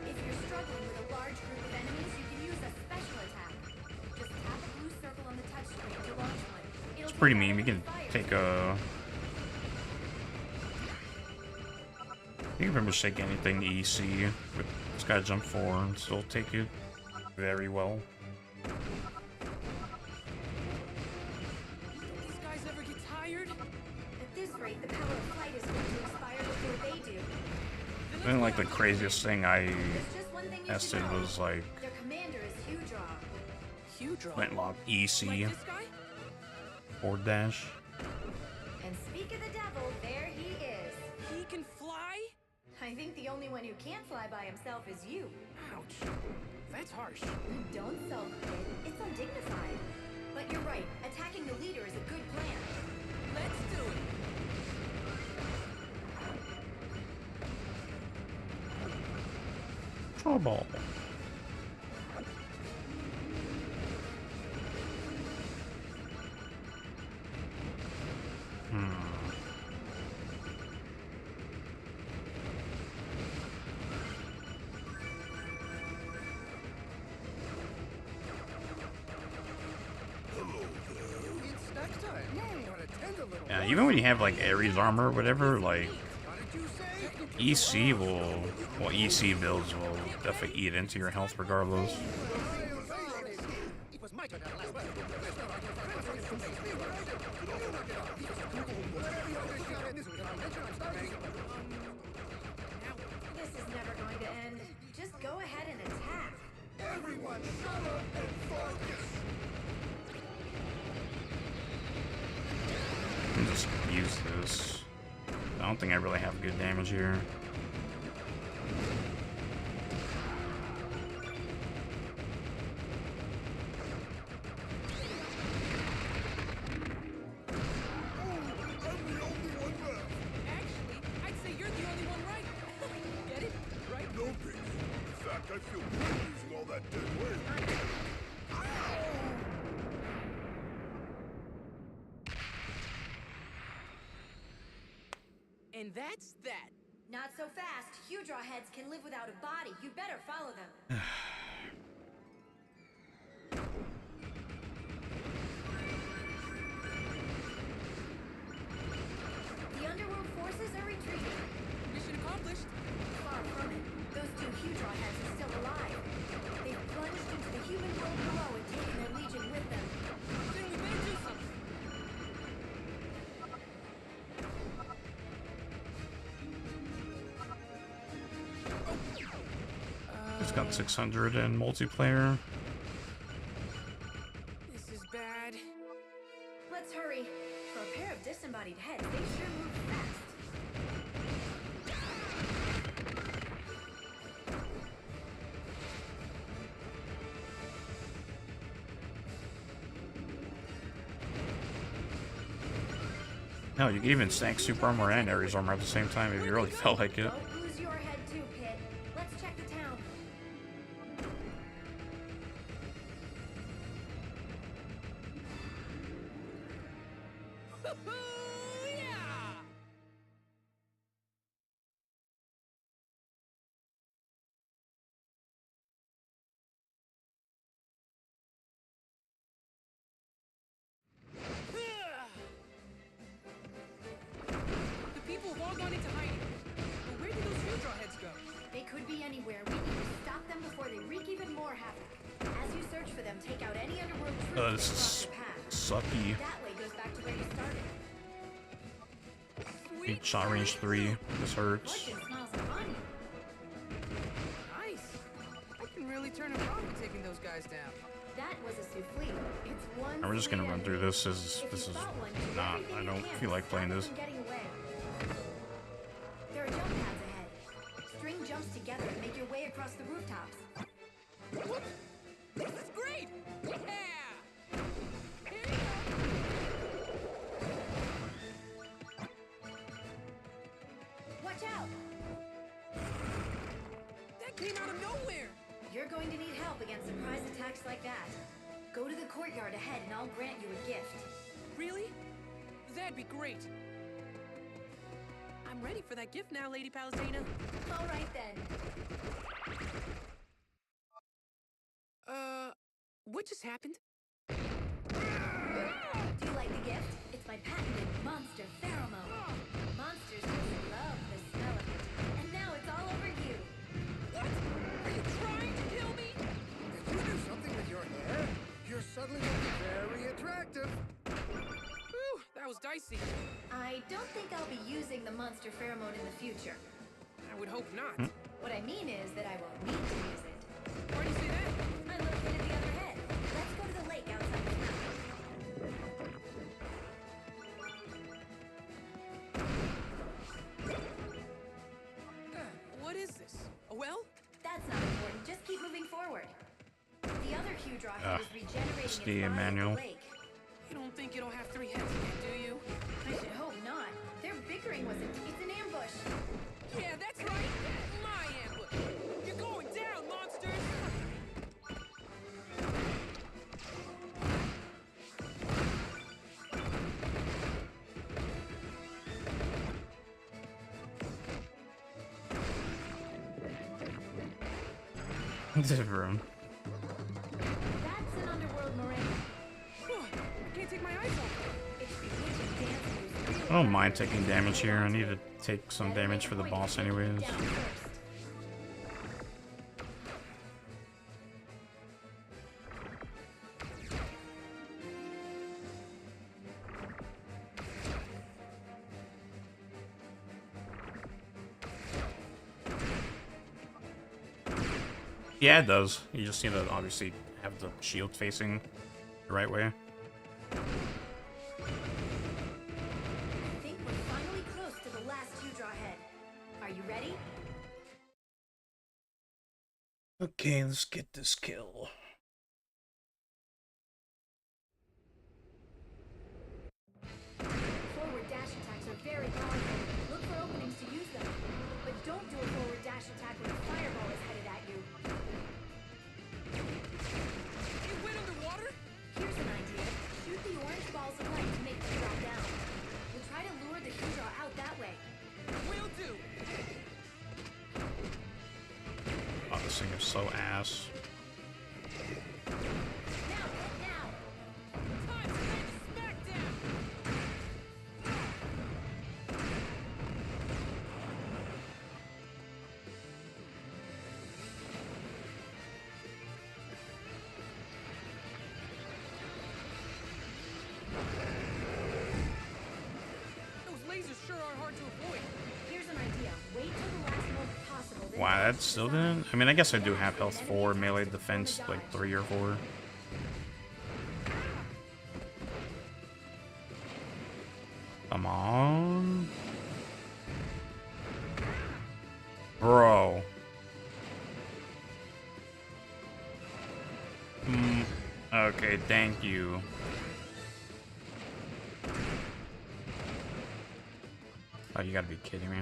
If you're struggling with a large group of enemies, you can use a special attack. Just tap a blue circle on the touchscreen to launch one. It's pretty mean. We can take a... You can pretty much take anything EC with Sky Jump 4 and still take it very well. These guys ever get tired? At this rate, the power of flight is going to expire before they do. I think like the craziest thing I There's just one thing you should tested know. was like Their commander is Hudra. Hudra. Flintlock Like EC this guy? forward dash. And speak of the devil, there he is. He can fly? I think the only one who can't fly by himself is you. Ouch. That's harsh. Don't sulk, kid. It's undignified. But you're right. Attacking the leader is a good plan. Let's do it. Trouble. It's snack time. Gotta tend a little. Yeah, even when you have like Ares armor or whatever, like What did you say? EC will, well, EC builds will definitely eat into your health regardless. It was my turn at last word. This is never going to end. Just go ahead and attack. Everyone, shut up and focus. I'll just use this. I don't think I really have good damage here. Actually, I'd say you're the only one right. Get it? Right? No biggie. In fact, I feel good using all that dead weight. And that's that. Not so fast. Hudra heads can live without a body. You better follow them. The underworld forces are retreating. Mission accomplished. Far from it. Those two Hudra heads are still alive. They've plunged into the human world below and taken their legion with them. Then we better do something. It's got 600 in multiplayer. This is bad. Let's hurry. For a pair of disembodied heads, they sure move fast. Hell, you can even stack super armor and Ares armor at the same time if you really felt like it. Don't lose your head too, Pit. Let's check the town. Yeah! The people have all gone into hiding. But where did those Hudra heads go? They could be anywhere. We need to stop them before they wreak even more havoc. As you search for them, take out any underworld troops This that cross is your path. sucky. That way goes back to where you started. Need shot range 3. This hurts. Fortune smiles upon you. Nice. I can really turn a profit taking those guys down. That was a souffle. It's one. And we're just gonna run through this. This If is you spot one, do not. everything I you don't can feel to like stop playing them this. from getting away. There are jump pads ahead. String jumps together and make your way across the rooftops. This is great! Yeah! Here you go. Watch out! That came out of nowhere! You're going to need help against surprise attacks like that. Go to the courtyard ahead and I'll grant you a gift. Really? That'd be great. I'm ready for that gift now, Lady Palestina. All right then. What just happened? Do you like the gift? It's my patented monster pheromone. Monsters just love the smell of it. And almost dicey. I don't think I'll be using the monster pheromone in the future. I would hope not. What I mean is that I won't need to use it. Why do you say that? I'm located the other head. Let's go to the lake outside the town. What is this? A well? That's not important. Just keep moving forward. The other Hydra head is regenerating its the body at manual. the lake. You don't think it'll have 3 heads again, do you? I should hope not. Their bickering was it's an ambush. Yeah, that's right. My ambush. You're going down, monsters! Different. That's an underworld moraine. I can't take my eyes off it. It's bewitching dance moves. I don't mind taking damage here. I need to take some damage for the boss anyways. Down first. Yeah, it does. You just need to obviously have the shield facing the right way. I think we're finally close to the last Hydra head. Are you ready? Okay, let's get this kill. Forward dash attacks are very powerful. Look for openings to use them. But don't do a forward dash attack when a fireball is headed at you. You went underwater? Here's an idea. Shoot the orange balls of light to make them drop down. We'll try to lure the Hydra out that way. Will do. Oh, this thing is so ass. Now, now! Time to lay the smack down. Those lasers sure are hard to avoid. Here's an idea. Wait till the last moment possible. Then Wow, dash that to still the side. didn't. I mean, I guess I do have health 4, melee defense like 3 or 4. Come on. Bro. Okay, thank you. Oh, you gotta be kidding me.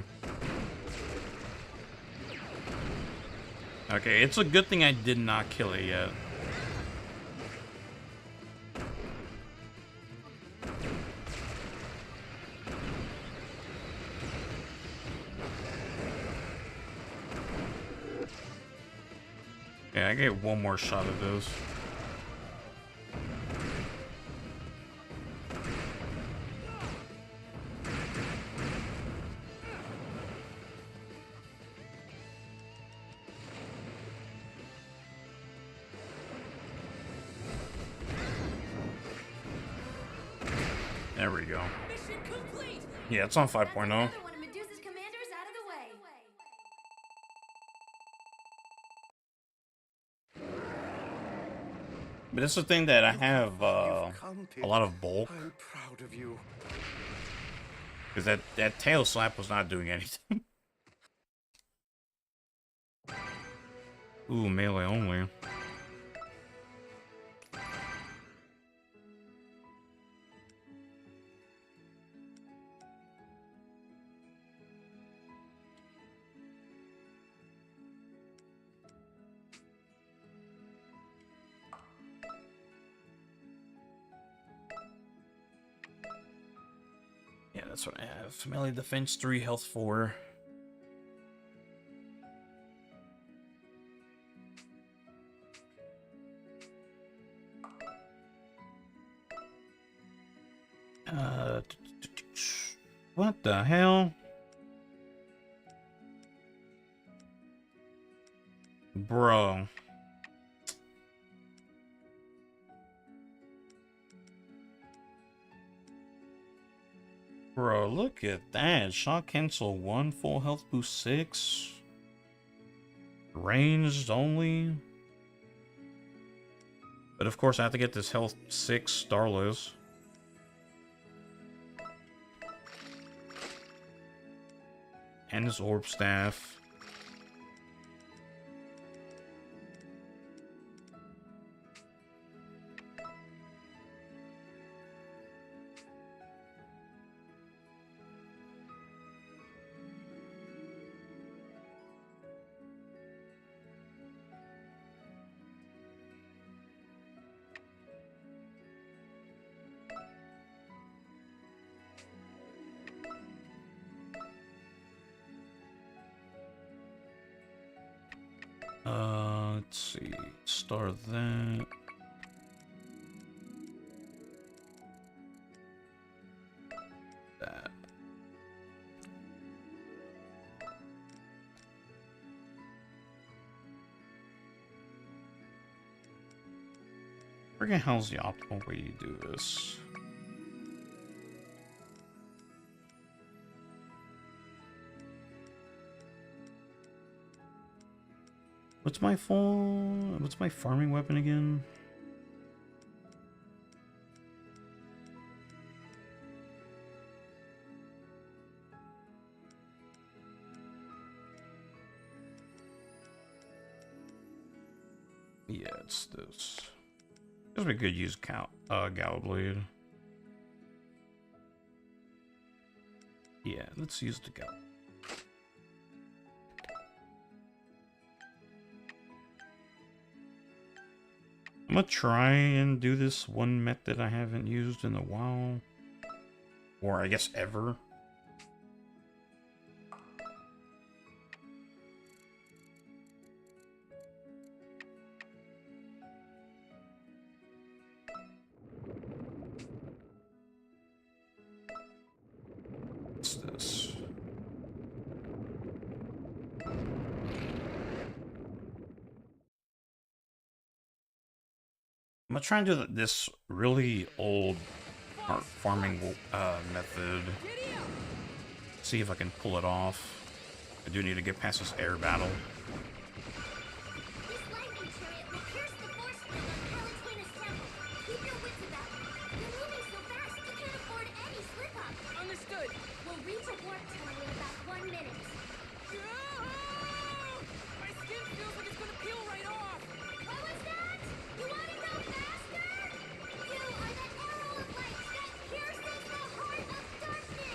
Okay, it's a good thing I did not kill it yet. Yeah, I get one more shot of this. There we go. Mission complete! Yeah, it's on 5.0. That's another one of Medusa's commanders out of the way. But it's the thing that I have a lot of bulk. I'm proud of you. Because that tail slap was not doing anything. Ooh, melee only. Yeah, that's what I have. Melee defense 3, health 4. What the hell? Bro. Bro, look at that. Shock cancel 1, full health boost 6. Ranged only. But of course I have to get this health 6 Starless. And this orb staff. Let's see. Start that. That. Friggin' hell's the optimal way you do this? What's my farming weapon again? Yeah, it's this. This would be good to use Gal Blade. Yeah, let's use the Gal. I'm gonna try and do this one method I haven't used in a while. Or I guess ever. What's this? I'm gonna try and do this really old farming method. See if I can pull it off. I do need to get past this air battle. This lightning chariot will pierce the force field on Palatinus Temple. Keep your wits about you. You're moving so fast, you can't afford any slip-up. Understood. We'll reach a warp tunnel in about 1 minute. My skin feels like it's gonna peel right off. What was that? You want to go faster? You are the arrow of light that pierces the heart of darkness.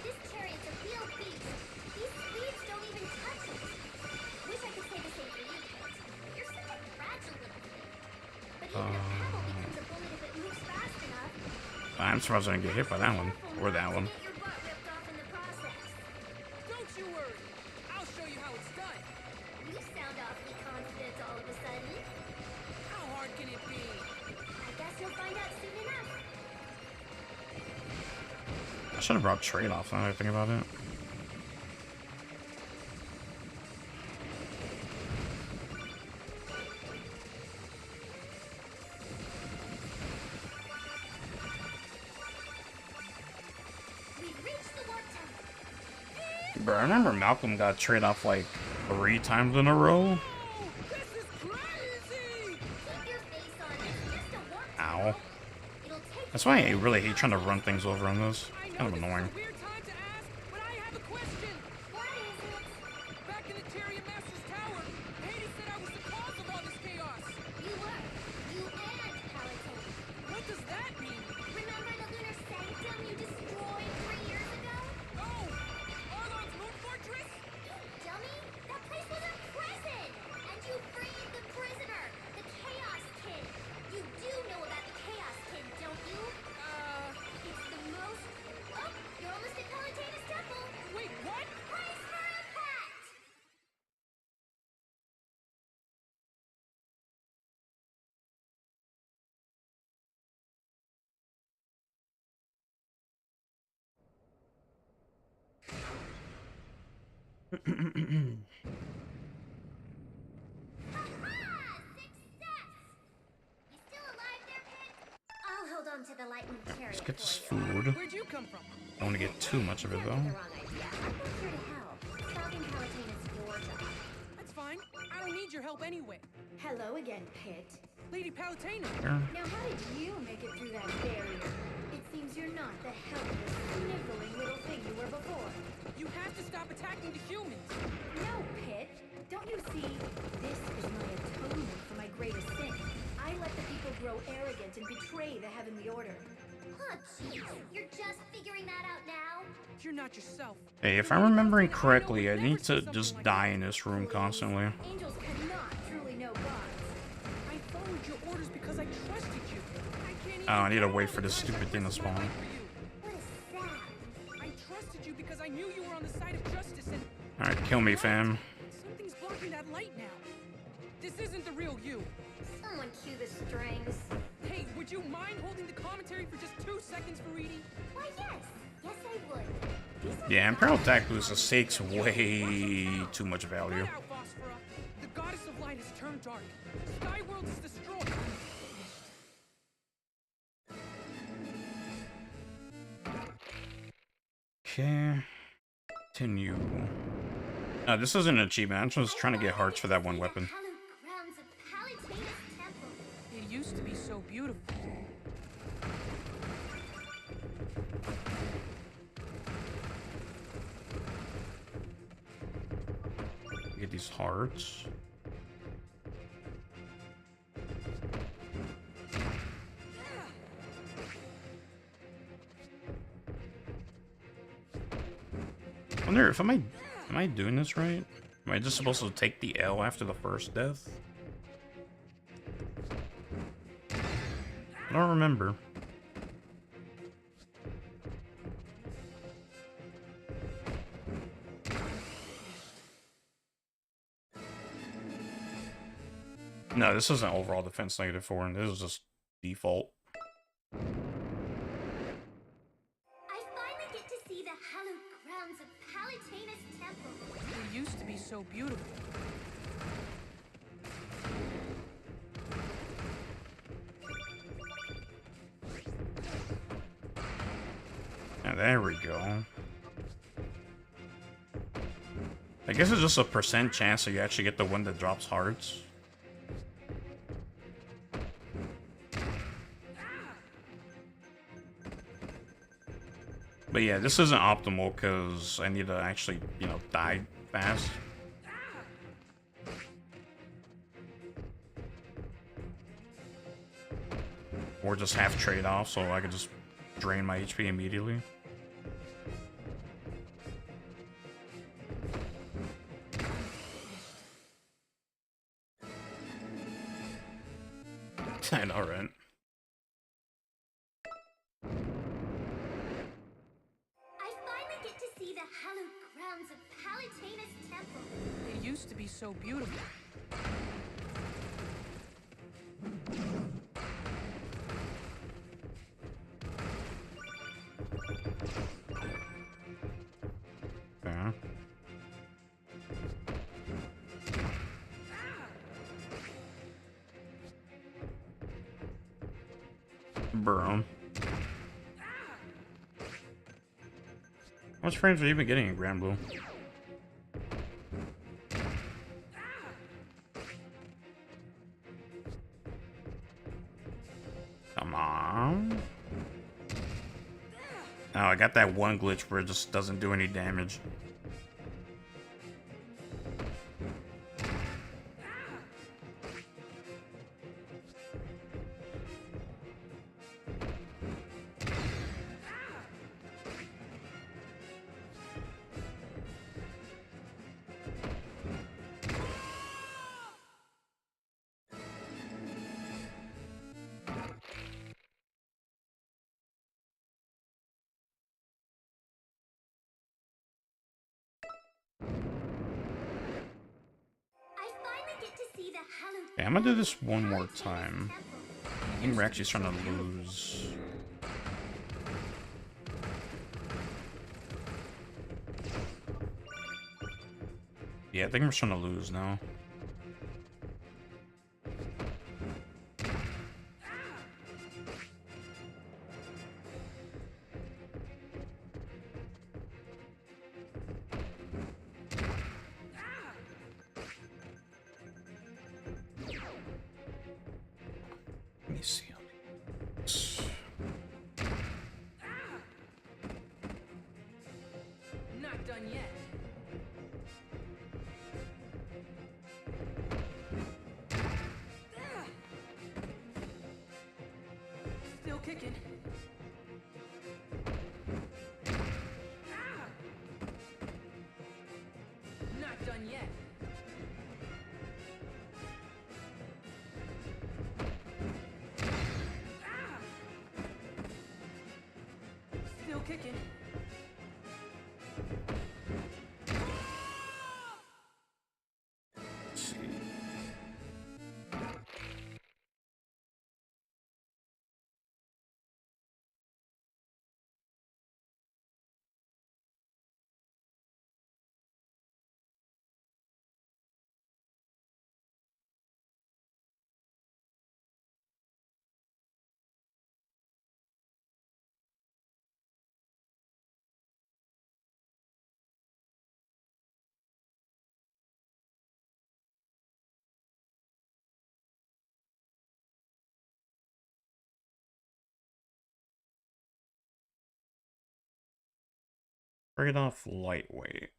This chariot's a real beast. These speeds don't even touch it. Wish I could say the same for you, Kate. You're such a fragile little thing. But even a pebble becomes a bullet if it moves fast enough. I'm surprised I didn't get hit by that one. Or that one. Get your butt ripped off in the process. Don't you worry. I'll show you how it's done. You sound awfully confident all of a sudden. How hard can it be? I guess you'll find out soon enough. I should have brought trade-offs now that I think about it. We've reached the warp tunnel. Bro, I remember Malcolm got trade-off like 3 times in a row. This is crazy! Keep your face on. It's just a warp Ow. tunnel. It'll take That's why I really hate trying to run things over on this. I know Kind of this annoying. is a weird time to ask, but I have a question. What is it? Back in the Chariot Master's Tower, Hades said I was the cause of all this chaos. You were. You and Palatin. What does that mean? Remember the lunar sanctum you destroyed 3 years ago? Oh, Arlon's moon fortress? You dummy! That place was a prison! And you freed the prisoner, the Chaos Kid. You do know about the Chaos Kid, don't you? It's the most... Oh, you're almost at Palatinus Temple. Wait, what? Brace for impact! Aha! Success! You still alive there, Pit? I'll hold on to the lightning chariot. Let's get this food. Where'd you come from? I don't want to get too much of it though. The wrong idea. I'm not here to help. Solving Palatine is your job. That's fine. I don't need your help anyway. Hello again, Pit. Lady Palatine. Here. Now, how did you make it through that barrier? It seems you're not the helpless, sniveling little thing you were before. You have to stop attacking the humans. No, Pit. Don't you see? This is my atonement for my greatest sin. I let the people grow arrogant and betray the heavenly order. Oh, jeez. You're just figuring that out now? You're not yourself. Hey, if I'm remembering correctly, I need to just die in this room constantly. Angels cannot truly know God. I followed your orders because I trusted you. I can't even Oh, I need to follow wait for the this orders stupid thing to risked my spawn. life for you. What is that? I trusted you because I knew you were on the side of justice and Alright, kill me, fam. something's blocking that light now. This isn't the real you. Someone cue the strings. Hey, would you mind holding the commentary for just 2 seconds for Edie? Why, yes. Yes, I would. These are Yeah, Imperial Attack Boost just takes way too much value. Right out, Phosphora. The goddess of light has turned dark. Skyworld is destroyed. Okay. Continue. This isn't an achievement. I'm just trying to get hearts for that one weapon. hallowed grounds of Palatainus Temple. It used to be so beautiful. Get these hearts. I wonder if am I doing this right? Am I just supposed to take the L after the first death? I don't remember. No, this isn't overall defense -4, and this is just default. I finally get to see the hallowed grounds of Palatainus Temple. It used to be so beautiful. Yeah, there we go. I guess it's just a % chance that you actually get the one that drops hearts. But yeah, this isn't optimal because I need to actually, you know, die fast. Or just have trade-off so I can just drain my HP immediately. I know, right? I finally get to see the hallowed grounds of Palatainus Temple. It used to be so beautiful. Yeah. Bro. How much frames have you been getting in Grand Blue? Come on. Oh, I got that one glitch where it just doesn't do any damage. I finally get to see the hallowed Okay, I'm gonna do this grounds of one more Palatainus time. Temple. I think we're actually starting to lose. Yeah, I think we're starting to lose now. kicking. Ah! Not done yet. Ah! Still kicking. Let's see. Trade off lightweight.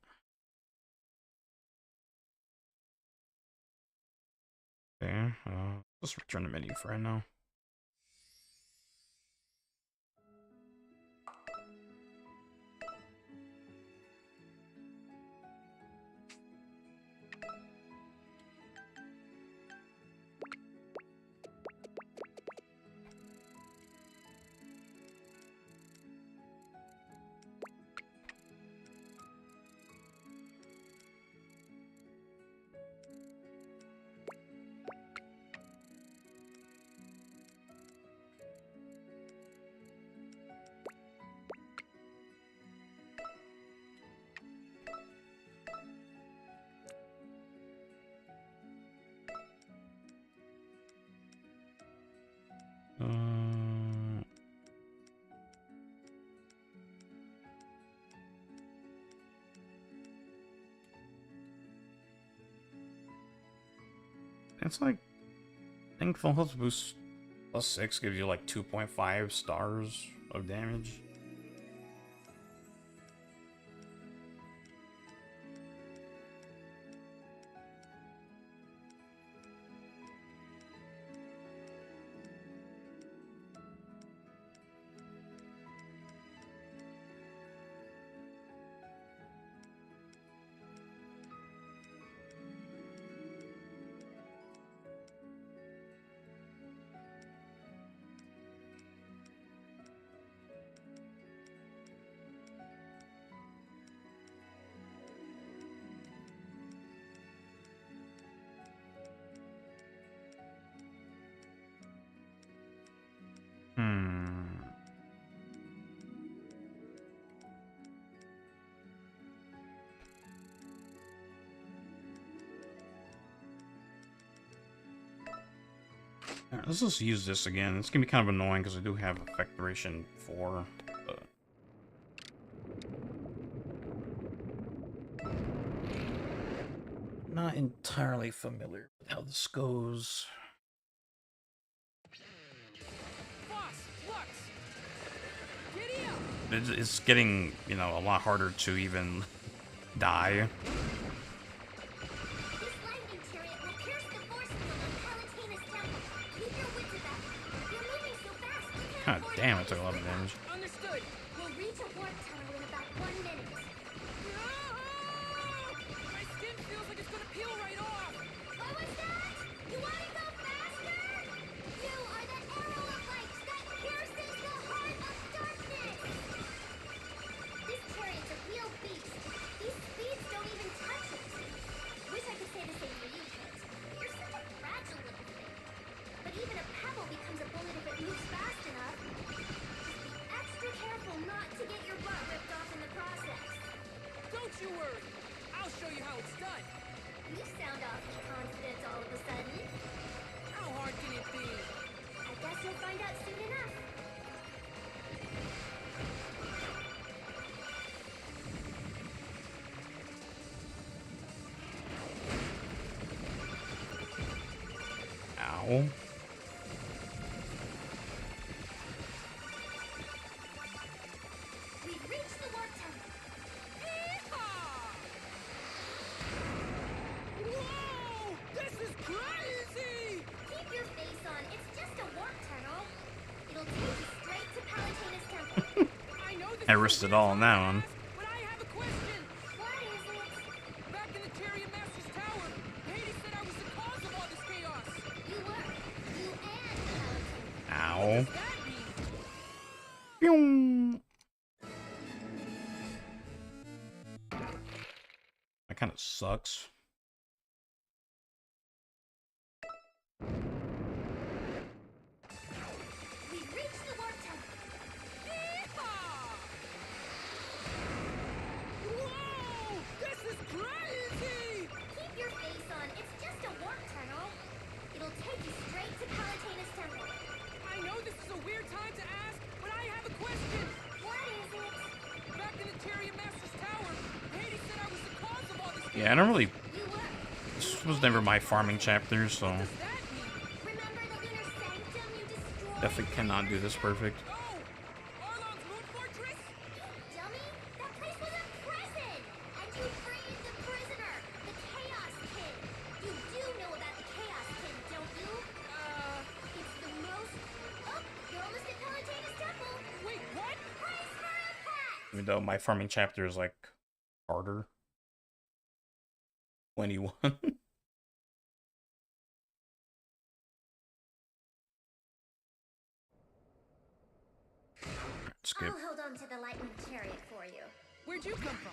Okay, let's return the menu for right now. It's like, I think full health boost +6 gives you like 2.5 stars of damage. Alright, let's just use this again. It's gonna be kind of annoying because I do have effect duration 4, but... not entirely familiar with how this goes. It's getting, you know, a lot harder to even die. God damn, I took 11 damage. Understood. We'll reach a warp tunnel in about 1 minute. My skin feels like it's gonna peel right off. What was that? You want to go faster? You are the arrow of light that pierces the heart of darkness. This chariot's a real beast. These speeds don't even touch it. Wish I could say the same for you, Kit. You're such a fragile little thing. But even a pebble becomes a bullet if it moves fast enough. Just be extra careful not to get your butt ripped off in the process. Don't you worry. I'll show you how it's done. You sound awfully confident all of a sudden. How hard can it be? I guess you'll find out soon enough. Ow. We've reached the warp tunnel. Yeehaw! Whoa! This is crazy! Keep your face on. It's just a warp tunnel. It'll take you I risked it all on that one. But I have a question. What is it? Back in the Chariot Master's tower, Hades said I was the cause of all this chaos. You were. You and Paladin. What Ow. does that mean? Pew! That kind of sucks. We've reached the warp temple. Yeehaw! Whoa! This is crazy! Keep your face on. It's just a warp tunnel. It'll take you straight to Palatinus Temple. I know this is a weird time to ask, but I have a question. What is it? Back in the Chariot Master's tower, Hades said I was the cause of all this chaos. Yeah, I don't really. You were. This was never my farming chapter, so What does that mean? Remember the lunar sanctum you destroyed? definitely cannot do this perfect. Oh! Arlong's moon fortress? Dummy! That place was a prison! And you freed the prisoner, the Chaos Kid. You do know about the Chaos Kid, don't you? It's the most... Oh, you're almost at Palatinus Temple. Wait, what? Praise for a pet! Even though my farming chapter is like harder. 21. Skip. I'll hold on to the lightning chariot for you. Where'd you come from?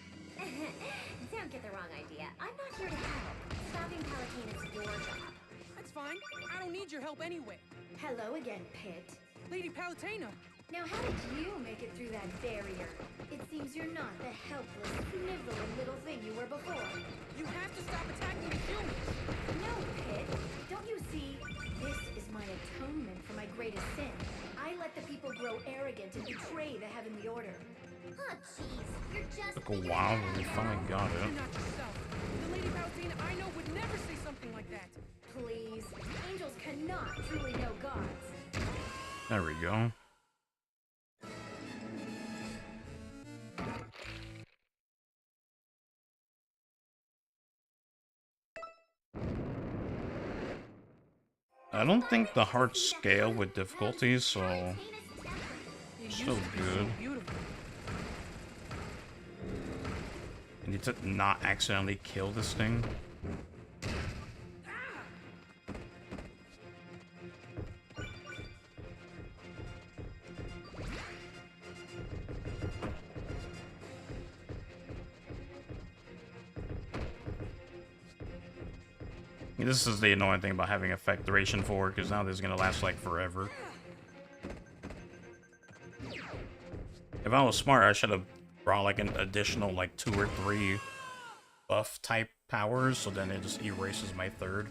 Don't get the wrong idea. I'm not here to help. Stopping Palatinus is your job. That's fine. I don't need your help anyway. Hello again, Pit. Lady Palutena. Now, how did you make it through that barrier? It seems you're not the helpless, sniveling little thing you were before. You have to stop attacking the humans. No, Pit. Don't you see? This is my atonement for my greatest sin. I let the people grow arrogant and betray the heavenly order. Oh, jeez. You're just... Took a while, but we finally got You're it. not yourself. The Lady Palutena I know would never say something like that. Please. Angels cannot truly know gods. There we go. I don't think the hearts scale with difficulties, so still good. Beautiful. I need to not accidentally kill this thing. This is the annoying thing about having effect duration for, because now this is gonna last like forever. If I was smart, I should have brought like an additional like 2 or 3 buff type powers, so then it just erases my third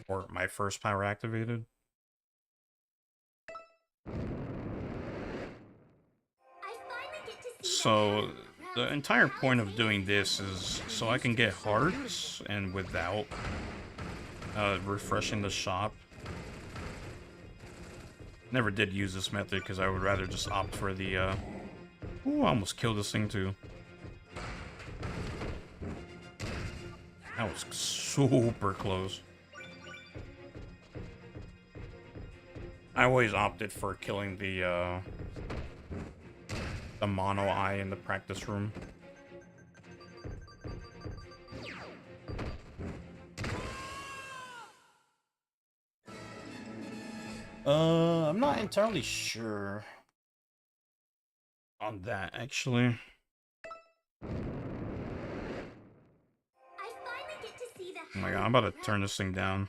or my first power activated. I finally get to see So the entire point of doing this is so I can get hearts and without refreshing the shop. Never did use this method because I would rather just opt for the ooh, I almost killed this thing too. That was super close. I always opted for killing the mono eye in the practice room. I'm not entirely sure on that, actually. I finally get to see the Oh my god, I'm about to turn this thing down.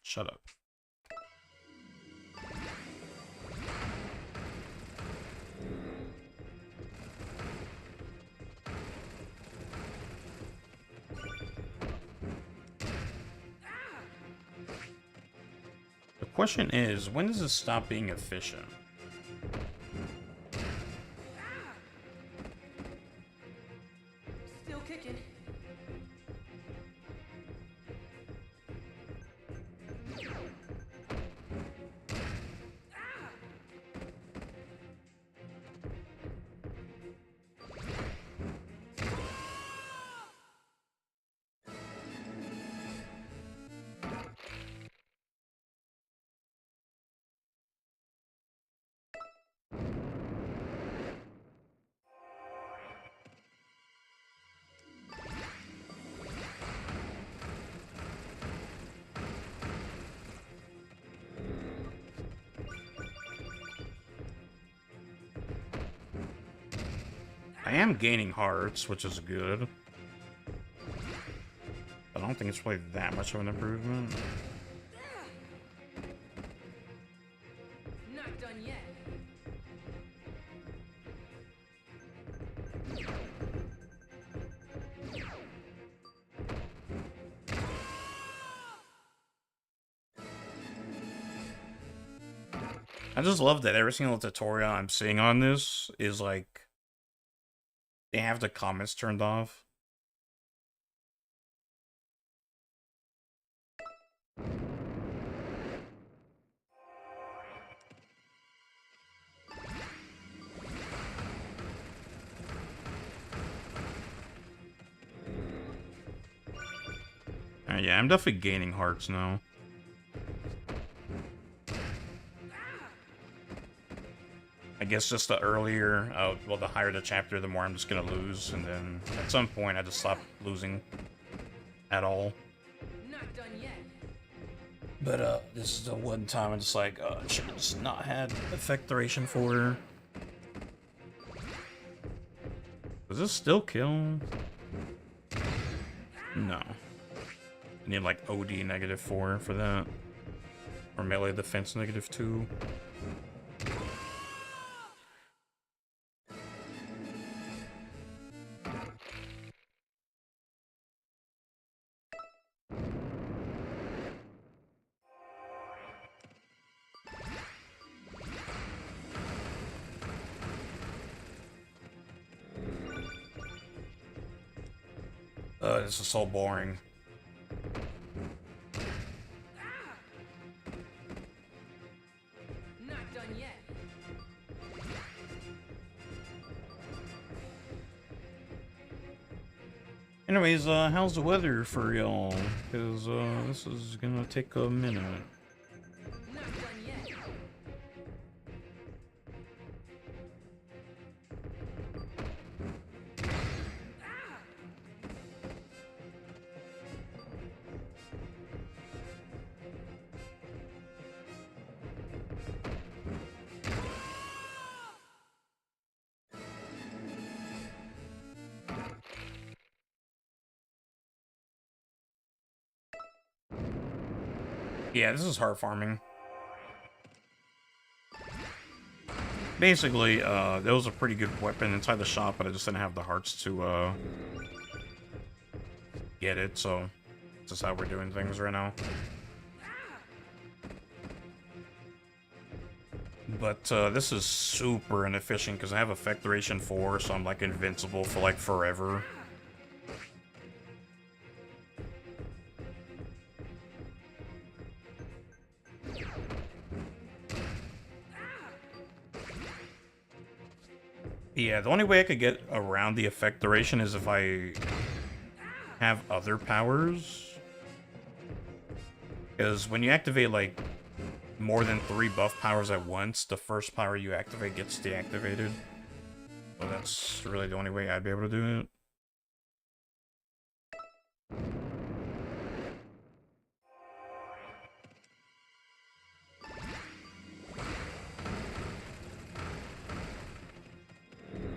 Shut up. The question is, when does it stop being efficient? Still kicking. am gaining hearts, which is good. I don't think it's really that much of an improvement. Not done yet. I just love that every single tutorial I'm seeing on this is like they have the comments turned off. Yeah, I'm definitely gaining hearts now. I guess just the earlier, well, the higher the chapter, the more I'm just gonna lose, and then at some point I just stop losing at all. Not done yet. But this is the one time I'm just like, I should have just not had effect duration for her. Does this still kill? No. I need like OD -4 for that. Or melee defense -2. This is so boring. Not done yet. Anyways, how's the weather for y'all? Because, this is gonna take a minute. Not done yet. Yeah, this is hard farming. Basically, there was a pretty good weapon inside the shop, but I just didn't have the hearts to, get it, so this is how we're doing things right now. But, this is super inefficient, because I have effect duration 4, so I'm, like, invincible for, like, forever. Yeah, the only way I could get around the effect duration is if I have other powers. Because when you activate, like, more than 3 buff powers at once, the first power you activate gets deactivated. So that's really the only way I'd be able to do it.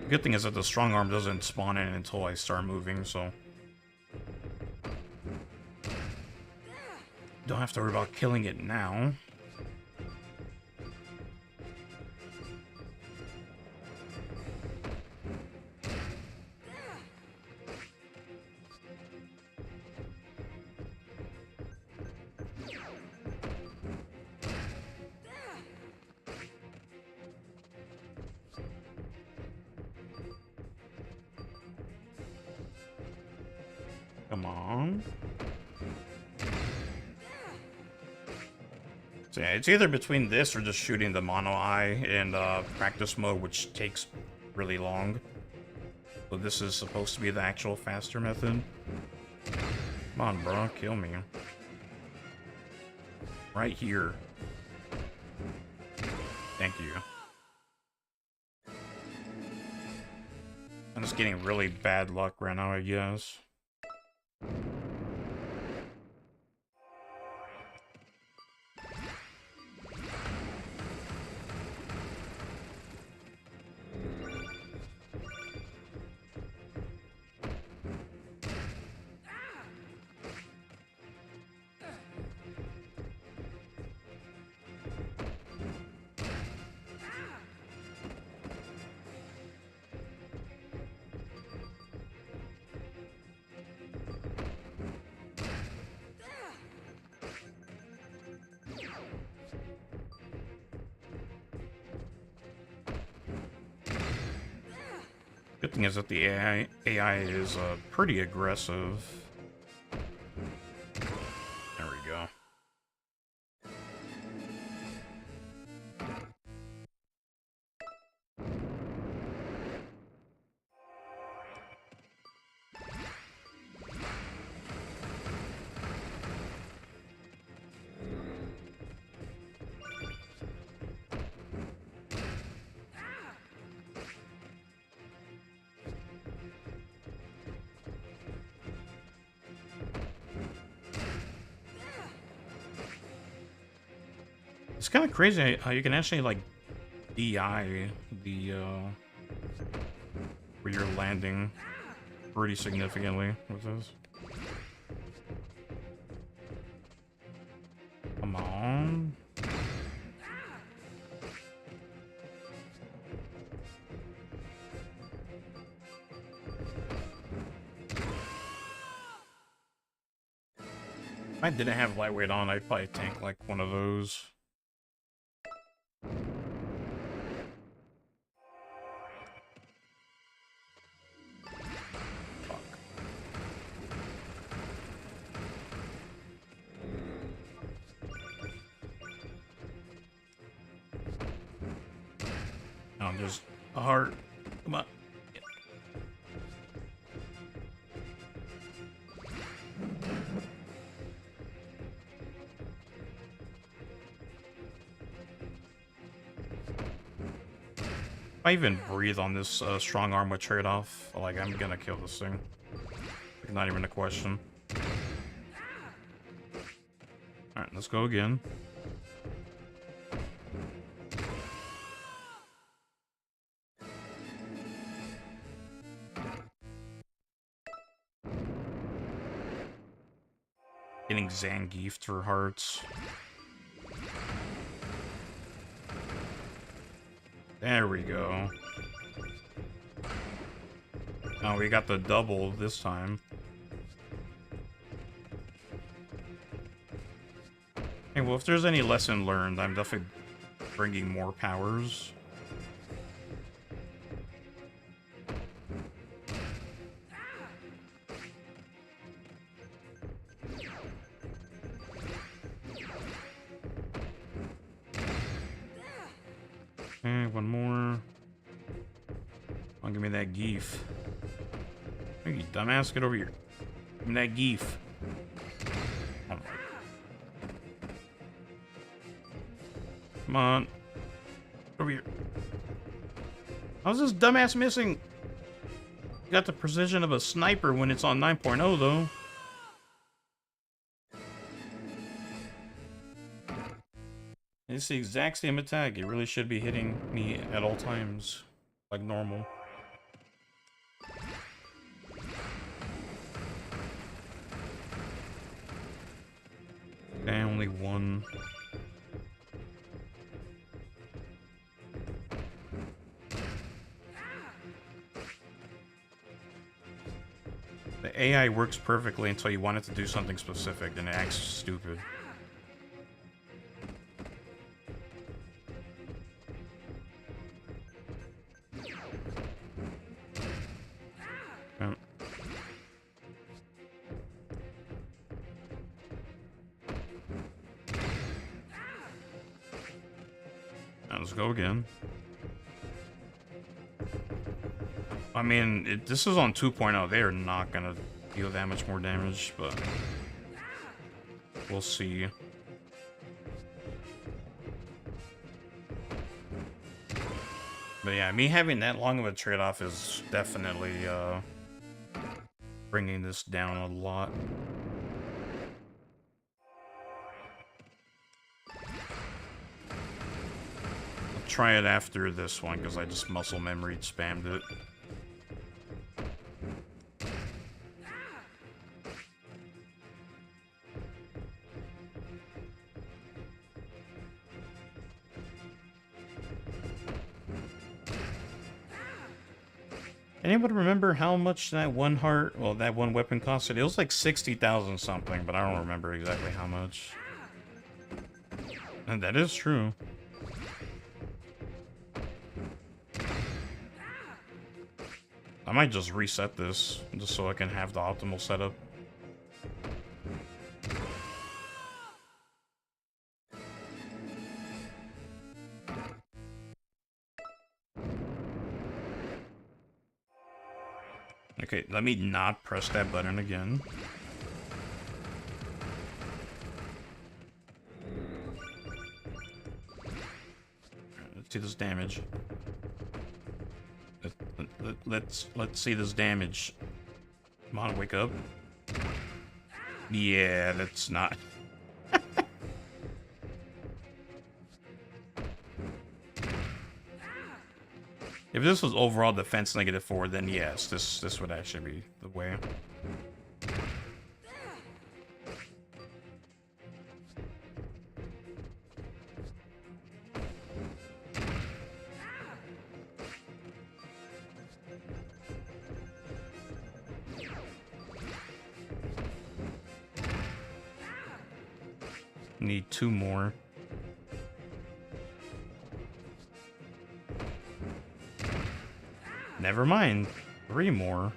The good thing is that the strong arm doesn't spawn in until I start moving, so don't have to worry about killing it now. Come on. So yeah, it's either between this or just shooting the mono eye in practice mode, which takes really long. So this is supposed to be the actual faster method. Come on, bro, kill me. Right here. Thank you. I'm just getting really bad luck right now, I guess. thing is that the AI is pretty aggressive. There we go. It's kind of crazy how you can actually, like, DI the, where you're landing pretty significantly with this. Come on. If I didn't have lightweight on, I'd probably tank like one of those. Oh, there's a heart. Come on. Yeah. If I even breathe on this strong arm with trade-off, like, I'm gonna kill this thing. Like, not even a question. Alright, let's go again. Getting Zangief through hearts. There we go. Oh, we got the double this time. Hey, well, if there's any lesson learned, I'm definitely bringing more powers. Okay, one more. Oh, give me that geef. Hey, you dumbass, get over here. Give me that geef. Oh. Come on. Over here. How's this dumbass missing? Got the precision of a sniper when it's on 9.0 though. It's the exact same attack. It really should be hitting me at all times, like normal. Okay, only one. The AI works perfectly until you want it to do something specific, and it acts stupid. Let's go again. I mean, this is on 2.0. They are not gonna deal that much more damage, but we'll see. But yeah, me having that long of a trade-off is definitely bringing this down a lot. Try it after this one because I just muscle memory spammed it. Anybody remember how much that one heart, well, that one weapon costed? It was like 60,000 something, but I don't remember exactly how much. And that is true. I might just reset this just so I can have the optimal setup. Okay, let me not press that button again. Let's see this damage. Let's see this damage. Come on, wake up. Yeah, that's not. If this was overall defense -4, then yes, this would actually be the way. Need 2 more. Never mind. 3 more.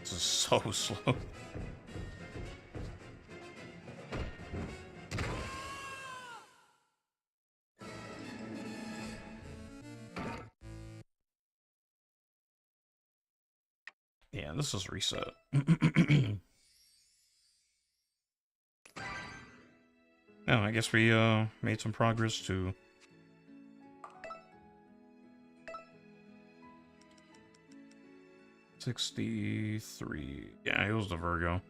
This is so slow. Yeah, this is reset. Oh, I guess we made some progress too. $63. Yeah, it was the Virgo.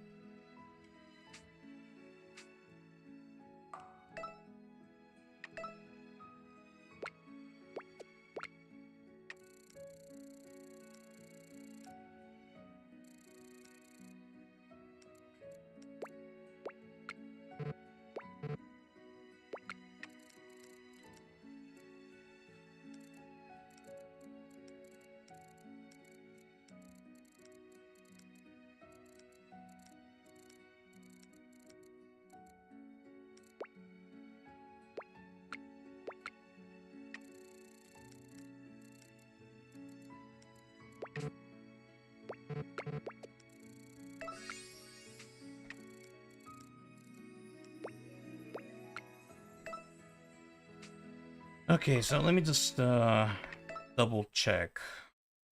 Okay, so let me just double check.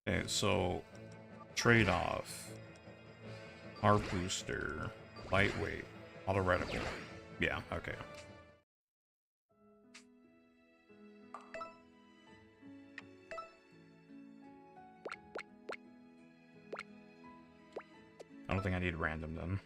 Okay, so trade-off, heart booster, lightweight, auto reticle. Yeah, okay. I don't think I need random then.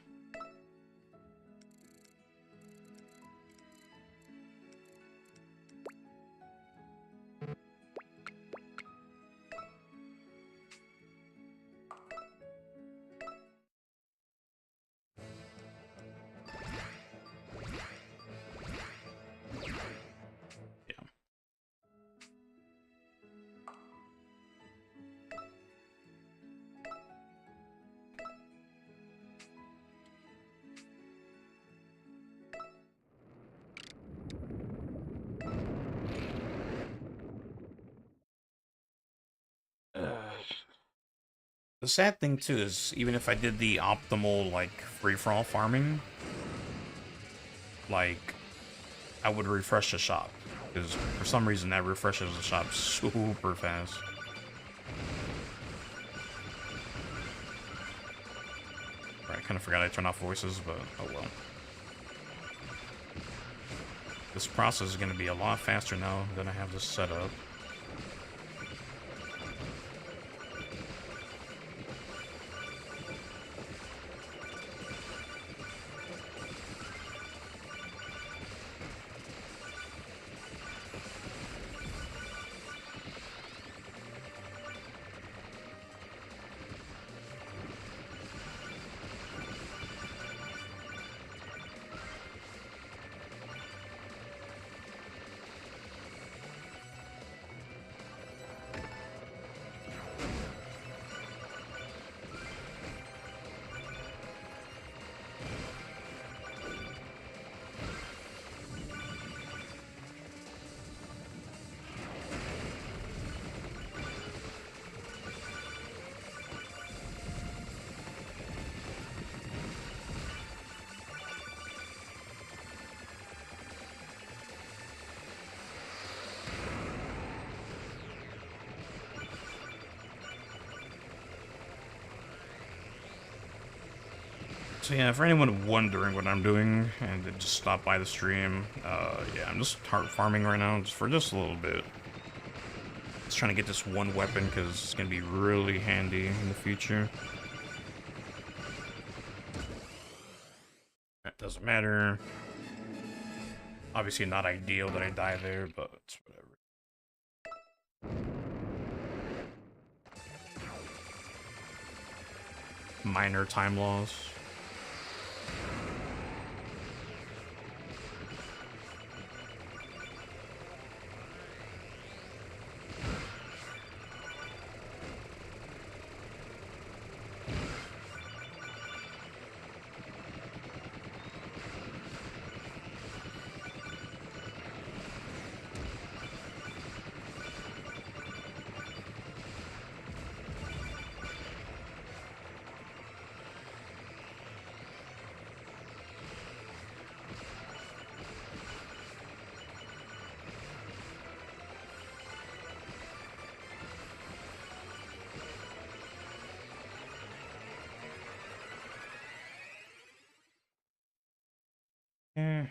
The sad thing too is, even if I did the optimal, like, free-for-all farming, like, I would refresh the shop. Because for some reason that refreshes the shop super fast. Right, I kind of forgot I turned off voices, but oh well. This process is going to be a lot faster now that I have this set up. So yeah, for anyone wondering what I'm doing and to just stop by the stream, yeah, I'm just heart farming right now just for just a little bit. Just trying to get this one weapon because it's gonna be really handy in the future. It doesn't matter. Obviously not ideal that I die there, but it's whatever. Minor time loss. Yeah.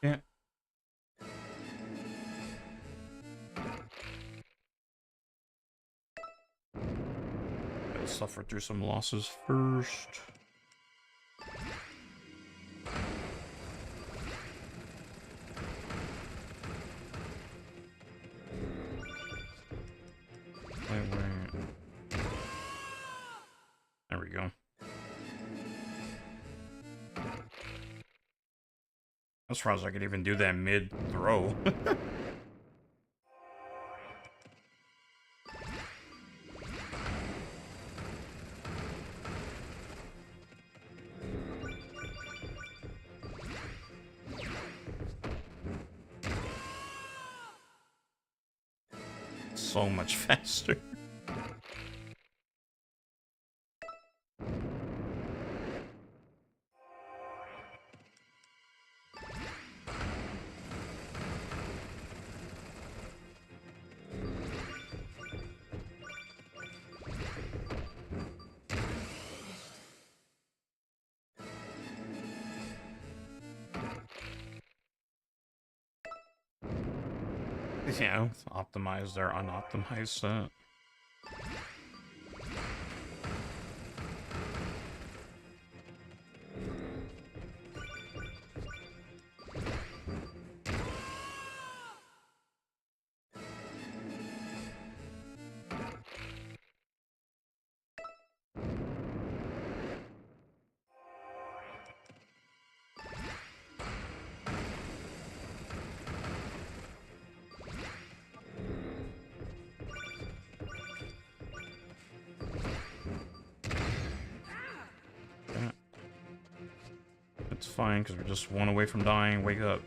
Yeah. Gotta suffer through some losses first. Wait. There we go. As far as I could even do that mid-throw. So much faster. Yeah, optimized or unoptimized set. It's fine, because we're just one away from dying. Wake up.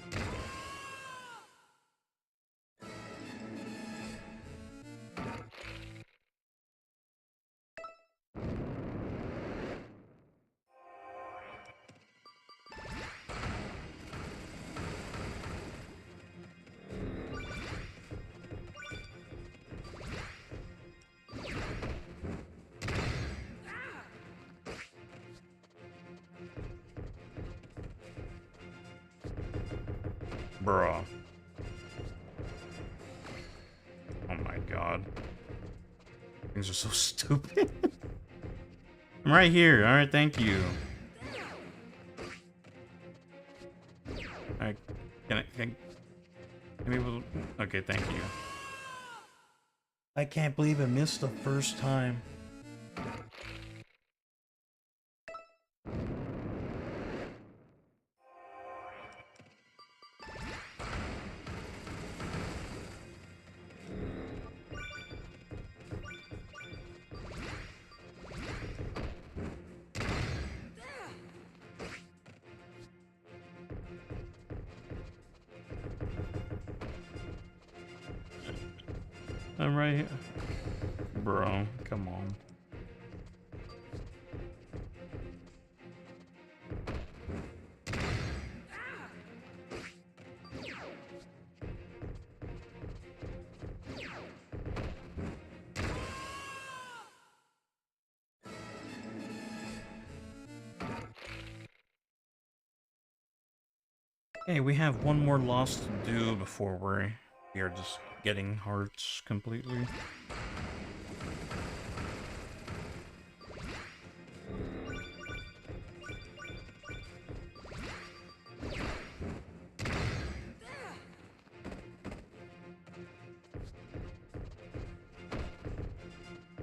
Bruh. Oh my god. Things are so stupid. I'm right here. Alright, thank you. Alright, can maybe okay, thank you. I can't believe I missed the first time. I'm right. Bro, come on. Okay, we have one more loss to do before we are just getting hearts completely.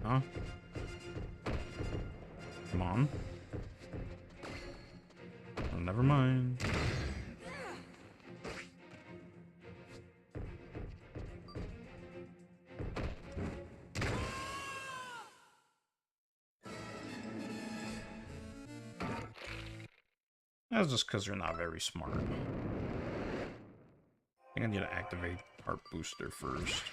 Huh? Come on. Oh, never mind. That's just because you're not very smart. I think I need to activate Heart Booster first.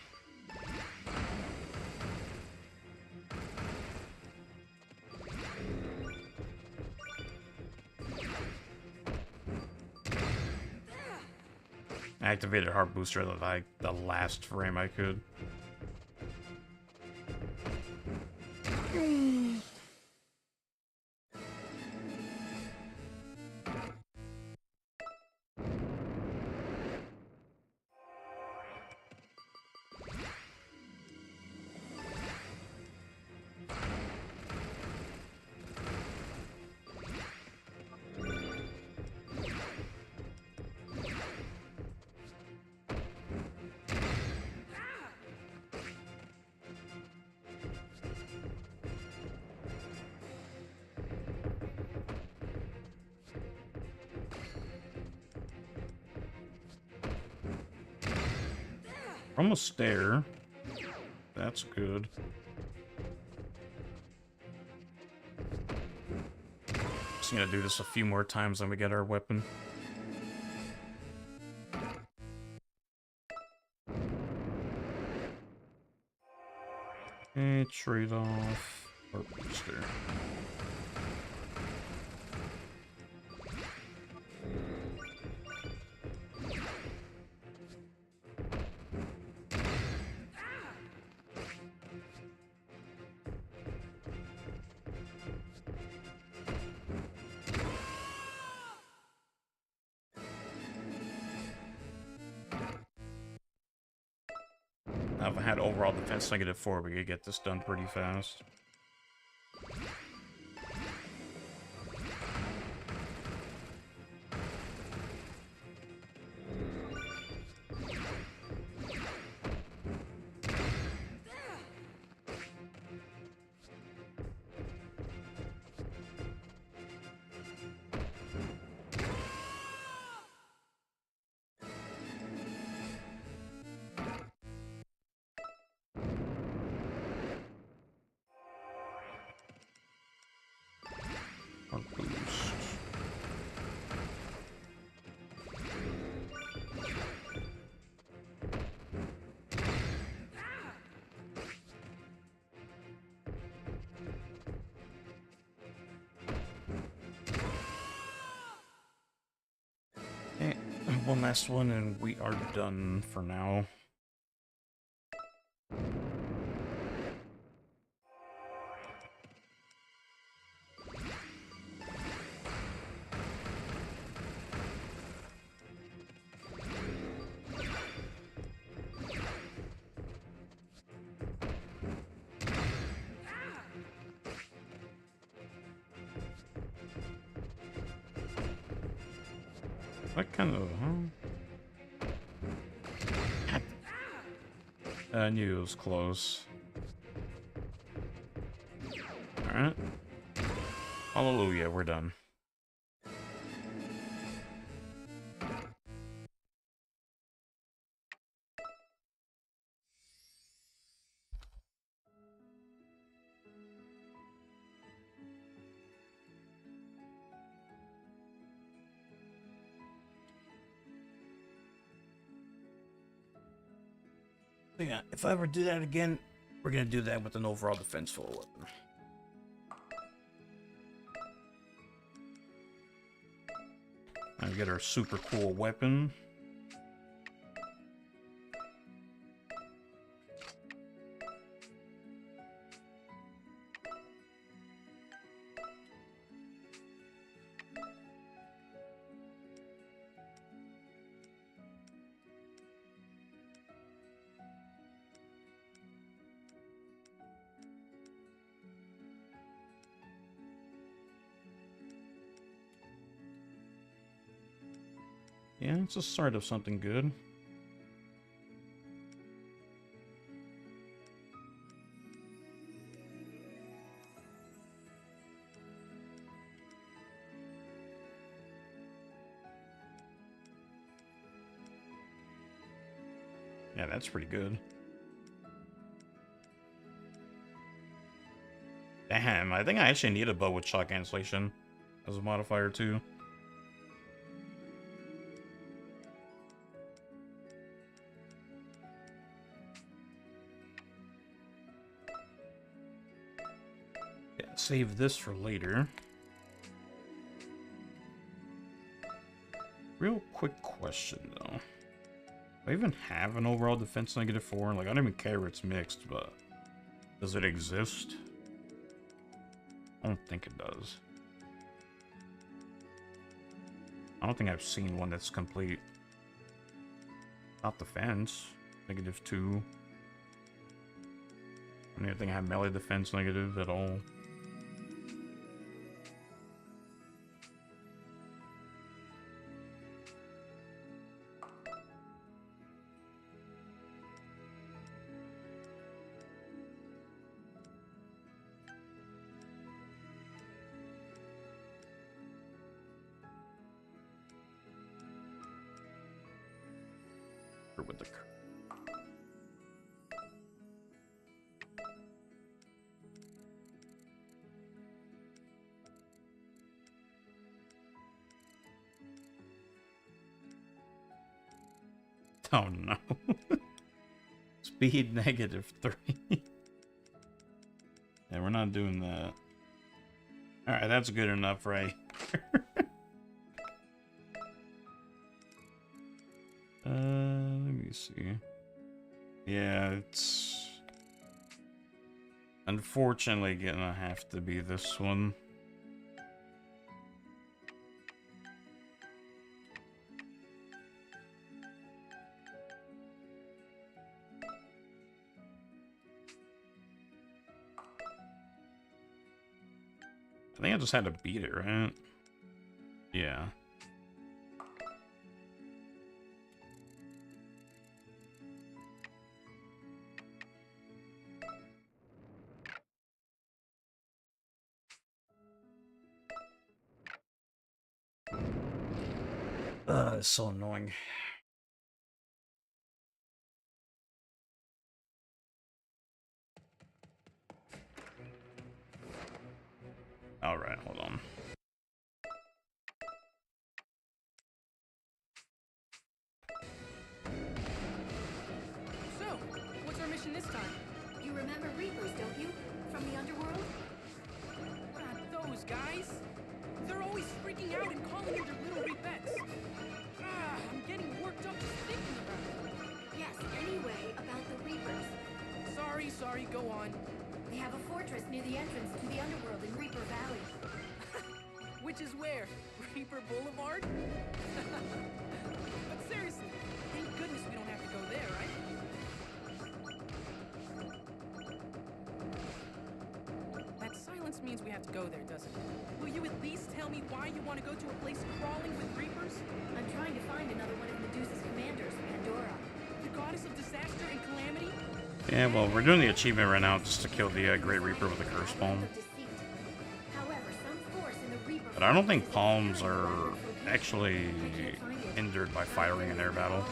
I activated Heart Booster at like the last frame I could. Almost there. That's good. Just gonna do this a few more times when we get our weapon. Okay, trade off Heart Booster. Now, if I had overall defense -4, we could get this done pretty fast. Heart Boost. Okay, one last one and we are done for now. What kind of, huh? I knew it was close. Alright. Hallelujah, we're done. So yeah, if I ever do that again, we're gonna do that with an overall defense full weapon. And get our super cool weapon. Yeah, it's a start of something good. Yeah, that's pretty good. Damn, I think I actually need a bow with shot cancellation as a modifier too. Yeah, save this for later. Real quick question though. Do I even have an overall defense -4? Like, I don't even care if it's mixed, but does it exist? I don't think it does. I don't think I've seen one that's complete. Not defense. -2. I don't think I have melee defense negative at all. With the oh no. Speed -3. Yeah, we're not doing that. Alright, that's good enough, right? Let me see. Yeah, it's unfortunately gonna have to be this one. I think I just had to beat it, right? Yeah. It's so annoying. Alright, hold on. So, what's our mission this time? You remember Reapers, don't you? From the underworld? Not those guys. They're always freaking out and calling in their little repettes. I'm getting worked up just thinking about it. Yes, anyway, about the Reapers. Sorry, go on. They have a fortress near the entrance to the underworld in Reaper Valley. Which is where? Reaper Boulevard? But seriously, thank goodness we don't have to go there, right? That silence means we have to go there, doesn't it? Will you at least tell me why you want to go to a place crawling with Reapers? I'm trying to find another one of Medusa's commanders, Pandora. The goddess of disaster and calamity? Yeah, well, we're doing the achievement right now just to kill the Great Reaper with the Curse Palm. But I don't think palms are actually hindered by firing in air battle.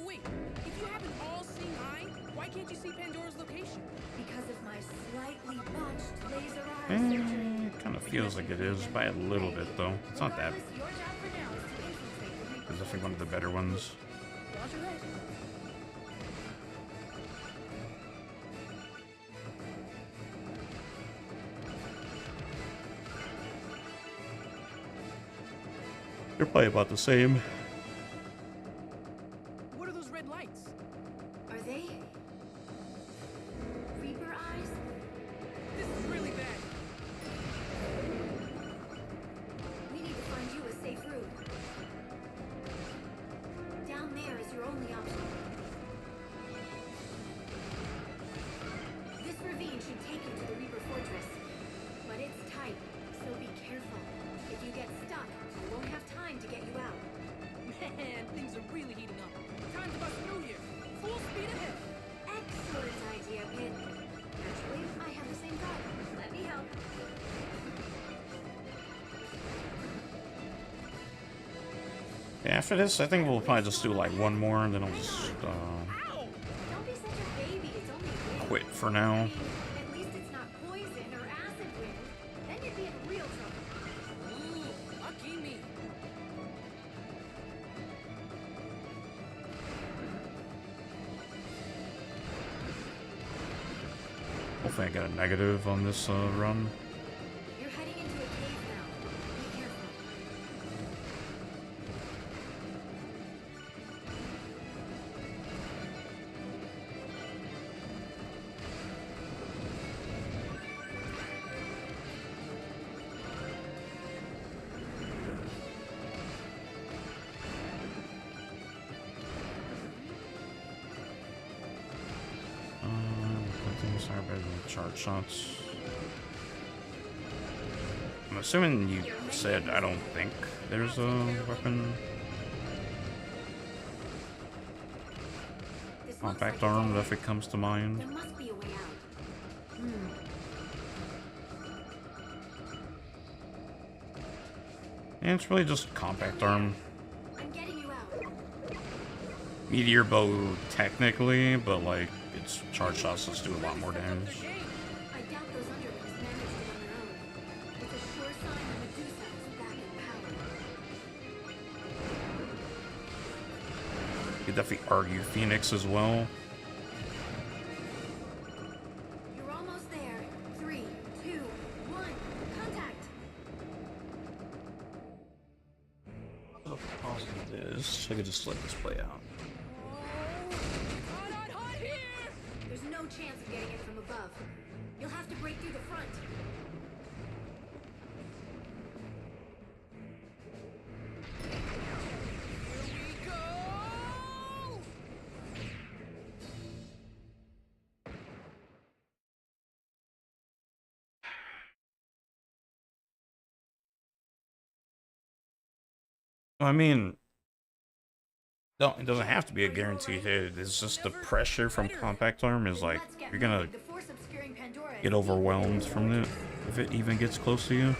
Wait, if you have an all-seeing eye, why can't you see Pandora's location? Because of my slightly botched laser eye surgery. It kind of feels like it is, by a little bit though. It's not that. Your job for now is to infiltrate the Reaper. It's definitely one of the better ones. Roger that. They're probably about the same. What are those red lights? Are they Reaper eyes? This is really bad. We need to find you a safe route. Down there is your only option. This ravine should take you to the Reaper Fortress. But it's tight, so be careful. If you get stuck, I won't have time to get you out. Man, things are really heating up. Time to bust through here. Full speed ahead. Excellent idea, Pit. Actually, I have the same thought. Let me help. Yeah, after this, I think we'll probably just do like one more, and then I'll just Ow! Don't be such a baby. It's only a wind. quit for now. I mean, at least it's not poison or acid wind. Then you'd be in real trouble. Ooh, lucky me. Hopefully I get a negative on this run. You're heading into a cave now. Be careful. Charge shots. I'm assuming you said I don't think there's a weapon. This looks Compact like a arm, dead if it comes to mind. There must be a way out. And it's really just compact arm. I'm getting you out. Meteor bow technically, but like its charge shots just do a lot more damage. I doubt those underlings managed it on their own. It's a sure sign that Medusa is back in power. You could definitely argue Phoenix as well. You're almost there. 3, 2, 1. Contact. What the positive is, so I could just let this play out. Hot here! There's no chance of getting it from above. You'll have to break through the front. Here we go! I mean, no, it doesn't have to be a guaranteed hit. It's just the pressure from compact arm is like, you're gonna The force obscuring Pandora get overwhelmed from it if it even gets close to you.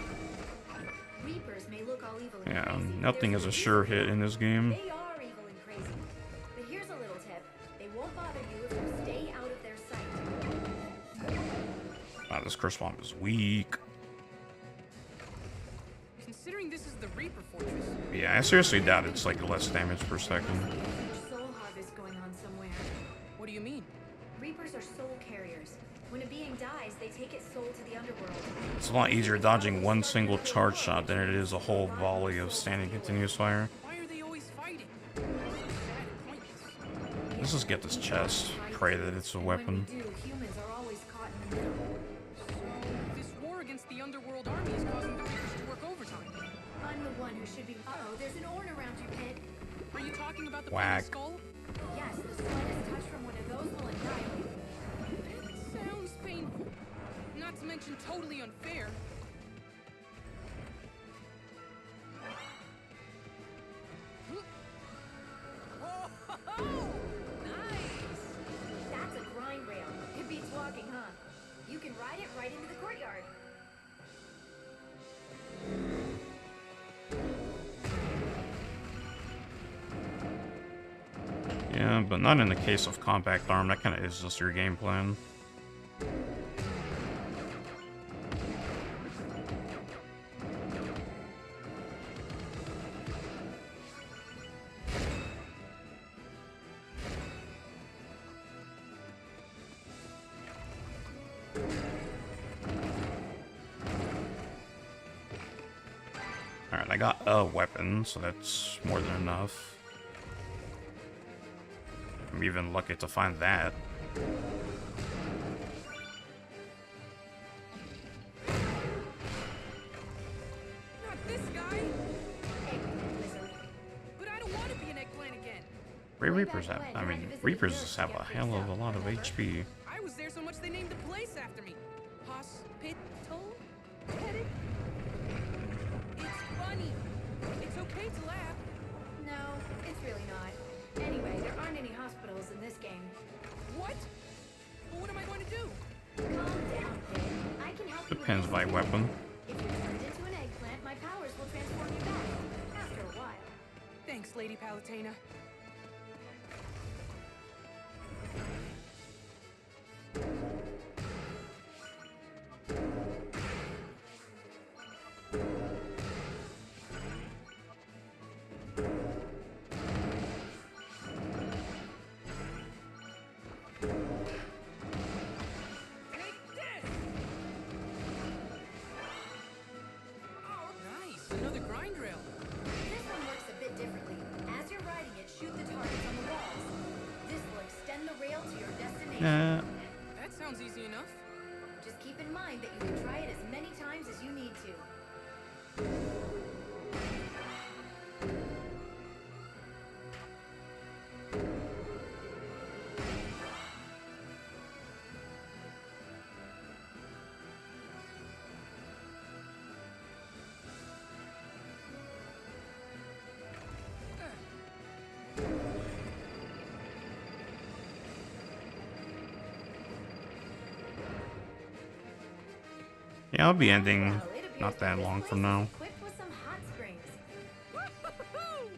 Reapers may look all evil and Yeah, crazy. nothing is a sure hit in this game. They are evil and crazy. But here's a little tip. They won't bother you if you stay out of their sight. Wow, this curse bomb is weak. Considering this is the Reaper Fortress, Yeah, I seriously doubt it's like less damage per second. Huge soul harvest going on somewhere. what do you mean? Reapers are soul carriers. When a being dies, they take its soul to the underworld. It's a lot easier dodging one single charge shot than it is a whole volley of standing continuous fire. Why are they always fighting? So sad and pointless. Let's just get this chest. Pray that it's a weapon. When we do, humans are always caught in the middle. So, this war against the underworld army is causing the Reapers to work overtime. I'm the one who should be. Uh-oh, there's an orn around you, Pit. Are you talking about the Whack. Black Skull? Yes, the slightest touch from one of those will annihilate. It sounds painful. Not to mention totally unfair. Whoa! Nice! That's a grind rail. It beats walking, huh? You can ride it right into the courtyard. Yeah, but not in the case of compact arm. That kind of is just your game plan. got a weapon, so that's more than enough. I'm even lucky to find that. Not this guy. But I don't want to be an eggplant again. Reapers have, I mean, Reapers just have a hell of a lot of HP. I was there so much they named the place after me. Hospital? Headed? It's funny. It's okay to laugh. No, it's really not. Anyway, there aren't any hospitals in this game. What? Well, what am I going to do? Calm down, kid. I can help you with Depends by this. weapon. If you're turned into an eggplant, my powers will transform you back. After a while. Thanks, Lady Palutena. Another grind rail. This one works a bit differently. As you're riding it, shoot the targets on the walls. This will extend the rail to your destination. That sounds easy enough. Just keep in mind that you can try it as many times as you need to. Yeah, I'll be ending Well, it appears not that this long place from is now. equipped with some hot springs. Woo-hoo-hoo!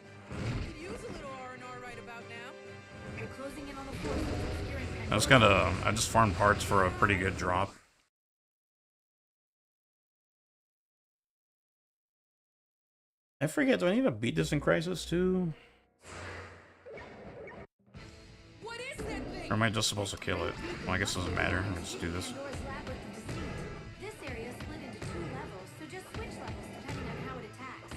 Could use a little R&R right about now. We're closing in on the force of obscuring I just farmed parts for a pretty good drop. I forget, do I need to beat this in Crisis too? What is that thing? Or am I just supposed to kill it? Well, I guess it doesn't matter. I'll just do this. Pandora's labyrinth of deceit. This area is split into 2 levels, so just switch levels depending on how it attacks.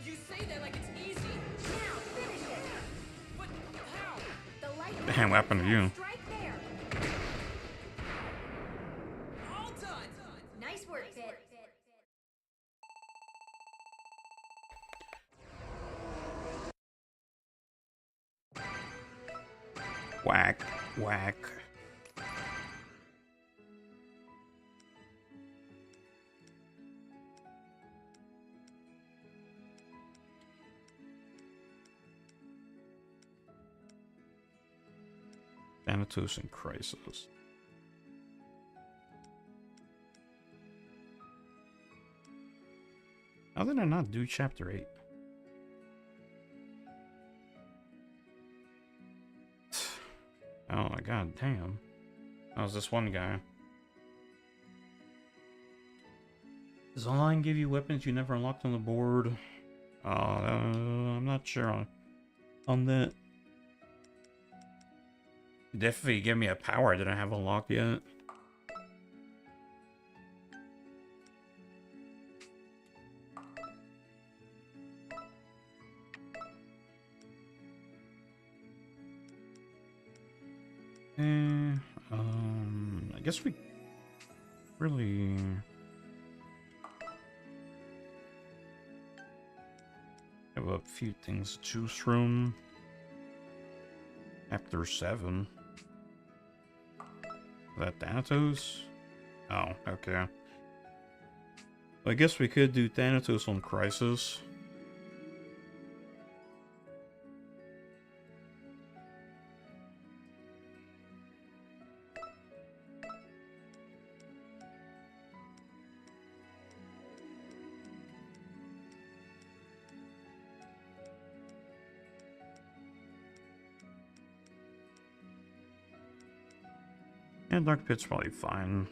You say that like it's easy. Now, finish it! But how? The light Damn, what happened to you? Strike there! All done. Nice work, Pit. Whack, whack. Thanatos and Crisis. How did I not do Chapter 8? Oh my god, damn. That was this one guy. Does online give you weapons you never unlocked on the board? I'm not sure on that. Definitely give me a power I didn't have unlocked yet. I guess we really have a few things to choose from. After 7. Is that Thanatos? Oh, okay. I guess we could do Thanatos on Crisis. Yeah, Dark Pit's probably fine.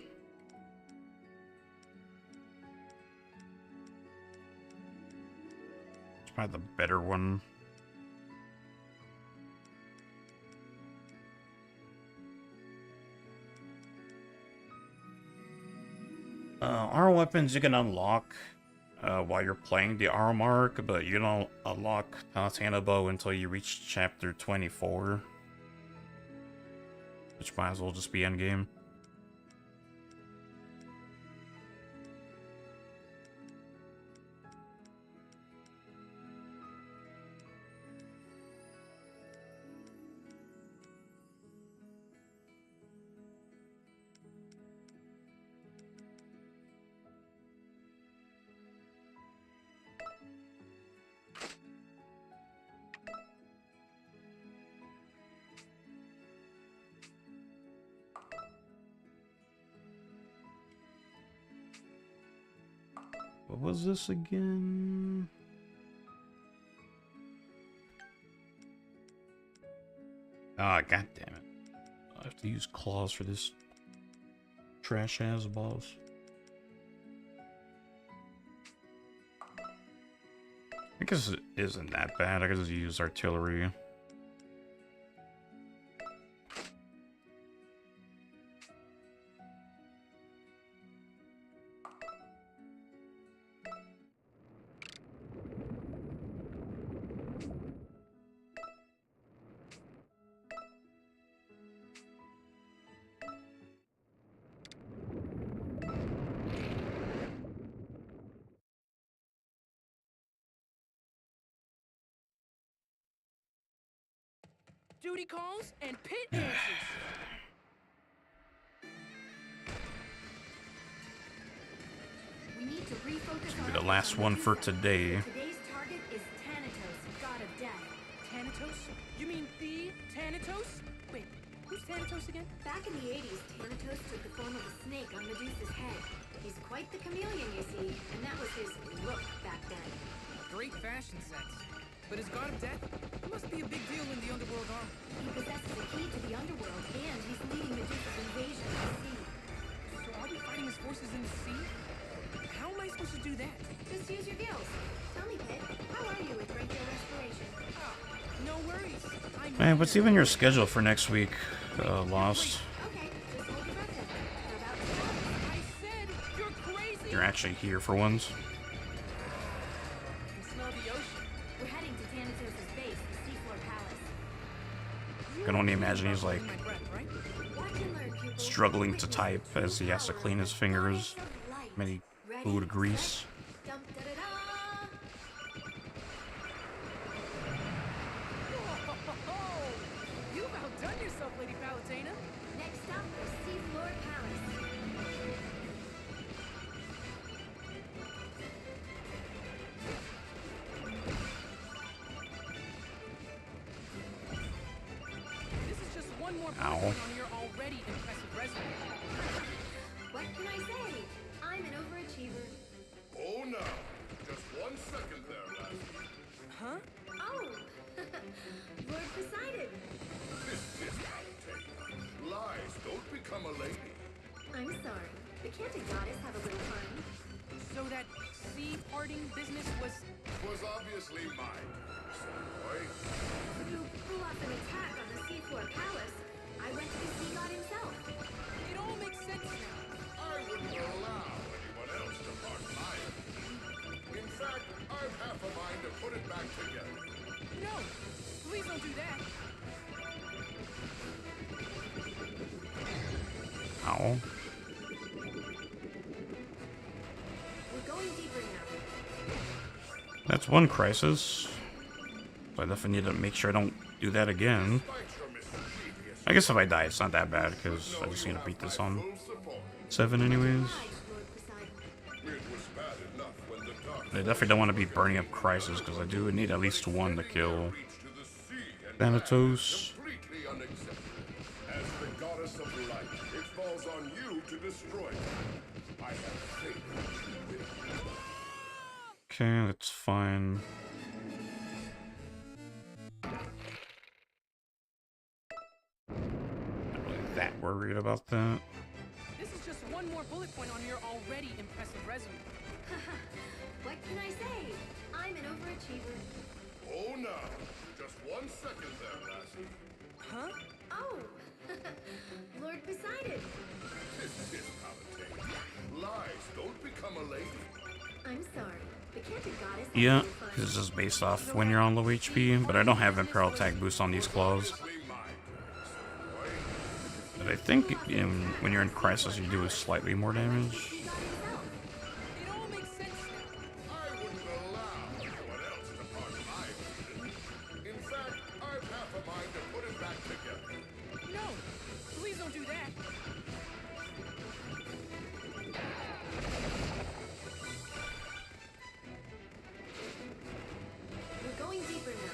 It's probably the better one. Our weapons you can unlock while you're playing the arm arc, but you don't unlock Palutena Bow until you reach chapter 24. Which might as well just be endgame. What was this again? Ah, god damn it. I have to use claws for this trash ass boss. I guess it isn't that bad. I could just use artillery. Duty calls and Pit answers. We need to refocus Be our the last efforts on one for Medusa. today. Today's target is Thanatos, god of death. Thanatos? You mean the Thanatos? Wait, who's Thanatos again? Back in the 80s, Thanatos took the form of a snake on Medusa's head. He's quite the chameleon, you see, and that was his look back then. Great fashion sense. But as god of death, he must be a big deal in the underworld army. He possesses a key to the underworld, and he's leading Medusa's invasion of the sea. So are we fighting his forces in the sea? How am I supposed to do that? Just use your gills. Tell me, Pit, how are you with brachial respiration? No worries. Man, what's even your schedule for next week, Lost? Okay, just hold your breath in. We're about to start. I said you're crazy. You're actually here for once. I can smell the ocean. We're heading to Thanatos' base, the seafloor palace. I can only imagine he's like My breath, right? Watch and learn, pupils. struggling to type as he has to clean his fingers. Light. Many Ready, food grease. set, dum, da, da, da. Oh, you've outdone yourself, Lady Palutena. Next up, the seafloor palace. This is just one more Ow. bullet point on your already impressive resume. What can I say? I'm an overachiever. Oh, no. Just 1 second there, lassie. Huh? Oh, Lord Poseidon. This is Palutena. Lies don't become a lady. I'm sorry, but can't a goddess have a little fun? So that sea parting business was... Was obviously mine, silly boy. To pull off an attack on the seafloor palace, I went to the sea god himself. It all makes sense now. I wouldn't allow anyone else to part mine. In fact, I've half a mind to put it back together. No, please don't do that. Ow. We're going deeper now. That's one crisis. So I definitely need to make sure I don't do that again. Despite your mischievous, I guess if I die, it's not that bad, because I just need to beat this on full support. 7 anyways. Right, Lord Poseidon. It was bad enough when the dark I definitely don't want to be burning up crisis, because I do need at least one to kill reached to the sea and Thanatos. completely unacceptable. As the goddess of light, it falls on you to destroy them. I have faith in you will. Okay, that's fine. Not really that worried about that. This is just one more bullet point on your already impressive resume. What can I say? I'm an overachiever. Oh, no. Just 1 second there, lassie. Huh? Oh, Lord Poseidon. This is Palutena. Lies don't become a lady. I'm sorry, Can't the goddess have Yeah, some fun? because this is based off when you're on low HP, but I don't have Imperial attack boost on these claws. But I think when you're in Crisis, you do slightly more damage. It all makes sense now. I wouldn't allow anyone else to part my vision. In fact, I've half a mind to put it back together. No, please don't do that. We're going deeper now.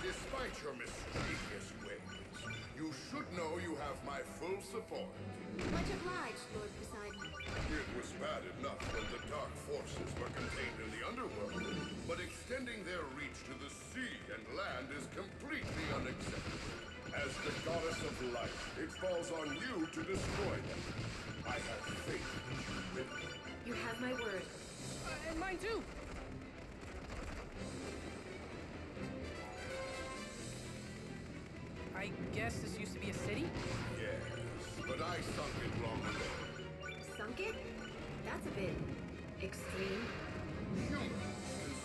Despite your mischievous ways, you should know you have my full support. Much obliged, Lord Poseidon. It was bad enough when the dark forces were contained in the underworld, but extending their reach to the sea and land is completely unacceptable. As the goddess of light, it falls on you to destroy them. I have faith in you, Ripley. You have my word. And mine too. I guess this used to be a city? Yes, but I sunk it long ago. Sunk it? That's a bit extreme. Humans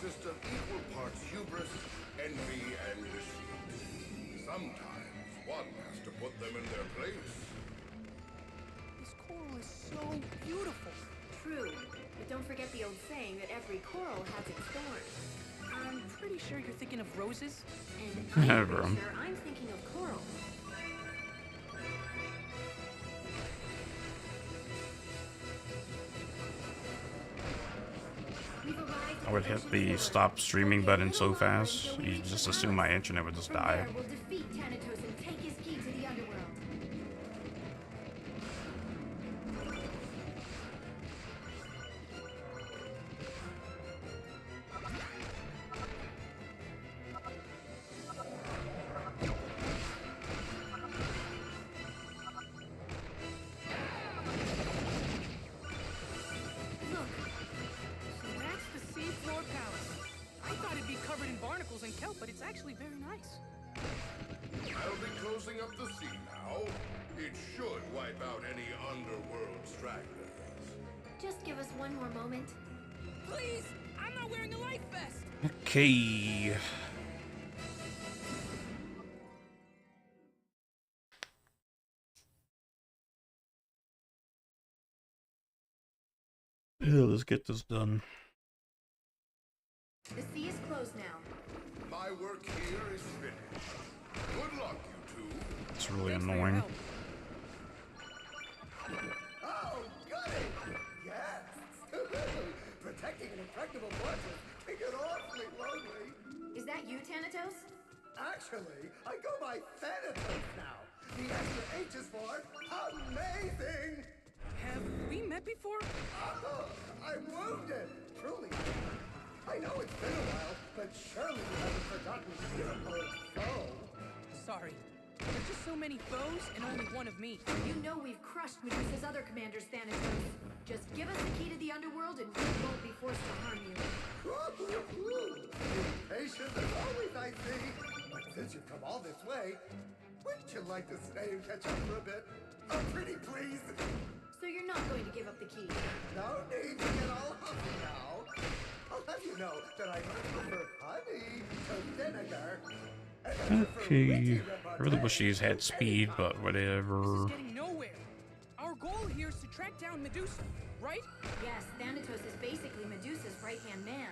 consist of equal parts hubris, envy, and deceit. Sometimes one has to put them in their place. This coral is so beautiful. True, but don't forget the old saying that every coral has its thorns. I'm pretty sure you're thinking of roses. And I'm Yeah, pretty bro. sure I'm thinking of coral. We've arrived at I would the hit ocean's the core. stop streaming Only a button little so longer fast, until we you reach the just assume my palace. internet would just From die. there, we'll defeat Thanatos and take his key to the underworld. Look, So that's the seafloor palace. I thought it'd be covered in barnacles and kelp, but it's actually very nice. I'll be closing up the sea now. It should wipe out any underworld stragglers. just give us one more moment. Please! I'm not wearing a life vest! Okay. Yeah, let's get this done. The sea is closed now. My work here is finished. Good luck, you two. It's really Thanks for your annoying. help. Oh, goody! Yes! Protecting an impregnable fortress can get awfully lonely. Is that you, Thanatos? Actually, I go by Featherless now. The extra H is for amazing! Have we met before? Oh, I'm wounded! Truly. I know it's been a while, but surely you haven't forgotten your old foe. Sorry. There's just so many foes and only one of me. You know we've crushed Medusa's other commanders, Thanatos. Just give us the key to the underworld and we won't be forced to harm you. Patient as always, I see. But since you've come all this way, wouldn't you like to stay and catch up for a bit? Oh, pretty please. So you're not going to give up the key. No need to get all huffy now. I'll have you know that I much prefer honey to vinegar. And I prefer Okay. witty I really wish these had speed, but This whatever. is getting nowhere. Our goal here is to track down Medusa, right? Yes, Thanatos is basically Medusa's right-hand man.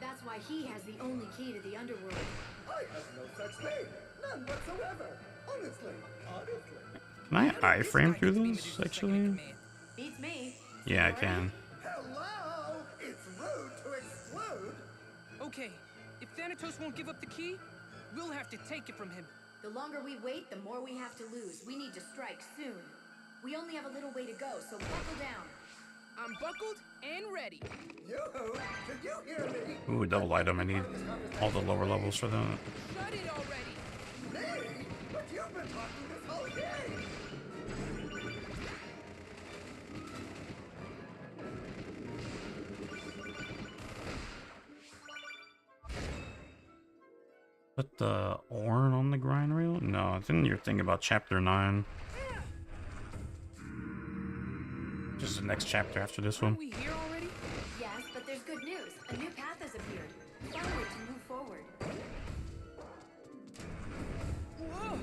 That's why he has the only key to the underworld. I have no such thing. None whatsoever. Honestly. Can I This iframe guy through gets to be this, Medusa's second in actually? command. Beats me. Yeah, I can. Hello! It's rude to exclude. Okay, if Thanatos won't give up the key, we'll have to take it from him. The longer we wait, the more we have to lose. We need to strike soon. We only have a little way to go, so buckle down. I'm buckled and ready. Yoo-hoo! Did you hear me? Ooh, double item. I need all the lower levels for that. Shut it already. Me? But you've been talking this whole game! Put the Orn on the grind rail? No, I think you're thinking about chapter 9. This is the next chapter after this one. Are we here already? Yes, but there's good news. A new path has appeared. Follow it to move forward. Whoa!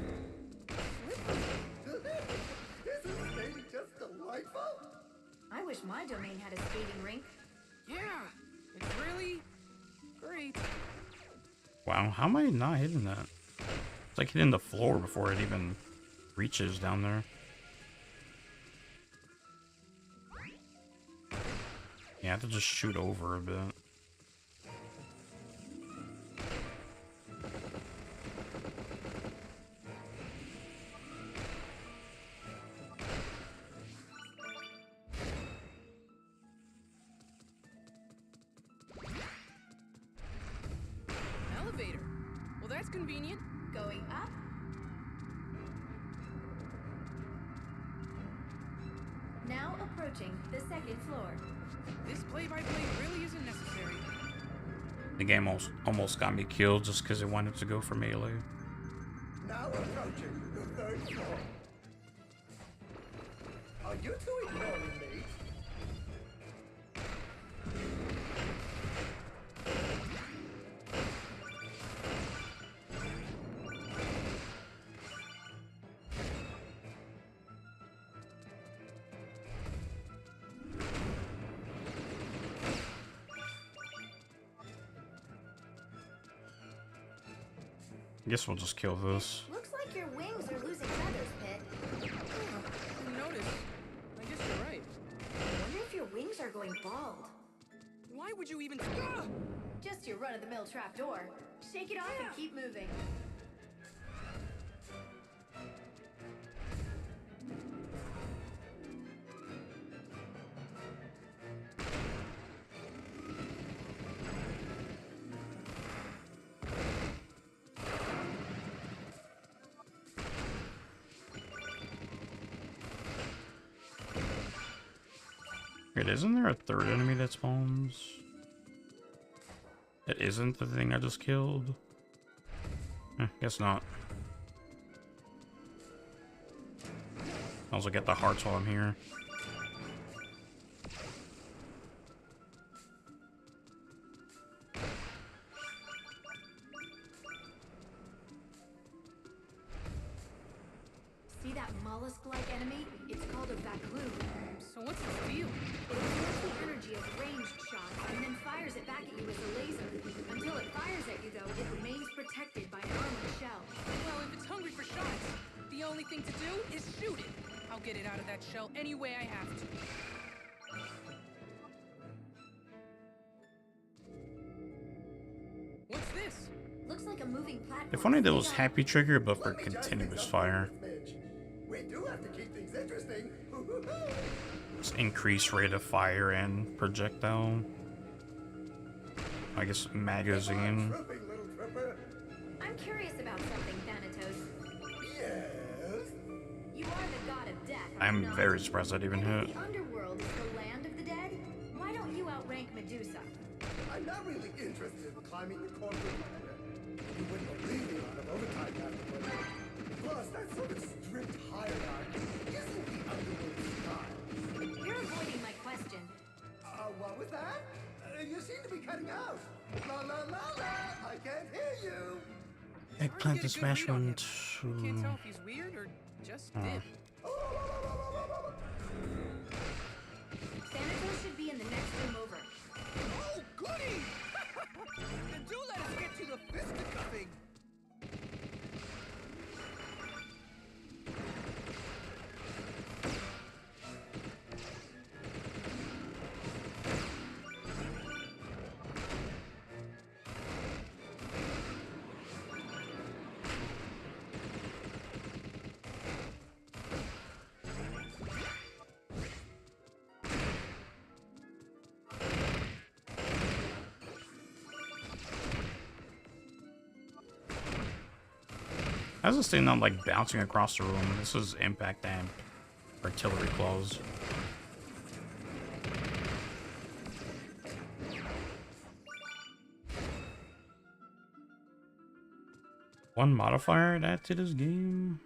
Isn't skating just delightful? I wish my domain had a skating rink. Yeah, it's really great. Wow, how am I not hitting that? It's like hitting the floor before it even reaches down there. Yeah, I have to just shoot over a bit. Elevator. Well, that's convenient. Going up. Now approaching the second floor. This play-by-play really isn't necessary. The game almost got me killed just because it wanted to go for melee. Now approaching the third floor. Are you two ignoring me? I guess we'll just kill this. Looks like your wings are losing feathers, Pit. Didn't notice. I guess you're right. I wonder if your wings are going bald. Why would you even... Ah! Just your run-of-the-mill trapdoor. Shake it off and keep moving. Wait, isn't there a third enemy that spawns? It isn't the thing I just killed? Guess not. I also get the hearts while I'm here. See that mollusk-like enemy? It's called a vacuum. So what's its deal? It absorbs the energy of ranged shots and then fires it back at you as a laser. Until it fires at you, though, it remains protected by an armored shell. Well, if it's hungry for shots, the only thing to do is shoot it. I'll get it out of that shell any way I have to. What's this? Looks like a moving platform. If only there was happy trigger, but for continuous fire. We do have to keep things interesting. Just increase rate of fire and projectile. I guess magazine. Trooping, little trooper. I'm curious about something, Thanatos. Yes. You are the god of death, are you I'm not? very surprised that even hit. The underworld is the land of the dead. Why don't you outrank Medusa? I'm not really interested in climbing the corporate ladder. You wouldn't believe the amount of overtime you have to put in. Plus, that sort of strict hierarchy isn't the underworld style. You're avoiding my question. What was that? You seem to be cutting out. La la la la! I can't hear you. Eggplant and smash one. Can't tell if he's weird or just dip. Thanatos should be in the next room over. Oh, goody! Then do let us get to the fisticuffing. How's this thing not like bouncing across the room? This is impact and artillery claws. One modifier to add to this game?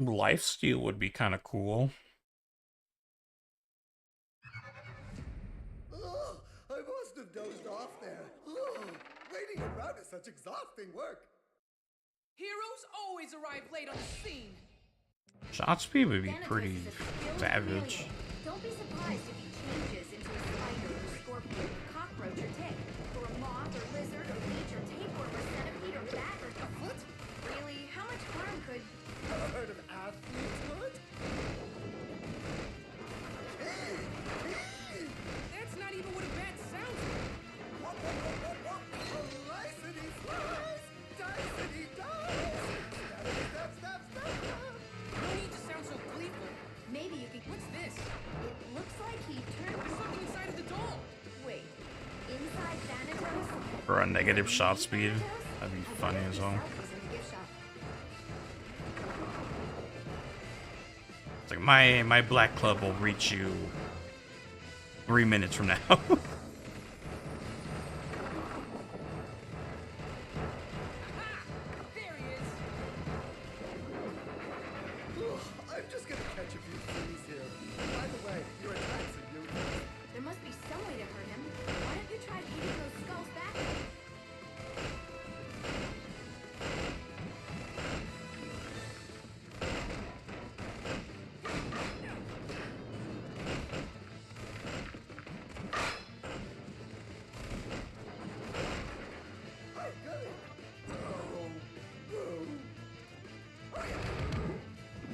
Lifesteal would be kind of cool. Oh, I must have dozed off there. Oh, waiting around is such exhausting work. Heroes always arrive late on the scene. Shot speed would be Thanatos pretty is a skilled savage. chameleon. Don't be surprised if he changes into a spider or scorpion or cockroach or tick, or a moth or lizard or leech or tapeworm or centipede or bat or a foot. Really, how much harm could... Ever heard of athlete's foot? That's not even what a bat sounds like. Slicey slice, dicey dice. Step, step, step, step. No need to sound so gleeful. Maybe you could... What's this? It looks like he turned... There's something inside of the doll. Wait. Inside Thanatos? For a negative shot speed, that'd be funny as well. It's like my black club will reach you 3 minutes from now. There he is. I'm just gonna catch a few fleas here. By the way, your attacks are useless. There must be some way to hurt him. Why don't you try hitting those skulls back at him?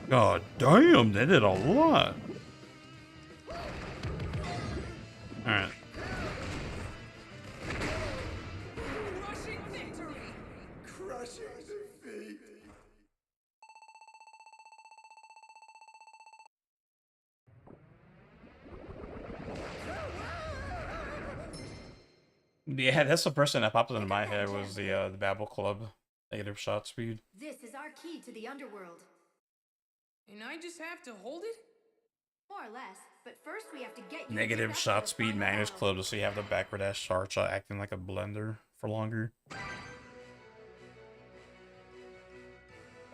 God damn, they did a lot. Alright. Crushing victory. Crushing defeat. Yeah, that's the person that popped into my head was the Babel Club. Negative shot speed. This is our key to the underworld. And I just have to hold it? More or less. But first we have to get you to Negative get back shot to the speed final Magnus battle. Club to see have the backward dash charge shot acting like a blender for longer.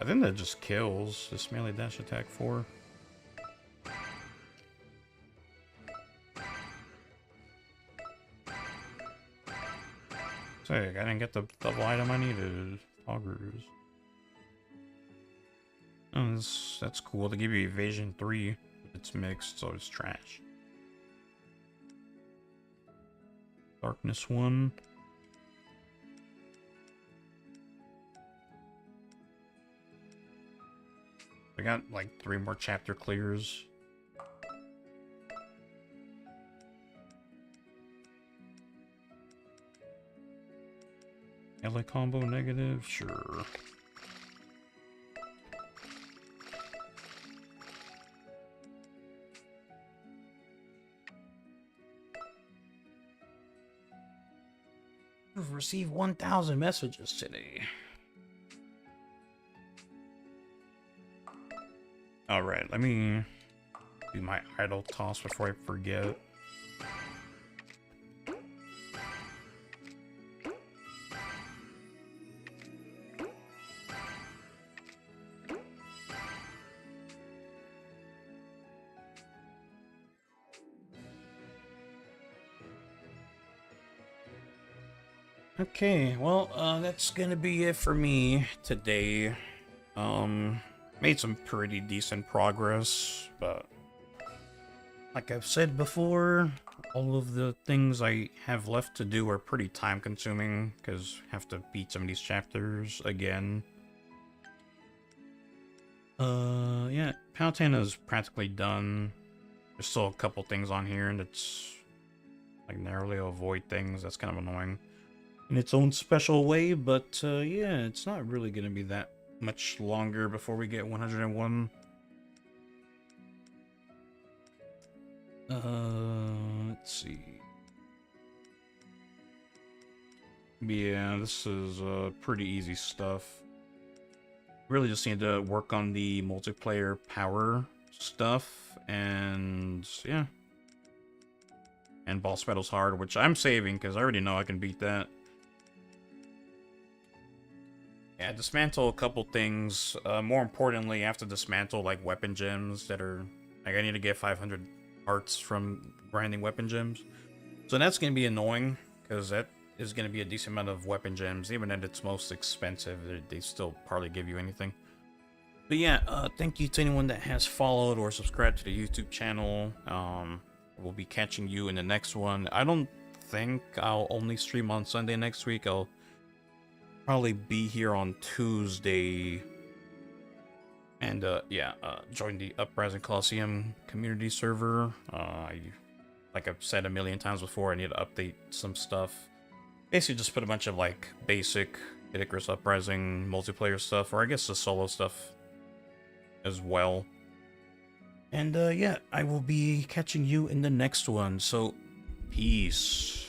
I think that just kills this melee dash attack 4. Say, I didn't get the double item I needed. Augers. Oh, that's cool. They give you evasion 3. It's mixed, so it's trash. Darkness 1. I got like 3 more chapter clears. LA combo negative? Sure. I've received 1,000 messages today. Alright, let me do my idle toss before I forget. Okay, well, that's gonna be it for me today. Made some pretty decent progress, but like I've said before, all of the things I have left to do are pretty time consuming, because I have to beat some of these chapters again. Yeah, Palutena is practically done. There's still a couple things on here, and it's like narrowly avoid things. That's kind of annoying in its own special way, but yeah, it's not really gonna be that much longer before we get 101. Let's see. Yeah, this is pretty easy stuff. Really just need to work on the multiplayer power stuff, and yeah. And boss battles hard, which I'm saving because I already know I can beat that. Yeah, dismantle a couple things. More importantly, I have to dismantle like weapon gems that are like I need to get 500 hearts from grinding weapon gems. So that's gonna be annoying because that is gonna be a decent amount of weapon gems. Even at its most expensive, they still hardly give you anything. But yeah, thank you to anyone that has followed or subscribed to the YouTube channel. We'll be catching you in the next one. I don't think I'll only stream on Sunday next week. I'll probably be here on Tuesday. And join the Uprising Colosseum community server. Like I've said a million times before, I need to update some stuff. Basically just put a bunch of like basic Icarus Uprising multiplayer stuff, or I guess the solo stuff as well. And yeah, I will be catching you in the next one, so peace.